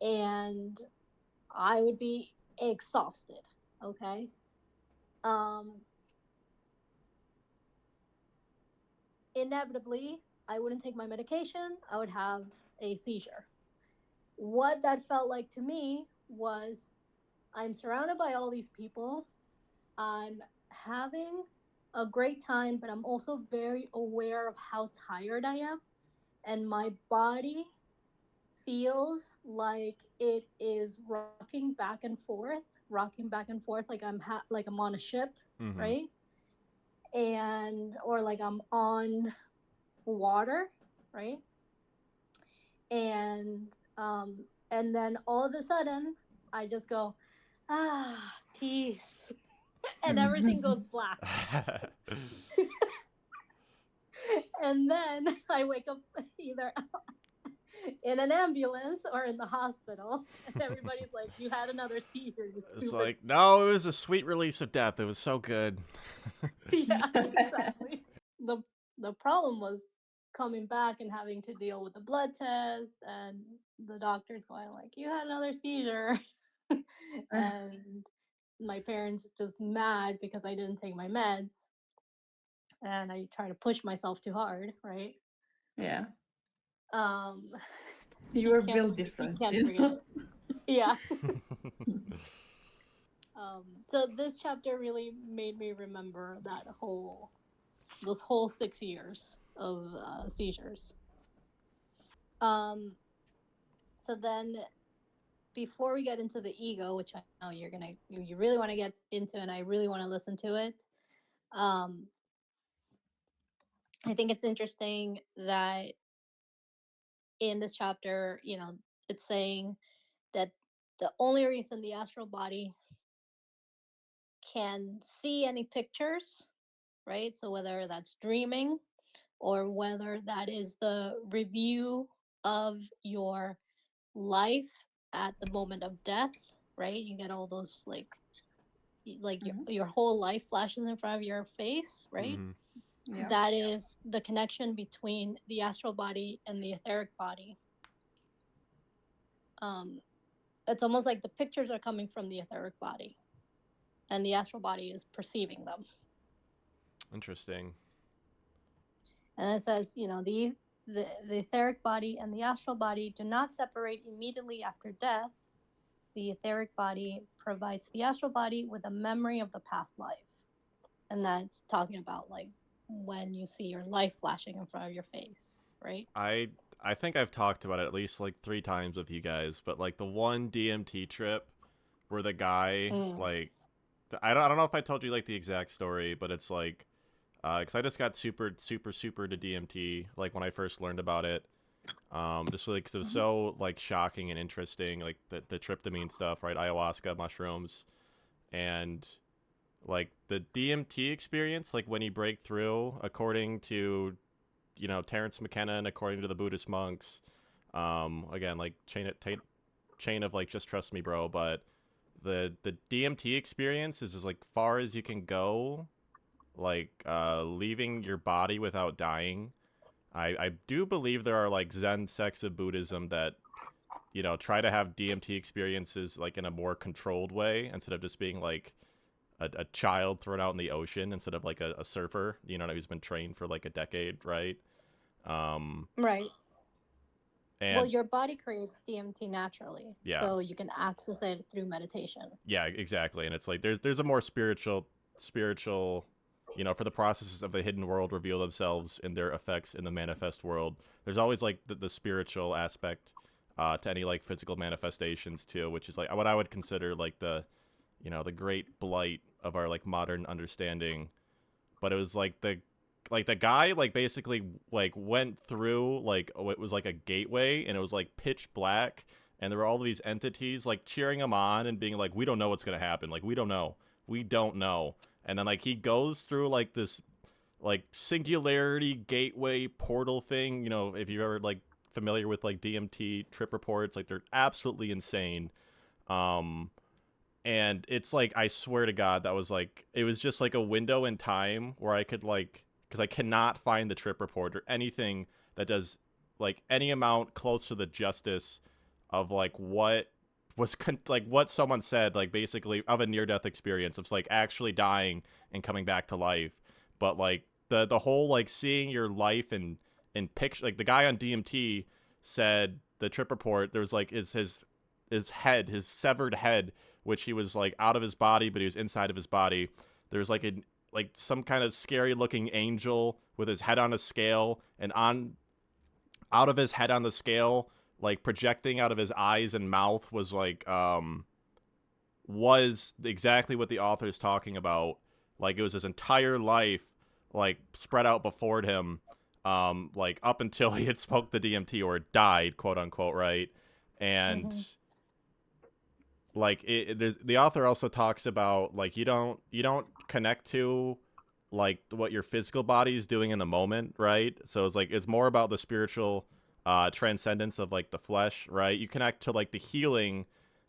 And I would be exhausted, okay? Um Inevitably, I wouldn't take my medication, I would have a seizure. What that felt like to me was I'm surrounded by all these people, I'm having a great time, but I'm also very aware of how tired I am, and my body feels like it is rocking back and forth, like like I'm on a ship, Mm-hmm. right? And or like I'm on water, right? And and then all of a sudden I just go, peace. And everything goes black. And then I wake up either in an ambulance or in the hospital, and everybody's like, you had another seizure, you It's stupid. like, no, it was a sweet release of death. It was so good. Yeah, exactly. The problem was coming back and having to deal with the blood test, and the doctor's going like, you had another seizure. And my parents just mad because I didn't take my meds, and I try to push myself too hard, right? Yeah. um You were built different, you can't you forget know? it. Yeah. So this chapter really made me remember those whole 6 years of seizures. So then, before we get into the ego, which I know you really want to get into, and I really want to listen to it. I think it's interesting that in this chapter, it's saying that the only reason the astral body can see any pictures, right? So whether that's dreaming or whether that is the review of your life at the moment of death, right? You get all those your whole life flashes in front of your face, right? Mm-hmm. Yeah. That is the connection between the astral body and the etheric body. It's almost like the pictures are coming from the etheric body, and the astral body is perceiving them. Interesting. And it says, the etheric body and the astral body do not separate immediately after death. The etheric body provides the astral body with a memory of the past life. And that's talking about like when you see your life flashing in front of your face, right? I think I've talked about it at least like 3 times with you guys, but like the one DMT trip where the guy like I don't know if I told you like the exact story, but it's like, because I just got super to DMT like when I first learned about it. Just like because it was so like shocking and interesting, like the tryptamine stuff, right? Ayahuasca, mushrooms, and like the DMT experience, like when you break through, according to, you know, Terrence McKenna and according to the Buddhist monks, again, like chain of like just trust me, bro. But the DMT experience is as like far as you can go, like leaving your body without dying. I do believe there are like Zen sects of Buddhism that, you know, try to have DMT experiences like in a more controlled way instead of just being like a child thrown out in the ocean instead of like a surfer, you know, who's been trained for like a decade, right? Right. And Well, your body creates DMT naturally, yeah, so you can access it through meditation. yeah, exactly. And it's like there's a more spiritual, you know, for the processes of the hidden world reveal themselves in their effects in the manifest world. There's always like the spiritual aspect to any like physical manifestations too, which is like what I would consider like the, you know, the great blight of our like modern understanding. But it was like the guy like basically like went through like it was like a gateway, and it was like pitch black, and there were all these entities like cheering him on and being like, we don't know what's gonna happen, like we don't know, and then like he goes through like this like singularity gateway portal thing, you know, if you're ever like familiar with like DMT trip reports, like they're absolutely insane. And it's like, I swear to God, that was like, it was just like a window in time where I could like, because I cannot find the trip report or anything that does like any amount close to the justice of like what was like what someone said, like basically of a near-death experience of like actually dying and coming back to life. But like the whole like seeing your life in picture, like the guy on DMT said the trip report, there's like his head, his severed head, which he was like out of his body, but he was inside of his body. There's like like some kind of scary looking angel with his head on a scale, and out of his head on the scale, like projecting out of his eyes and mouth was like was exactly what the author is talking about. Like it was his entire life like spread out before him, like up until he had smoked the DMT or died, quote unquote, right? And like there's the author also talks about like you don't connect to like what your physical body is doing in the moment, right? So it's like it's more about the spiritual transcendence of like the flesh, right? You connect to like the healing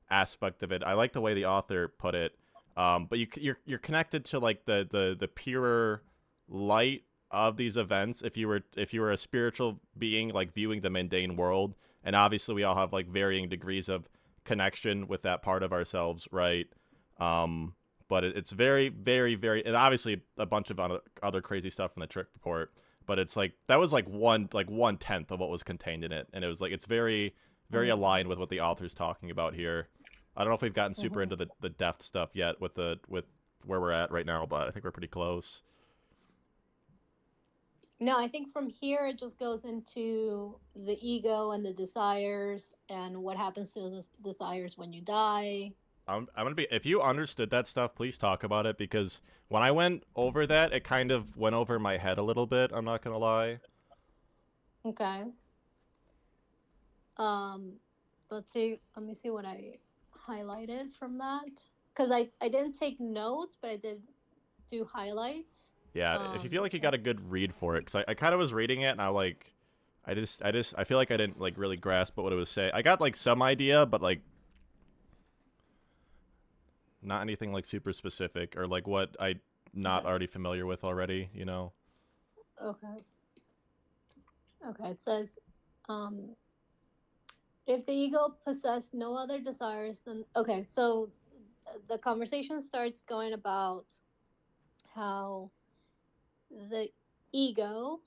aspect of it. I like the way the author put it. But you're connected to like the purer light of these events if you were a spiritual being like viewing the mundane world. And obviously we all have like varying degrees of connection with that part of ourselves, right? But it's very, very, very, and obviously a bunch of other crazy stuff from the trip report. But it's like that was like 1/10 of what was contained in it, and it was like it's very, very aligned with what the author's talking about here. I don't know if we've gotten super into the depth stuff yet with where we're at right now, but I think we're pretty close. No, I think from here it just goes into the ego and the desires and what happens to the desires when you die. I'm gonna be, if you understood that stuff, please talk about it, because when I went over that, it kind of went over my head a little bit. I'm not gonna lie. Okay. Let's see. Let me see what I highlighted from that, because I didn't take notes, but I did do highlights. Yeah, if you feel like you got a good read for it, because I kind of was reading it and I feel like I didn't like really grasp what it was saying. I got like some idea, but like not anything like super specific or like what I not already familiar with already, you know. Okay. It says, if the ego possessed no other desires, then okay. So the conversation starts going about how the ego,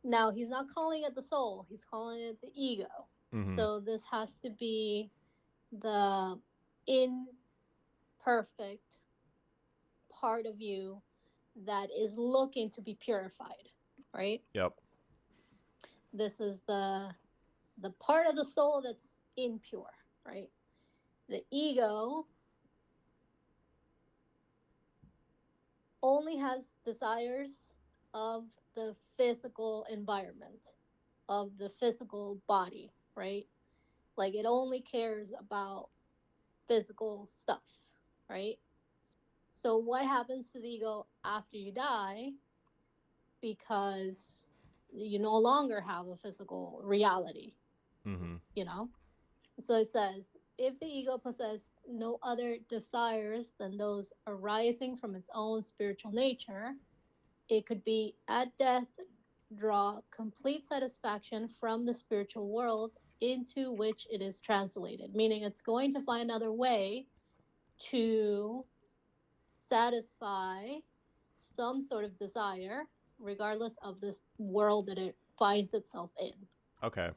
now he's not calling it the soul, he's calling it the ego. So this has to be the imperfect part of you that is looking to be purified, right? Yep. This is the part of the soul that's impure, right? The ego only has desires of the physical environment, of the physical body, right? Like it only cares about physical stuff, right? So what happens to the ego after you die? Because you no longer have a physical reality, Mm-hmm. you know? So it says, if the ego possessed no other desires than those arising from its own spiritual nature, it could be at death draw complete satisfaction from the spiritual world into which it is translated, meaning it's going to find another way to satisfy some sort of desire, regardless of this world that it finds itself in. Okay.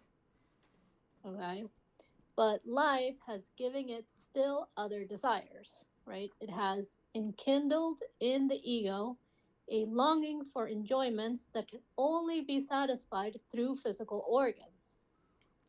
Okay. But life has given it still other desires, right? It has enkindled in the ego a longing for enjoyments that can only be satisfied through physical organs.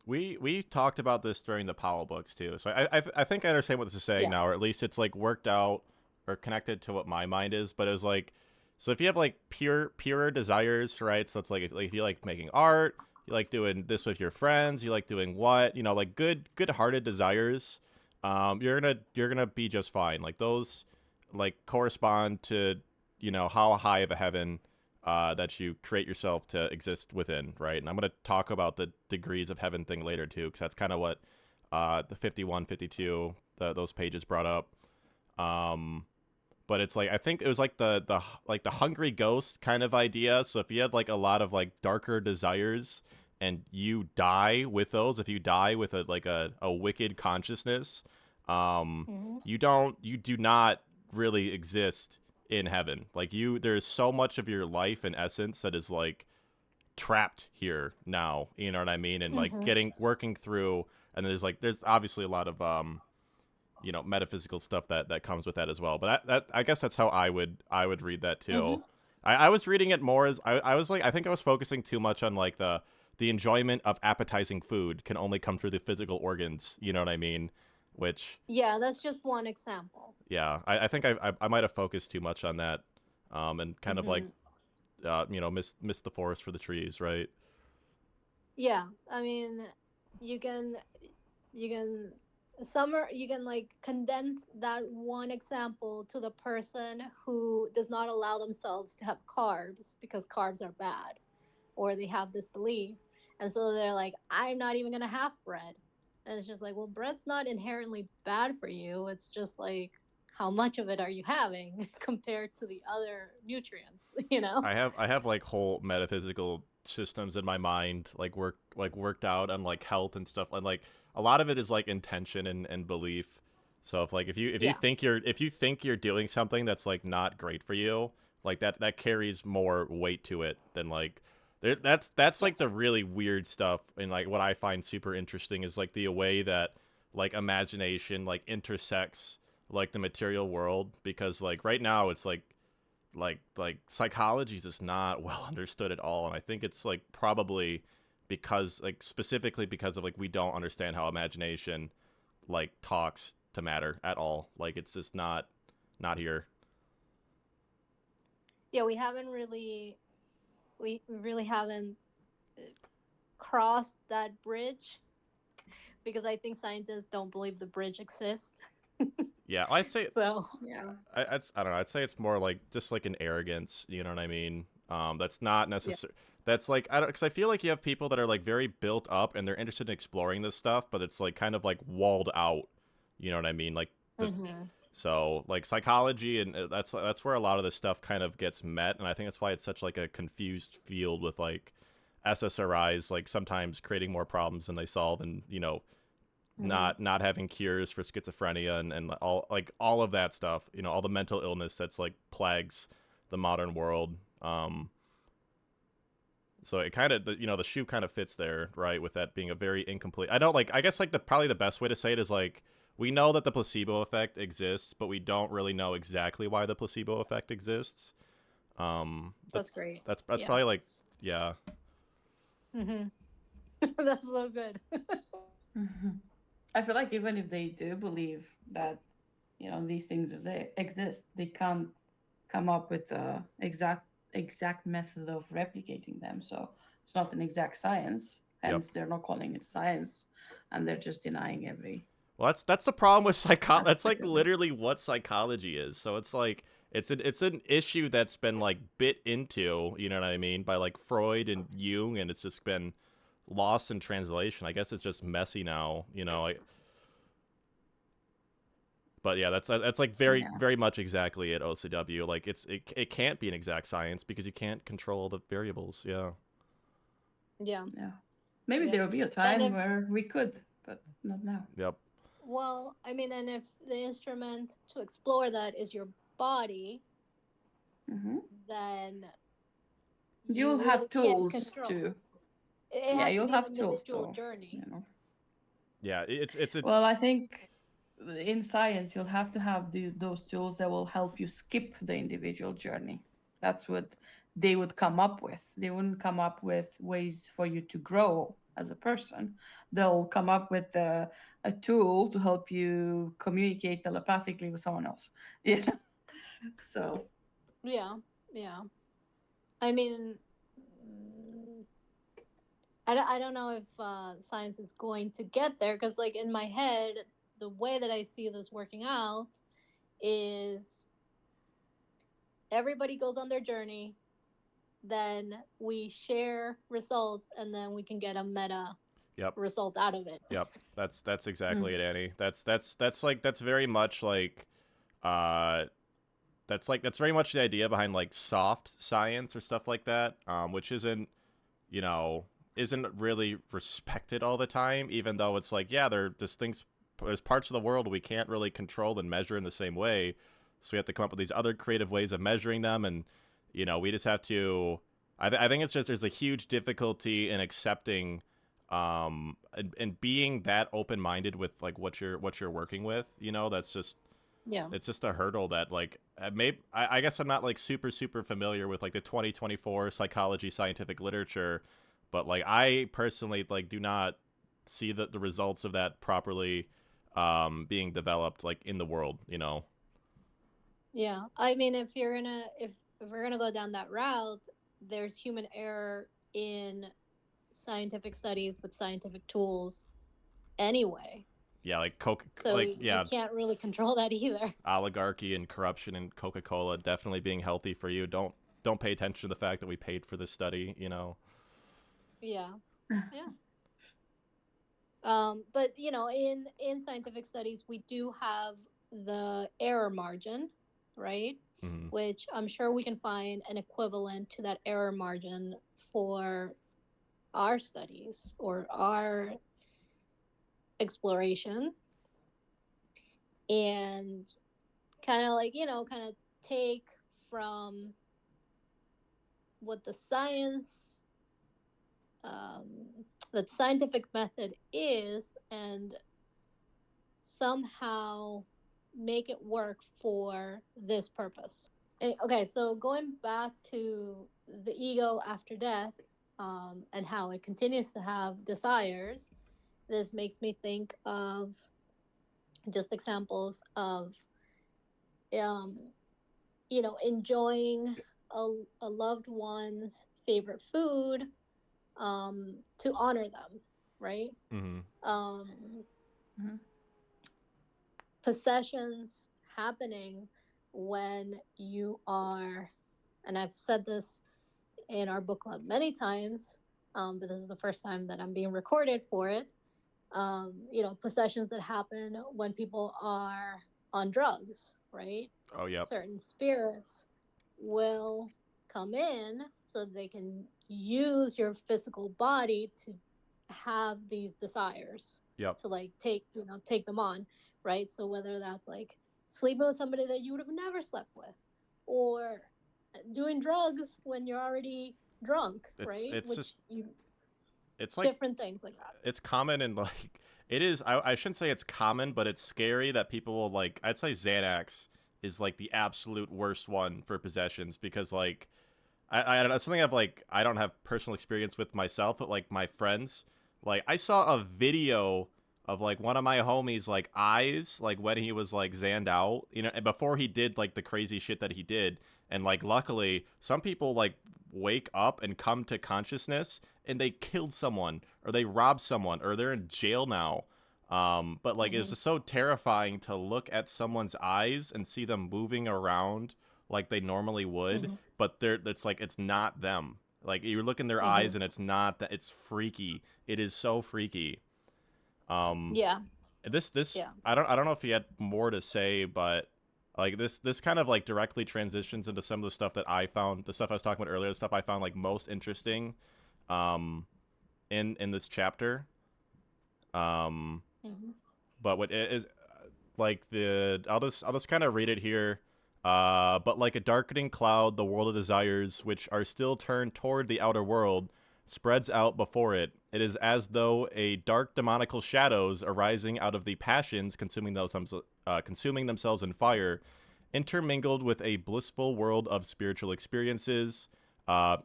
We talked about this during the Powell books too, so I think I understand what this is saying now, or at least it's like worked out or connected to what my mind is. But it was like, so if you have like purer desires, right? So it's like if you like making art, you like doing this with your friends, you like doing what, you know, like good-hearted desires, you're gonna be just fine. Like those like correspond to, you know, how high of a heaven that you create yourself to exist within, right? And I'm going to talk about the degrees of heaven thing later too, because that's kind of what the 51, 52, those pages brought up. But it's like, I think it was like the like the hungry ghost kind of idea. So if you had like a lot of like darker desires and you die with those, if you die with a wicked consciousness, you do not really exist in heaven. Like there's so much of your life and essence that is like trapped here now, you know what I mean? And like working through, and there's obviously a lot of you know, metaphysical stuff that comes with that as well. But that I guess that's how I would read that too. I was reading it more as I was like, I think I was focusing too much on like the enjoyment of appetizing food can only come through the physical organs, you know what I mean? Which, yeah, that's just one example. yeah, I think I might have focused too much on that, and kind of like you know, missed the forest for the trees, right? Yeah, I mean, you can you can you can like condense that one example to the person who does not allow themselves to have carbs because carbs are bad, or they have this belief, and so they're like, I'm not even gonna have bread. And it's just like, well, bread's not inherently bad for you, it's just like, how much of it are you having compared to the other nutrients, you know? I have like whole metaphysical systems in my mind, worked out on like health and stuff, and like a lot of it is like intention and belief. So if you think you're doing something that's like not great for you, like that carries more weight to it than like that's like the really weird stuff. And like what I find super interesting is like the way that like imagination like intersects like the material world, because like right now it's like psychology is just not well understood at all. And I think it's like probably because like specifically because of like we don't understand how imagination like talks to matter at all. Like it's just not here. Yeah, we really haven't crossed that bridge, because I think scientists don't believe the bridge exists. Yeah, I say So Yeah. I don't know. I'd say it's more like just like an arrogance. You know what I mean? That's not necessary. That's like I don't, because I feel like you have people that are like very built up and they're interested in exploring this stuff, but it's like kind of like walled out. You know what I mean? Like so like psychology, and that's where a lot of this stuff kind of gets met, and I think that's why it's such like a confused field with like SSRIs like sometimes creating more problems than they solve, and you know not having cures for schizophrenia and all of that stuff, you know, all the mental illness that's like plagues the modern world. So it kind of, you know, the shoe kind of fits there, right, with that being a very incomplete. I don't like, I guess like probably the best way to say it is like we know that the placebo effect exists, but we don't really know exactly why the placebo effect exists. that's great. That's probably like, yeah. That's so good. I feel like even if they do believe that, you know, these things exist, they can't come up with the exact method of replicating them. So it's not an exact science. Yep. Hence, they're not calling it science, and they're just denying every. Well, that's the problem with psychology. That's like Aspect of it. literally what psychology is. So it's like it's an issue that's been like bit into, you know what I mean, by like Freud and Jung, and it's just been lost in translation. I guess it's just messy now, you know. But yeah, that's like very very much exactly at OCW. Like it can't be an exact science because you can't control the variables. Yeah. Yeah. Yeah. Maybe Yeah. there will be a And time if, where we could, but not now. Yep. well, I mean, and if the instrument to explore that is your body, Hmm. then You'll you have can't tools control. to. It Yeah, has to you'll be an have tools individual to. journey. You know. Yeah, it's a Well, I think in science you'll have to have those tools that will help you skip the individual journey. That's what they would come up with. They wouldn't come up with ways for you to grow as a person. They'll come up with a tool to help you communicate telepathically with someone else. Yeah. So Yeah, yeah. I mean, mm, I don't know if science is going to get there, because, like, in my head, the way that I see this working out is everybody goes on their journey, then we share results, and then we can get a meta yep. result out of it. Yep, that's exactly it, Annie. That's very much like, that's very much the idea behind like soft science or stuff like that, which isn't, you know, isn't really respected all the time. Even though it's like, yeah, there's parts of the world we can't really control and measure in the same way, so we have to come up with these other creative ways of measuring them, and you know, we just have to. I think it's just there's a huge difficulty in accepting and being that open-minded with like what you're working with, you know. That's just Yeah. it's just a hurdle that like I guess I'm not like super familiar with like the 2024 psychology scientific literature, but like I personally like do not see the results of that properly being developed like in the world, you know. Yeah. I mean, if we're gonna go down that route, there's human error in scientific studies with scientific tools anyway. Yeah, like So like yeah, you can't really control that either. oligarchy and corruption and Coca-Cola definitely being healthy for you. Don't pay attention to the fact that we paid for this study, you know. Yeah. Yeah. But you know, in scientific studies, we do have the error margin, right? Mm-hmm. Which I'm sure we can find an equivalent to that error margin for our studies or our exploration, and kind of like, you know, kind of take from what the science, the scientific method is, and somehow make it work for this purpose. Okay, so going back to the ego after death, and how it continues to have desires, this makes me think of just examples of, you know, enjoying a loved one's favorite food, to honor them, right? Mm-hmm. mm-hmm. Possessions happening when you are, and I've said this in our book club many times, but this is the first time that I'm being recorded for it. You know, possessions that happen when people are on drugs, right? Oh, yep. Certain spirits will come in so they can use your physical body to have these desires. Yep. To like take them on, right? So whether that's like sleeping with somebody that you would have never slept with, or doing drugs when you're already drunk, right? It's like different things like that. It's common and like it is. I shouldn't say it's common, but it's scary that people will like. I'd say Xanax is like the absolute worst one for possessions because like I don't know, something I've like I don't have personal experience with myself, but like my friends, like I saw a video of like one of my homies like eyes, like when he was like zanned out, you know, and before he did like the crazy shit that he did. And like luckily some people like wake up and come to consciousness and they killed someone or they robbed someone or they're in jail now. But like it's just so terrifying to look at someone's eyes and see them moving around like they normally would, but it's like it's not them. Like you look in their eyes and it's not that. It's freaky. It is so freaky. Yeah. This Yeah. I don't know if he had more to say, but like this kind of like directly transitions into some of the stuff that I found, the stuff I was talking about earlier, the stuff I found like most interesting in this chapter. But what it is like I'll just kind of read it here. But like a darkening cloud, the world of desires, which are still turned toward the outer world, spreads out before it. It is as though a dark demonical shadows arising out of the passions consuming themselves in fire, intermingled with a blissful world of spiritual experiences.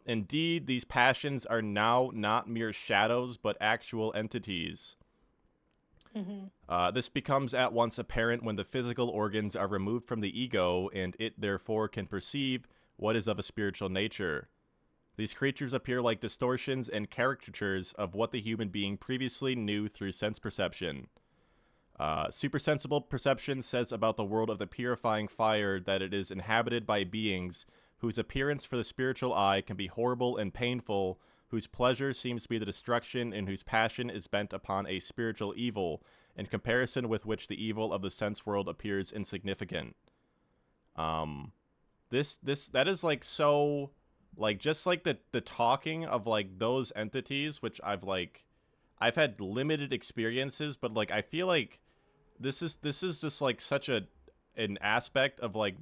Indeed, these passions are now not mere shadows, but actual entities. This becomes at once apparent when the physical organs are removed from the ego, and it therefore can perceive what is of a spiritual nature. These creatures appear like distortions and caricatures of what the human being previously knew through sense perception. Supersensible perception says about the world of the purifying fire that it is inhabited by beings whose appearance for the spiritual eye can be horrible and painful, whose pleasure seems to be the destruction, and whose passion is bent upon a spiritual evil, in comparison with which the evil of the sense world appears insignificant. That is like so, like just like the talking of like those entities, which I've had limited experiences, but like I feel like this is just like such an aspect of like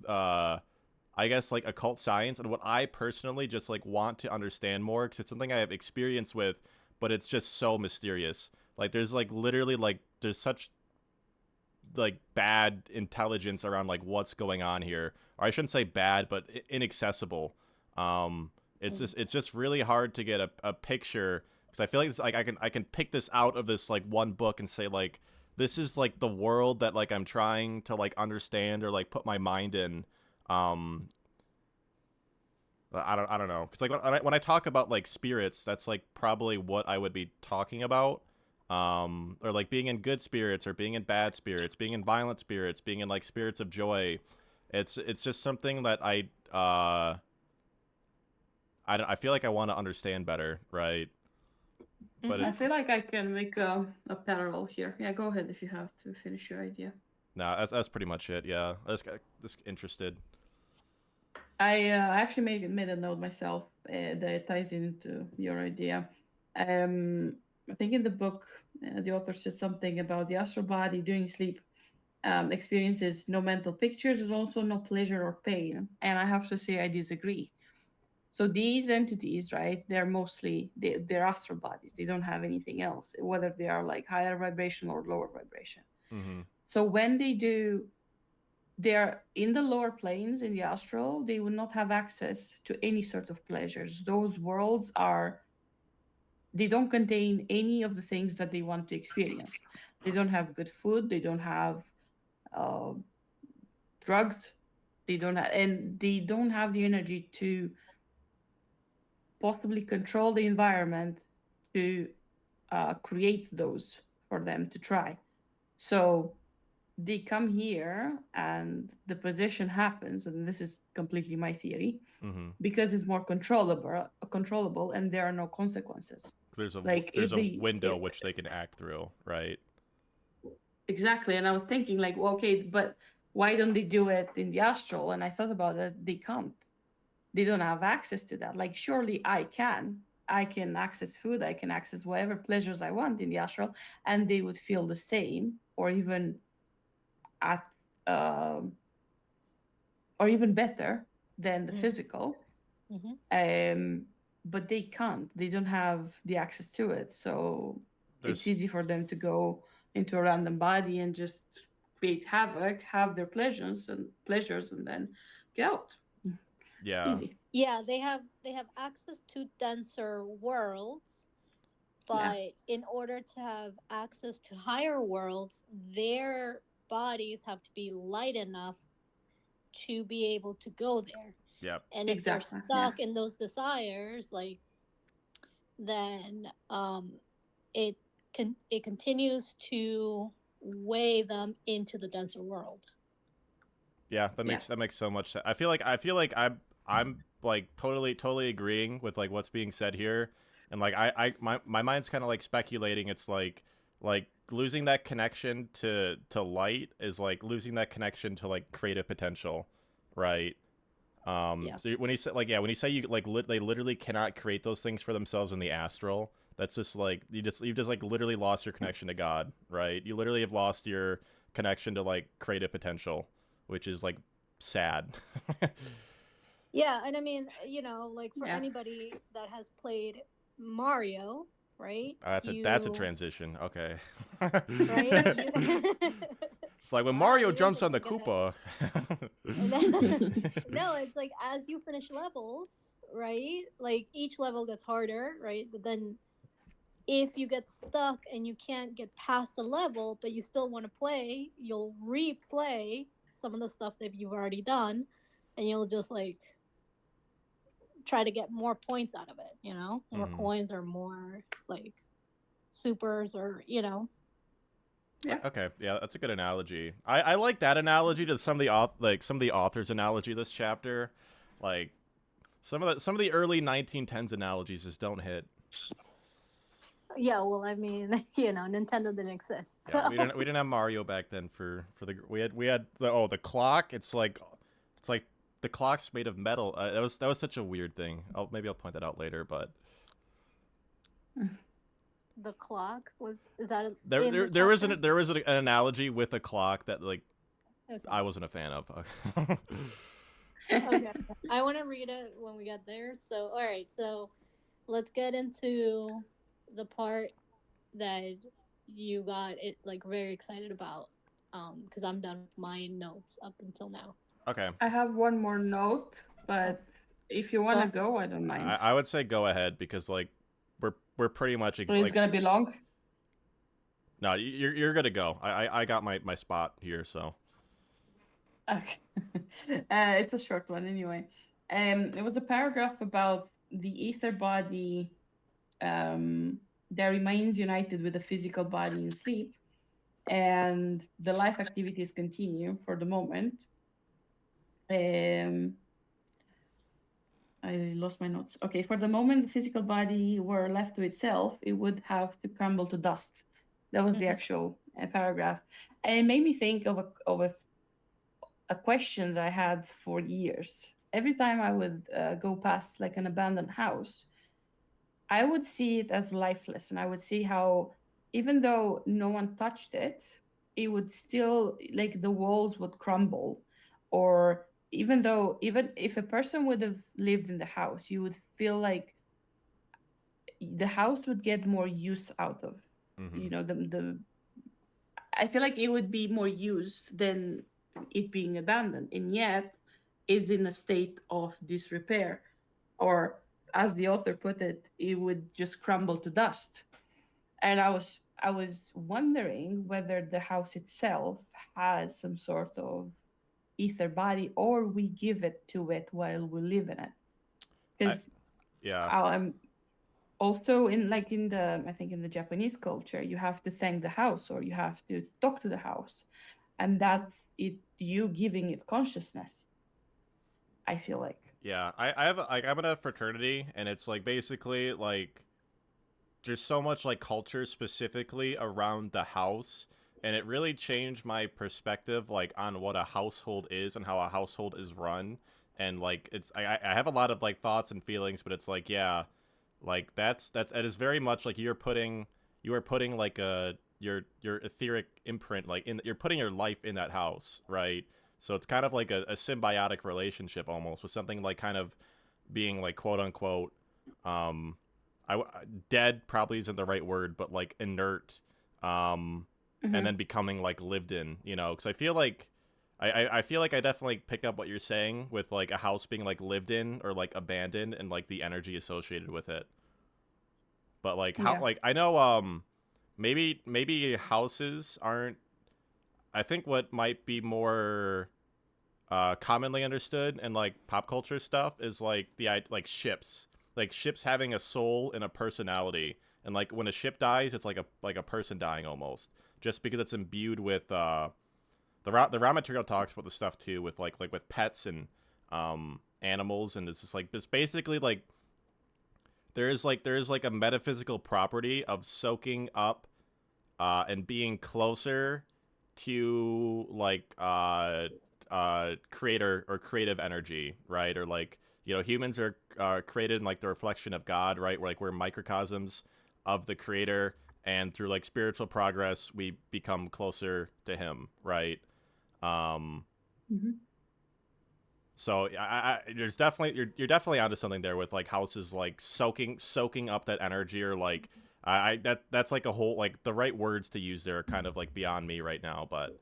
I guess like occult science and what I personally just like want to understand more, because it's something I have experience with, but it's just so mysterious. Like there's like literally like there's such like bad intelligence around like what's going on here, or I shouldn't say bad, but inaccessible. It's just really hard to get a picture, because I feel like it's like I can pick this out of this like one book and say like this is like the world that like I'm trying to like understand or like put my mind in. I don't know, because like when I talk about like spirits, that's like probably what I would be talking about, or like being in good spirits or being in bad spirits, being in violent spirits, being in like spirits of joy. It's just something that I feel like I want to understand better, right? But I feel like I can make a parallel here. Yeah, go ahead if you have to finish your idea. No, that's pretty much it. Yeah, I just interested. I actually made a note myself that ties into your idea. I think in the book, the author said something about the astral body during sleep experiences no mental pictures, there's also no pleasure or pain. And I have to say, I disagree. So these entities, right, they're mostly, they're astral bodies. They don't have anything else, whether they are like higher vibration or lower vibration. So when they're in the lower planes in the astral, they will not have access to any sort of pleasures. Those worlds they don't contain any of the things that they want to experience. They don't have good food. They don't have drugs. They don't have the energy to possibly control the environment to create those for them to try. So they come here and the possession happens, and this is completely my theory, because it's more controllable and there are no consequences. There's a window which they can act through, right? Exactly. And I was thinking like, well, okay, but why don't they do it in the astral? And I thought about it, they can't. They don't have access to that. Like, surely I can access food, I can access whatever pleasures I want in the astral, and they would feel the same, or even or even better than the physical. But they can't. They don't have the access to it. So it's easy for them to go into a random body and just create havoc, have their pleasures, and then get out. Yeah. Easy. Yeah, they have access to denser worlds, but in order to have access to higher worlds, their bodies have to be light enough to be able to go there. Yep. And if Exactly, they're stuck in those desires, like, then it continues to weigh them into the denser world. Yeah, that makes so much sense. I feel like I'm like totally agreeing with like what's being said here, and like my mind's kind of like speculating. It's like losing that connection to light is like losing that connection to like creative potential, right? So when you say when you say you like they literally cannot create those things for themselves in the astral, that's just like you've just like literally lost your connection to God, right? You literally have lost your connection to like creative potential, which is like sad. Yeah, and I mean, you know, like for anybody that has played Mario, right? That's a transition. Okay. Right? It's like when Mario jumps on the Koopa. No, it's like as you finish levels, right? Like each level gets harder, right? But then if you get stuck and you can't get past the level, but you still want to play, you'll replay some of the stuff that you've already done, and you'll just like try to get more points out of it, you know, more coins or more like supers, or you know. Yeah. Okay, yeah, that's a good analogy. I like that analogy to some of the authors' analogy of this chapter. Like some of the early 1910s analogies just don't hit. Yeah, well, I mean, you know, Nintendo didn't exist. So. Yeah, we didn't have Mario back then. We had the clock. It's like the clock's made of metal. That was such a weird thing. Maybe I'll point that out later, but. The clock is that there was an analogy with a clock that like I wasn't a fan of. Okay, I want to read it when we get there. So all right, so let's get into the part that you got it like very excited about, because I'm done with my notes up until now. Okay, I have one more note, but if you want to go, I don't mind. I would say go ahead, because like we're pretty much it's gonna be long. No, you're gonna go. I got my spot here, so. Okay. It's a short one anyway. It was a paragraph about the ether body that remains united with the physical body in sleep, and the life activities continue for the moment. I lost my notes. Okay, for the moment, the physical body were left to itself, it would have to crumble to dust. That was the actual paragraph. And it made me think of a question that I had for years. Every time I would go past like an abandoned house, I would see it as lifeless, and I would see how even though no one touched it, it would still, like, the walls would crumble, or even if a person would have lived in the house, you would feel like the house would get more use out of, you know, the I feel like it would be more used than it being abandoned, and yet is in a state of disrepair, or as the author put it, it would just crumble to dust. And I was wondering whether the house itself has some sort of ether body, or we give it to it while we live in it. Because I'm also in the I think in the Japanese culture, you have to thank the house, or you have to talk to the house, and that's it, you giving it consciousness, I feel like. Yeah, I'm in a fraternity, and it's like basically like there's so much like culture specifically around the house, and it really changed my perspective like on what a household is and how a household is run. And like I have a lot of like thoughts and feelings, but it's like, yeah, like that is very much like you are putting like your etheric imprint, like you're putting your life in that house, right? So it's kind of like a symbiotic relationship almost, with something like kind of being like quote unquote dead probably isn't the right word, but like inert, and then becoming like lived in, you know, because I feel like I feel like I definitely pick up what you're saying with like a house being like lived in or like abandoned, and like the energy associated with it. But like how, Yeah. like I know maybe houses aren't. I think what might be more commonly understood in like pop culture stuff is like like ships, having a soul and a personality, and like when a ship dies, it's like a person dying almost, just because it's imbued with the raw material talks about the stuff too with like with pets and animals, and it's just like it's basically like there is like a metaphysical property of soaking up and being closer to like creator or creative energy, right? Or like, you know, humans are created in like the reflection of God, right? We're microcosms of the creator, and through like spiritual progress we become closer to him, right? Mm-hmm. So there's definitely you're definitely onto something there with like houses like soaking up that energy, or like that's like a whole, like the right words to use there are kind of like beyond me right now, but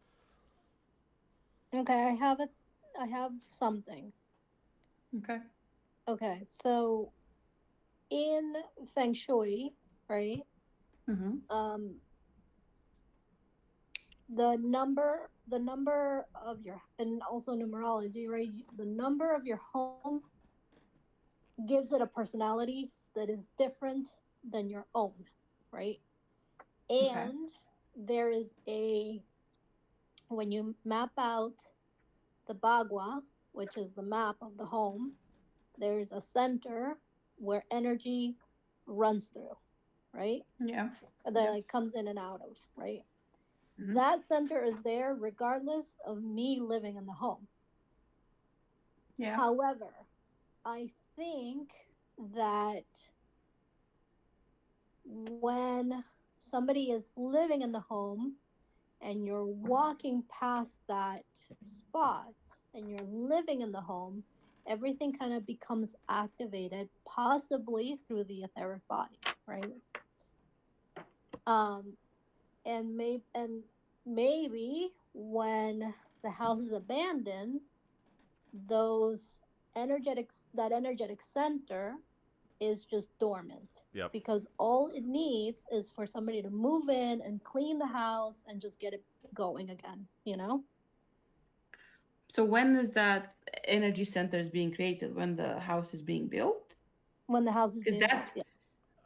Okay, I have something. Okay. Okay, so in Feng Shui, right? Mm-hmm. The number of your, and also numerology, right? The number of your home gives it a personality that is different than your own, right? Okay. And there is when you map out the bagua, which is the map of the home, there's a center where energy runs through, right? Yeah. That like comes in and out of, right? Mm-hmm. That center is there regardless of me living in the home. Yeah. However, I think that when somebody is living in the home and you're walking past that spot and you're living in the home, everything kind of becomes activated, possibly through the etheric body, right? And maybe when the house is abandoned, that energetic center is just dormant. yep. Because all it needs is for somebody to move in and clean the house and just get it going again, you know? So when is that energy center is being created? When the house is being built? When the house is Because being built,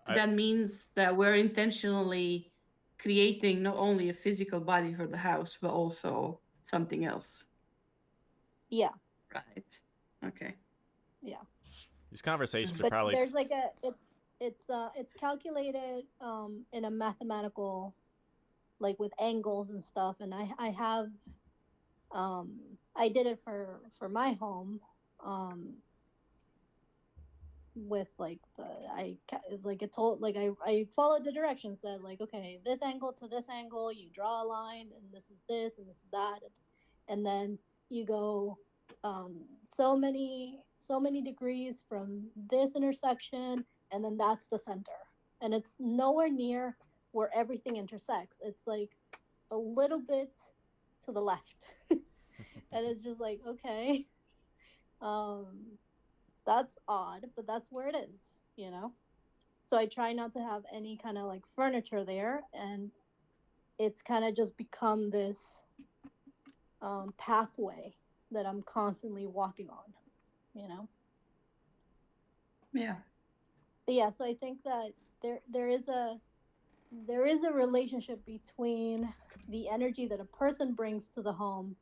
yeah. that means that we're intentionally creating not only a physical body for the house, but also something else. Yeah. Right. Okay. Yeah. These conversations are But probably there's like it's calculated in a mathematical, like with angles and stuff, and I have I did it for my home with like it told, like I followed the directions, said like, okay, this angle to this angle you draw a line, and this is this and this is that, and then you go so many degrees from this intersection, and then that's the center, and it's nowhere near where everything intersects. It's like a little bit to the left. And it's just like, okay, um that's odd, but that's where it is, you know? So I try not to have any kind of like furniture there, and it's kind of just become this pathway that I'm constantly walking on, you know? Yeah. But yeah, so I think that there is a relationship between the energy that a person brings to the home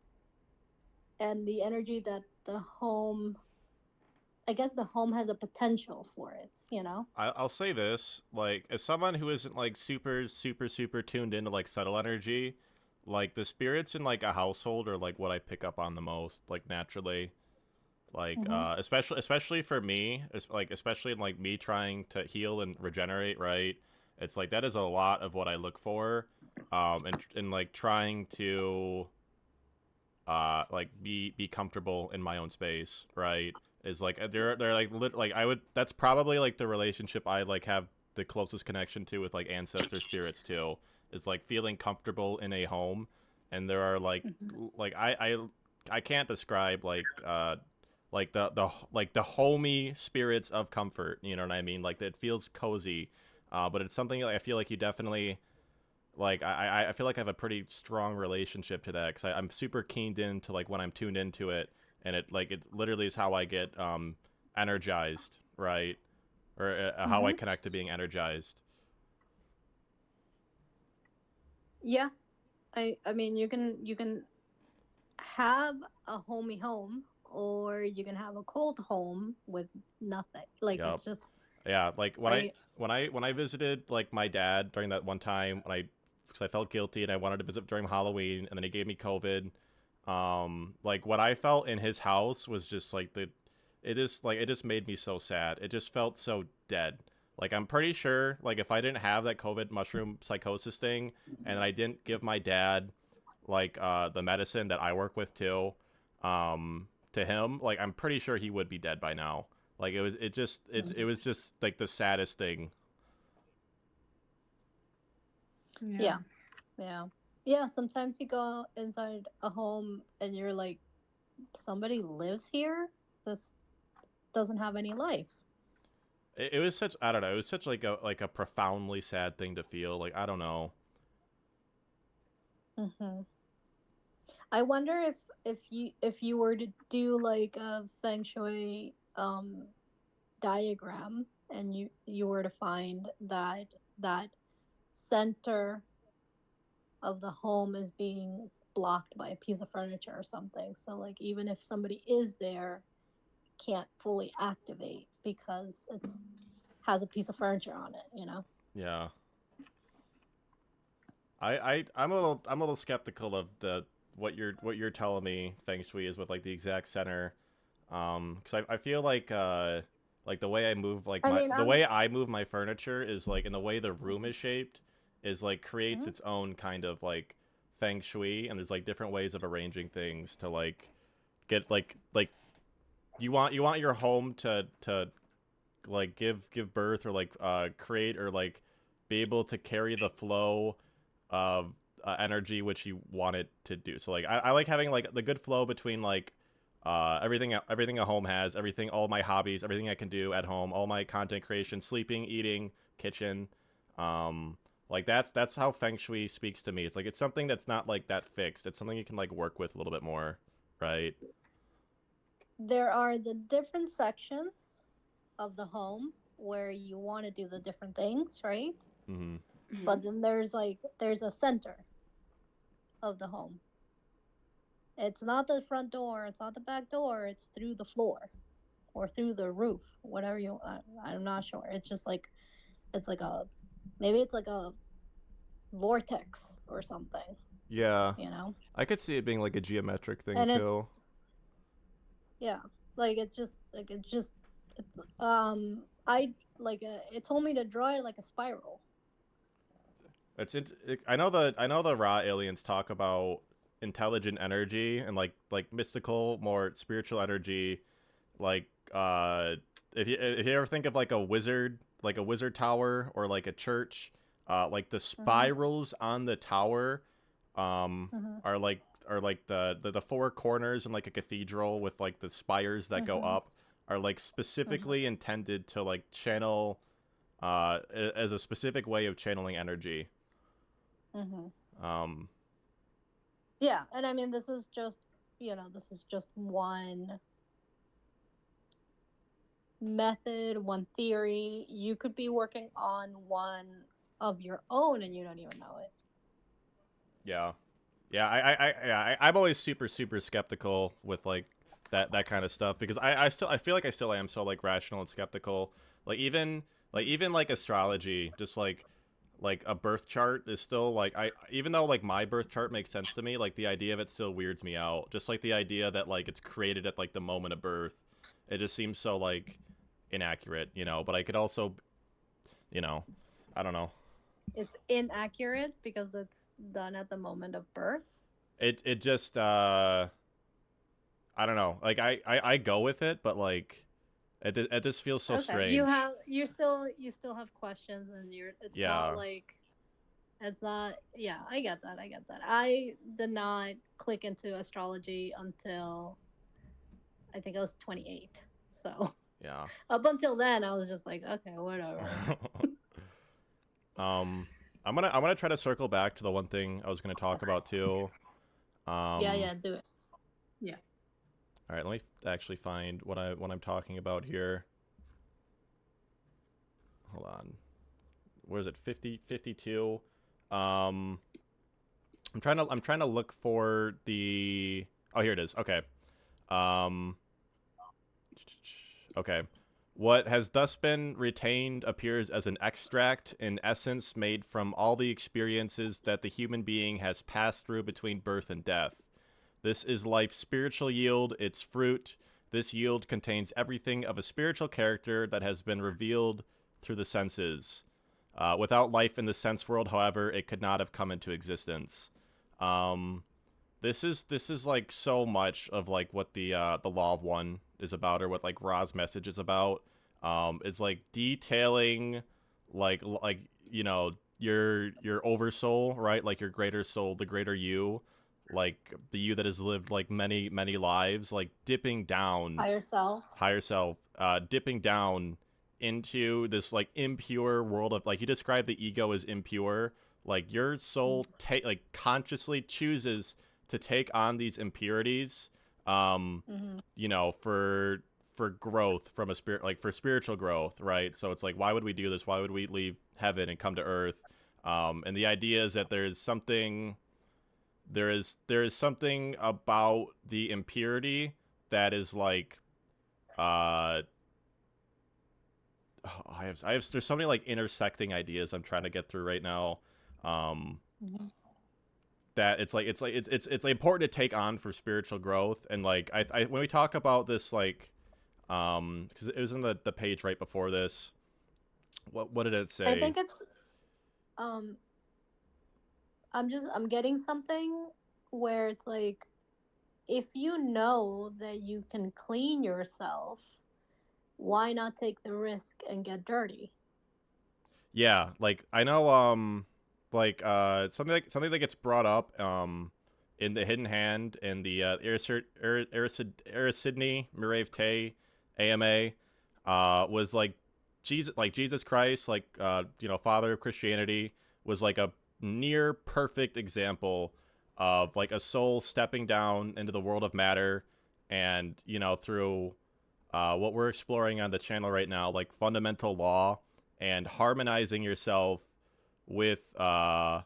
and the energy that the home, I guess the home has a potential for it, you know? I'll say this, like, as someone who isn't like super tuned into like subtle energy, like the spirits in like a household are like what I pick up on the most, like naturally. Like especially for me, it's like especially in like me trying to heal and regenerate, right? It's like that is a lot of what I look for, and like trying to like be comfortable in my own space, right? Is like they're like like I would, that's probably like the relationship I like have the closest connection to with like ancestor spirits too, is like feeling comfortable in a home. And there are like I can't describe like the homey spirits of comfort, you know what I mean? Like it feels cozy But it's something like I feel like you definitely like. I feel like I have a pretty strong relationship to that because I'm super keened into like when I'm tuned into it, and it literally is how I get energized, right? Or how I connect to being energized. Yeah, I mean you can have a homey home, or you can have a cold home with nothing. Like Yep. it's just Yeah, like right. when I visited like my dad during that one time because I felt guilty and I wanted to visit during Halloween and then he gave me COVID. Like what I felt in his house was just like it just made me so sad. It just felt so dead. Like I'm pretty sure like if I didn't have that COVID mushroom psychosis thing and I didn't give my dad like the medicine that I work with too to him, like I'm pretty sure he would be dead by now. Like it was just like the saddest thing. Yeah. Sometimes you go inside a home and you're like, somebody lives here. This doesn't have any life. It was such, I don't know, it was such like a profoundly sad thing to feel. Like I don't know. I wonder if you were to do like a feng shui diagram, and you were to find that center of the home is being blocked by a piece of furniture or something. So like even if somebody is there, can't fully activate because it's has a piece of furniture on it, you know? Yeah. I'm a little skeptical of the what you're telling me feng shui is with like the exact center. Because I feel like the way I move like the way I move my furniture is like in the way the room is shaped is like creates its own kind of like feng shui, and there's like different ways of arranging things to like get like you want your home to like give birth or like create or like be able to carry the flow of energy which you want it to do. So like I like having like the good flow between like everything a home has, everything, all my hobbies, everything I can do at home, all my content creation, sleeping, eating, kitchen. Like that's how feng shui speaks to me. It's like it's something that's not like that fixed. It's something you can like work with a little bit more, right? There are the different sections of the home where you want to do the different things, right? But then there's a center of the home. It's not the front door, it's not the back door, it's through the floor or through the roof, whatever you I'm not sure. It's just like it's like a vortex or something. Yeah. You know? I could see it being like a geometric thing and too. Yeah. Like it told me to draw it like a spiral. I know the raw aliens talk about intelligent energy and like mystical, more spiritual energy. Like if you ever think of like a wizard tower or like a church, like the spirals on the tower are like the four corners in like a cathedral with like the spires that go up are like specifically intended to like channel as a specific way of channeling energy. Yeah, and I mean this is just one method, one theory. You could be working on one of your own and you don't even know it. Yeah. I'm always super skeptical with like that kind of stuff because I feel like I still am so like rational and skeptical. Like even like astrology, just like a birth chart is still like even though like my birth chart makes sense to me, like the idea of it still weirds me out. Just like the idea that like it's created at like the moment of birth, it just seems so like inaccurate, you know. But I could also, you know, I don't know. It's inaccurate because it's done at the moment of birth. It just I don't know. Like I go with it, but like it just feels so strange. You still have questions, and it's not like it's not. Yeah, I get that. I did not click into astrology until I think I was 28. So yeah. Up until then, I was just like, okay, whatever. I'm gonna try to circle back to the one thing I was gonna talk about too. Yeah, do it. Yeah. All right, let me actually find what I'm talking about here. Hold on. Where is it? 52. I'm trying to look for the. Oh, here it is. Okay. Um. Okay. What has thus been retained appears as an extract, in essence, made from all the experiences that the human being has passed through between birth and death. This is life's spiritual yield, its fruit. This yield contains everything of a spiritual character that has been revealed through the senses. Without life in the sense world, however, it could not have come into existence. This is like so much of like what the Law of One is about, or what like Ra's message is about. It's like detailing like you know your oversoul, right? Like your greater soul, the greater you, like the you that has lived like many lives, like dipping down Higher self. dipping down into this like impure world of, like, you describe the ego as impure. Like your soul like consciously chooses to take on these impurities, you know, for growth from a spirit, like for spiritual growth, right? So it's like, why would we do this? Why would we leave heaven and come to earth? And the idea is that there is something about the impurity that is like, there's so many like intersecting ideas I'm trying to get through right now. That it's important to take on for spiritual growth. And like I when we talk about this, like, because it was in the page right before this. What did it say? I think it's I'm getting something where it's like, if you know that you can clean yourself, why not take the risk and get dirty? Yeah, like I know, like something that gets brought up in the Hidden Hand and the Erisidni Mirave Te AMA was like Jesus Christ, like you know, father of Christianity, was like a near perfect example of like a soul stepping down into the world of matter, and you know, through what we're exploring on the channel right now, like fundamental law and harmonizing yourself with that's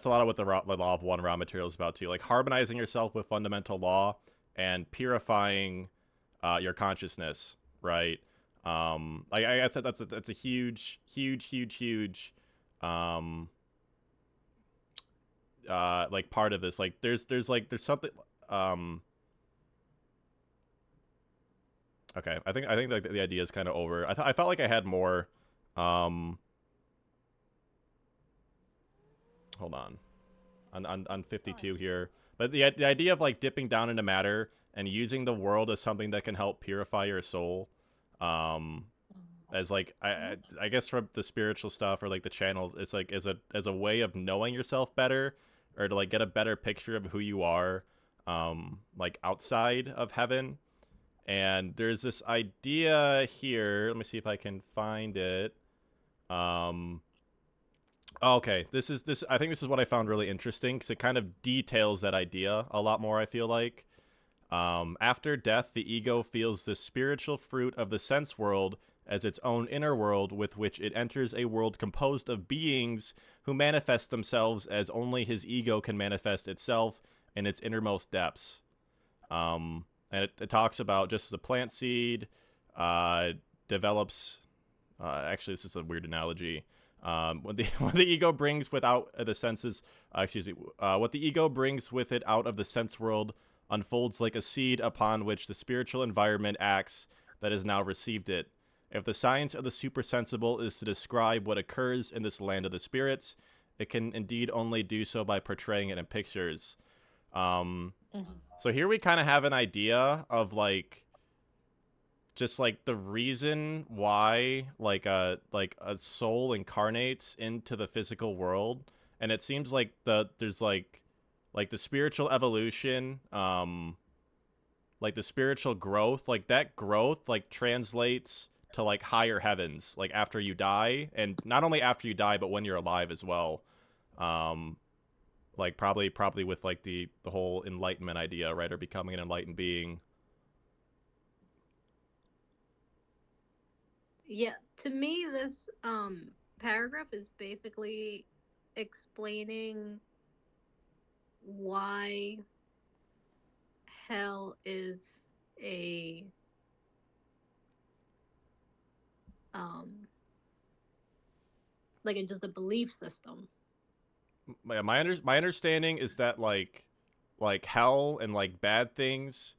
a lot of what the Law of One raw material is about too, like harmonizing yourself with fundamental law and purifying your consciousness, right? Like I guess that's a huge like part of this. Like there's something okay, I think like the idea is kind of over. I felt like I had more. Hold on 52 here, but the idea of like dipping down into matter and using the world as something that can help purify your soul, as like I guess from the spiritual stuff or like the channel, it's like as a way of knowing yourself better, or to like get a better picture of who you are, like outside of heaven. And there's this idea here. Let me see if I can find it. Okay, this. I think this is what I found really interesting, because it kind of details that idea a lot more, I feel like. After death, the ego feels the spiritual fruit of the sense world as its own inner world, with which it enters a world composed of beings who manifest themselves as only his ego can manifest itself in its innermost depths. And it talks about, just as a plant seed develops. Actually, this is a weird analogy. When the ego brings without the senses, what the ego brings with it out of the sense world unfolds like a seed upon which the spiritual environment acts that has now received it. If the science of the supersensible is to describe what occurs in this land of the spirits, it can indeed only do so by portraying it in pictures. So here we kind of have an idea of like, just like the reason why like a soul incarnates into the physical world. And it seems like there's like the spiritual evolution, like the spiritual growth, like that growth like translates to like higher heavens, like after you die, and not only after you die, but when you're alive as well. Like probably with like the whole enlightenment idea, right, or becoming an enlightened being. Yeah, to me, this paragraph is basically explaining why hell is a like just a belief system. My understanding is that like hell and like bad things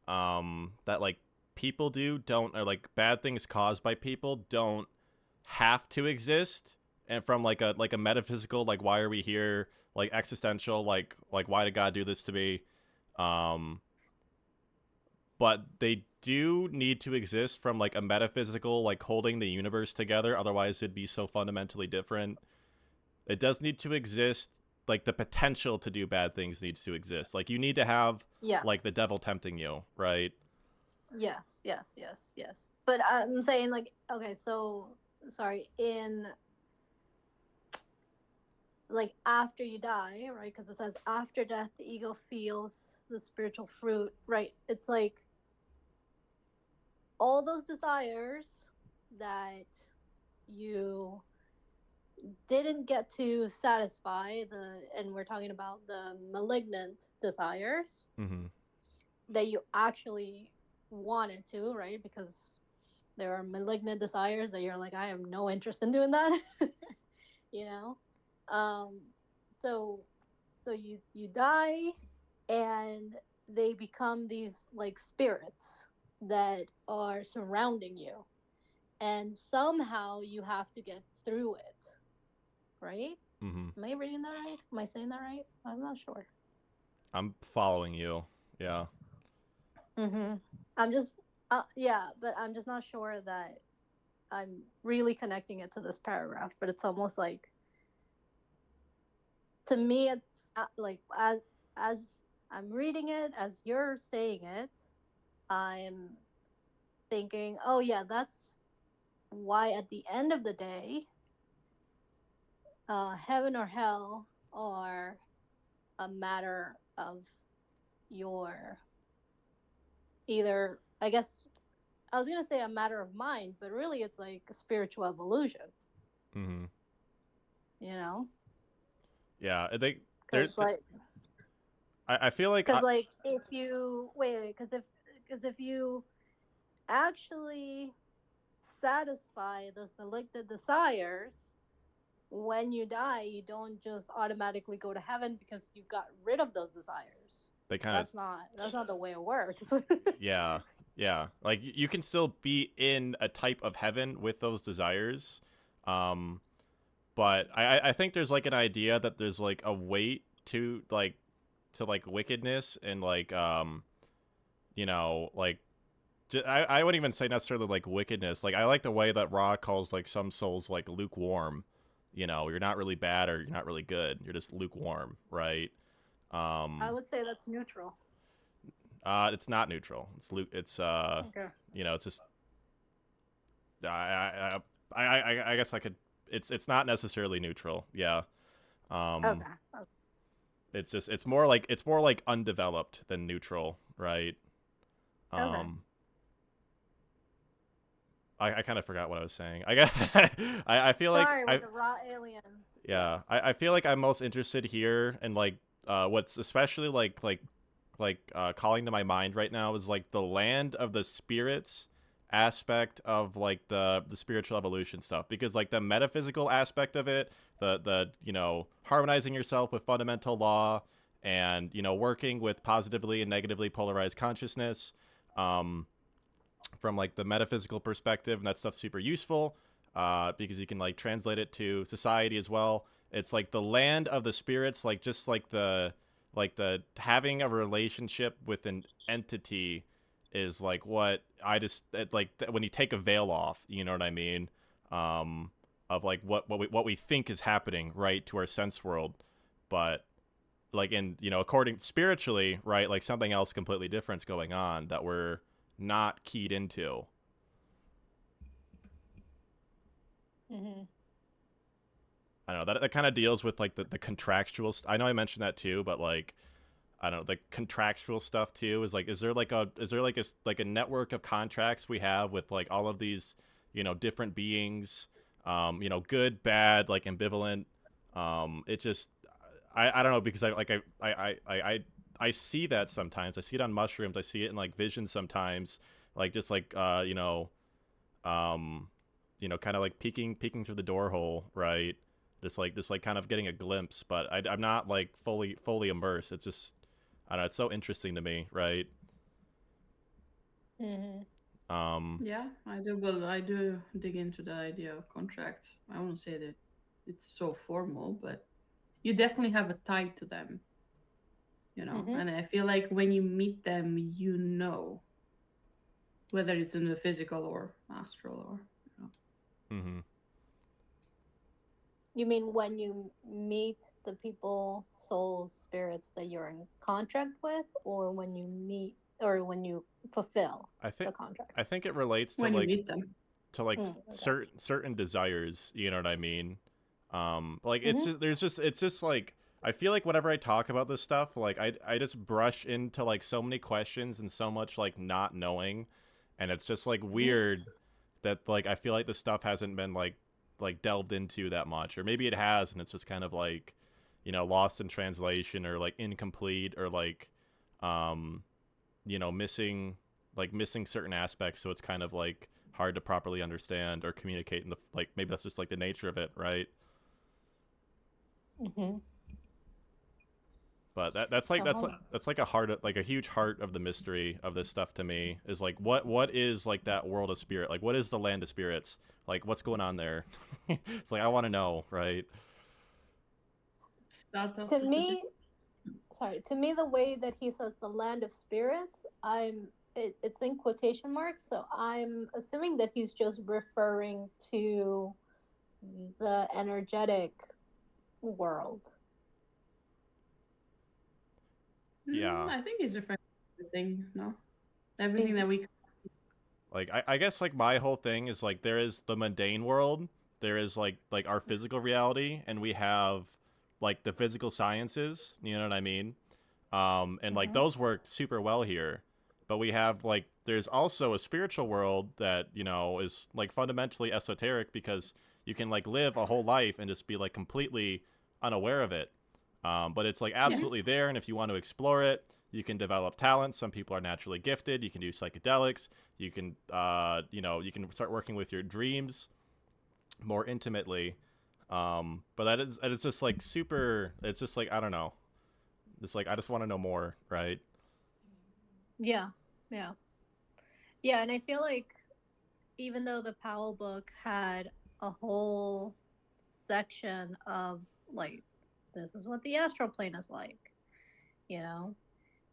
that like people do don't, or like bad things caused by people don't have to exist, and from like a metaphysical, like why are we here, like existential, like why did God do this to me, but they do need to exist from like a metaphysical, like holding the universe together, otherwise it'd be so fundamentally different. It does need to exist, like the potential to do bad things needs to exist, like you need to have like the devil tempting you, right? Yes. But I'm saying, like, okay, so sorry, in like after you die, right? Because it says after death the ego feels the spiritual fruit, right? It's like all those desires that you didn't get to satisfy, and we're talking about the malignant desires that you actually wanted to, right? Because there are malignant desires that you're like, I have no interest in doing that. You know, so you die, and they become these like spirits that are surrounding you, and somehow you have to get through it, right? Am I reading that right? Am I saying that right? I'm not sure. I'm following you. Yeah. I'm just but I'm just not sure that I'm really connecting it to this paragraph. But it's almost like, to me, it's like as I'm reading it, as you're saying it, I'm thinking, oh yeah, that's why at the end of the day, heaven or hell are a matter of your, either, I guess I was gonna say a matter of mind, but really it's like a spiritual evolution. You know? Yeah, I think there's like, I feel like because like if you because if you actually satisfy those malignant desires, when you die, you don't just automatically go to heaven because you got rid of those desires. They kind of that's not the way it works. Yeah. Like you can still be in a type of heaven with those desires, but I think there's like an idea that there's like a weight to like wickedness, and like you know, like I wouldn't even say necessarily like wickedness. Like I like the way that Ra calls like some souls like lukewarm. You know, you're not really bad or you're not really good. You're just lukewarm, right? I would say that's neutral. It's not neutral. It's okay. You know, it's just I guess I could. It's not necessarily neutral. Yeah. Okay. It's more like undeveloped than neutral, right? Okay. I kind of forgot what I was saying. I feel Sorry, like with the raw aliens. Yeah, Yes. I feel like I'm most interested here, and like what's especially like calling to my mind right now is like the land of the spirits aspect of like the spiritual evolution stuff, because like the metaphysical aspect of it, the you know, harmonizing yourself with fundamental law, and you know, working with positively and negatively polarized consciousness, from like the metaphysical perspective, and that stuff's super useful because you can like translate it to society as well. It's like the land of the spirits, like just like the having a relationship with an entity is like what I just like when you take a veil off, you know what I mean, of like what we think is happening, right, to our sense world, but like in, you know, according spiritually, right, like something else completely different's going on that we're not keyed into. Mm-hmm. I don't know, that kind of deals with like the contractual I know I mentioned that too, but like I don't know, the contractual stuff too is like, is there like a network of contracts we have with like all of these, different beings, good, bad, like ambivalent. It just, I don't know, because I see that sometimes. I see it on mushrooms. I see it in like visions sometimes, like just like um, kind of like peeking through the door hole, right? Just like kind of getting a glimpse, but I'm not like fully immersed. It's just, I don't know. It's so interesting to me, right? Mm-hmm. Yeah, I do. Well, I do dig into the idea of contracts. I won't say that it's so formal, but you definitely have a tie to them, Mm-hmm. And I feel like when you meet them, whether it's in the physical or astral or. Mm-hmm. You mean when you meet the people, souls, spirits that you're in contract with, or when you meet, or when you fulfill I think the contract? I think it relates When you meet them. to like Okay. certain desires. You know what I mean? Like Mm-hmm. it's just like, I feel like whenever I talk about this stuff, like I just brush into like so many questions and so much like not knowing, and it's just like Mm-hmm. weird that like I feel like this stuff hasn't been like delved into that much, or maybe it has and it's just kind of like, lost in translation, or like incomplete, or like um missing certain aspects, so it's kind of like hard to properly understand or communicate in the, like, maybe that's just like the nature of it, right? Mm-hmm. But that's like So, that's like a huge heart of the mystery of this stuff to me, is like, what is like that world of spirit, like what is the land of spirits, like what's going on there? It's like, I want to know, right? Start off to with the me, to me, the way that he says the land of spirits, it's in quotation marks, so I'm assuming that he's just referring to the energetic world. Yeah. I think it's referring to everything, no? Everything Is that we. Like I guess like my whole thing is like, there is the mundane world, there is like our physical reality, and we have like the physical sciences, you know what I mean? And like Mm-hmm. those work super well here. But we have like, there's also a spiritual world that, is like fundamentally esoteric, because you can like live a whole life and just be like completely unaware of it. But it's like Yeah. absolutely there, and if you want to explore it, you can develop talents. Some people are naturally gifted. You can do psychedelics. You can, you can start working with your dreams more intimately. But that is just like super. It's just like, I don't know. It's like, I just want to know more, right? Yeah, yeah, yeah. And I feel like even though the Powell book had a whole section of like, this is what the astral plane is like, you know,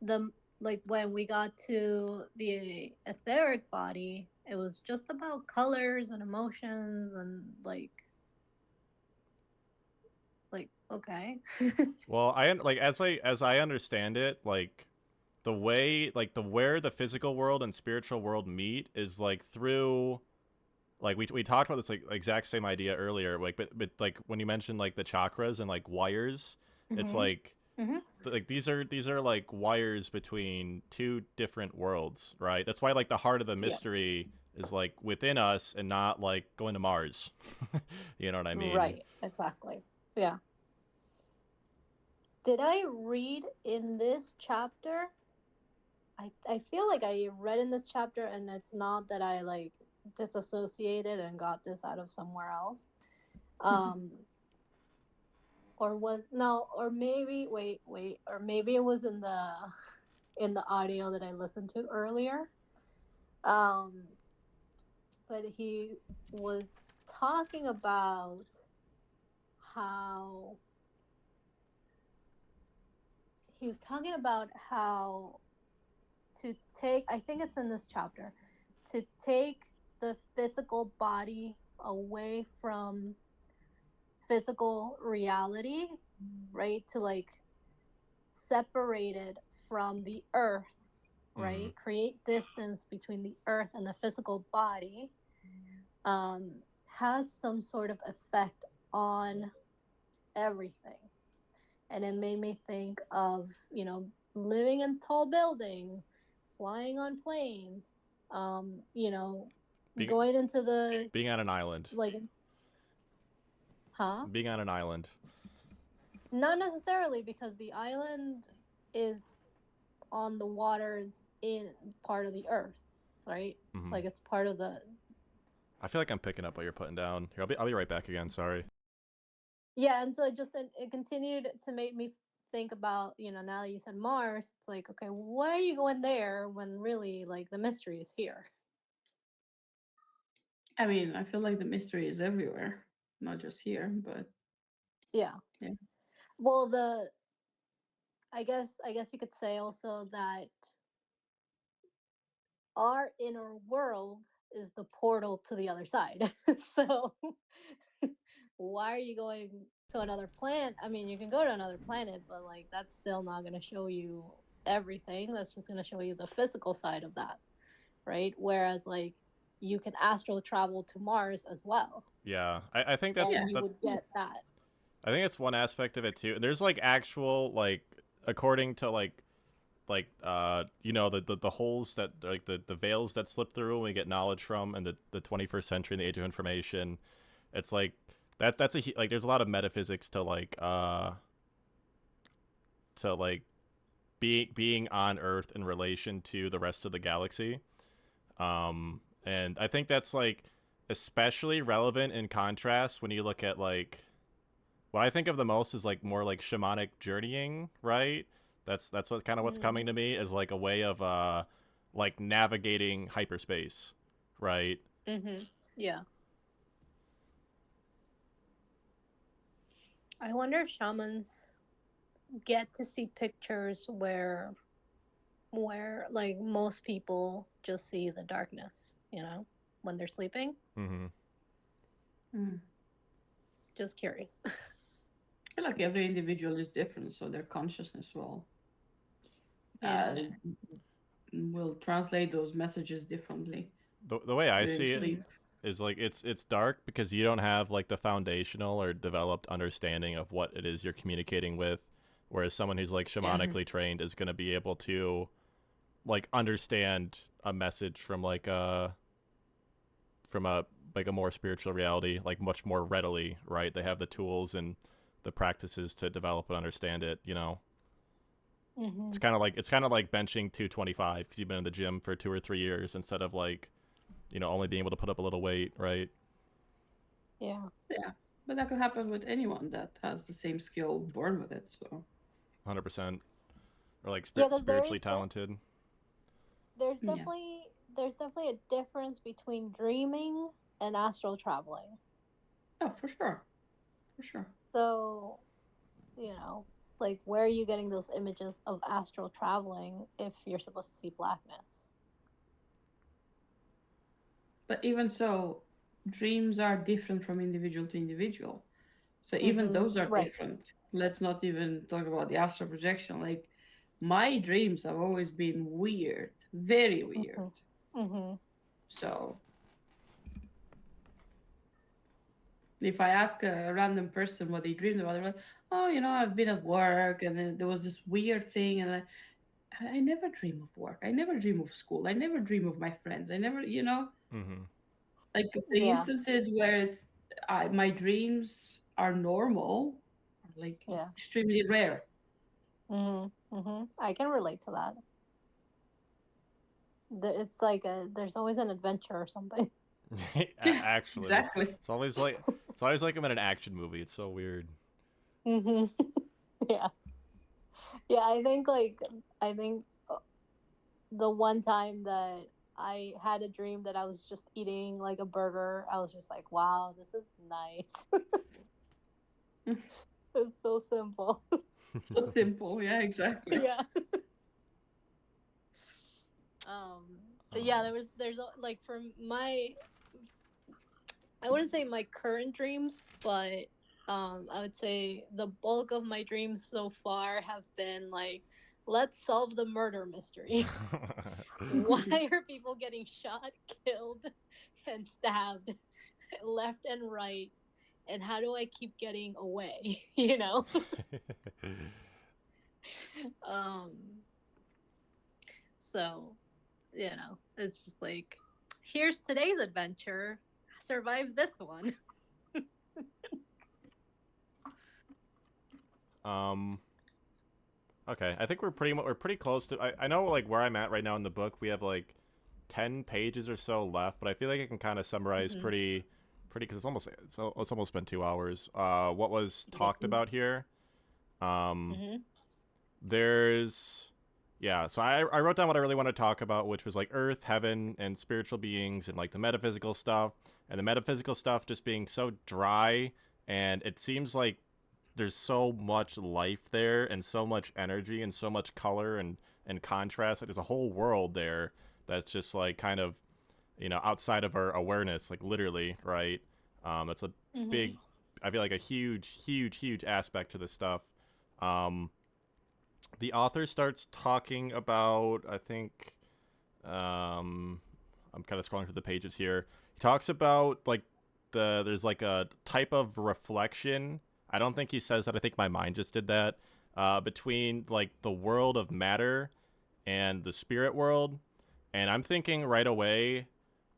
the like when we got to the etheric body, it was just about colors and emotions and like okay. Well, I like, as I understand it, like the way, like the where the physical world and spiritual world meet is like through, like we talked about this like exact same idea earlier, like, but like when you mentioned like the chakras and like wires, it's Mm-hmm. like, Mm-hmm. like these are like wires between two different worlds, right? That's why like the heart of the Yeah. mystery is like within us and not like going to Mars. You know what I mean? Right. Exactly. Yeah. Did I read in this chapter? I feel like I read in this chapter, and it's not that I like disassociated and got this out of somewhere else. Um, or was no, or maybe wait, or maybe it was in the audio that I listened to earlier. Um, but he was talking about how how to take, I think it's in this chapter, to take the physical body away from physical reality, right? To like separate it from the earth, Mm-hmm. right? Create distance between the earth and the physical body. Um, has some sort of effect on everything. And it made me think of, living in tall buildings, flying on planes, Being going into the, being on an island. like, huh? Being on an island. Not necessarily, because the island is on the water. It's in part of the earth, right? Mhm. Like, it's part of the. I feel like I'm picking up what you're putting down. Here, I'll be right back again. Sorry. Yeah, and so it continued to make me think about, now that you said Mars, it's like, okay, why are you going there when really, like, the mystery is here? I mean, I feel like the mystery is everywhere, not just here, but Yeah. Yeah. Well, I guess you could say also that our inner world is the portal to the other side. So why are you going to another planet? I mean, you can go to another planet, but like that's still not going to show you everything. That's just going to show you the physical side of that, right? Whereas like you can astral travel to Mars as well, Yeah, I think that's and you would get that. I think it's one aspect of it too. There's like actual like according to like the holes that like the veils that slip through and we get knowledge from in the 21st century and the age of information. It's like that's like there's a lot of metaphysics to like being on Earth in relation to the rest of the galaxy. And I think that's like especially relevant in contrast when you look at like what I think of the most is like more like shamanic journeying, right? That's what kind of what's coming to me is like a way of like navigating hyperspace, right? Yeah. I wonder if shamans get to see pictures where like most people just see the darkness, when they're sleeping. Just curious. I feel like every individual is different, so their consciousness will translate those messages differently. The way I during see sleep. it is like it's dark because you don't have like the foundational or developed understanding of what it is you're communicating with, whereas someone who's like shamanically trained is going to be able to like understand a message from like a more spiritual reality like much more readily, right? They have the tools and the practices to develop and understand it, It's kind of like benching 225 because you've been in the gym for 2 or 3 years instead of like only being able to put up a little weight, right? Yeah. But that could happen with anyone that has the same skill born with it. So 100%, or like Yeah, 'cause spiritually talented. There's definitely a difference between dreaming and astral traveling. Oh, for sure. So, like, where are you getting those images of astral traveling if you're supposed to see blackness? But even so, dreams are different from individual to individual. So even those are different. Let's not even talk about the astral projection. Like, my dreams have always been weird, very weird. So if I ask a random person what they dreamed about, they're like, "Oh, I've been at work, and then there was this weird thing, and I never dream of work. I never dream of school. I never dream of my friends. I never, like the instances where my dreams are normal, are like extremely rare." I can relate to that. It's like there's always an adventure or something. Actually, exactly. It's always like I'm in an action movie. It's so weird. Yeah. I think the one time that I had a dream that I was just eating like a burger, I was just like, wow, this is nice. It's so simple. So simple. Yeah, exactly. Yeah. But yeah, there's like for I wouldn't say my current dreams, but I would say the bulk of my dreams so far have been like, let's solve the murder mystery. Why are people getting shot, killed, and stabbed left and right, and how do I keep getting away? You know. So, you know, it's just like, here's today's adventure. Survive this one. Okay, I think we're pretty close to. I know like where I'm at right now in the book. We have like 10 pages or so left, but I feel like I can kind of summarize pretty because it's almost been 2 hours. What was talked about here? There's yeah. So I wrote down what I really want to talk about, which was like Earth, heaven, and spiritual beings, and like the metaphysical stuff, and the metaphysical stuff just being so dry, and it seems like there's so much life there and so much energy and so much color and contrast. Like there's a whole world there that's just like kind of, you know, outside of our awareness, like literally, right? That's a big, I feel like a huge aspect to this stuff. The author starts talking about, I think, I'm kind of scrolling through the pages here. He talks about like there's like a type of reflection. I don't think he says that. I think my mind just did that. Between like the world of matter and the spirit world, and I'm thinking right away.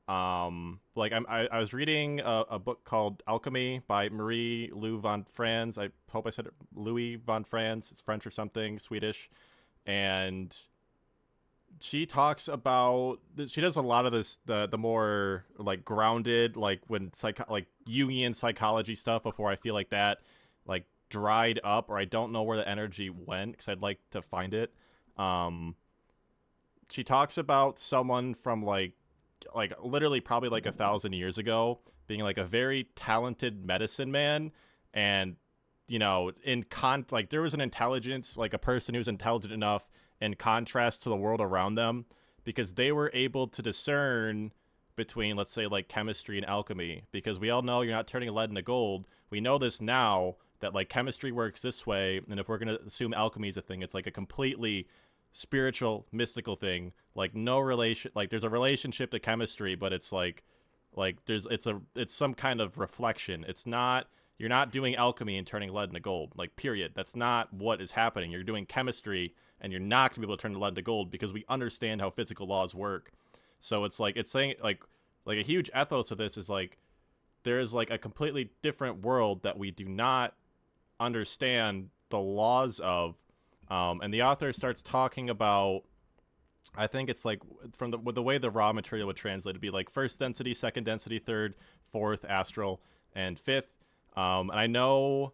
Like I was reading a book called Alchemy by Marie Lou von Franz. I hope I said it, Louis von Franz. It's French or something, Swedish, and she talks about she does a lot of this the more like grounded like when like Jungian psychology stuff before I feel like that like dried up or I don't know where the energy went because I'd like to find it. She talks about someone from like literally probably like 1,000 years ago being like a very talented medicine man, and you know like there was an intelligence, like a person who was intelligent enough in contrast to the world around them, because they were able to discern between, let's say, like chemistry and alchemy, because we all know you're not turning lead into gold. We know this now, that like chemistry works this way, and if we're going to assume alchemy is a thing, it's like a completely spiritual mystical thing, like no relation, like there's a relationship to chemistry, but it's like it's some kind of reflection. It's not, you're not doing alchemy and turning lead into gold, like period. That's not what is happening. You're doing chemistry and you're not gonna be able to turn the lead into gold because we understand how physical laws work. So it's like, it's saying like a huge ethos of this is like there is like a completely different world that we do not understand the laws of. And the author starts talking about, I think it's like from the way the raw material would translate, it'd be like first density, second density, third, fourth, astral, and fifth. And I know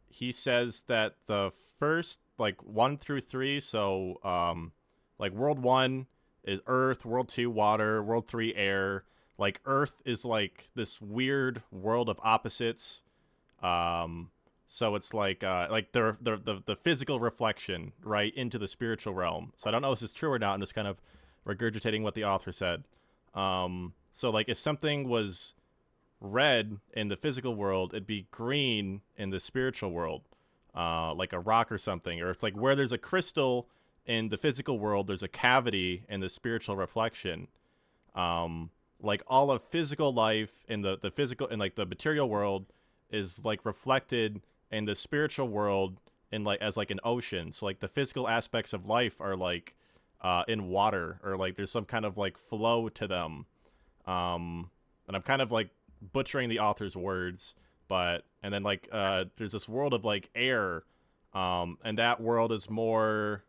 he says that the first like 1 through 3, so like world 1 is earth, world 2 water, world 3 air. Like earth is like this weird world of opposites. So it's like the physical reflection, right, into the spiritual realm. So I don't know if this is true or not. I'm just kind of regurgitating what the author said. So like if something was red in the physical world, it'd be green in the spiritual world, like a rock or something. Or it's like where there's a crystal in the physical world, there's a cavity in the spiritual reflection. Like all of physical life in the physical, in like the material world, is like reflected in the spiritual world in like as like an ocean. So like the physical aspects of life are like in water, or like there's some kind of like flow to them. And I'm kind of like butchering the author's words, but and then like there's this world of like air, and that world is more,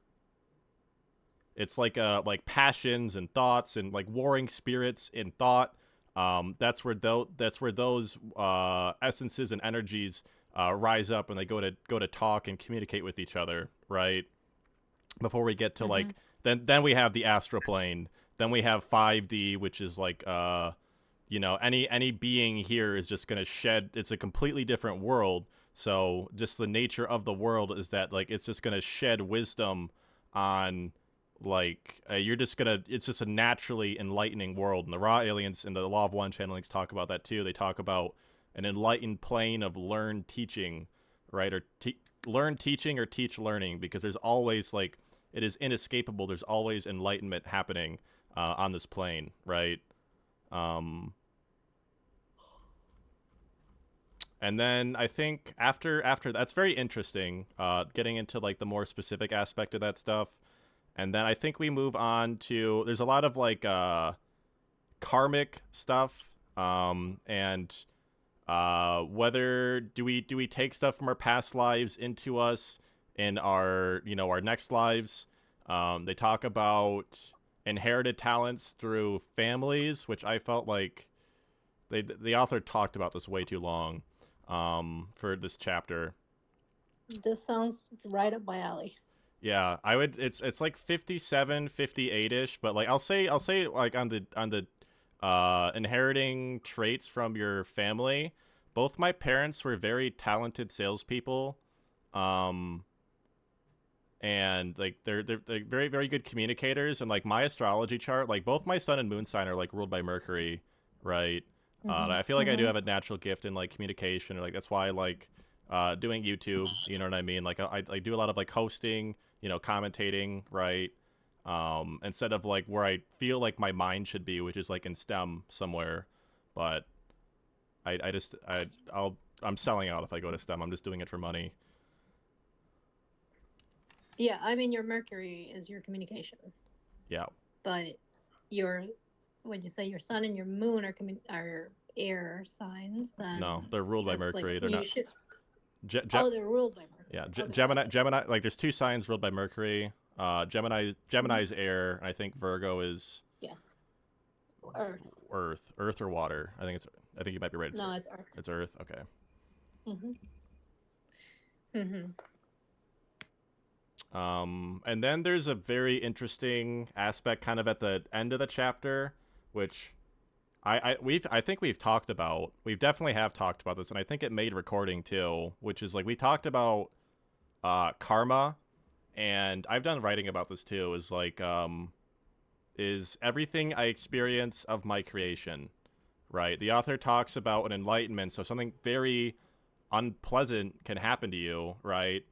it's like passions and thoughts and like warring spirits in thought. That's where those essences and energies rise up, and they go to talk and communicate with each other, right? Before we get to like then we have the astral plane. Then we have 5D, which is like you know, any being here is just gonna shed. It's a completely different world. So just the nature of the world is that like it's just gonna shed wisdom on. Like you're just gonna, it's just a naturally enlightening world, and the raw aliens and the law of one channelings talk about that too. They talk about an enlightened plane of learned teaching, right? Or learn teaching or teach learning, because there's always like, it is inescapable. There's always enlightenment happening on this plane, right? And then I think after that's very interesting, getting into like the more specific aspect of that stuff. And then I think we move on to, there's a lot of like karmic stuff, and whether do we take stuff from our past lives into us in our our next lives. They talk about inherited talents through families, which I felt like the author talked about this way too long for this chapter. This sounds right up my alley. Yeah, I would. It's like 57, 58-ish, but like I'll say like on the inheriting traits from your family. Both my parents were very talented salespeople, and like they're very very good communicators. And like my astrology chart, like both my sun and moon sign are like ruled by Mercury, right? I feel like I do have a natural gift in like communication, or like that's why I like doing YouTube. You know what I mean? Like I do a lot of like hosting, commentating, right? Instead of like where I feel like my mind should be, which is like in STEM somewhere. But I'm selling out if I go to STEM. I'm just doing it for money. Yeah, I mean your Mercury is your communication. Yeah. But when you say your sun and your moon are air signs, then no, they're ruled by Mercury. Like, they're not. They're ruled by Mercury. Yeah, Okay. Gemini. Like there's two signs ruled by Mercury. Gemini's air. I think Virgo is Yes. Earth. Earth or water. I think you might be right. It's Earth. It's Earth. Okay. And then there's a very interesting aspect kind of at the end of the chapter, which I think we've talked about. We've definitely have talked about this, and I think it made recording too, which is like we talked about karma, and I've done writing about this too, is like is everything I experience of my creation, right? The author talks about an enlightenment, so something very unpleasant can happen to you, right?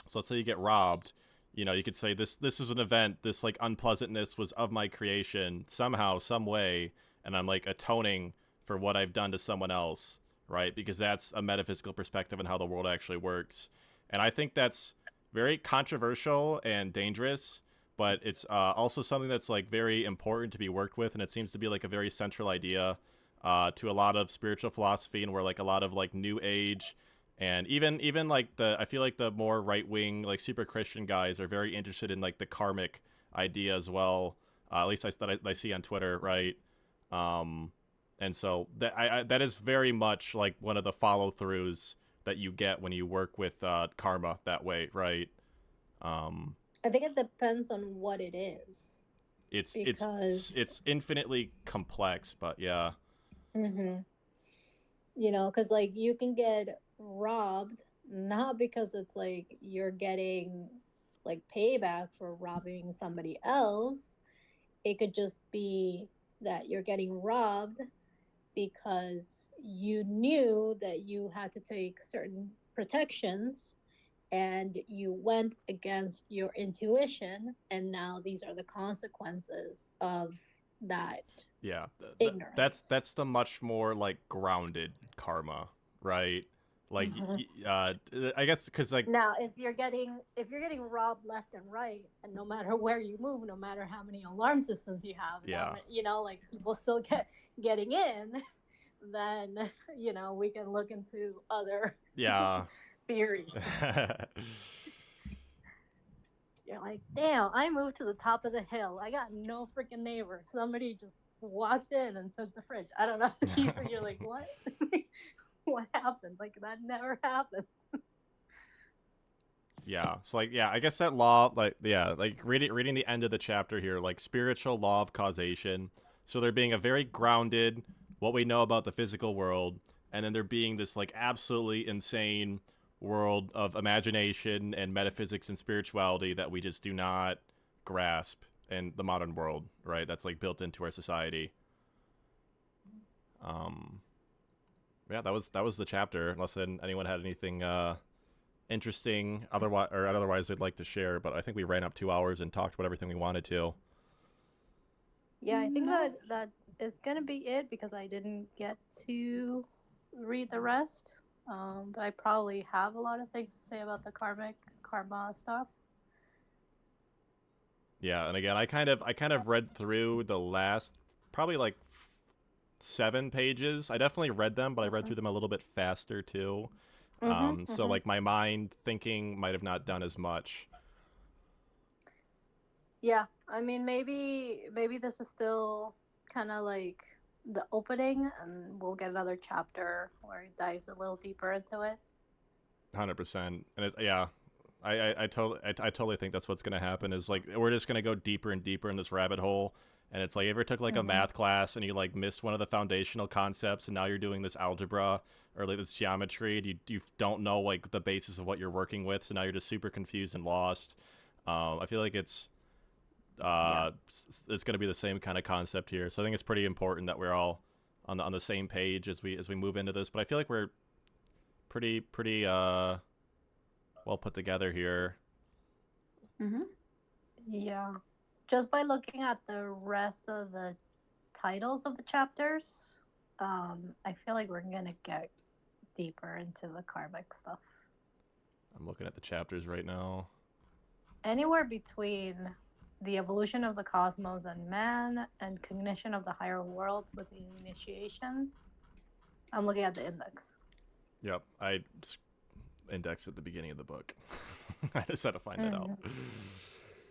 So let's say you get robbed, you could say this is an event, this like unpleasantness was of my creation somehow, some way, and I'm like atoning for what I've done to someone else, right? Because that's a metaphysical perspective on how the world actually works. And I think that's very controversial and dangerous, but it's also something that's like very important to be worked with, and it seems to be like a very central idea to a lot of spiritual philosophy, and where like a lot of like new age and even like I feel like the more right wing like super Christian guys are very interested in like the karmic idea as well. At least I see on Twitter, right? And so that is very much like one of the follow throughs that you get when you work with karma that way, right? I think it depends on what it is. It's infinitely complex, but yeah. Because like you can get robbed not because it's like you're getting like payback for robbing somebody else. It could just be that you're getting robbed because you knew that you had to take certain protections and you went against your intuition, and now these are the consequences of that. Yeah, ignorance. that's the much more like grounded karma, right? Like I guess because like now if you're getting robbed left and right, and no matter where you move, no matter how many alarm systems you have, like people still getting in, then we can look into other theories. You're like, damn, I moved to the top of the hill. I got no freaking neighbors. Somebody just walked in and took the fridge. I don't know. You're like, what? What happened? Like, that never happens. Yeah. So like, yeah, I guess that law, like reading the end of the chapter here, like spiritual law of causation. So there being a very grounded, what we know about the physical world, and then there being this like absolutely insane world of imagination and metaphysics and spirituality that we just do not grasp in the modern world, right? That's like built into our society. Yeah, that was the chapter. Unless anyone had anything interesting otherwise they'd like to share, but I think we ran up 2 hours and talked about everything we wanted to. Yeah, I think that is gonna be it, because I didn't get to read the rest, but I probably have a lot of things to say about the karma stuff. Yeah, and again, I kind of read through the last probably like 7 pages. I definitely read them, but I read through them a little bit faster too. So like my mind thinking might have not done as much. Yeah, I mean maybe this is still kind of like the opening, and we'll get another chapter where it dives a little deeper into it. 100%. And I totally think that's what's gonna happen. Is like we're just gonna go deeper and deeper in this rabbit hole. And it's like, you ever took like a math class and you like missed one of the foundational concepts, and now you're doing this algebra or like this geometry, and you don't know like the basis of what you're working with, so now you're just super confused and lost. I feel like it's going to be the same kind of concept here. So I think it's pretty important that we're all on the same page as we move into this. But I feel like we're pretty well put together here. Yeah. Just by looking at the rest of the titles of the chapters, I feel like we're going to get deeper into the karmic stuff. I'm looking at the chapters right now. Anywhere between the evolution of the cosmos and man and cognition of the higher worlds with the initiation. I'm looking at the index. Yep, I indexed at the beginning of the book. I just had to find that out.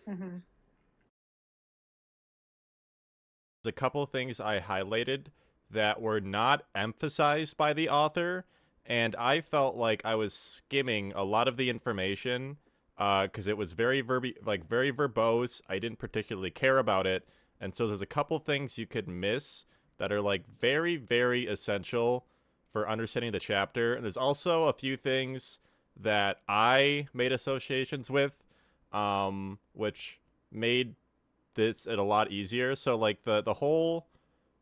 There's a couple of things I highlighted that were not emphasized by the author, and I felt like I was skimming a lot of the information because it was very verbose. I didn't particularly care about it, and so there's a couple things you could miss that are like very, very essential for understanding the chapter. And there's also a few things that I made associations with, which made this it a lot easier. So like the whole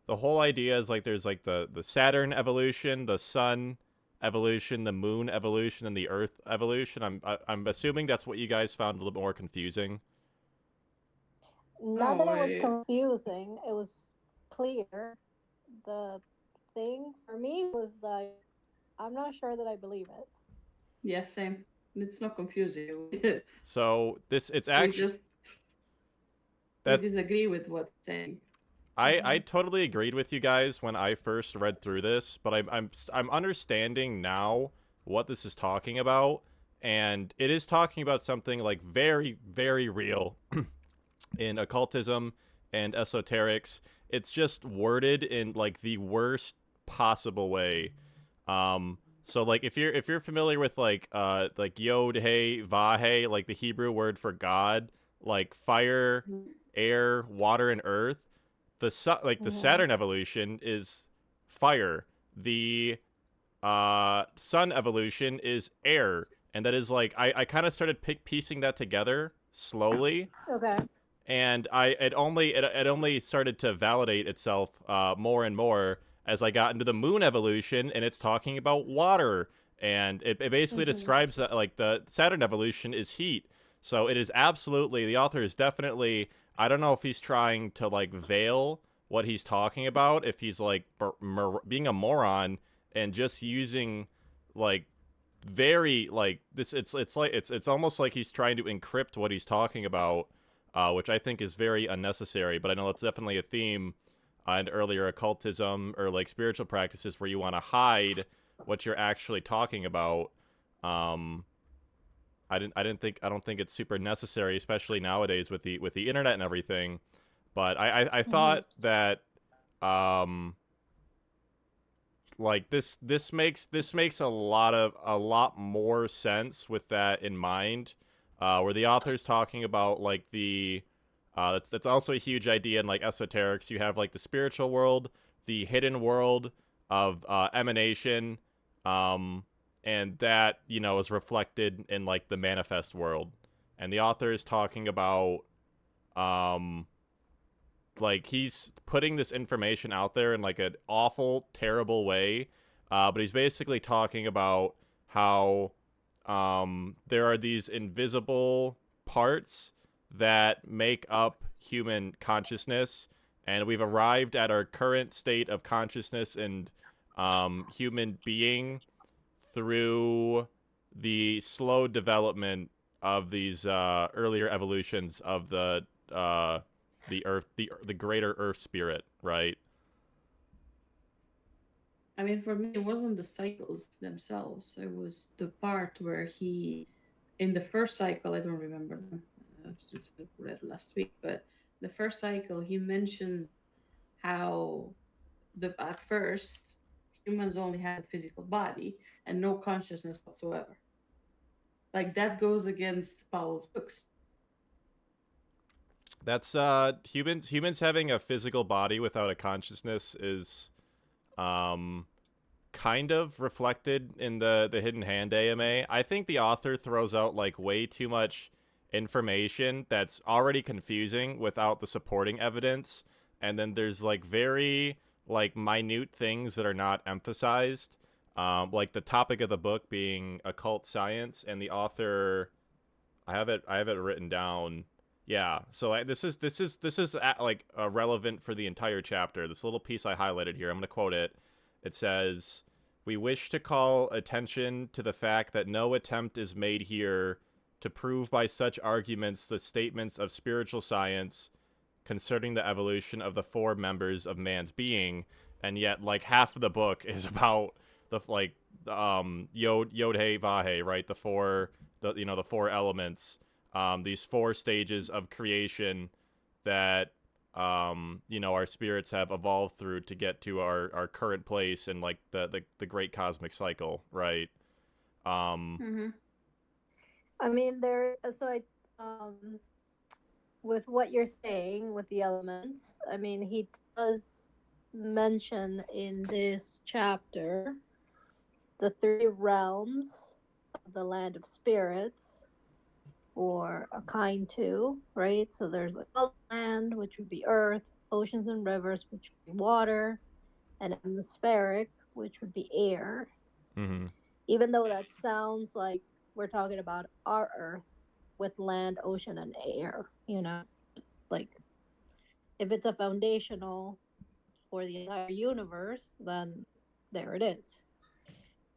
idea is like there's like the Saturn evolution, the Sun evolution, the Moon evolution, and the Earth evolution. I'm assuming that's what you guys found a little bit more confusing. Not that it was confusing, it was clear. The thing for me was like, I'm not sure that I believe it. Yeah, same. It's not confusing. So it's actually we disagree with what's saying. I totally agreed with you guys when I first read through this, but I'm understanding now what this is talking about, and it is talking about something like very, very real in occultism and esoterics. It's just worded in like the worst possible way. So like if you're familiar with like Yod Hey Vah Hey, like the Hebrew word for God, like fire, air, water, and earth. The Saturn evolution is fire. The Sun evolution is air, and that is like I kind of started piecing that together slowly. Okay. And it only started to validate itself more and more as I got into the Moon evolution, and it's talking about water, and it basically describes that like the Saturn evolution is heat. So it is absolutely, the author is definitely, I don't know if he's trying to like veil what he's talking about, if he's like being a moron and just using like very like this. It's almost like he's trying to encrypt what he's talking about, which I think is very unnecessary. But I know that's definitely a theme in earlier occultism or like spiritual practices where you want to hide what you're actually talking about. I don't think it's super necessary, especially nowadays with the internet and everything. But I thought that like this makes a lot more sense with that in mind, where the author's talking about like that's also a huge idea in like esoterics. You have like the spiritual world, the hidden world of emanation, and that, you know, is reflected in like the manifest world. And the author is talking about like he's putting this information out there in like an awful, terrible way, but he's basically talking about how there are these invisible parts that make up human consciousness, and we've arrived at our current state of consciousness and human being through the slow development of these earlier evolutions of the Earth, the greater Earth spirit, right? I mean, for me, it wasn't the cycles themselves. It was the part where he, in the first cycle, I don't remember. I just read last week, but the first cycle, he mentions how at first humans only had a physical body and no consciousness whatsoever. Like that goes against Powell's books. That's humans having a physical body without a consciousness is kind of reflected in the Hidden Hand AMA. I think the author throws out like way too much information that's already confusing without the supporting evidence, and then there's like very like minute things that are not emphasized, like the topic of the book being occult science, and the author, I have it written down. Yeah, so this is like relevant for the entire chapter. This little piece I highlighted here, I'm going to quote it. It says, "We wish to call attention to the fact that no attempt is made here to prove by such arguments the statements of spiritual science concerning the evolution of the four members of man's being," and yet like half of the book is about the Yod He Vahe, right? The four elements, these four stages of creation that our spirits have evolved through to get to our current place in like the great cosmic cycle, right? I mean, with what you're saying with the elements, I mean, he does mention in this chapter the three realms of the land of spirits, or a kind two, right? So there's like land, which would be earth, oceans and rivers, which would be water, and atmospheric, which would be air. Mm-hmm. Even though that sounds like we're talking about our earth with land, ocean, and air, like if it's a foundational for the entire universe, then there it is.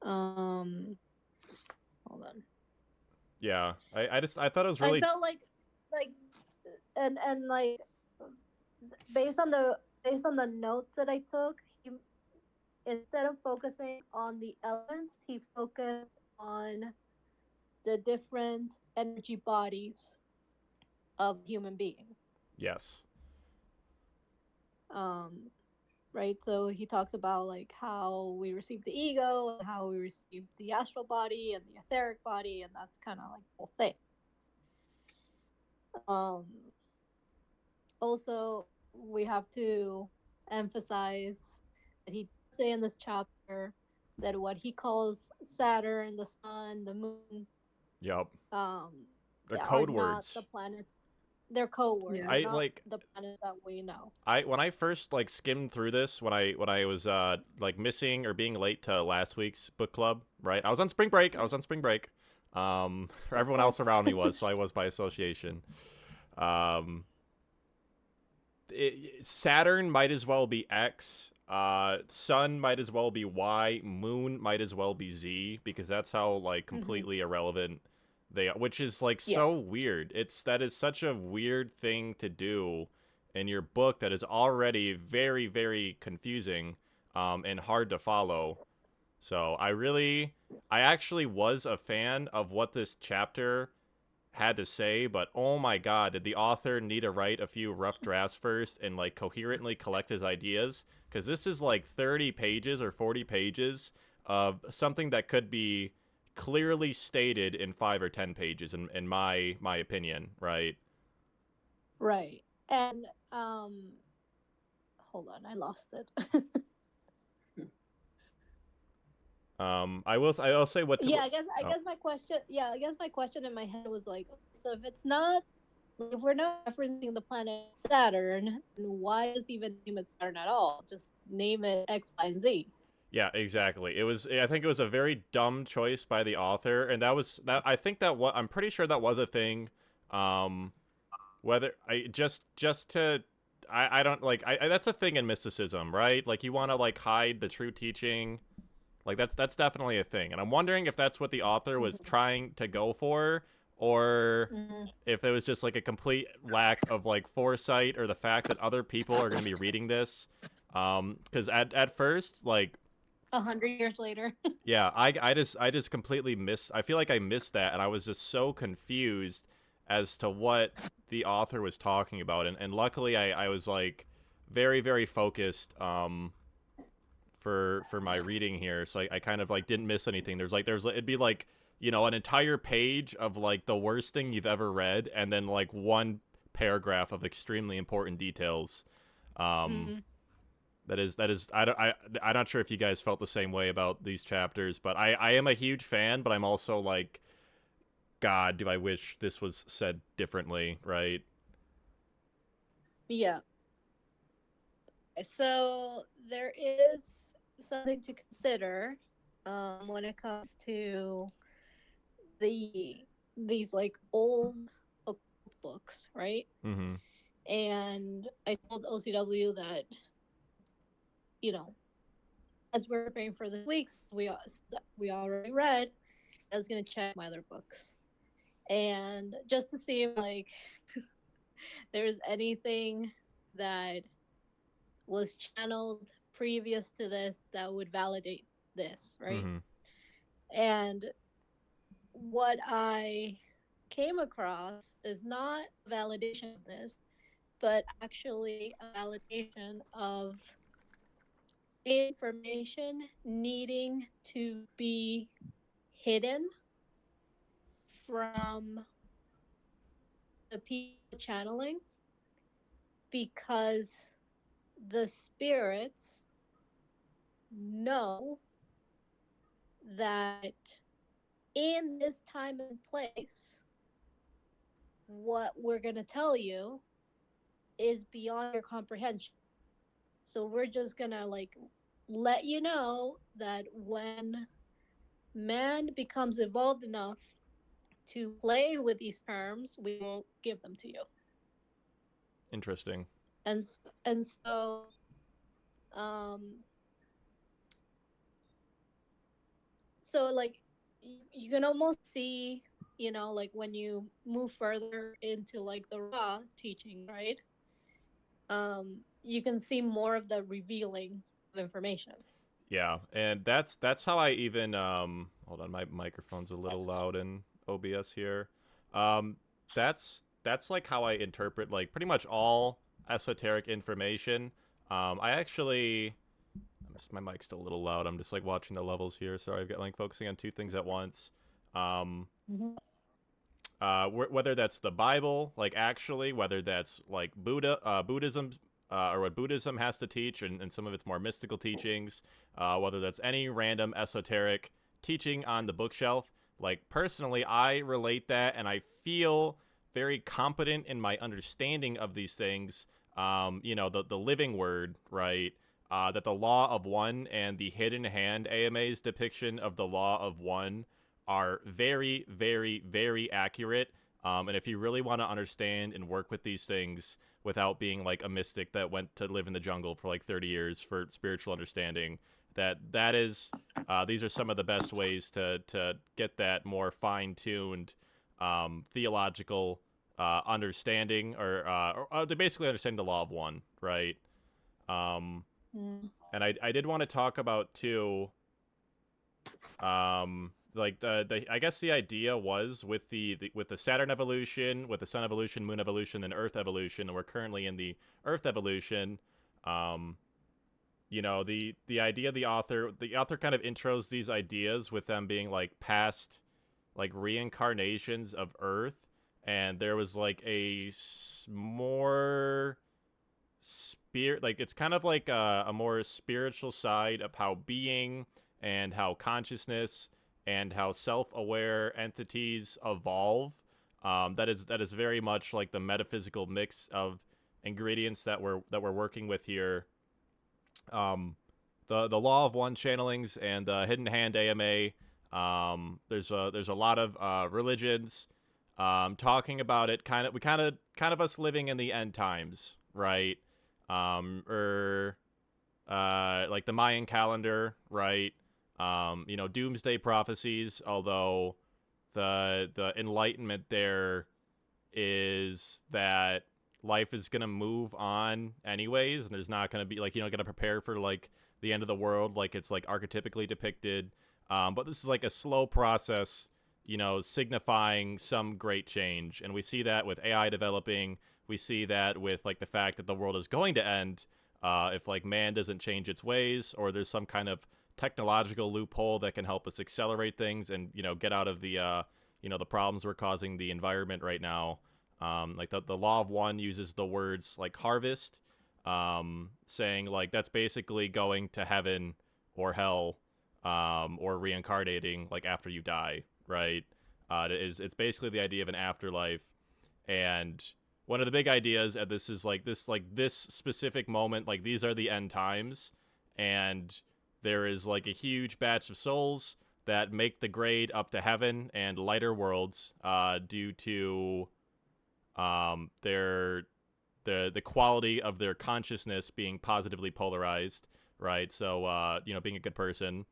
Hold on. Yeah, I thought it was really. I felt like, and like, based on the notes that I took, he, instead of focusing on the elements, he focused on the different energy bodies of human being. Yes. Right. So he talks about like how we receive the ego and how we receive the astral body and the etheric body, and that's kind of like the whole thing. Also, we have to emphasize that he does say in this chapter that what he calls Saturn, the sun, the moon, Yep. They code are words. not the planets. They're code words. Yeah. They're I not like the planets that we know. when I first like skimmed through this when I was like missing or being late to last week's book club, right? I was on spring break. Everyone else around me was, so I was by association. Saturn might as well be X. Sun might as well be Y. Moon might as well be Z, because that's how like completely irrelevant they are, which is like so weird. That is such a weird thing to do in your book that is already very, very confusing and hard to follow. So I actually was a fan of what this chapter had to say, but oh my god, did the author need to write a few rough drafts first and like coherently collect his ideas? Because this is like 30 pages or 40 pages of something that could be clearly stated in 5 or 10 pages in my opinion, right? Right. And hold on, I lost it. I will say what to, I guess my question in my head was like, so if we're not referencing the planet Saturn, then why is even name it Saturn at all? Just name it X, Y, and Z. Yeah, exactly. I think it was a very dumb choice by the author, and I'm pretty sure that was a thing. Whether I just to I don't like that's a thing in mysticism, right? Like you want to like hide the true teaching. Like that's definitely a thing. And I'm wondering if that's what the author was trying to go for, or if it was just like a complete lack of like foresight, or the fact that other people are going to be reading this. Because at first, like 100 years later. yeah, I just completely missed. I feel like I missed that, and I was just so confused as to what the author was talking about. And luckily, I was like very very focused for my reading here, so I kind of like didn't miss anything. There's it'd be like, you know, an entire page of like the worst thing you've ever read, and then like one paragraph of extremely important details. That is I'm not sure if you guys felt the same way about these chapters, but I am a huge fan, but I'm also like, God, do I wish this was said differently, right? Yeah. So there is something to consider when it comes to these like old occult books, right? Mm-hmm. And I told OCW that, you know, as we're preparing for this week's, we already read, I was gonna check my other books, and just to see if like there's anything that was channeled previous to this that would validate this, right? Mm-hmm. And what I came across is not a validation of this, but actually a validation of information needing to be hidden from the people channeling, because the spirits know that in this time and place, what we're going to tell you is beyond your comprehension. So we're just going to like let you know that when man becomes evolved enough to play with these terms, we will give them to you. Interesting. And so so like you can almost see, you know, like when you move further into like the raw teaching, right? You can see more of the revealing of information. Yeah, and that's how I even hold on, my microphone's a little loud in OBS here. That's like how I interpret like pretty much all esoteric information. I actually my mic's still a little loud. I'm just like watching the levels here. Sorry, I've got like focusing on two things at once. Whether that's the Bible, like actually, whether that's like Buddhism, or what Buddhism has to teach, and some of its more mystical teachings, whether that's any random esoteric teaching on the bookshelf. Like personally, I relate that, and I feel very competent in my understanding of these things. You know, the living word, right? That the Law of One and the Hidden Hand AMA's depiction of the Law of One are very, very, very accurate. And if you really want to understand and work with these things without being like a mystic that went to live in the jungle for like 30 years for spiritual understanding, that is, these are some of the best ways to get that more fine-tuned theological understanding, or to basically understand the Law of One, right? And I did want to talk about too, like the I guess the idea was with the Saturn evolution, with the Sun evolution, Moon evolution, and Earth evolution, and we're currently in the Earth evolution. You know, the idea the author kind of intros these ideas with them being like past like reincarnations of Earth, and there was like a more spirit, like it's kind of like a more spiritual side of how being and how consciousness and how self-aware entities evolve. That is very much like the metaphysical mix of ingredients that we're working with here. The Law of One channelings and the Hidden Hand AMA. There's a lot of religions talking about it. Kind of us living in the end times, right? or like the Mayan calendar, right? Doomsday prophecies, although the enlightenment there is that life is going to move on anyways, and there's not going to be like, going to prepare for like the end of the world like it's like archetypically depicted. But this is like a slow process, signifying some great change. And we see that with AI developing. We see that with like the fact that the world is going to end if like man doesn't change its ways, or there's some kind of technological loophole that can help us accelerate things and get out of the the problems we're causing the environment right now. Like the law of one uses the words like harvest, saying like that's basically going to heaven or hell, or reincarnating like after you die, right? It's basically the idea of an afterlife. And one of the big ideas, and this is this specific moment, like these are the end times, and there is like a huge batch of souls that make the grade up to heaven and lighter worlds due to the quality of their consciousness being positively polarized, right? So being a good person.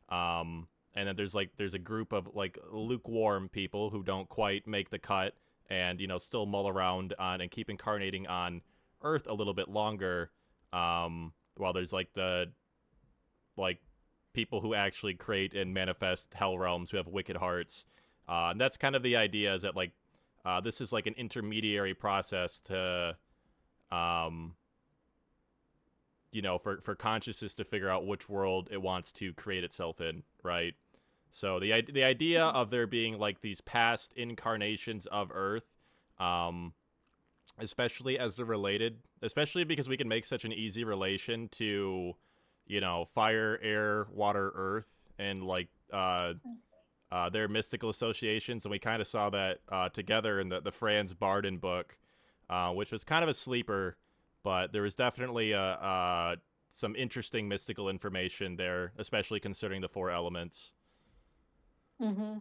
And then there's a group of like lukewarm people who don't quite make the cut and still mull around on and keep incarnating on Earth a little bit longer. While there's like the people who actually create and manifest hell realms who have wicked hearts. And that's kind of the idea, is that like this is like an intermediary process to for consciousness to figure out which world it wants to create itself in, right? So the idea of there being like these past incarnations of Earth, especially as they're related, especially because we can make such an easy relation to, fire, air, water, earth, and like their mystical associations, and we kind of saw that together in the Franz Barden book, which was kind of a sleeper, but there was definitely some interesting mystical information there, especially considering the four elements. Mm-hmm.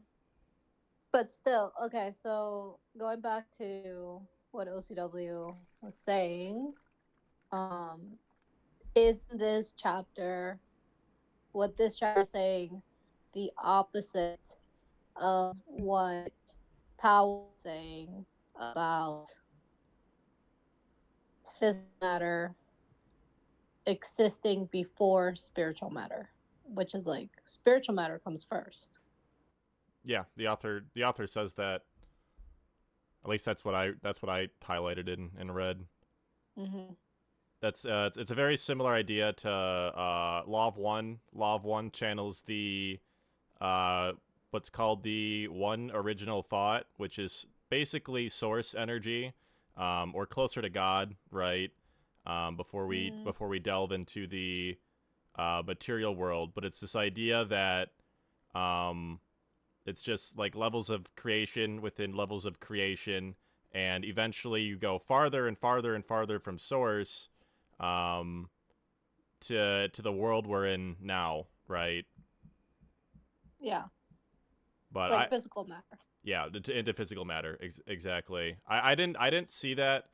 But still, okay, so going back to what OCW was saying, is this chapter, what this chapter is saying, the opposite of what Powell was saying about physical matter existing before spiritual matter, which is like spiritual matter comes first. Yeah, the author says that. At least that's what I highlighted and read. Mm-hmm. That's it's a very similar idea to Law of One. Law of One channels the what's called the one original thought, which is basically source energy, or closer to God, right? Before we delve into the material world, but it's this idea that it's just like levels of creation within levels of creation, and eventually you go farther and farther and farther from source, to the world we're in now, right? Yeah. But like physical matter. Yeah, into physical matter, exactly. I didn't see that.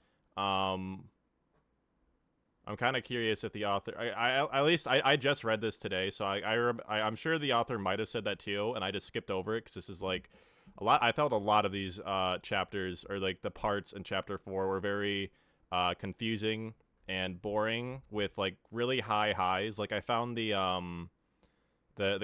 I'm kind of curious if the author. At least I just read this today, so I'm sure the author might have said that too, and I just skipped over it because this is like a lot. I felt a lot of these chapters, or like the parts in chapter 4, were very confusing and boring with like really high highs. Like I found the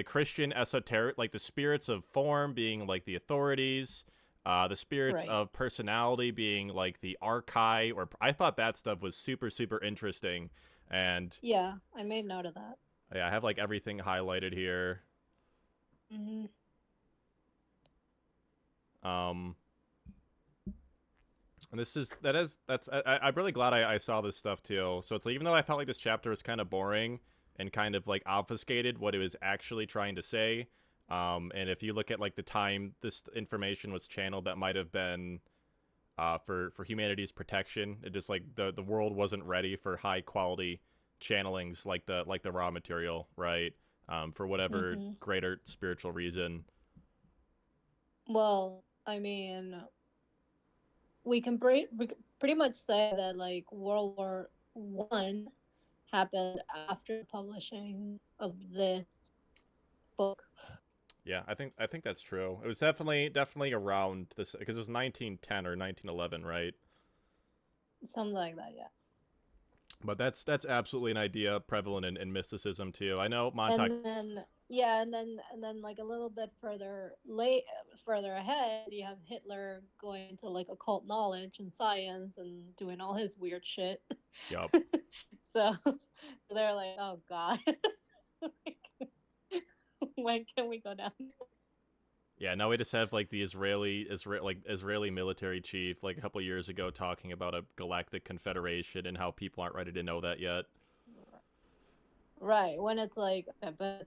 Christian esoteric, like the spirits of form being like the authorities. The spirits of personality being like the archai, or I thought that stuff was super, super interesting. And yeah, I made note of that. Yeah, I have like everything highlighted here. Mm-hmm. And I'm really glad I saw this stuff too. So it's like, even though I felt like this chapter was kind of boring and kind of like obfuscated what it was actually trying to say, and if you look at like the time this information was channeled, that might have been for humanity's protection. It just like the world wasn't ready for high quality channelings like the raw material, right? For whatever greater spiritual reason. Well, I mean, we can pretty much say that like World War one happened after the publishing of this book. Yeah, I think that's true. It was definitely around this because it was 1910 or 1911, right? Something like that, yeah. But that's absolutely an idea prevalent in mysticism too. I know Montauk. And then and then like a little bit further ahead, you have Hitler going into like occult knowledge and science and doing all his weird shit. Yup. So they're like, oh god, like, when can we go down? Yeah, now we just have like the Israeli military chief like a couple years ago talking about a galactic confederation and how people aren't ready to know that yet. Right, when it's like, but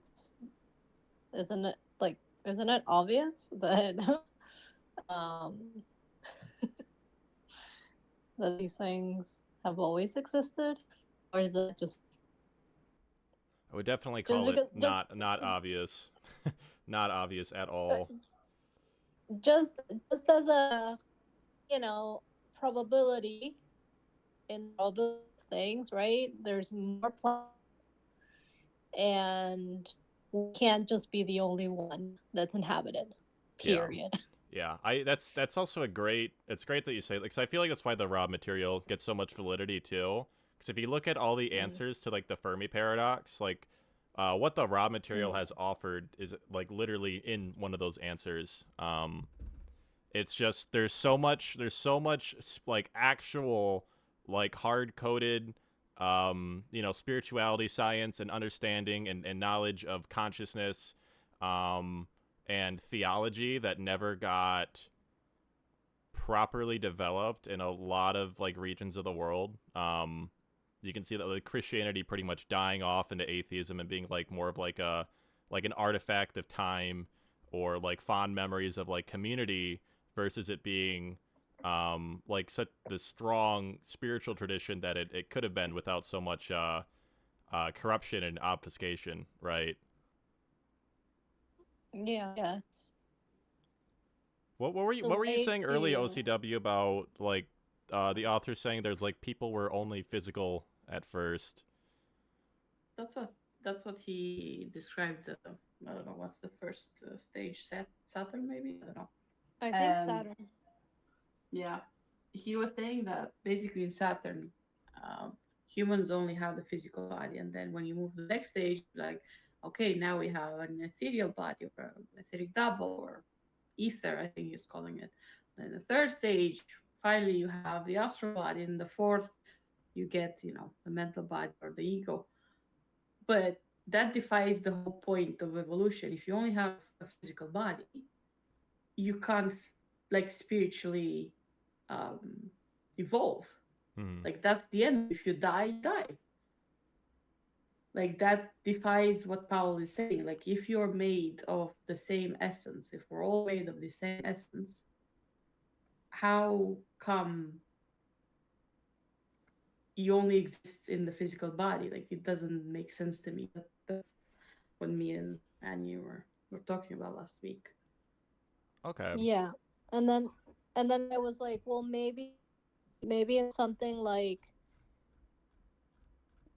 isn't it obvious that that these things have always existed, or is it just? I would definitely call it not obvious, not obvious at all. Just as a, probability in all things, right? There's more planets, and we can't just be the only one that's inhabited. Period. Yeah, that's also it's great that you say, because I feel like that's why the raw material gets so much validity too. Because if you look at all the answers to like the Fermi paradox, like what the raw material has offered is like literally in one of those answers. It's just there's so much like actual like hard coded spirituality, science, and understanding and knowledge of consciousness and theology that never got properly developed in a lot of like regions of the world. You can see that like Christianity pretty much dying off into atheism and being like more of like an artifact of time or like fond memories of like community versus it being like such this strong spiritual tradition that it could have been without so much corruption and obfuscation, right? Yeah. What were you saying earlier, OCW, about like the author saying there's like people were only physical at first? That's what he described. I don't know what's the first stage. Saturn, maybe, I don't know. I think Saturn. Yeah, he was saying that basically in Saturn, humans only have the physical body, and then when you move to the next stage, like, okay, now we have an ethereal body or an etheric double or ether, I think he's calling it. And the third stage, finally, you have the astral body, and the fourth, you get the mental body or the ego. But that defies the whole point of evolution. If you only have a physical body, you can't like spiritually evolve. Like that's the end. If you die, you die. Like that defies what Powell is saying. Like if you're made of the same essence, if we're all made of the same essence, how come you only exist in the physical body? Like it doesn't make sense to me. That's what me and Annie were talking about last week. Okay. Yeah, and then I was like, well, maybe it's something like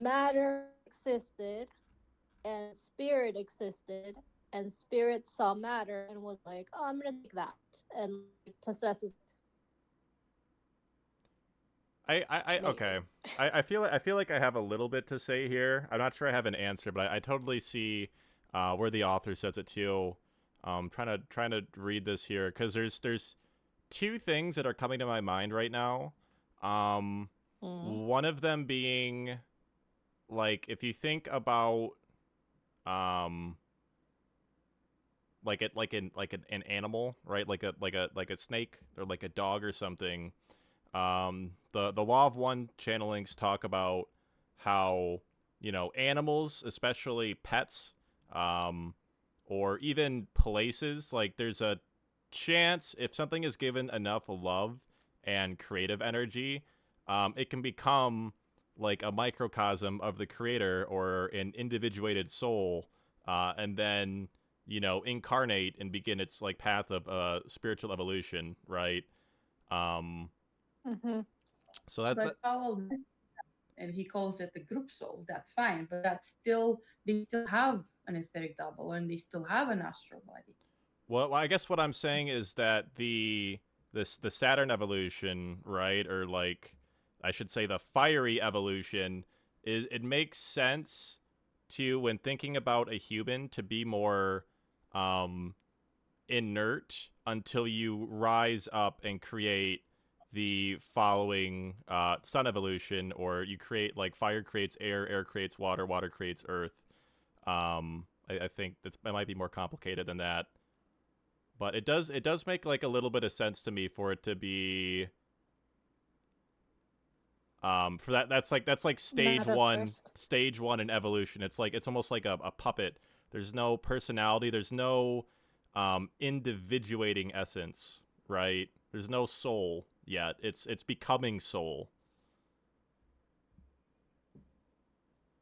matter existed and spirit existed, and spirit saw matter and was like, oh, I'm gonna take that, and possesses it. Okay. I feel like I have a little bit to say here. I'm not sure I have an answer, but I totally see where the author says it too. Trying to read this here because there's two things that are coming to my mind right now. One of them being like if you think about an animal, right? Like a snake or like a dog or something. The law of one channelings talk about how animals, especially pets, or even places, like there's a chance if something is given enough love and creative energy, it can become like a microcosm of the creator or an individuated soul, and then incarnate and begin its like path of spiritual evolution, right? So that and he calls it the group soul, that's fine. But that's still, they still have an etheric double, and they still have an astral body. Well, I guess what I'm saying is that the Saturn evolution, right, or like I should say the fiery evolution, it makes sense to, when thinking about a human, to be more inert until you rise up and create the following sun evolution, or you create, like, fire creates air, air creates water, water creates earth. I think it might be more complicated than that, but it does make like a little bit of sense to me for it to be for that's like stage Matter one first. stage one in evolution. It's like, it's almost like a puppet. There's no personality, there's no individuating essence, right? There's no soul yet. It's becoming soul.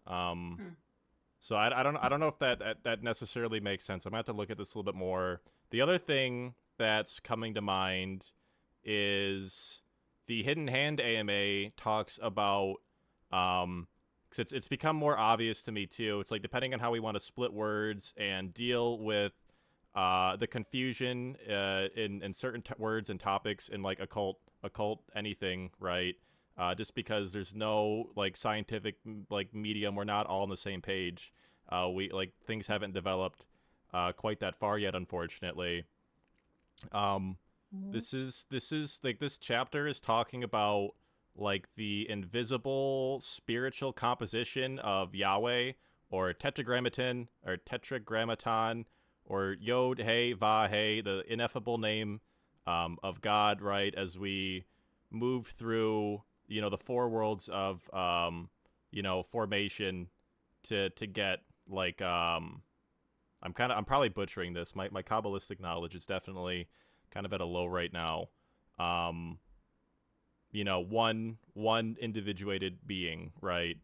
So I don't know if that necessarily makes sense. I'm gonna have to look at this a little bit more. The other thing that's coming to mind is the Hidden Hand AMA talks about, because it's become more obvious to me too. It's like, depending on how we want to split words and deal with the confusion in certain words and topics in like occult anything, right? Just because there's no like scientific like medium, we're not all on the same page. We like, things haven't developed quite that far yet, unfortunately. This is like, this chapter is talking about like the invisible spiritual composition of Yahweh, or tetragrammaton, or Yod He Va He, the ineffable name of God, right? As we move through, the four worlds of formation to get like I'm probably butchering this. My Kabbalistic knowledge is definitely kind of at a low right now. One individuated being, right?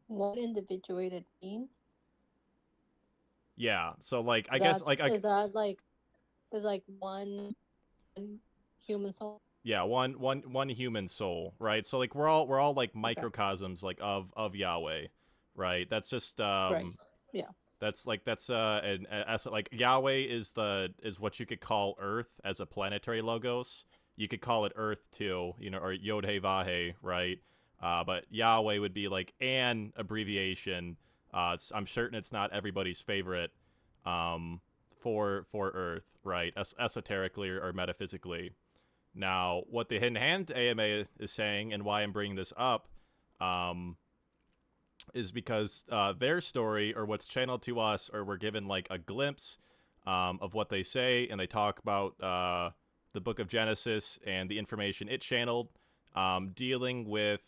One individuated being? Yeah. So like, I Is guess that- like is that like, is like one human soul? yeah, one human soul, right? So like, we're all like microcosms like of Yahweh, right? That's just Right. Yeah. That's like, like, Yahweh is what you could call Earth as a planetary logos. You could call it Earth too, or Yod He Va He, right? But Yahweh would be like an abbreviation. I'm certain it's not everybody's favorite for Earth, right? Esoterically or metaphysically. Now, what the Hidden Hand AMA is saying, and why I'm bringing this up, is because their story, or what's channeled to us, or we're given like a glimpse of what they say, and they talk about the Book of Genesis and the information it channeled, dealing with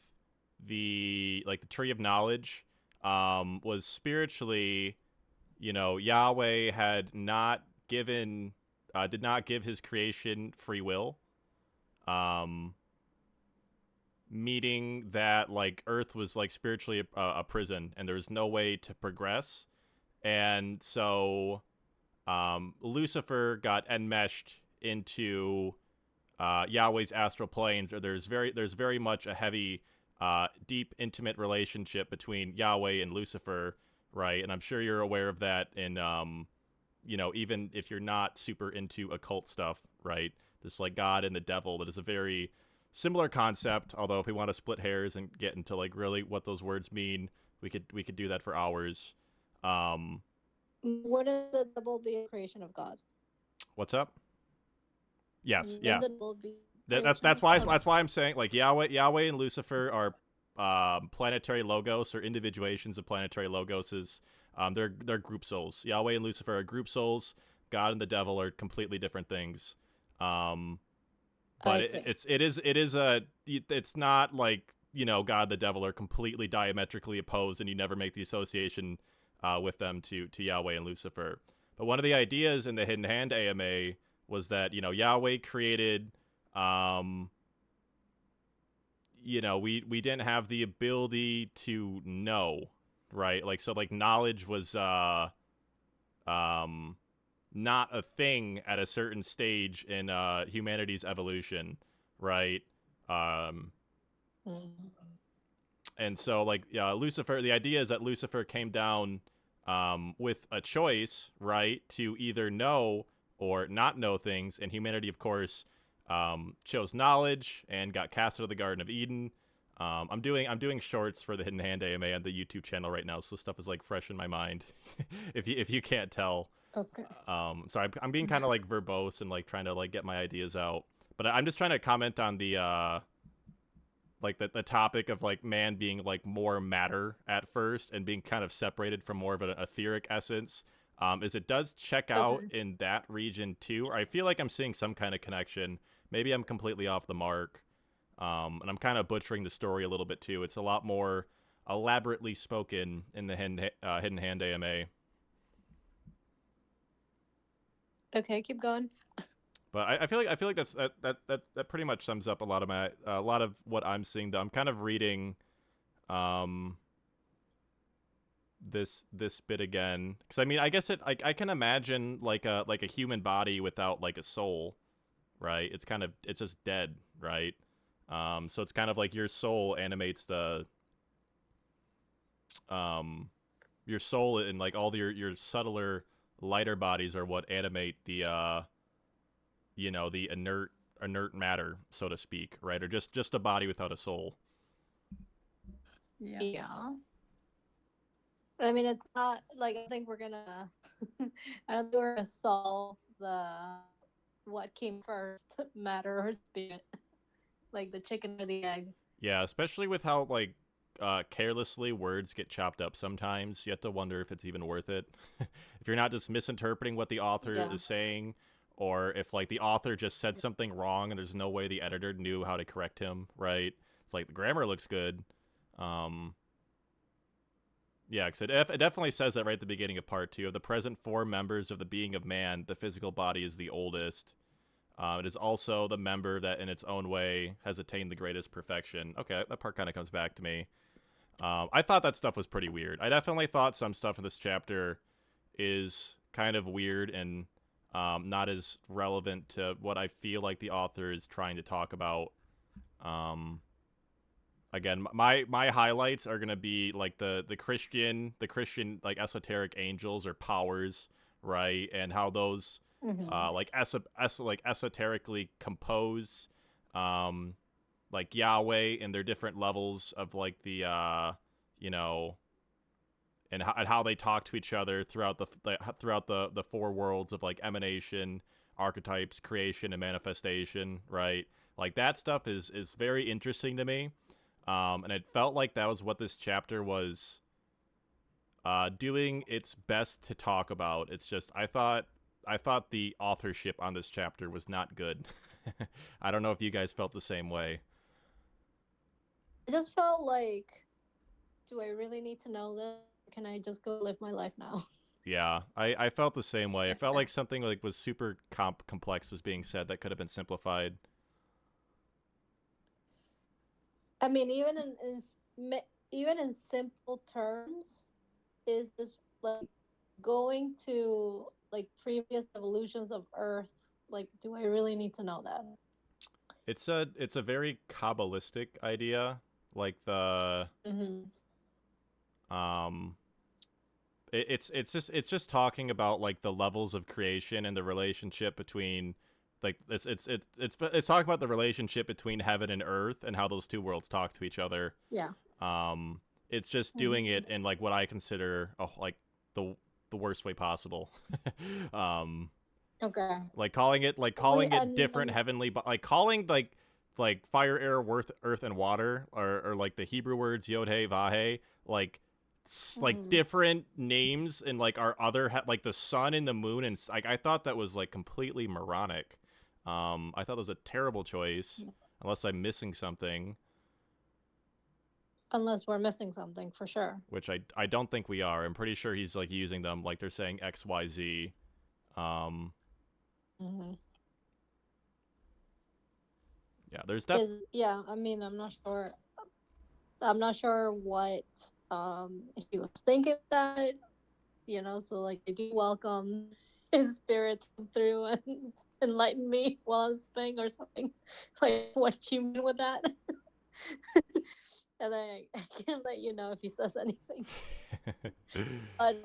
the Tree of Knowledge, was spiritually, Yahweh had not given, did not give his creation free will. Meaning that like Earth was like spiritually a prison, and there was no way to progress, and so Lucifer got enmeshed into Yahweh's astral planes, or there's very much a heavy, deep, intimate relationship between Yahweh and Lucifer, right? And I'm sure you're aware of that in even if you're not super into occult stuff, right? This like God and the devil, that is a very similar concept, although if we want to split hairs and get into like really what those words mean, we could do that for hours. Wouldn't the devil be a creation of God? What's up? Yes, Wouldn't yeah. the devil be That's why I'm saying like Yahweh and Lucifer are planetary logos, or individuations of planetary logoses. They're group souls. Yahweh and Lucifer are group souls. God and the devil are completely different things. But it's not like, God and the devil are completely diametrically opposed, and you never make the association with them to Yahweh and Lucifer. But one of the ideas in the Hidden Hand AMA was that, Yahweh created, we didn't have the ability to know, right? Like, so like knowledge was not a thing at a certain stage in humanity's evolution, right? And so like Lucifer, the idea is that Lucifer came down with a choice, right, to either know or not know things, and humanity, of course, chose knowledge and got cast out of the Garden of Eden. I'm doing shorts for the Hidden Hand AMA on the YouTube channel right now, so this stuff is like fresh in my mind. if you can't tell. Okay. So I'm being kind of like verbose and like trying to like get my ideas out, but I'm just trying to comment on the like the topic of like man being like more matter at first and being kind of separated from more of an etheric essence. Is it does check out in that region too, or I feel like I'm seeing some kind of connection. Maybe I'm completely off the mark, and I'm kind of butchering the story a little bit too. It's a lot more elaborately spoken in the Hidden Hand AMA. Okay, keep going. But I feel like that pretty much sums up a lot of what I'm seeing. Though I'm kind of reading, this bit again, because I mean I guess I can imagine like a human body without like a soul, right? It's just dead, right? So it's kind of like your soul animates your soul, and like all your subtler, lighter bodies are what animate the the inert matter, so to speak, right? Or just a body without a soul. Yeah. I mean, it's not like I think we're gonna. I don't think we're gonna solve what came first, matter or spirit, like the chicken or the egg. Yeah, especially with how like carelessly words get chopped up sometimes. You have to wonder if it's even worth it. If you're not just misinterpreting what the author is saying, or if like the author just said something wrong and there's no way the editor knew how to correct him, right? It's like the grammar looks good. Yeah, because it definitely says that right at the beginning of part 2. Of the present 4 members of the being of man, the physical body is the oldest. It is also the member that in its own way has attained the greatest perfection. Okay, that part kind of comes back to me. I thought that stuff was pretty weird. I definitely thought some stuff in this chapter is kind of weird and not as relevant to what I feel like the author is trying to talk about. Again, my highlights are gonna be like the Christian like esoteric angels or powers, right? And how those like esoterically compose like Yahweh and their different levels of like the and how they talk to each other throughout the 4 worlds of like emanation, archetypes, creation, and manifestation, right? Like that stuff is very interesting to me. And it felt like that was what this chapter was doing its best to talk about. It's just I thought the authorship on this chapter was not good. I don't know if you guys felt the same way. I just felt like, do I really need to know this? Can I just go live my life now? Yeah, I felt the same way. I felt like something like was super complex was being said that could have been simplified. I mean, even in simple terms, is this like going to like previous evolutions of Earth? Like, do I really need to know that? It's a very Kabbalistic idea, like the it's just talking about like the levels of creation and the relationship between like it's talking about the relationship between heaven and earth and how those 2 worlds talk to each other. Yeah. It's just doing it in like what I consider like the worst way possible. Okay. Like calling it different heavenly, like calling like fire, air, earth, and water, or like the Hebrew words yod hey vah like like different names in like our other like the sun and the moon, and like I thought that was like completely moronic. I thought it was a terrible choice, unless I'm missing something. Unless we're missing something, for sure. Which I don't think we are. I'm pretty sure he's like using them like they're saying X, Y, Z. Yeah, there's definitely. Yeah, I mean, I'm not sure. I'm not sure what he was thinking that, so like I do welcome his spirit through and enlighten me while I was playing or something. Like, what you mean with that? And then I can let you know if he says anything. But,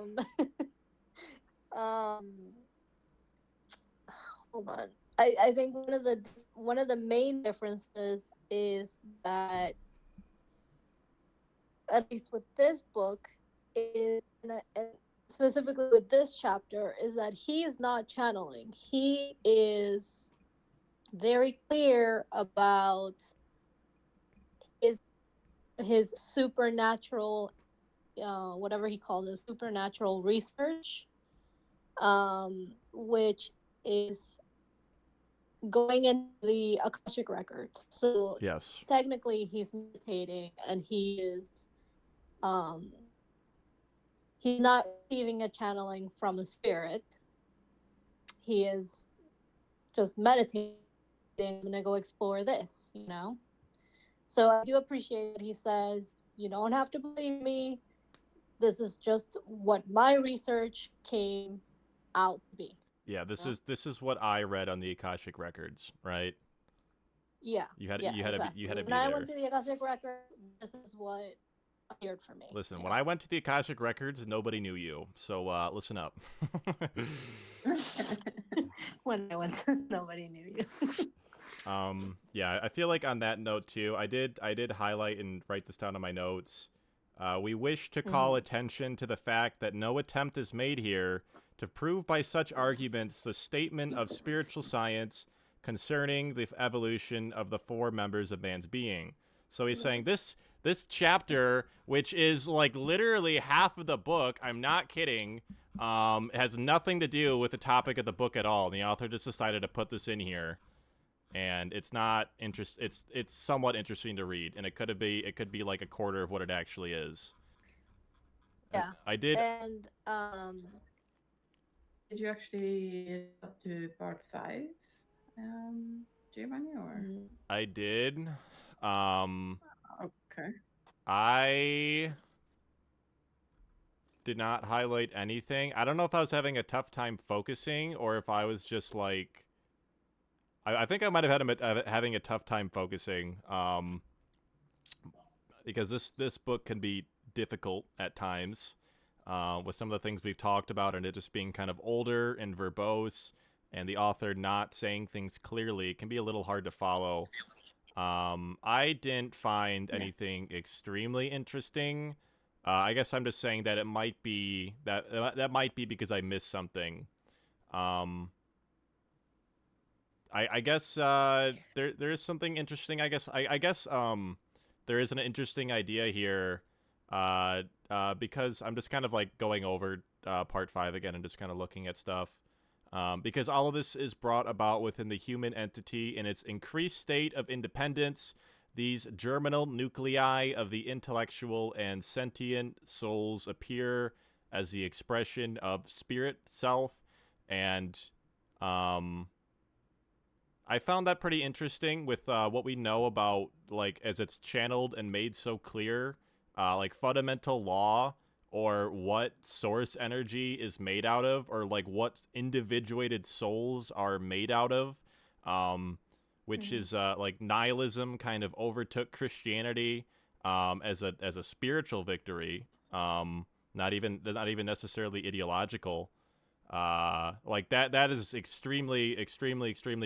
hold on. I think one of the main differences is that, at least with this book, is and specifically with this chapter, is that he is not channeling. He is very clear about his supernatural, whatever he calls it, supernatural research, which is going into the Akashic records. So Yes. technically he's meditating, and he's not receiving a channeling from a spirit. He is just meditating. I'm gonna go explore this, you know. So I do appreciate that he says, you don't have to believe me. This is just what my research came out to be. Yeah, this is what I read on the Akashic records, right? Yeah. You had Exactly. to be When I there. went to the Akashic record, this is what appeared for me. Listen, when I went to the Akashic records, nobody knew you. So listen up. When I went, nobody knew you. Yeah, I feel like on that note too, I did highlight and write this down on my notes. We wish to call attention to the fact that no attempt is made here to prove by such arguments the statement of spiritual science concerning the evolution of the four members of man's being. So he's saying this chapter, which is like literally half of the book, I'm not kidding, has nothing to do with the topic of the book at all. And the author just decided to put this in here. And it's not it's somewhat interesting to read, and it could be like a quarter of what it actually is. Yeah. I did. And did you actually get up to part 5, Giovanni, or? I did. Okay. I did not highlight anything. I don't know if I was having a tough time focusing, or if I was just like. I think I might have had having a tough time focusing, because this book can be difficult at times, with some of the things we've talked about, and it just being kind of older and verbose, and the author not saying things clearly. It can be a little hard to follow. I didn't find anything extremely interesting. I guess I'm just saying that it might be that might be because I missed something. I guess there is something interesting. I guess there is an interesting idea here, because I'm just kind of like going over part 5 again and just kind of looking at stuff, because all of this is brought about within the human entity in its increased state of independence. These germinal nuclei of the intellectual and sentient souls appear as the expression of spirit self, and I found that pretty interesting with what we know about, like, as it's channeled and made so clear, like fundamental law, or what source energy is made out of, or like what individuated souls are made out of, which is like nihilism kind of overtook Christianity as a spiritual victory, not even necessarily ideological. Like that is extremely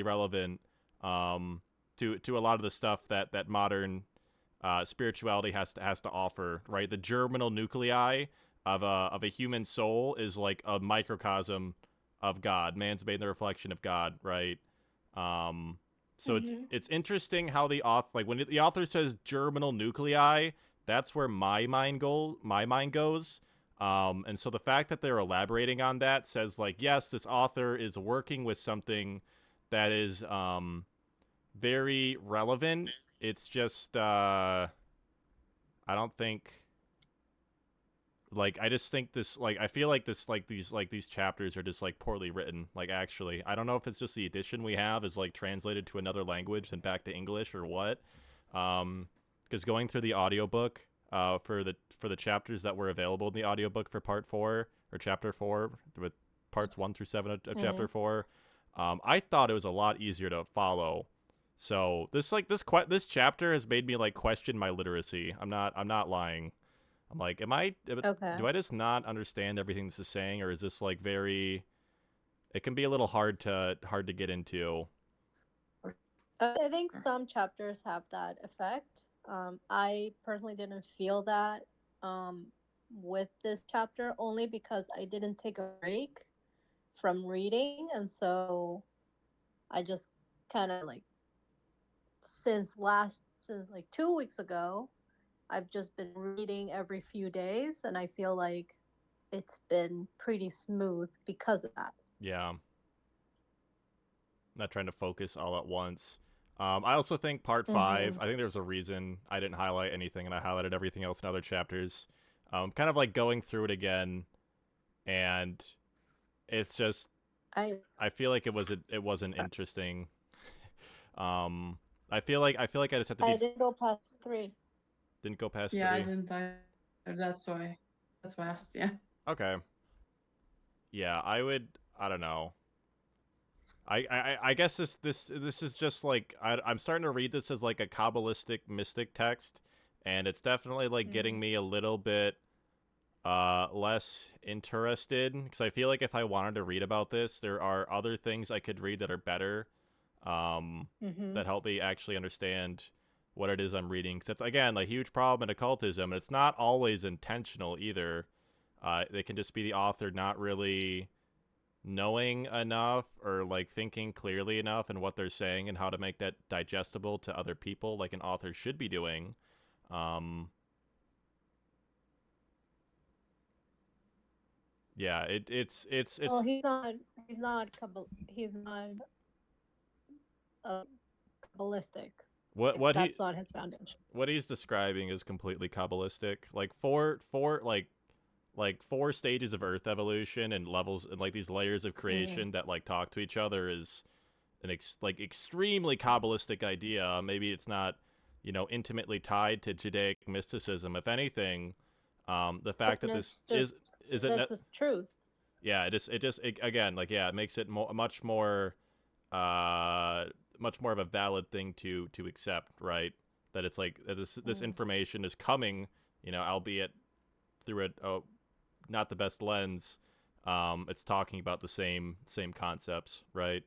relevant to a lot of the stuff that modern spirituality has to offer, right? The germinal nuclei of a human soul is like a microcosm of God. Man's made the reflection of God, right? So it's interesting how the author, like when the author says germinal nuclei, that's where my mind goes. And so the fact that they're elaborating on that says, like, yes, this author is working with something that is very relevant. It's just I don't think, like, I just think this, like, I feel like this, like these chapters are just like poorly written. Like, actually, I don't know if it's just the edition we have is like translated to another language and back to English or what. Because going through the audiobook for the chapters that were available in the audiobook for part 4 or chapter 4, with parts 1 through 7 of chapter 4, I thought it was a lot easier to follow. So this chapter has made me like question my literacy. I'm not lying. I'm like, Okay. do I just not understand everything this is saying, or is this like very? It can be a little hard to get into. I think some chapters have that effect. I personally didn't feel that with this chapter, only because I didn't take a break from reading, and so I just kind of like since like 2 weeks ago, I've just been reading every few days, and I feel like it's been pretty smooth because of that. Yeah. Not trying to focus all at once. I also think part 5, I think there's a reason I didn't highlight anything and I highlighted everything else in other chapters. Kind of like going through it again, and it's just I feel like it wasn't interesting. I feel like I just have to be. I didn't go past 3. Didn't go past 3. Yeah, I didn't either. That's why I asked. Yeah. Okay. Yeah, I don't know. I guess this is just like I'm starting to read this as like a Kabbalistic mystic text, and it's definitely like getting me a little bit less interested, because I feel like if I wanted to read about this, there are other things I could read that are better, that help me actually understand what it is I'm reading. Because it's, again, a huge problem in occultism, and it's not always intentional either. They can just be the author not really knowing enough or like thinking clearly enough in what they're saying and how to make that digestible to other people, like an author should be doing. Yeah, it's Well, he's not Kabbalistic. That's not his foundation. What he's describing is completely Kabbalistic. Like four stages of Earth evolution and levels and like these layers of creation that like talk to each other is an extremely Kabbalistic idea. Maybe it's not, intimately tied to Judaic mysticism. If anything, the fact that this is the truth. Yeah, it again, like, yeah, it makes it much more of a valid thing to accept, right? That it's like this information is coming, albeit through a not the best lens. It's talking about the same concepts, right?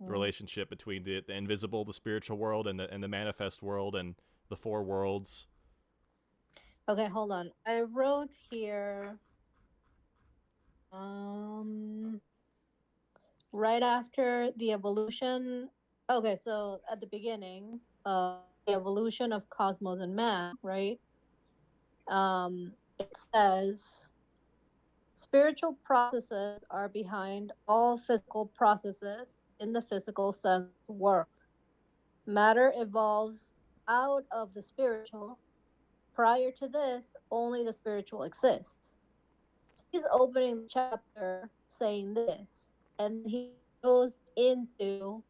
The relationship between the invisible, the spiritual world, and the manifest world, and the four worlds. Okay, hold on. I wrote here, right after the evolution. Okay, so at the beginning of the evolution of cosmos and man, right? It says spiritual processes are behind all physical processes in the physical sense world. Matter evolves out of the spiritual. Prior to this, only the spiritual exists. So he's opening the chapter saying this, and he goes into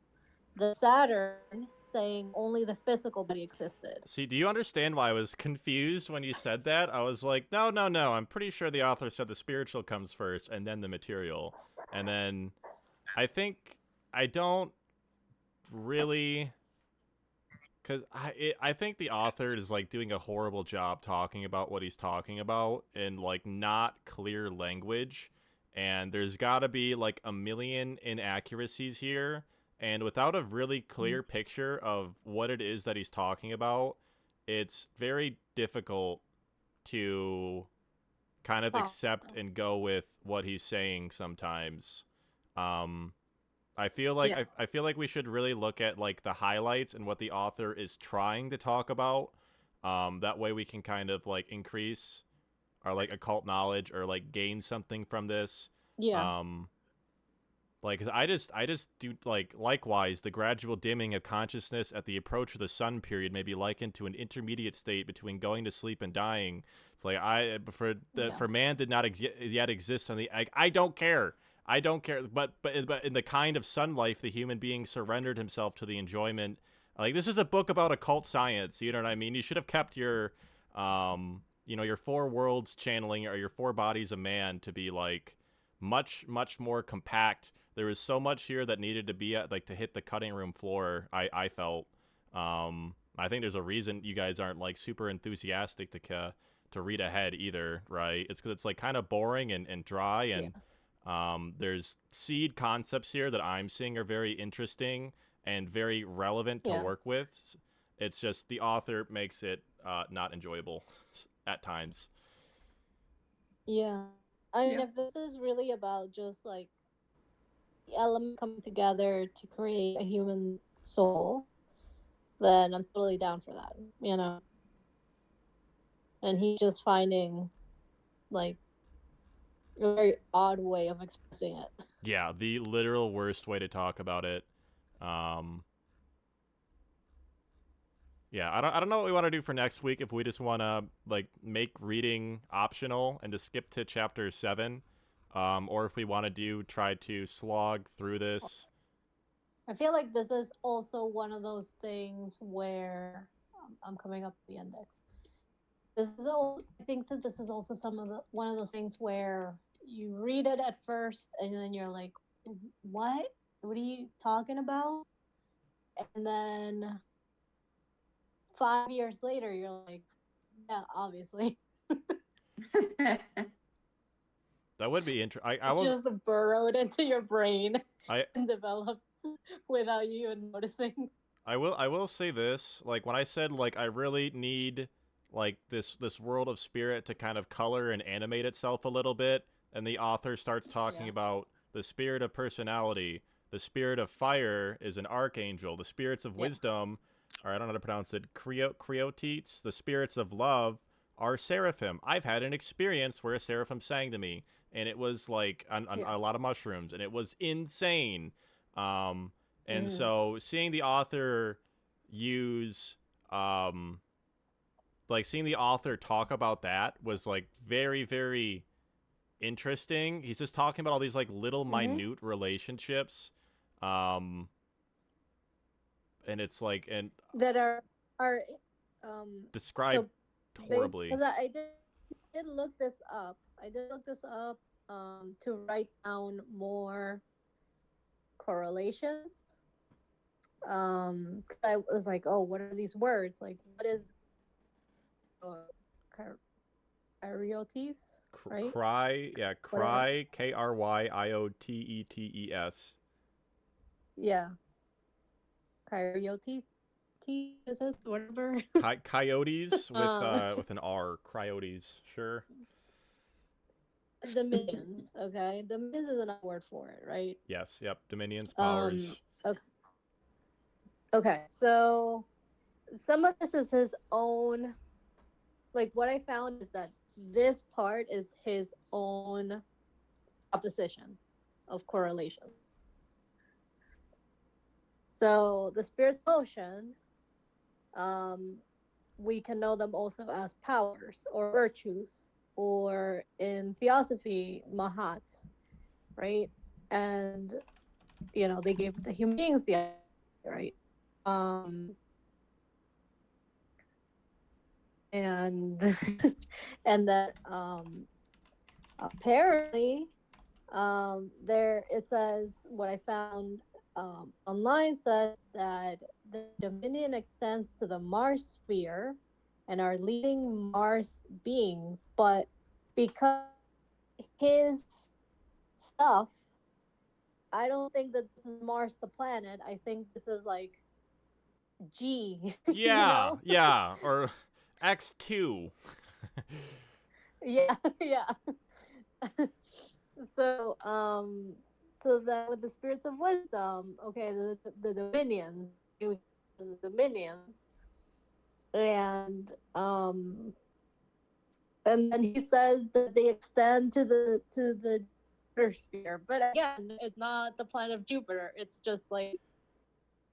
the Saturn saying only the physical body existed. See, do you understand why I was confused when you said that? I was like, no, I'm pretty sure the author said the spiritual comes first and then the material. And then I don't really, because I think the author is like doing a horrible job talking about what he's talking about in like not clear language, and there's got to be like a million inaccuracies here, and without a really clear picture of what it is that he's talking about, it's very difficult to kind of accept and go with what he's saying sometimes. I feel like we should really look at like the highlights and what the author is trying to talk about. That way we can kind of like increase our like occult knowledge or like gain something from this. Yeah. Like, I just do like, likewise, the gradual dimming of consciousness at the approach of the sun period may be likened to an intermediate state between going to sleep and dying. It's like for man did not yet exist on the. I don't care. But in the kind of sun life, the human being surrendered himself to the enjoyment. Like, this is a book about occult science. You know what I mean? You should have kept your, your four worlds channeling or your four bodies of man to be like much more compact there was so much here that needed to be at, like, to hit the cutting room floor. I felt. I think there's a reason you guys aren't like super enthusiastic to read ahead either, right? It's because it's like kind of boring and dry, and there's seed concepts here that I'm seeing are very interesting and very relevant to work with. It's just the author makes it not enjoyable at times. Yeah. I mean, if this is really about just like the element coming together to create a human soul, then I'm totally down for that, you know? And he's just finding like a very odd way of expressing it. Yeah, the literal worst way to talk about it. Yeah, I don't know what we want to do for next week. If we just want to like make reading optional and just skip to chapter 7, or if we want to try to slog through this. I feel like this is also one of those things where I'm coming up with the index. I think that this is also one of those things where you read it at first and then you're like, what are you talking about? And then 5 years later you're like, yeah, obviously. That would be interesting. It's just burrowed into your brain and developed without you even noticing. I will say this, like when I said like I really need like this world of spirit to kind of color and animate itself a little bit, and the author starts talking about the spirit of personality. The spirit of fire is an archangel. The spirits of wisdom, or I don't know how to pronounce it, creotites. The spirits of love are seraphim. I've had an experience where a seraphim sang to me, and it was like on a lot of mushrooms, and it was insane. And so seeing the author use, like seeing the author talk about that was like very, very interesting. He's just talking about all these like little minute relationships. And it's like, and that are described horribly. Because I did look this up. To write down more correlations. I was like, oh, what are these words? Like, what is Kryotes, right? Kryotes, Kryotetes. Yeah. Kryotes, whatever. Coyotes with an R. Kryotes, sure. Dominions, okay? Dominions is another word for it, right? Yes, yep. Dominions, powers. Okay, so some of this is his own. Like, what I found is that this part is his own proposition of correlation. So the spirit's motion, we can know them also as powers or virtues, or in theosophy, mahats, right? And, you know, they gave the human beings the idea, right? And that apparently there it says, what I found online says that the dominion extends to the Mars sphere and are leading Mars beings, but because his stuff, I don't think that this is Mars the planet. I think this is like G. Yeah, you know? yeah, or X2. Yeah. So that with the spirits of wisdom, okay, the dominions, the dominions, and then he says that they extend to the Jupiter sphere, but again, it's not the planet of Jupiter. It's just like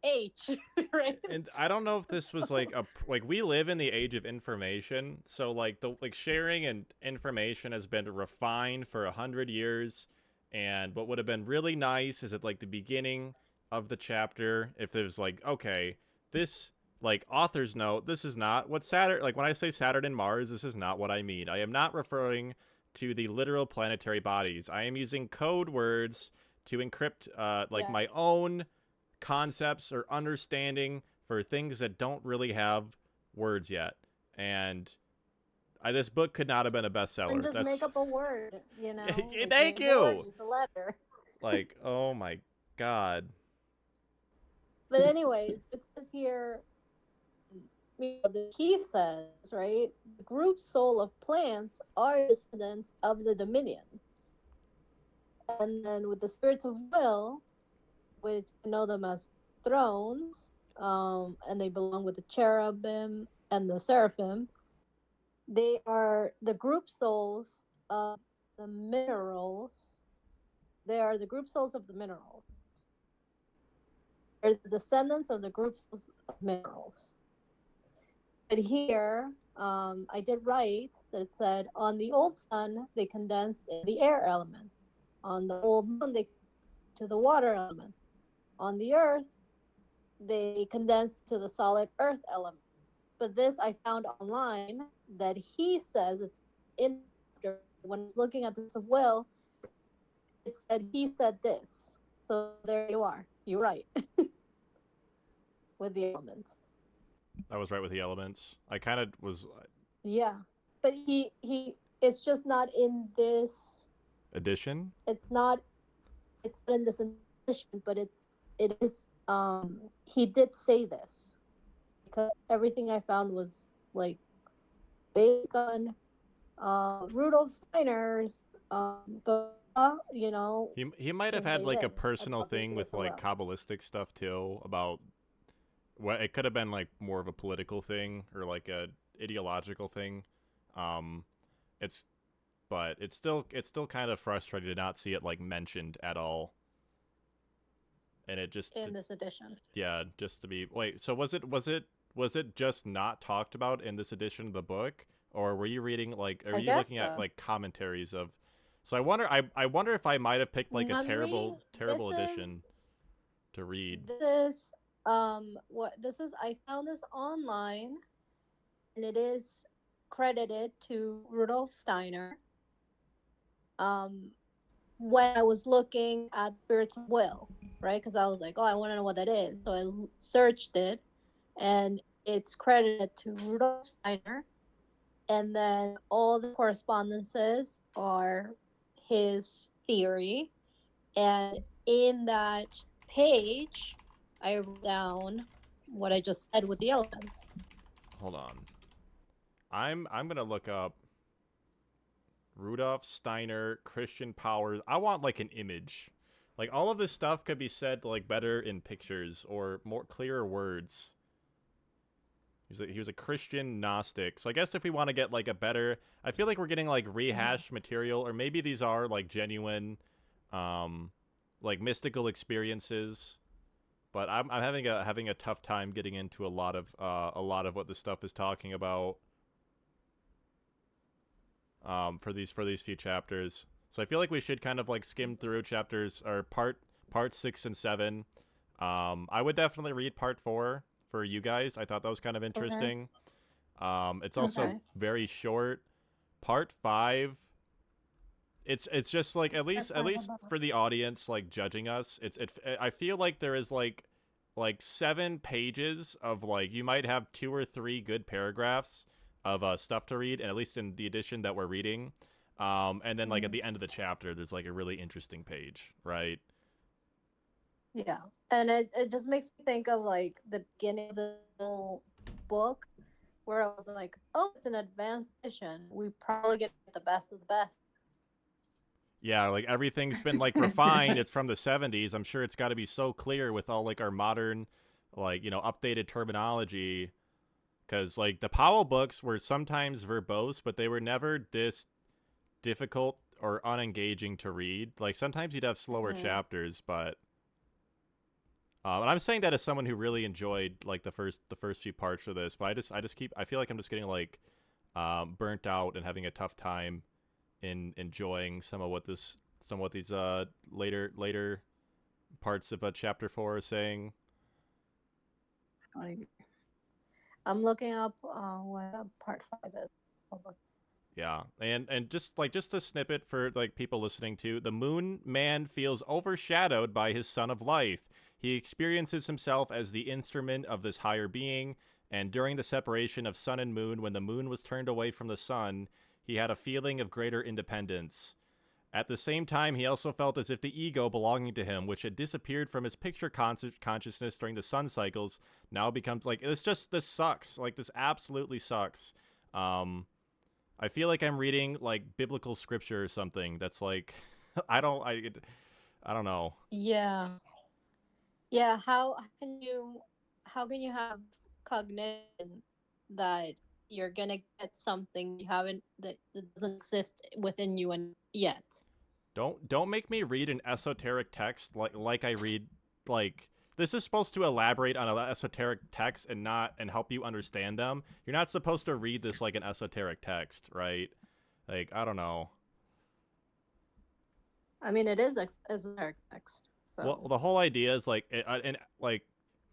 H, right? And I don't know if this was like we live in the age of information, so like the sharing and information has been refined for 100 years. And what would have been really nice is at like the beginning of the chapter, if there's like, okay, this like author's note, this is not what Saturn, like when I say Saturn and Mars, this is not what I mean. I am not referring to the literal planetary bodies. I am using code words to encrypt like Yeah. my own concepts or understanding for things that don't really have words yet. And this book could not have been a bestseller. And just make up a word, you know? Like, Thank make a word, you. use a letter. Like, oh my god. But anyways, it says here, he says, right? The group soul of plants are descendants of the dominions. And then with the spirits of will, which you know them as thrones, and they belong with the cherubim and the seraphim, they are the group souls of the minerals. They are the group souls of the minerals. They're the descendants of the group souls of minerals. But here, I did write that it said, on the old sun, they condensed in the air element. On the old moon, they to the water element. On the earth, they condensed to the solid earth element. But this I found online that he says it's in when I was looking at this of will, it said he said this. So there you are. You're right. With the elements. I was right with the elements. I kind of was. Yeah, but he it's just not in this Edition? It's not in this edition, but it is he did say this because everything I found was like based on Rudolf Steiner's book, you know. He might have had like a personal thing with like Kabbalistic stuff too about what it could have been like more of a political thing or like a ideological thing. But it's still kind of frustrating to not see it like mentioned at all. And it just in this edition. Yeah, just to be so was it just not talked about in this edition of the book, or were you reading like are you looking at like commentaries of? So I wonder if I might have picked like a terrible edition to read. This I found this online, and it is credited to Rudolf Steiner. When I was looking at Spirits of Will, right? Because I was like, oh, I want to know what that is. So I searched it, and it's credited to Rudolf Steiner. And then all the correspondences are his theory. And in that page, I wrote down what I just said with the elements. Hold on. I'm gonna look up Rudolf Steiner, Christian Powers. I want like an image. Like all of this stuff could be said like better in pictures or more clearer words. He was a Christian Gnostic. So I guess if we want to get like a better, I feel like we're getting like rehashed material, or maybe these are like genuine, like mystical experiences. But I'm having a tough time getting into a lot of what this stuff is talking about. For these few chapters. So I feel like we should kind of like skim through chapters or part 6 and 7. I would definitely read part 4 for you guys. I thought that was kind of interesting. Okay. It's also very short. Part 5, it's just like at least for the audience like judging us, I feel like there is like 7 pages of like you might have 2 or 3 good paragraphs of stuff to read, and at least in the edition that we're reading, and then like at the end of the chapter there's like a really interesting page, right? Yeah, and it just makes me think of like the beginning of the whole book where I was like, oh, it's an advanced edition, we probably get the best of the best. Yeah, like everything's been like refined. It's from the 70s. I'm sure it's got to be so clear with all like our modern like, you know, updated terminology. Because, like, the Powell books were sometimes verbose, but they were never this difficult or unengaging to read. Like, sometimes you'd have slower chapters, but... and I'm saying that as someone who really enjoyed, like, the first few parts of this, but I feel like I'm just getting, like, burnt out and having a tough time in enjoying some of what these later parts of chapter 4 are saying. I'm looking up what part 5 is. Yeah, and just a snippet for like people listening to, the Moon Man feels overshadowed by his Son of Life. He experiences himself as the instrument of this higher being, and during the separation of Sun and Moon, when the Moon was turned away from the Sun, he had a feeling of greater independence. At the same time, he also felt as if the ego belonging to him, which had disappeared from his picture consciousness during the sun cycles, now becomes like, this sucks. Like, this absolutely sucks. I feel like I'm reading like biblical scripture or something. That's like, I don't know. Yeah. Yeah. How can you have cognition that you're gonna get something you haven't that doesn't exist within you and yet? Don't make me read an esoteric text like I read, like, this is supposed to elaborate on an esoteric text and help you understand them. You're not supposed to read this like an esoteric text, right? Like, I don't know. I mean, it is esoteric text. So. Well, the whole idea is like, and like,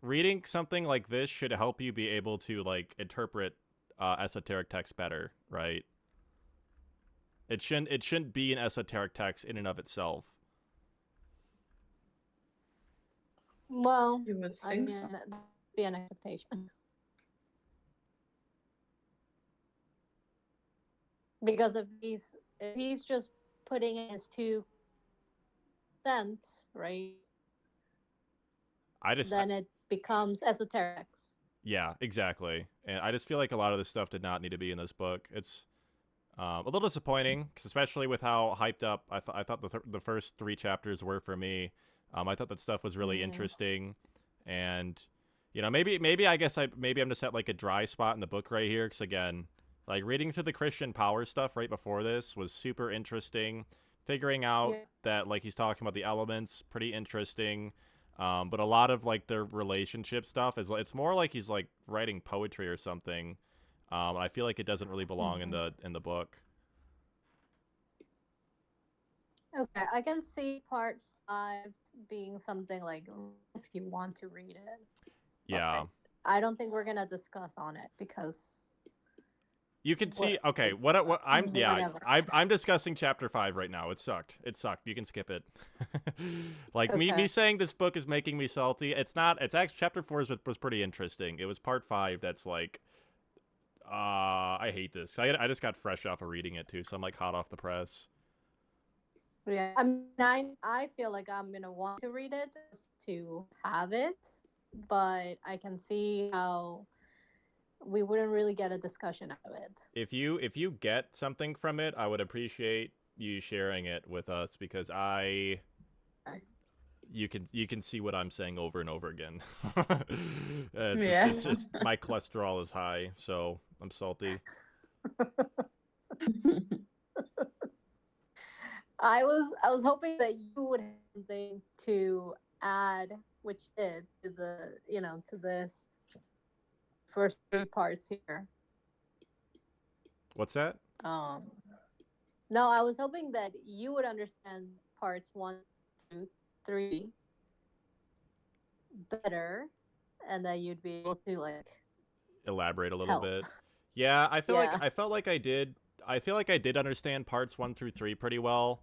reading something like this should help you be able to like interpret esoteric text better, right? It shouldn't be an esoteric text in and of itself. Well, You would I think mean, so. that'd be an expectation. Because if he's just putting in his 2 cents, right? Then it becomes esoteric. Yeah, exactly. And I just feel like a lot of this stuff did not need to be in this book. It's a little disappointing, 'cause especially with how hyped up I thought the first 3 chapters were for me. I thought that stuff was really interesting, and you know, maybe I guess maybe I'm just at like a dry spot in the book right here, because again, like, reading through the Christian power stuff right before this was super interesting. Figuring out that like he's talking about the elements, pretty interesting. But a lot of like their relationship stuff it's more like he's like writing poetry or something. I feel like it doesn't really belong in the book. Okay, I can see part 5 being something like, if you want to read it. Yeah. But I don't think we're gonna discuss on it because you can see. Okay, what I'm discussing chapter 5 right now. It sucked. You can skip it. Like, me saying this book is making me salty. It's not. It's actually chapter 4 was pretty interesting. It was part 5 that's like, I hate this. I just got fresh off of reading it too, so I'm like hot off the press. Yeah, I mean, I feel like I'm gonna want to read it just to have it, but I can see how we wouldn't really get a discussion out of it. If you get something from it, I would appreciate you sharing it with us, because you can see what I'm saying over and over again. It's just my cholesterol is high, so I'm salty. I was hoping that you would have something to add, which did to to this first 3 parts here. What's that? No, I was hoping that you would understand parts 1, 2, 3 better, and that you'd be able to like elaborate a little bit. Yeah, I felt like I did. I feel like I did understand parts 1 through 3 pretty well.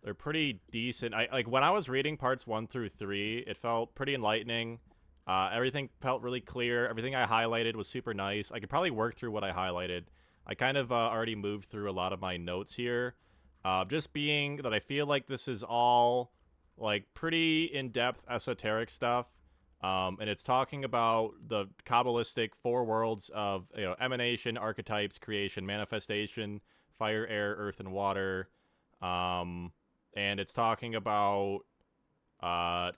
They're pretty decent. I like, when I was reading parts 1 through 3, it felt pretty enlightening. Everything felt really clear. Everything I highlighted was super nice. I could probably work through what I highlighted. I kind of already moved through a lot of my notes here. Just being that I feel like this is all like pretty in-depth esoteric stuff. And it's talking about the Kabbalistic 4 worlds of, emanation, archetypes, creation, manifestation, fire, air, earth, and water. And it's talking about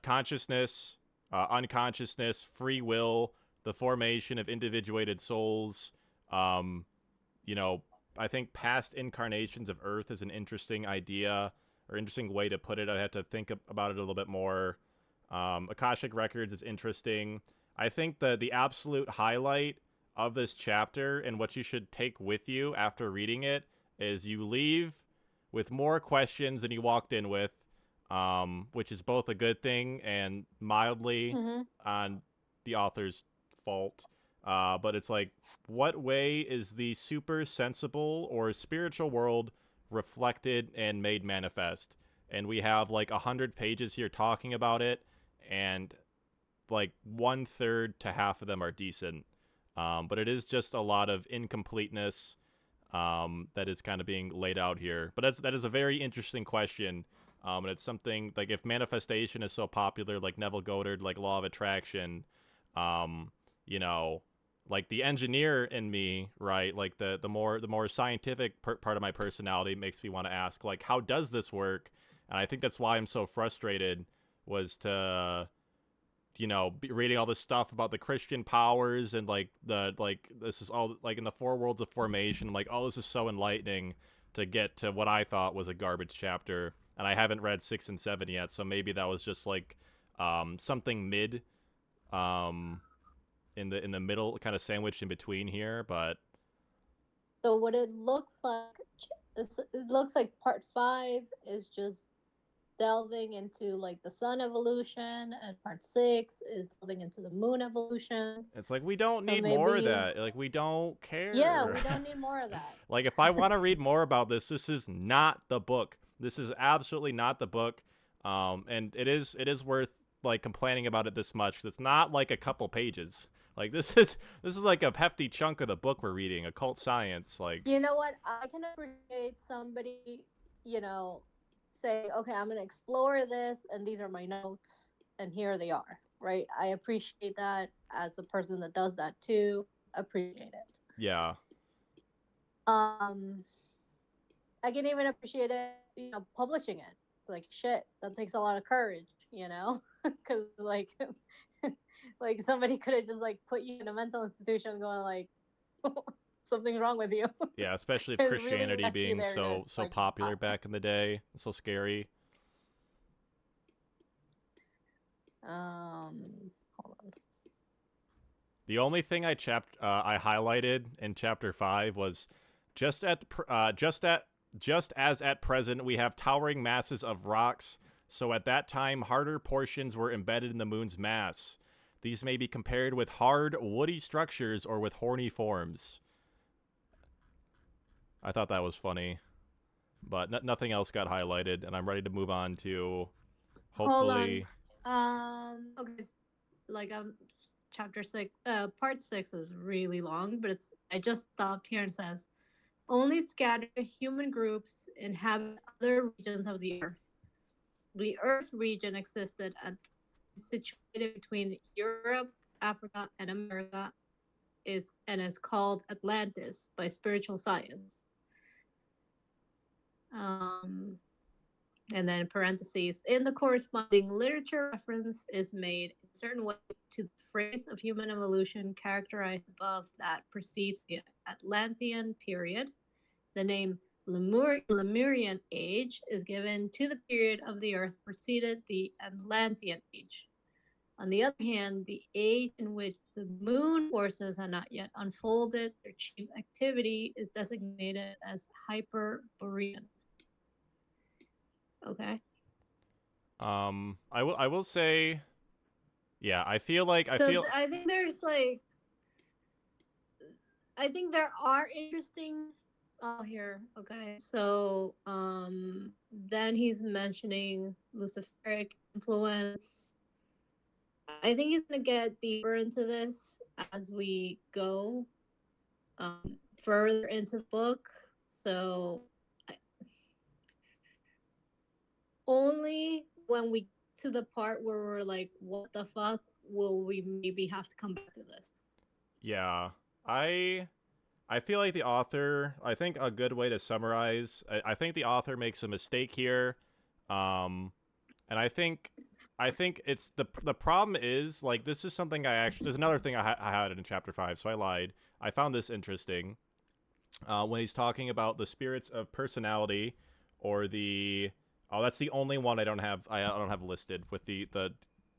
consciousness, unconsciousness, free will, the formation of individuated souls. I think past incarnations of Earth is an interesting idea, or interesting way to put it. I'd have to think about it a little bit more. Akashic Records is interesting. I think the absolute highlight of this chapter, and what you should take with you after reading it, is you leave with more questions than you walked in with, which is both a good thing and mildly on the author's fault. But it's like, what way is the super sensible or spiritual world reflected and made manifest? And we have like 100 pages here talking about it, and like 1/3 to half of them are decent. But it is just a lot of incompleteness that is kind of being laid out here. But that is a very interesting question. And it's something like, if manifestation is so popular, like Neville Goddard, like law of attraction, you know, like the engineer in me, right? Like the more scientific part of my personality makes me want to ask, like, how does this work? And I think that's why I'm so frustrated, was to, you know, reading all this stuff about the Christian powers and like this is all like in the four worlds of formation. I'm like, oh, this is so enlightening, to get to what I thought was a garbage chapter. And I haven't read 6 and 7 yet, so maybe that was just like something mid, in the middle, kind of sandwiched in between here. But So what it looks like, it looks like part 5 is just delving into like the sun evolution, and part 6 is delving into the moon evolution. it's like, we don't So need more of maybe- that. Like, we don't care. Yeah, we don't need more of that. Like, if I want to read more about this is not the book. This is absolutely not the book. And it is worth like complaining about it this much, because it's not like a couple pages. Like, this is like a hefty chunk of the book we're reading, Occult Science. Like, You know what? I can appreciate somebody, you know, say, okay, I'm going to explore this, and these are my notes, and here they are, right? I appreciate that as a person that does that too. Appreciate it. yeah. I can even appreciate it, you know, publishing it. It's like, shit, that takes a lot of courage, you know, because like, like somebody could have just like put you in a mental institution, going like, something's wrong with you. Yeah, especially if It really Christianity left you being there so to, like, popular wow. back in the day, so scary. Hold on. The only thing I highlighted in chapter 5 was, just as at present we have towering masses of rocks, so at that time harder portions were embedded in the moon's mass. These may be compared with hard, woody structures or with horny forms. I thought that was funny, but nothing else got highlighted, and I'm ready to move on to, hopefully. Hold on. Okay, like chapter 6, part 6 is really long, but I just stopped here and says, only scattered human groups inhabit other regions of the Earth. The Earth region existed situated between Europe, Africa, and America, is called Atlantis by spiritual science. And then in parentheses, in the corresponding literature, reference is made in a certain way to the phrase of human evolution characterized above that precedes the Atlantean period. The name Lemurian Age is given to the period of the Earth preceded the Atlantean Age. On the other hand, the age in which the moon forces had not yet unfolded their chief activity is designated as Hyperborean. Okay. I will say, yeah, I think there's like, I think there are interesting. Oh, here. Okay. So, then he's mentioning Luciferic influence. I think he's gonna get deeper into this as we go further into the book. So, only when we get to the part where we're like, what the fuck, will we maybe have to come back to this. Yeah, I feel like the author, I think a good way to summarize, I think the author makes a mistake here, and I think it's the problem is, like, this is something there's another thing I had in chapter 5, so I lied. I found this interesting, when he's talking about the spirits of personality, or that's the only one I don't have listed with the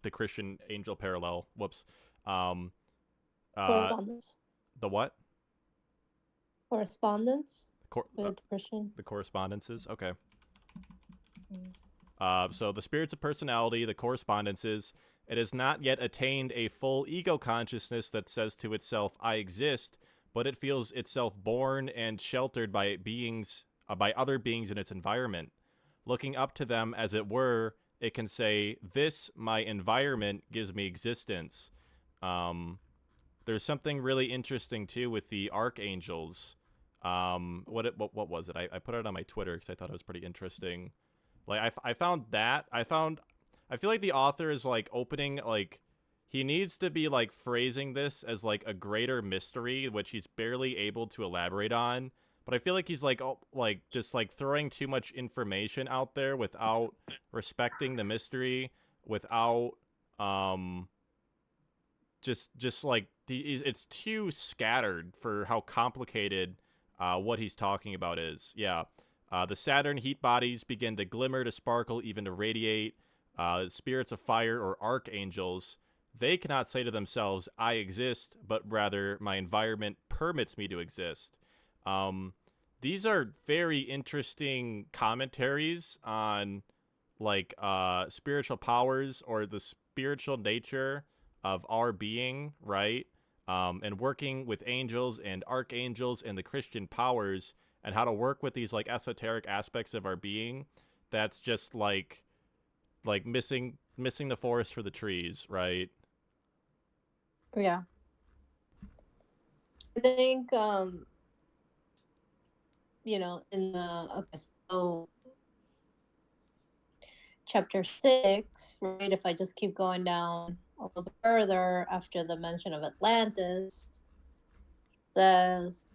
Christian angel parallel. Whoops. Correspondence. The what? Correspondence with Christian. The correspondences. Okay. So the spirits of personality, the correspondences, It has not yet attained a full ego consciousness that says to itself, I exist, but it feels itself born and sheltered by beings, by other beings in its environment. Looking up to them, as it were, it can say, this, my environment, gives me existence. There's something really interesting, too, with the archangels. What was it? I put it on my Twitter because I thought it was pretty interesting. Like, I found that. I feel like the author is, like, opening, like, he needs to be, like, phrasing this as, like, a greater mystery, which he's barely able to elaborate on. But I feel like he's, like, just, like, throwing too much information out there without respecting the mystery, without, just like, it's too scattered for how complicated what he's talking about is. Yeah. The Saturn heat bodies begin to glimmer, to sparkle, even to radiate. Spirits of fire or archangels, they cannot say to themselves, I exist, but rather my environment permits me to exist. These are very interesting commentaries on, like, spiritual powers or the spiritual nature of our being, right? And working with angels and archangels and the Christian powers and how to work with these, like, esoteric aspects of our being. That's just like missing the forest for the trees, right? Yeah. I think in the so chapter 6, right, if I just keep going down a little bit further after the mention of Atlantis, says,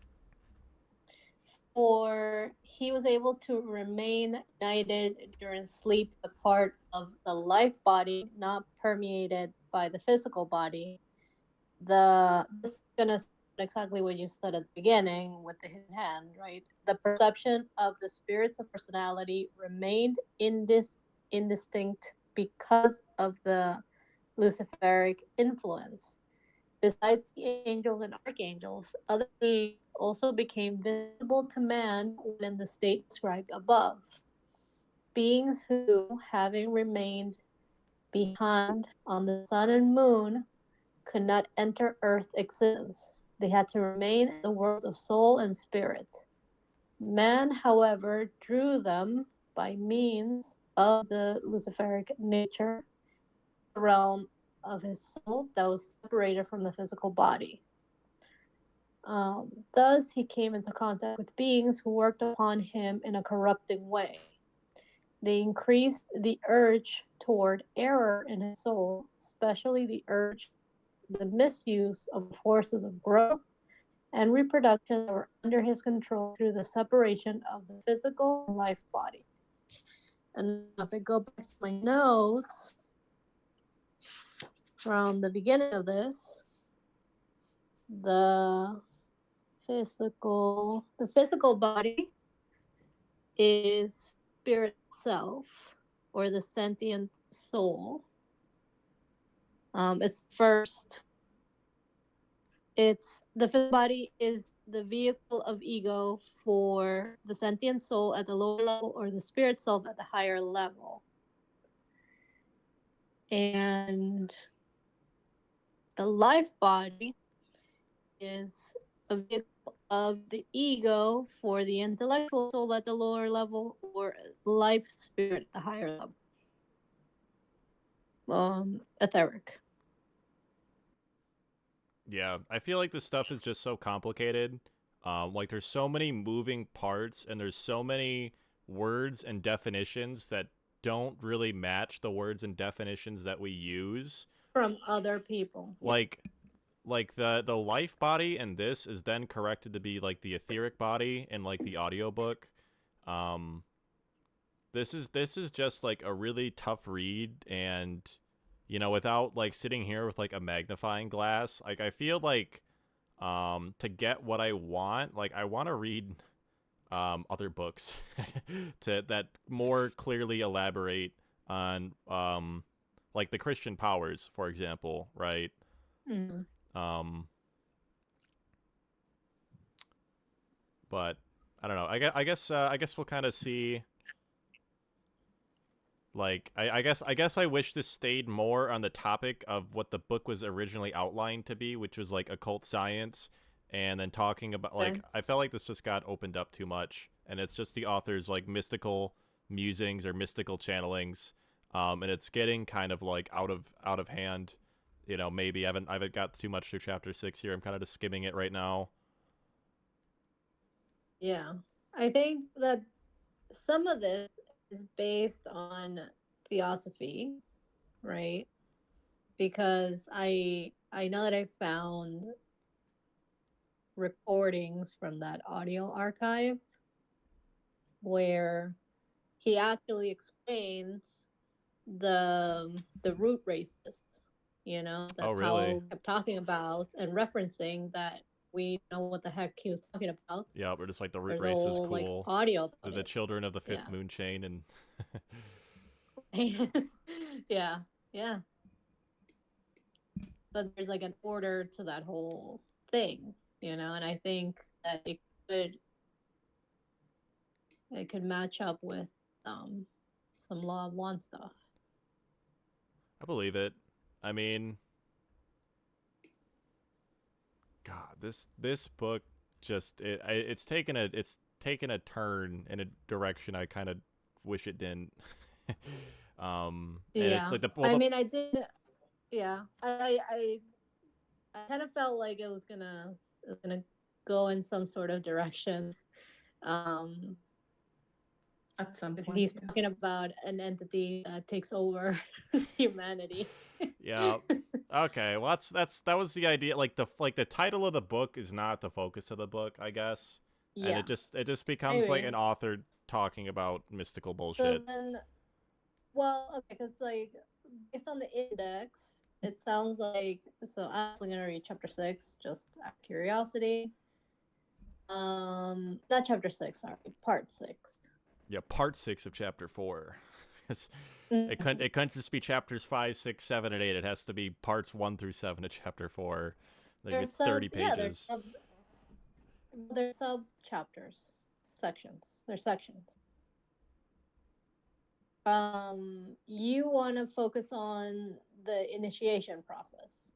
for he was able to remain united during sleep, a part of the life body not permeated by the physical body. This is gonna exactly what you said at the beginning with the hidden hand, right? The perception of the spirits of personality remained indistinct because of the Luciferic influence. Besides the angels and archangels, other beings also became visible to man when in the state described above. Beings who, having remained behind on the sun and moon, could not enter Earth existence. They had to remain in the world of soul and spirit. Man, however, drew them by means of the Luciferic nature, the realm of his soul that was separated from the physical body. Thus, he came into contact with beings who worked upon him in a corrupting way. They increased the urge toward error in his soul, especially the misuse of the forces of growth and reproduction that were under his control through the separation of the physical and life body. And if I go back to my notes from the beginning of this, the physical body is spirit self, or the sentient soul. It's the physical body is the vehicle of ego for the sentient soul at the lower level, or the spirit self at the higher level. And the life body is a vehicle of the ego for the intellectual soul at the lower level, or life spirit at the higher level. Etheric. Yeah, I feel like this stuff is just so complicated. Like, there's so many moving parts, and there's so many words and definitions that don't really match the words and definitions that we use from other people. Like the life body and this is then corrected to be like the etheric body in like the audiobook. This is just like a really tough read, and without like sitting here with like a magnifying glass, like I feel like to get what I want, like I want to read other books that more clearly elaborate on like the Christian powers, for example, right? Mm. But I don't know. I guess we'll kind of see Like, I guess I wish this stayed more on the topic of what the book was originally outlined to be, which was like occult science, and then talking about like I felt like this just got opened up too much, and it's just the author's like mystical musings or mystical channelings, and it's getting kind of like out of hand. You know, maybe I haven't got too much through chapter 6 here. I'm kind of just skimming it right now. Yeah, I think that some of this is based on theosophy, right? Because I know that I found recordings from that audio archive where he actually explains the root races, you know, that Oh, really? Powell kept talking about and referencing, that we know what the heck he was talking about. Yeah, we're just like the root There's race is all like cool. audio The about it. children of the fifth Yeah. moon chain and yeah, yeah. But there's like an order to that whole thing, you know, and I think that it could match up with some Law of One stuff. I believe it. I mean, God, this book just it's taken a turn in a direction I kind of wish it didn't. And it's like I mean, I did. Yeah, I kind of felt like it was gonna go in some sort of direction. At some point, he's talking about an entity that takes over humanity. Yeah. Okay. Well, that was the idea. Like the title of the book is not the focus of the book, I guess. Yeah. And it just becomes like an author talking about mystical bullshit. So then, well, okay, because like based on the index, it sounds like, so I'm actually gonna read chapter 6 just out of curiosity. Not chapter 6, sorry, part 6. Yeah, part 6 of chapter 4. It couldn't just be chapters 5, 6, 7, and 8. It has to be parts 1 through 7 of chapter 4. Like it's 30 pages. Yeah, they're sub chapters, sections. They're sections. You want to focus on the initiation process.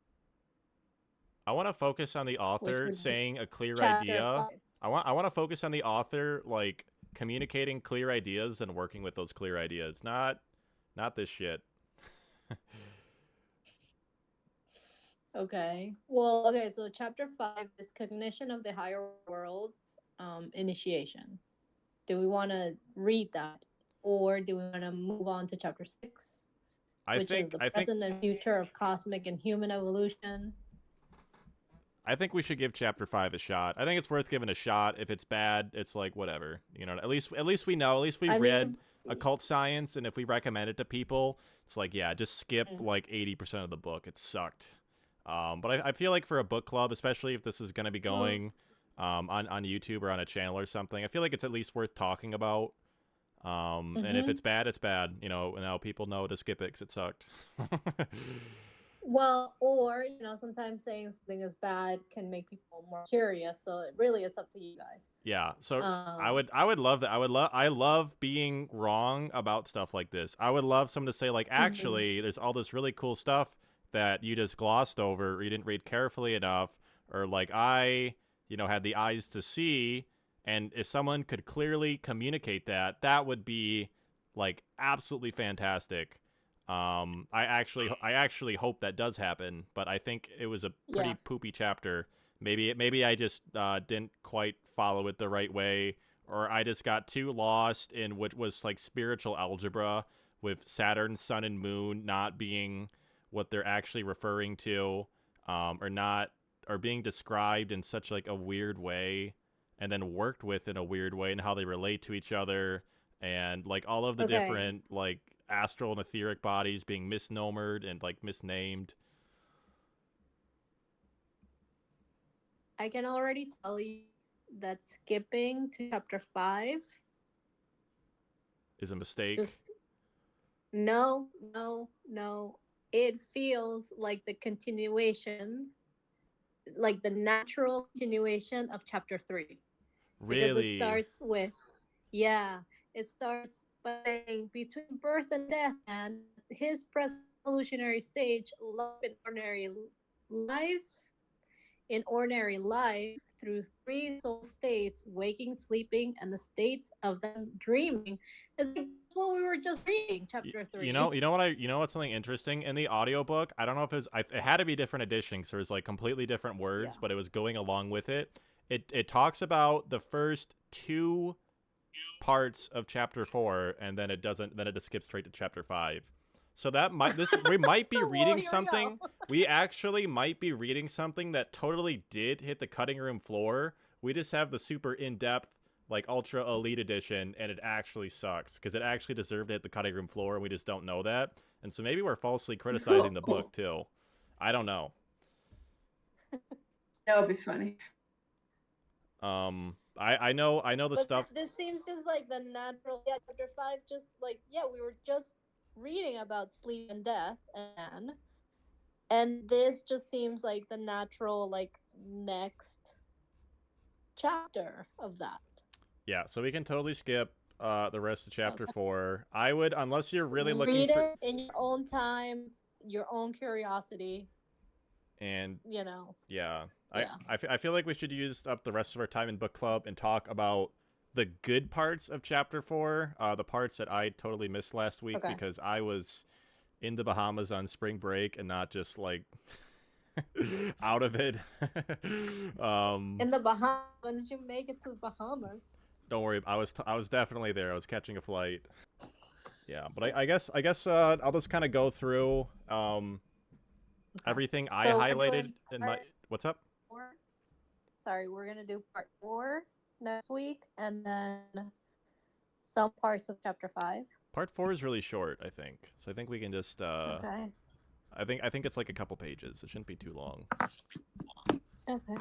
I want to focus on the author saying a clear idea. 5. I want to focus on the author like communicating clear ideas and working with those clear ideas. Not this shit. Okay. Well, okay, so chapter 5 is cognition of the higher worlds, initiation. Do we want to read that, or do we want to move on to chapter 6, which is the present and future of cosmic and human evolution? I think we should give chapter 5 a shot. I think it's worth giving a shot. If it's bad, it's like whatever. You know, at least we know. At least we read Occult Science, and if we recommend it to people, it's like, yeah, just skip like 80% of the book. It sucked. But I feel like for a book club, especially if this is going to be going on YouTube or on a channel or something, I feel like it's at least worth talking about. And if it's bad, it's bad. You know, now people know to skip it because it sucked. Well, or, you know, sometimes saying something is bad can make people more curious. So it's up to you guys. Yeah. So I would love that. I love being wrong about stuff like this. I would love someone to say like, actually, there's all this really cool stuff that you just glossed over or you didn't read carefully enough, or like I, you know, had the eyes to see. And if someone could clearly communicate that, that would be like absolutely fantastic. I actually hope that does happen, but I think it was a pretty poopy chapter. Maybe I just didn't quite follow it the right way, or I just got too lost in what was like spiritual algebra with Saturn, Sun, and Moon not being what they're actually referring to, or being described in such like a weird way, and then worked with in a weird way, and how they relate to each other, and like all of the different like astral and etheric bodies being misnomered and like misnamed. I can already tell you that skipping to chapter 5 is a mistake. Just no. It feels like the continuation, like the natural continuation of chapter 3. Really? Because it starts with, it starts by saying, between birth and death, and his present evolutionary stage, life in ordinary life through three soul states: waking, sleeping, and the state of them dreaming. It's like what we were just reading, chapter 3. You know what's something interesting in the audiobook? I don't know if it had to be different editions, so it was like completely different words, but it was going along with it. It talks about the first 2 parts of chapter 4, and then it just skips straight to chapter 5. So we might be reading something. We actually might be reading something that totally did hit the cutting room floor. We just have the super in-depth, like ultra elite edition, and it actually sucks because it actually deserved to hit the cutting room floor, and we just don't know that. And so maybe we're falsely criticizing the book too. I don't know. That would be funny. I know the stuff. This seems just like the natural. Yeah, chapter 5. Just like we were just reading about sleep and death, and this just seems like the natural next chapter of that. Yeah, so we can totally skip the rest of chapter 4. I would, unless you're really looking read it in your own time, your own curiosity, and yeah. I feel like we should use up the rest of our time in book club and talk about the good parts of chapter 4, the parts that I totally missed last week because I was in the Bahamas on spring break and not just like out of it. In the Bahamas. When did you make it to the Bahamas? Don't worry, I was definitely there. I was catching a flight. Yeah, but I guess I'll just kind of go through everything I highlighted in my. What's up? Sorry, we're gonna do part 4 next week, and then some parts of chapter 5. Part 4 is really short, I think. So I think we can just. Okay. I think it's like a couple pages. It shouldn't be too long. Okay.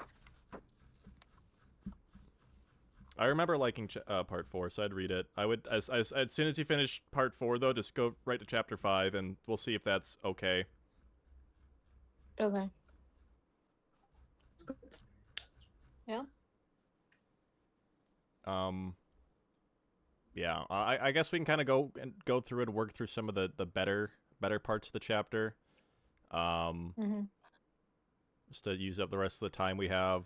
I remember liking part 4, so I'd read it. I would as soon as you finish part 4, though, just go right to chapter 5, and we'll see if that's okay. Okay. Yeah. Yeah. I guess we can kind of go through it and work through some of the better parts of the chapter. Just to use up the rest of the time we have.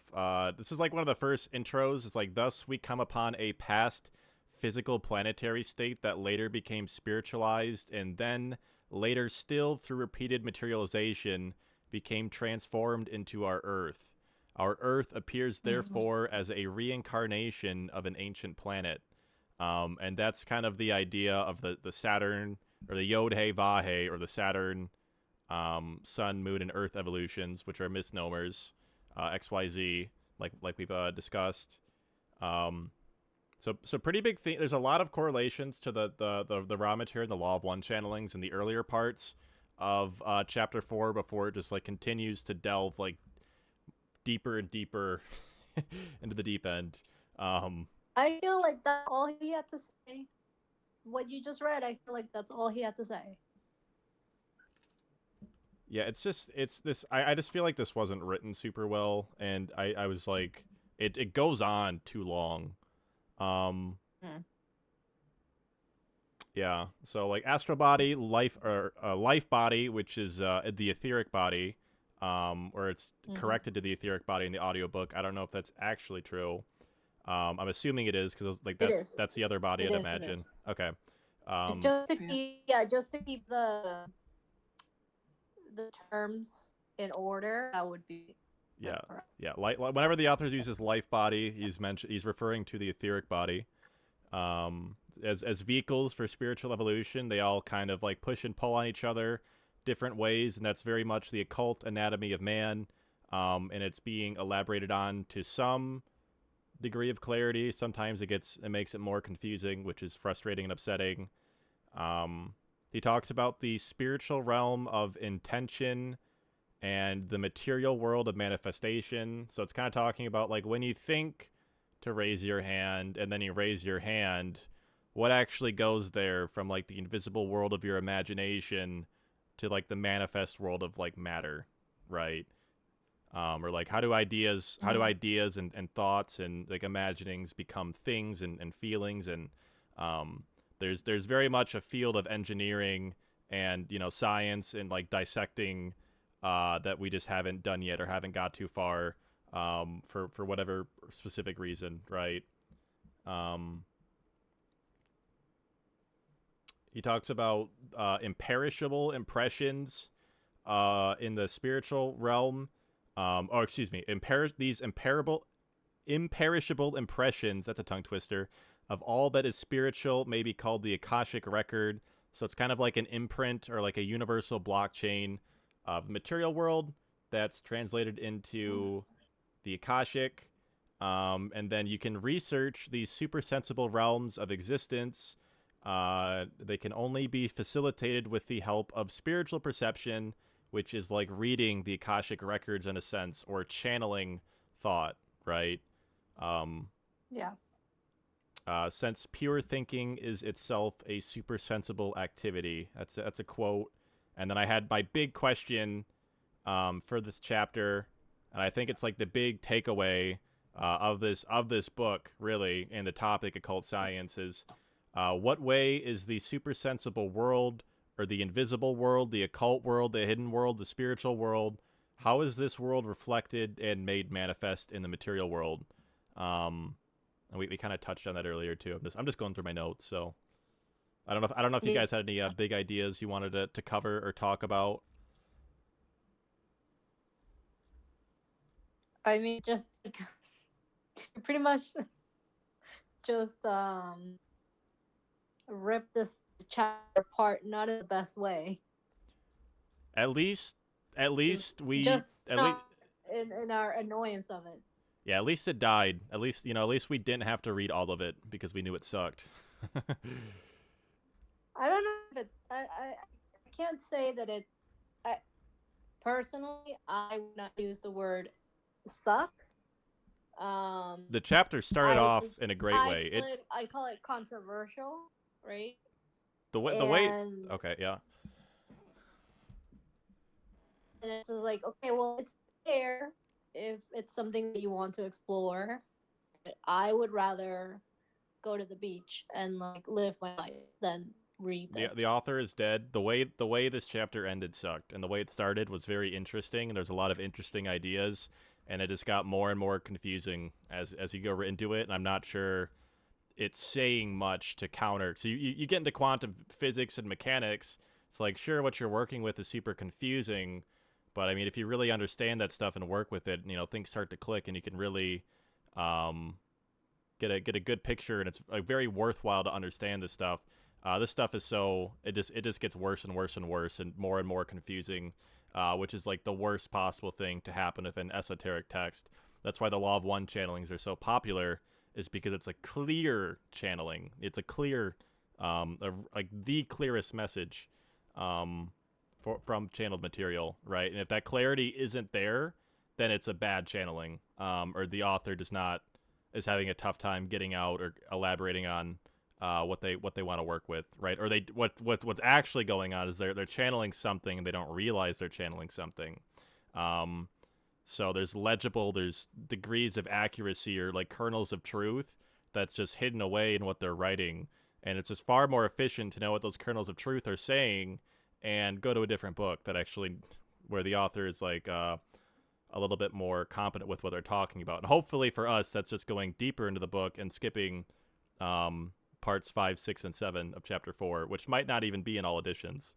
This is like one of the first intros. It's like, thus we come upon a past physical planetary state that later became spiritualized, and then later still through repeated materialization became transformed into our Earth. Our Earth appears therefore as a reincarnation of an ancient planet. And that's kind of the idea of the Saturn, or the Yod-He Vah-He, or the Saturn, Sun, Moon, and Earth evolutions, which are misnomers, XYZ, like we've discussed. So pretty big thing. There's a lot of correlations to the raw material and the Law of One channelings in the earlier parts of chapter 4 before it just like continues to delve like deeper and deeper into the deep end. I feel like that's all he had to say. What you just read, I feel like that's all he had to say. Yeah, it's this. I just feel like this wasn't written super well, and I was like, it goes on too long. Yeah. So like astral body, life body, which is the etheric body, or it's corrected to the etheric body in the audiobook. I don't know if that's actually true. I'm assuming it is because like that's the other body, I'd imagine. Okay. Just to keep the terms in order, that would be correct. Yeah. Like whenever the author uses life body, he's referring to the etheric body. As vehicles for spiritual evolution, they all kind of like push and pull on each other different ways, and that's very much the occult anatomy of man. And it's being elaborated on to some degree of clarity. Sometimes it makes it more confusing, which is frustrating and upsetting. He talks about the spiritual realm of intention and the material world of manifestation. So it's kind of talking about like when you think to raise your hand and then you raise your hand, what actually goes there from like the invisible world of your imagination to like the manifest world of like matter, right? Or like how do ideas and thoughts and like imaginings become things and feelings, and There's very much a field of engineering and science and like dissecting that we just haven't done yet or haven't got too far for whatever specific reason, right? He talks about imperishable impressions in the spiritual realm. These imperishable impressions, that's a tongue twister, of all that is spiritual may be called the Akashic record. So it's kind of like an imprint or like a universal blockchain of the material world that's translated into the Akashic. And then you can research these super sensible realms of existence. They can only be facilitated with the help of spiritual perception, which is like reading the Akashic records in a sense, or channeling thought, right? Yeah. Since pure thinking is itself a super sensible activity. That's a quote. And then I had my big question for this chapter, and I think it's like the big takeaway of this book, really, and the topic Occult Science is what way is the super sensible world, or the invisible world, the occult world, the hidden world, the spiritual world, how is this world reflected and made manifest in the material world? And we kind of touched on that earlier too. I'm just going through my notes, so I don't know if you guys had any big ideas you wanted to cover or talk about. I mean, just like, pretty much just rip this chapter apart, not in the best way. At least we just at least in our annoyance of it. Yeah, at least it died. At least we didn't have to read all of it because we knew it sucked. I don't know if it. I can't say that it. Personally, I would not use the word suck. The chapter started off in a great way. I call it controversial, right? The way. Okay, yeah. And it's just like, okay, well, it's there if it's something that you want to explore. But I would rather go to the beach and like live my life than read it. The author is dead. The way this chapter ended sucked, and the way it started was very interesting, and there's a lot of interesting ideas, and it just got more and more confusing as you go into it, and I'm not sure it's saying much to counter. So you get into quantum physics and mechanics, it's like, sure, what you're working with is super confusing, but I mean, if you really understand that stuff and work with it, things start to click, and you can really get a good picture, and it's very worthwhile to understand this stuff. This stuff is it just gets worse and worse and worse and more confusing, which is like the worst possible thing to happen with an esoteric text. That's why the Law of One channelings are so popular, is because it's a clear channeling. It's a clear, like the clearest message from channeled material, right? And if that clarity isn't there, then it's a bad channeling, or the author is having a tough time getting out or elaborating on what they want to work with, right? Or what's actually going on is they're channeling something and they don't realize they're channeling something. So there's degrees of accuracy or like kernels of truth that's just hidden away in what they're writing, and it's just far more efficient to know what those kernels of truth are saying and go to a different book that actually where the author is like a little bit more competent with what they're talking about. And hopefully for us, that's just going deeper into the book and skipping parts 5, 6, and 7 of chapter 4, which might not even be in all editions.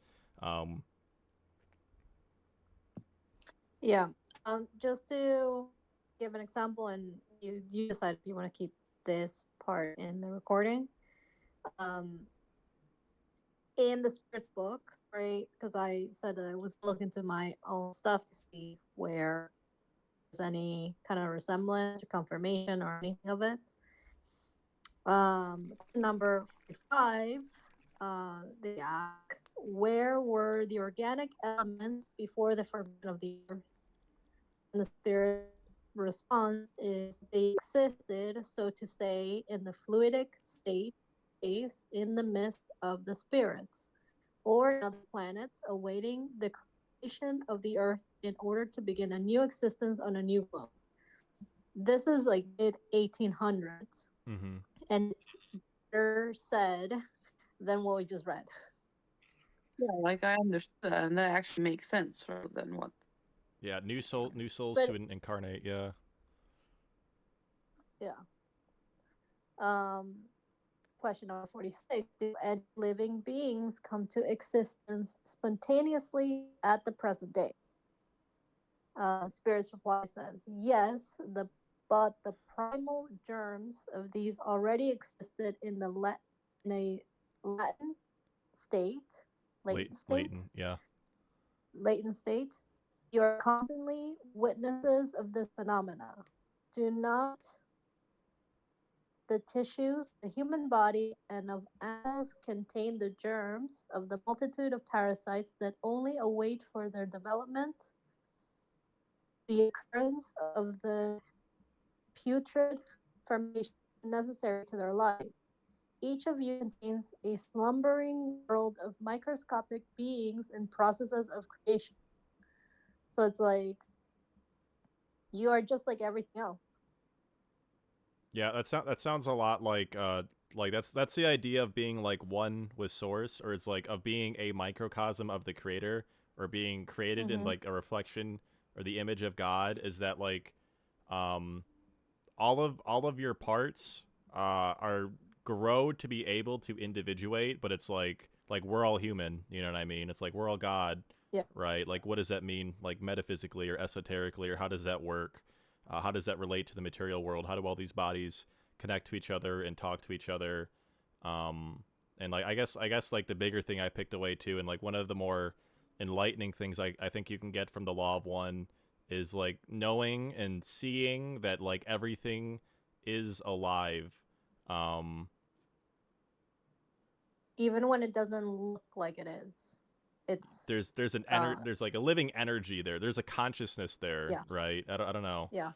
Yeah. Just to give an example, and you decide if you want to keep this part in the recording. In the Spirits book, right? Because I said that I was looking to my own stuff to see where there's any kind of resemblance or confirmation or anything of it. Number 45, they ask, where were the organic elements before the formation of the earth? And the Spirit response is they existed, so to say, in the fluidic state, in the midst of the spirits, or in other planets, awaiting the creation of the earth in order to begin a new existence on a new globe. This is like mid 1800s, Mm-hmm. and it's better said than what we just read. Yeah, like I understood that, and that actually makes sense rather than what. Yeah, new souls But- to incarnate. Yeah. Question number 46. Do any living beings come to existence spontaneously at the present day? Spirit's reply says, yes, but the primal germs of these already existed in a latent state. Latent. Yeah. Latent state. You are constantly witnesses of this phenomena. Do not the tissues, the human body, and of animals contain the germs of the multitude of parasites that only await for their development the occurrence of the putrid formation necessary to their life. Each of you contains a slumbering world of microscopic beings and processes of creation. So it's like you are just like everything else. Yeah, that sounds a lot like that's the idea of being like one with source, or it's like of being a microcosm of the creator, or being created in like a reflection or the image of God, is that like all of your parts are grow to be able to individuate, but it's like we're all human, you know what I mean? It's like we're all God. Yeah. Right? Like what does that mean like metaphysically or esoterically, or how does that work? How does that relate to the material world? How do all these bodies connect to each other and talk to each other? And like I guess like the bigger thing I picked away too, and like one of the more enlightening things I think you can get from the Law of One is like knowing and seeing that like everything is alive. Even when it doesn't look like it is. It's there's there's like a living energy there. There's a consciousness there, yeah. right? I don't know. Yeah.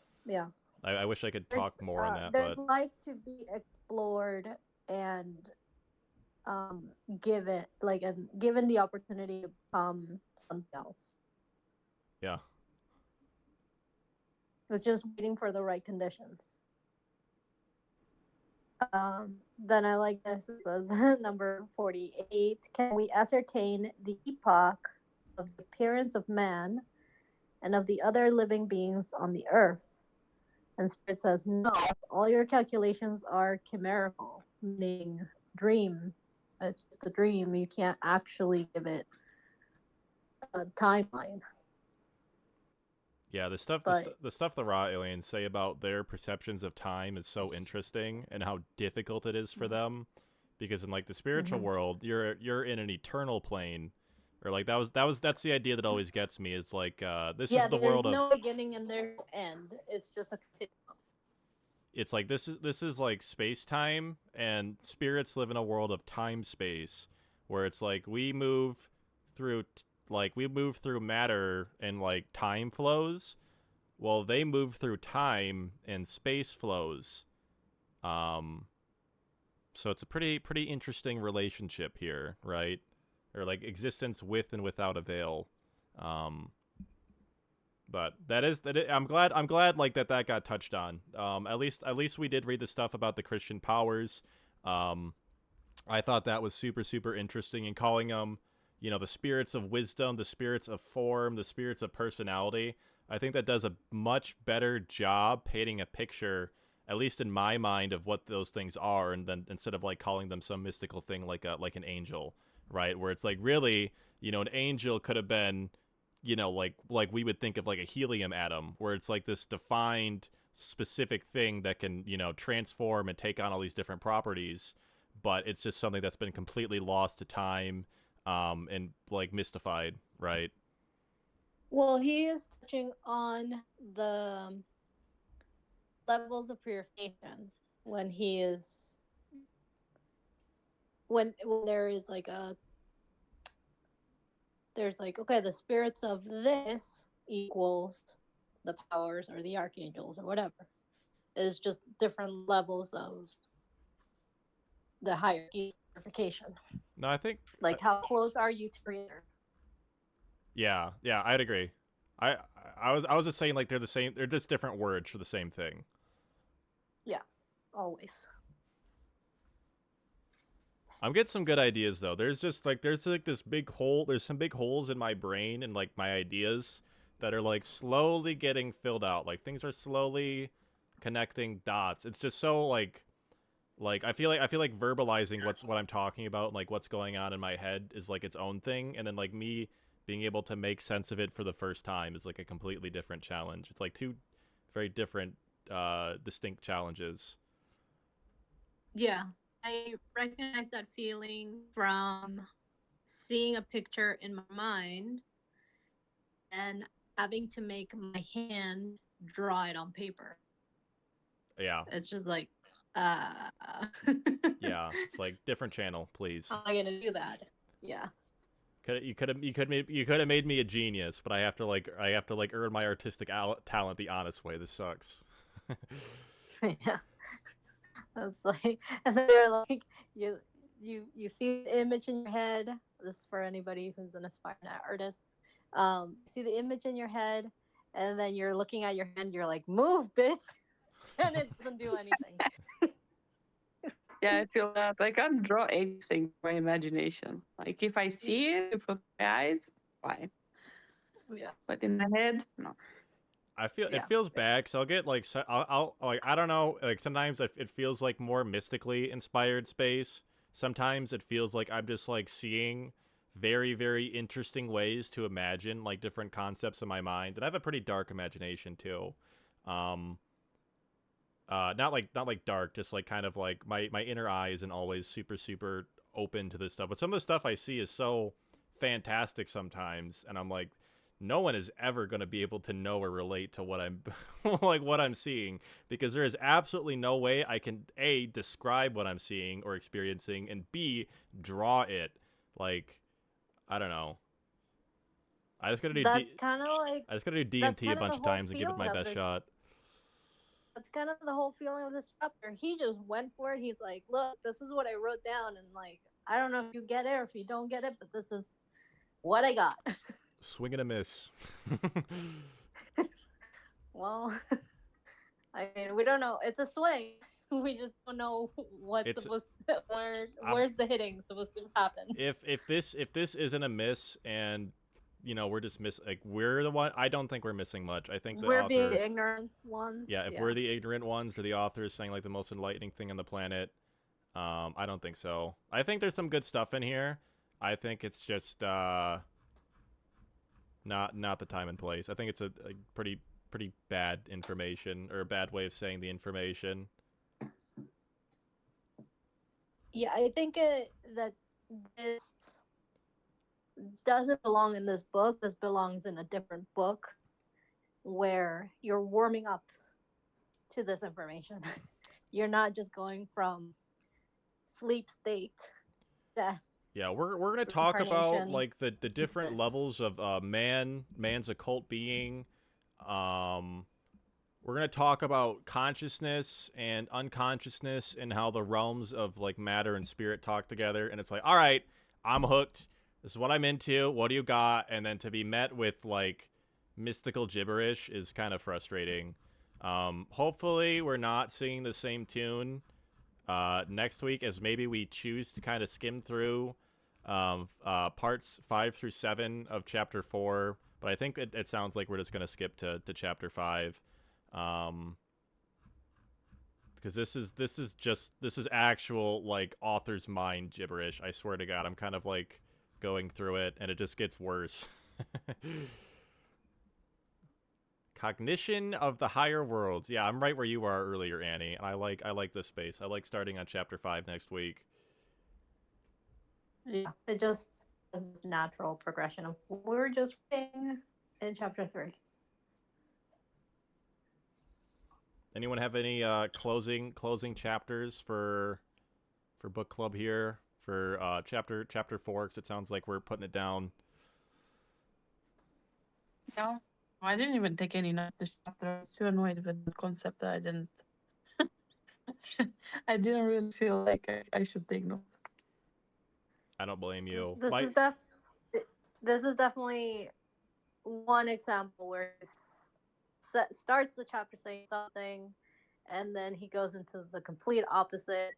I wish I could talk more on that. There's but life to be explored and given the opportunity to become something else. Yeah. It's just waiting for the right conditions. Then I like this. It says number 48. Can we ascertain the epoch of the appearance of man and of the other living beings on the earth? And Spirit says, no, all your calculations are chimerical, meaning dream. It's just a dream. You can't actually give it a timeline. Yeah, the stuff the raw aliens say about their perceptions of time is so interesting, and how difficult it is for them, because in like the spiritual world, you're in an eternal plane, or like that's the idea that always gets me. Is like this is the world of no beginning and there's no end. It's just a continuum. It's like this is like space time, and spirits live in a world of time space, where it's like we move through matter and like time flows. Well, they move through time and space flows. So it's a pretty interesting relationship here, right? Or like existence with and without a veil. But I'm glad like that got touched on. At least we did read the stuff about the Christian powers. I thought that was super interesting, and calling them, the spirits of wisdom, the spirits of form, the spirits of personality. I think that does a much better job painting a picture, at least in my mind, of what those things are, and then instead of like calling them some mystical thing like an angel, right? Where it's like really, an angel could have been, like we would think of like a helium atom, where it's like this defined specific thing that can, transform and take on all these different properties, but it's just something that's been completely lost to time, and like mystified, right? Well, he is touching on the levels of purification when he is when there is like there's like, okay, the spirits of this equals the powers or the archangels or whatever. It's just different levels of the hierarchy of purification. No, I think like how close are you to creator? Yeah, I'd agree. I was just saying like they're the same. They're just different words for the same thing. Yeah, always. I'm getting some good ideas though. There's this big hole. There's some big holes in my brain and like my ideas that are like slowly getting filled out. Like things are slowly connecting dots. It's just so like I feel like verbalizing what I'm talking about and like what's going on in my head is like its own thing, and then like me being able to make sense of it for the first time is like a completely different challenge. It's like two very different distinct challenges. Yeah, I recognize that feeling from seeing a picture in my mind and having to make my hand draw it on paper. Yeah. It's just like, Yeah, it's like different channel, please. how am I gonna do that? Yeah. You could have made me a genius, but I have to earn my artistic talent the honest way. This sucks. Yeah. It's like, and then they're like, you see the image in your head. This is for anybody who's an aspiring artist. See the image in your head, and then you're looking at your hand. You're like, move, bitch, and it doesn't do anything. Yeah, I feel that. I can't draw anything by imagination. Like if I see it with my eyes, fine. Yeah. But in my head, no. I feel Yeah. it feels bad because I'll get like I'll like I don't know, like sometimes it feels like more mystically inspired space. Sometimes it feels like I'm just like seeing very, very interesting ways to imagine like different concepts in my mind, and I have a pretty dark imagination too. Not like dark, just like kind of like my inner eye isn't always super open to this stuff, but some of the stuff I see is so fantastic sometimes, and I'm like, no one is ever going to be able to know or relate to what I'm like what I'm seeing, because there is absolutely no way I can A, describe what I'm seeing or experiencing, and B, draw it. Like, I don't know. I just gotta do That's kind of like, I just gotta do DMT a bunch of times and give it my best shot. That's kind of the whole feeling of this chapter. He just went for it. He's like, look, this is what I wrote down, and like, I don't know if you get it or if you don't get it, but this is what I got. Swing and a miss. Well, I mean, we don't know. It's a swing. We just don't know what's supposed to, where's the hitting supposed to happen. If this isn't a miss, and you know we're just we're the one. I don't think we're missing much. I think we're being the ignorant ones. Yeah, if we're the ignorant ones, or the author is saying like the most enlightening thing on the planet, I don't think so. I think there's some good stuff in here. I think it's just not the time and place. I think it's a pretty bad information, or a bad way of saying the information. Yeah, I think that this doesn't belong in this book. This belongs in a different book where you're warming up to this information. You're not just going from sleep state, death. Yeah, we're gonna talk about like the different levels of man's occult being. We're going to talk about consciousness and unconsciousness and how the realms of like matter and spirit talk together. And it's like, all right, I'm hooked. This is what I'm into. What do you got? And then to be met with like mystical gibberish is kind of frustrating. Hopefully we're not singing the same tune next week, as maybe we choose to kind of skim through parts 5 through 7 of chapter 4. But I think it sounds like we're just going to skip to chapter 5. Because this is actual like author's mind gibberish. I swear to God, I'm kind of like going through it, and it just gets worse. Cognition of the higher worlds. Yeah, I'm right where you are earlier, Annie. And I like this space. I like starting on chapter 5 next week. Yeah, it just is this natural progression of what we were just reading in chapter 3. Anyone have any closing chapters for book club here for chapter 4? Because it sounds like we're putting it down. No, I didn't even take any notes this chapter. I was too annoyed with the concept that I didn't. I didn't really feel like I should take notes. I don't blame you. This is definitely one example where it starts the chapter saying something, and then he goes into the complete opposite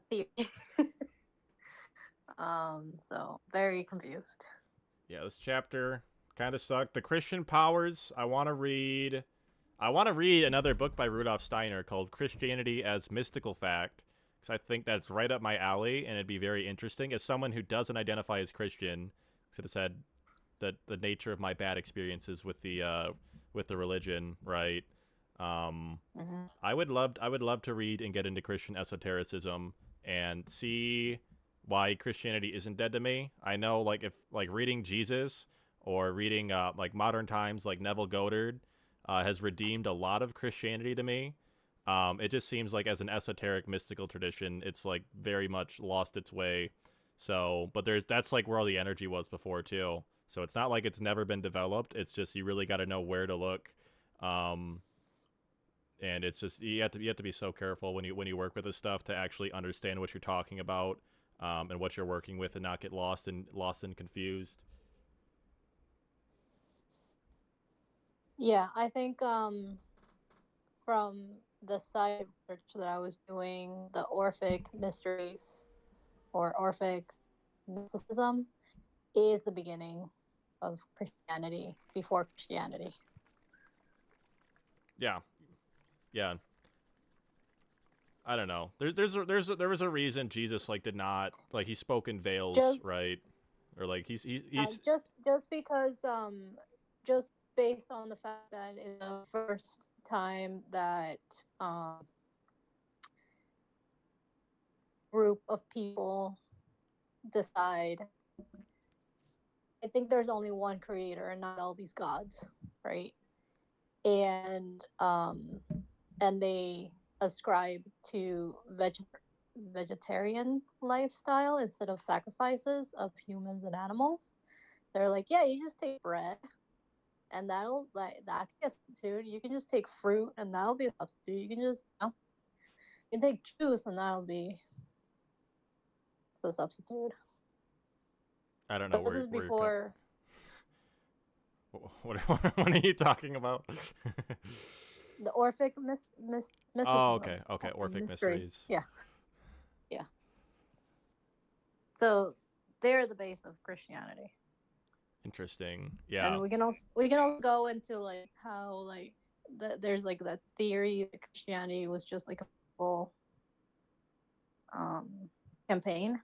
theory. So very confused. Yeah, this chapter kind of sucked. The Christian powers. I want to read another book by Rudolf Steiner called Christianity as Mystical Fact, because I think that's right up my alley, and it'd be very interesting. As someone who doesn't identify as Christian, because it said that the nature of my bad experiences with the religion, right? I would love to read and get into Christian esotericism and see why Christianity isn't dead to me. I know, like, if like reading Jesus or reading like modern times, like Neville Goddard has redeemed a lot of Christianity to me. It just seems like as an esoteric mystical tradition, it's like very much lost its way. So, but that's like where all the energy was before too. So it's not like it's never been developed. It's just you really got to know where to look. And it's just you have to be so careful when you work with this stuff to actually understand what you're talking about, and what you're working with, and not get lost and confused. Yeah, I think from the side research that I was doing, the Orphic mysteries or Orphic mysticism is the beginning of Christianity before Christianity. Yeah. I don't know. There was a reason Jesus like did not like he spoke in veils, right? Or like he's just because just based on the fact that it's the first time that group of people decide. I think there's only one creator and not all these gods, right? And they ascribe to vegetarian lifestyle instead of sacrifices of humans and animals. They're like, yeah, you just take bread and that'll that can be a substitute. You can just take fruit and that'll be a substitute. You can just you can take juice and that'll be the substitute. I don't know but this is before. What are you talking about? The Orphic mysticism. Oh, okay. Orphic mysteries. Yeah. So they're the base of Christianity. Interesting. Yeah. And we can also go into like how like there's like that theory that Christianity was just like a full campaign.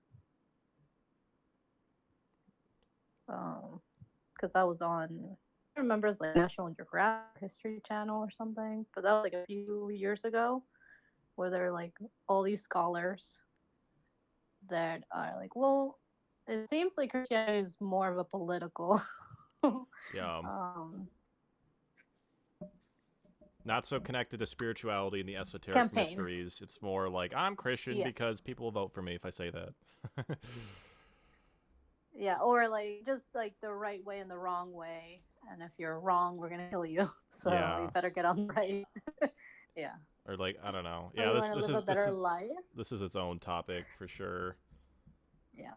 Because that was on, I remember it's like National Geographic History Channel or something, but that was like a few years ago, where there are like all these scholars that are like, well, it seems like Christianity is more of a political yeah. Not so connected to spirituality and the esoteric campaign. Mysteries. It's more like I'm Christian because people will vote for me if I say that. Yeah, or like just like the right way and the wrong way, and if you're wrong, we're gonna kill you. So you better get on the right. Yeah. Or like I don't know. Yeah, this is its own topic for sure. Yeah.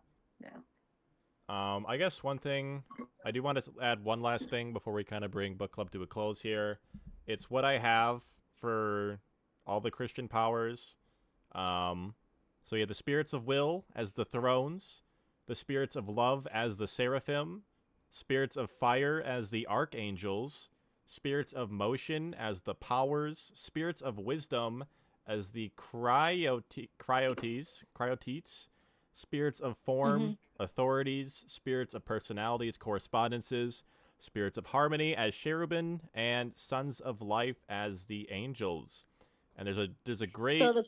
I guess one thing I do want to add one last thing before we kind of bring book club to a close here. It's what I have for all the Christian powers. So you have the spirits of will as the thrones, the spirits of love as the seraphim, spirits of fire as the archangels, spirits of motion as the powers, spirits of wisdom as the cryotetes, spirits of form, authorities, spirits of personalities, correspondences, spirits of harmony as cherubim, and sons of life as the angels. And there's a great. Oh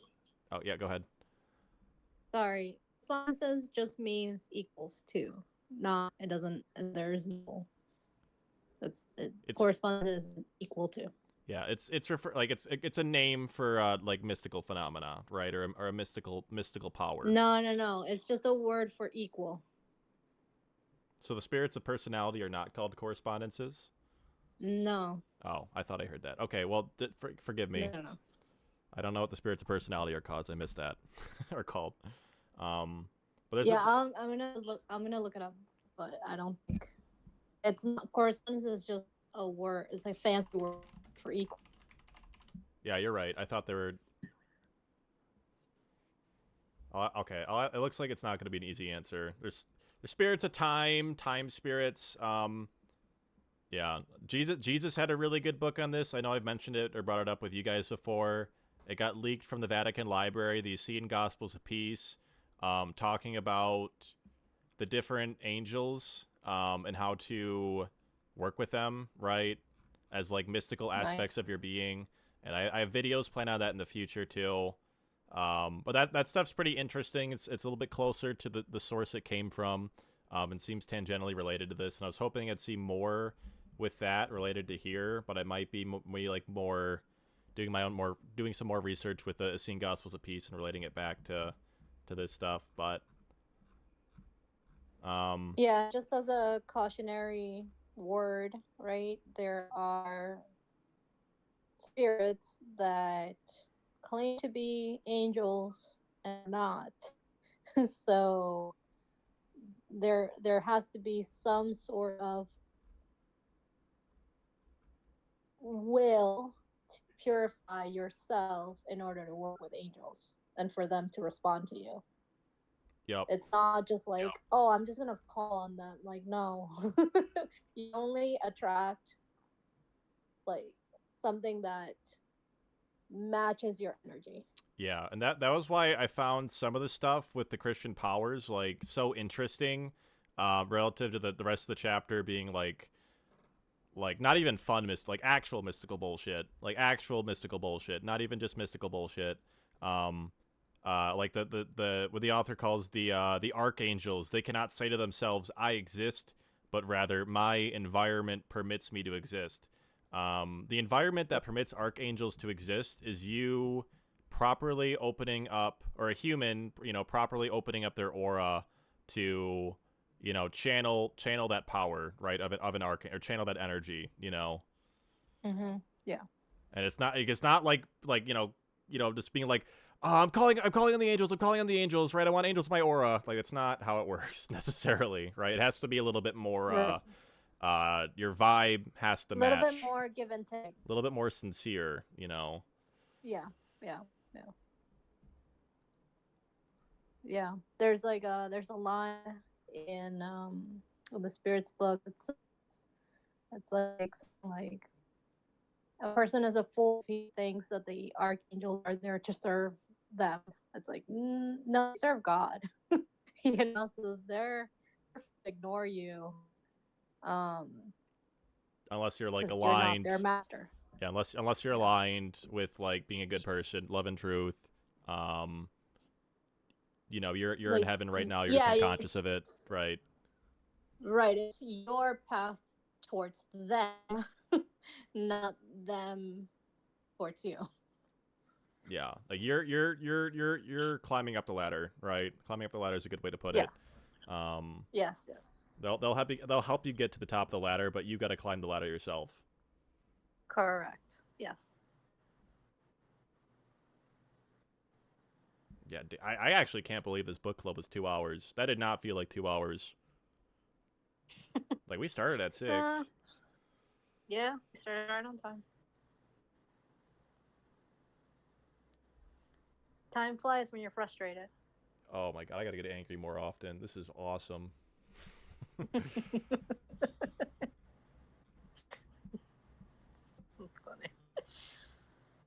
yeah, go ahead. Sorry, correspondences just means equals to. Not it doesn't. There's no. It's correspondences is equal to. Yeah, it's a name for like mystical phenomena, right? Or a mystical power. No. It's just a word for equal. So the spirits of personality are not called correspondences? No. Oh, I thought I heard that. Okay, well, forgive me. No. I don't know what the spirits of personality are called. I missed that. Are called. But there's I'm gonna look it up, but I don't think it's not correspondence. Is just a word. It's a fancy word for equal. Yeah, you're right. I thought there were. Okay, it looks like it's not going to be an easy answer. There's spirits of time spirits. Yeah, Jesus had a really good book on this. I know I've mentioned it or brought it up with you guys before. It got leaked from the Vatican Library, the Essene Gospels of Peace, talking about the different angels and how to work with them, right? As like mystical aspects of your being. And I have videos planned on that in the future too. But that stuff's pretty interesting. It's a little bit closer to the source it came from, and seems tangentially related to this. And I was hoping I'd see more with that related to here, but I might be more doing some more research with the Essene Gospels of Peace and relating it back to this stuff. But yeah, just as a cautionary word, right? There are spirits that claim to be angels and not. So there has to be some sort of will to purify yourself in order to work with angels and for them to respond to you. Yep. It's not just like, oh, I'm just gonna call on them. Like, no. You only attract like something that matches your energy. Yeah, and that was why I found some of the stuff with the Christian powers like so interesting, relative to the rest of the chapter being like not even fun like actual mystical bullshit, not even just mystical bullshit. Like what the author calls the archangels. They cannot say to themselves, "I exist," but rather, "My environment permits me to exist." The environment that permits archangels to exist is you properly opening up, or a human, properly opening up their aura to, channel that power, right, of an archangel, or channel that energy, Mm-hmm. Yeah. And it's not like just being like, oh, I'm calling on the angels, right? I want angels in my aura. Like, it's not how it works necessarily, right? It has to be a little bit more your vibe has to match. A little bit more give and take. A little bit more sincere, Yeah. Yeah. There's like there's a line in the Spirits book. It's like a person is a fool if he thinks that the archangels are there to serve them. It's like, no, they serve God. So they're ignore you. Unless you're like aligned. You're not their master. Yeah, unless you're aligned with like being a good person, love and truth. You're like, in heaven right now. You're just unconscious of it, right? Right. It's your path towards them, not them towards you. Yeah, like you're climbing up the ladder, right? Climbing up the ladder is a good way to put it. Yes. They'll help you get to the top of the ladder, but you got to climb the ladder yourself. Correct. Yes. Yeah, I actually can't believe this book club was 2 hours. That did not feel like 2 hours. Like, we started at 6. Yeah, we started right on time. Time flies when you're frustrated. Oh my god, I gotta get angry more often. This is awesome.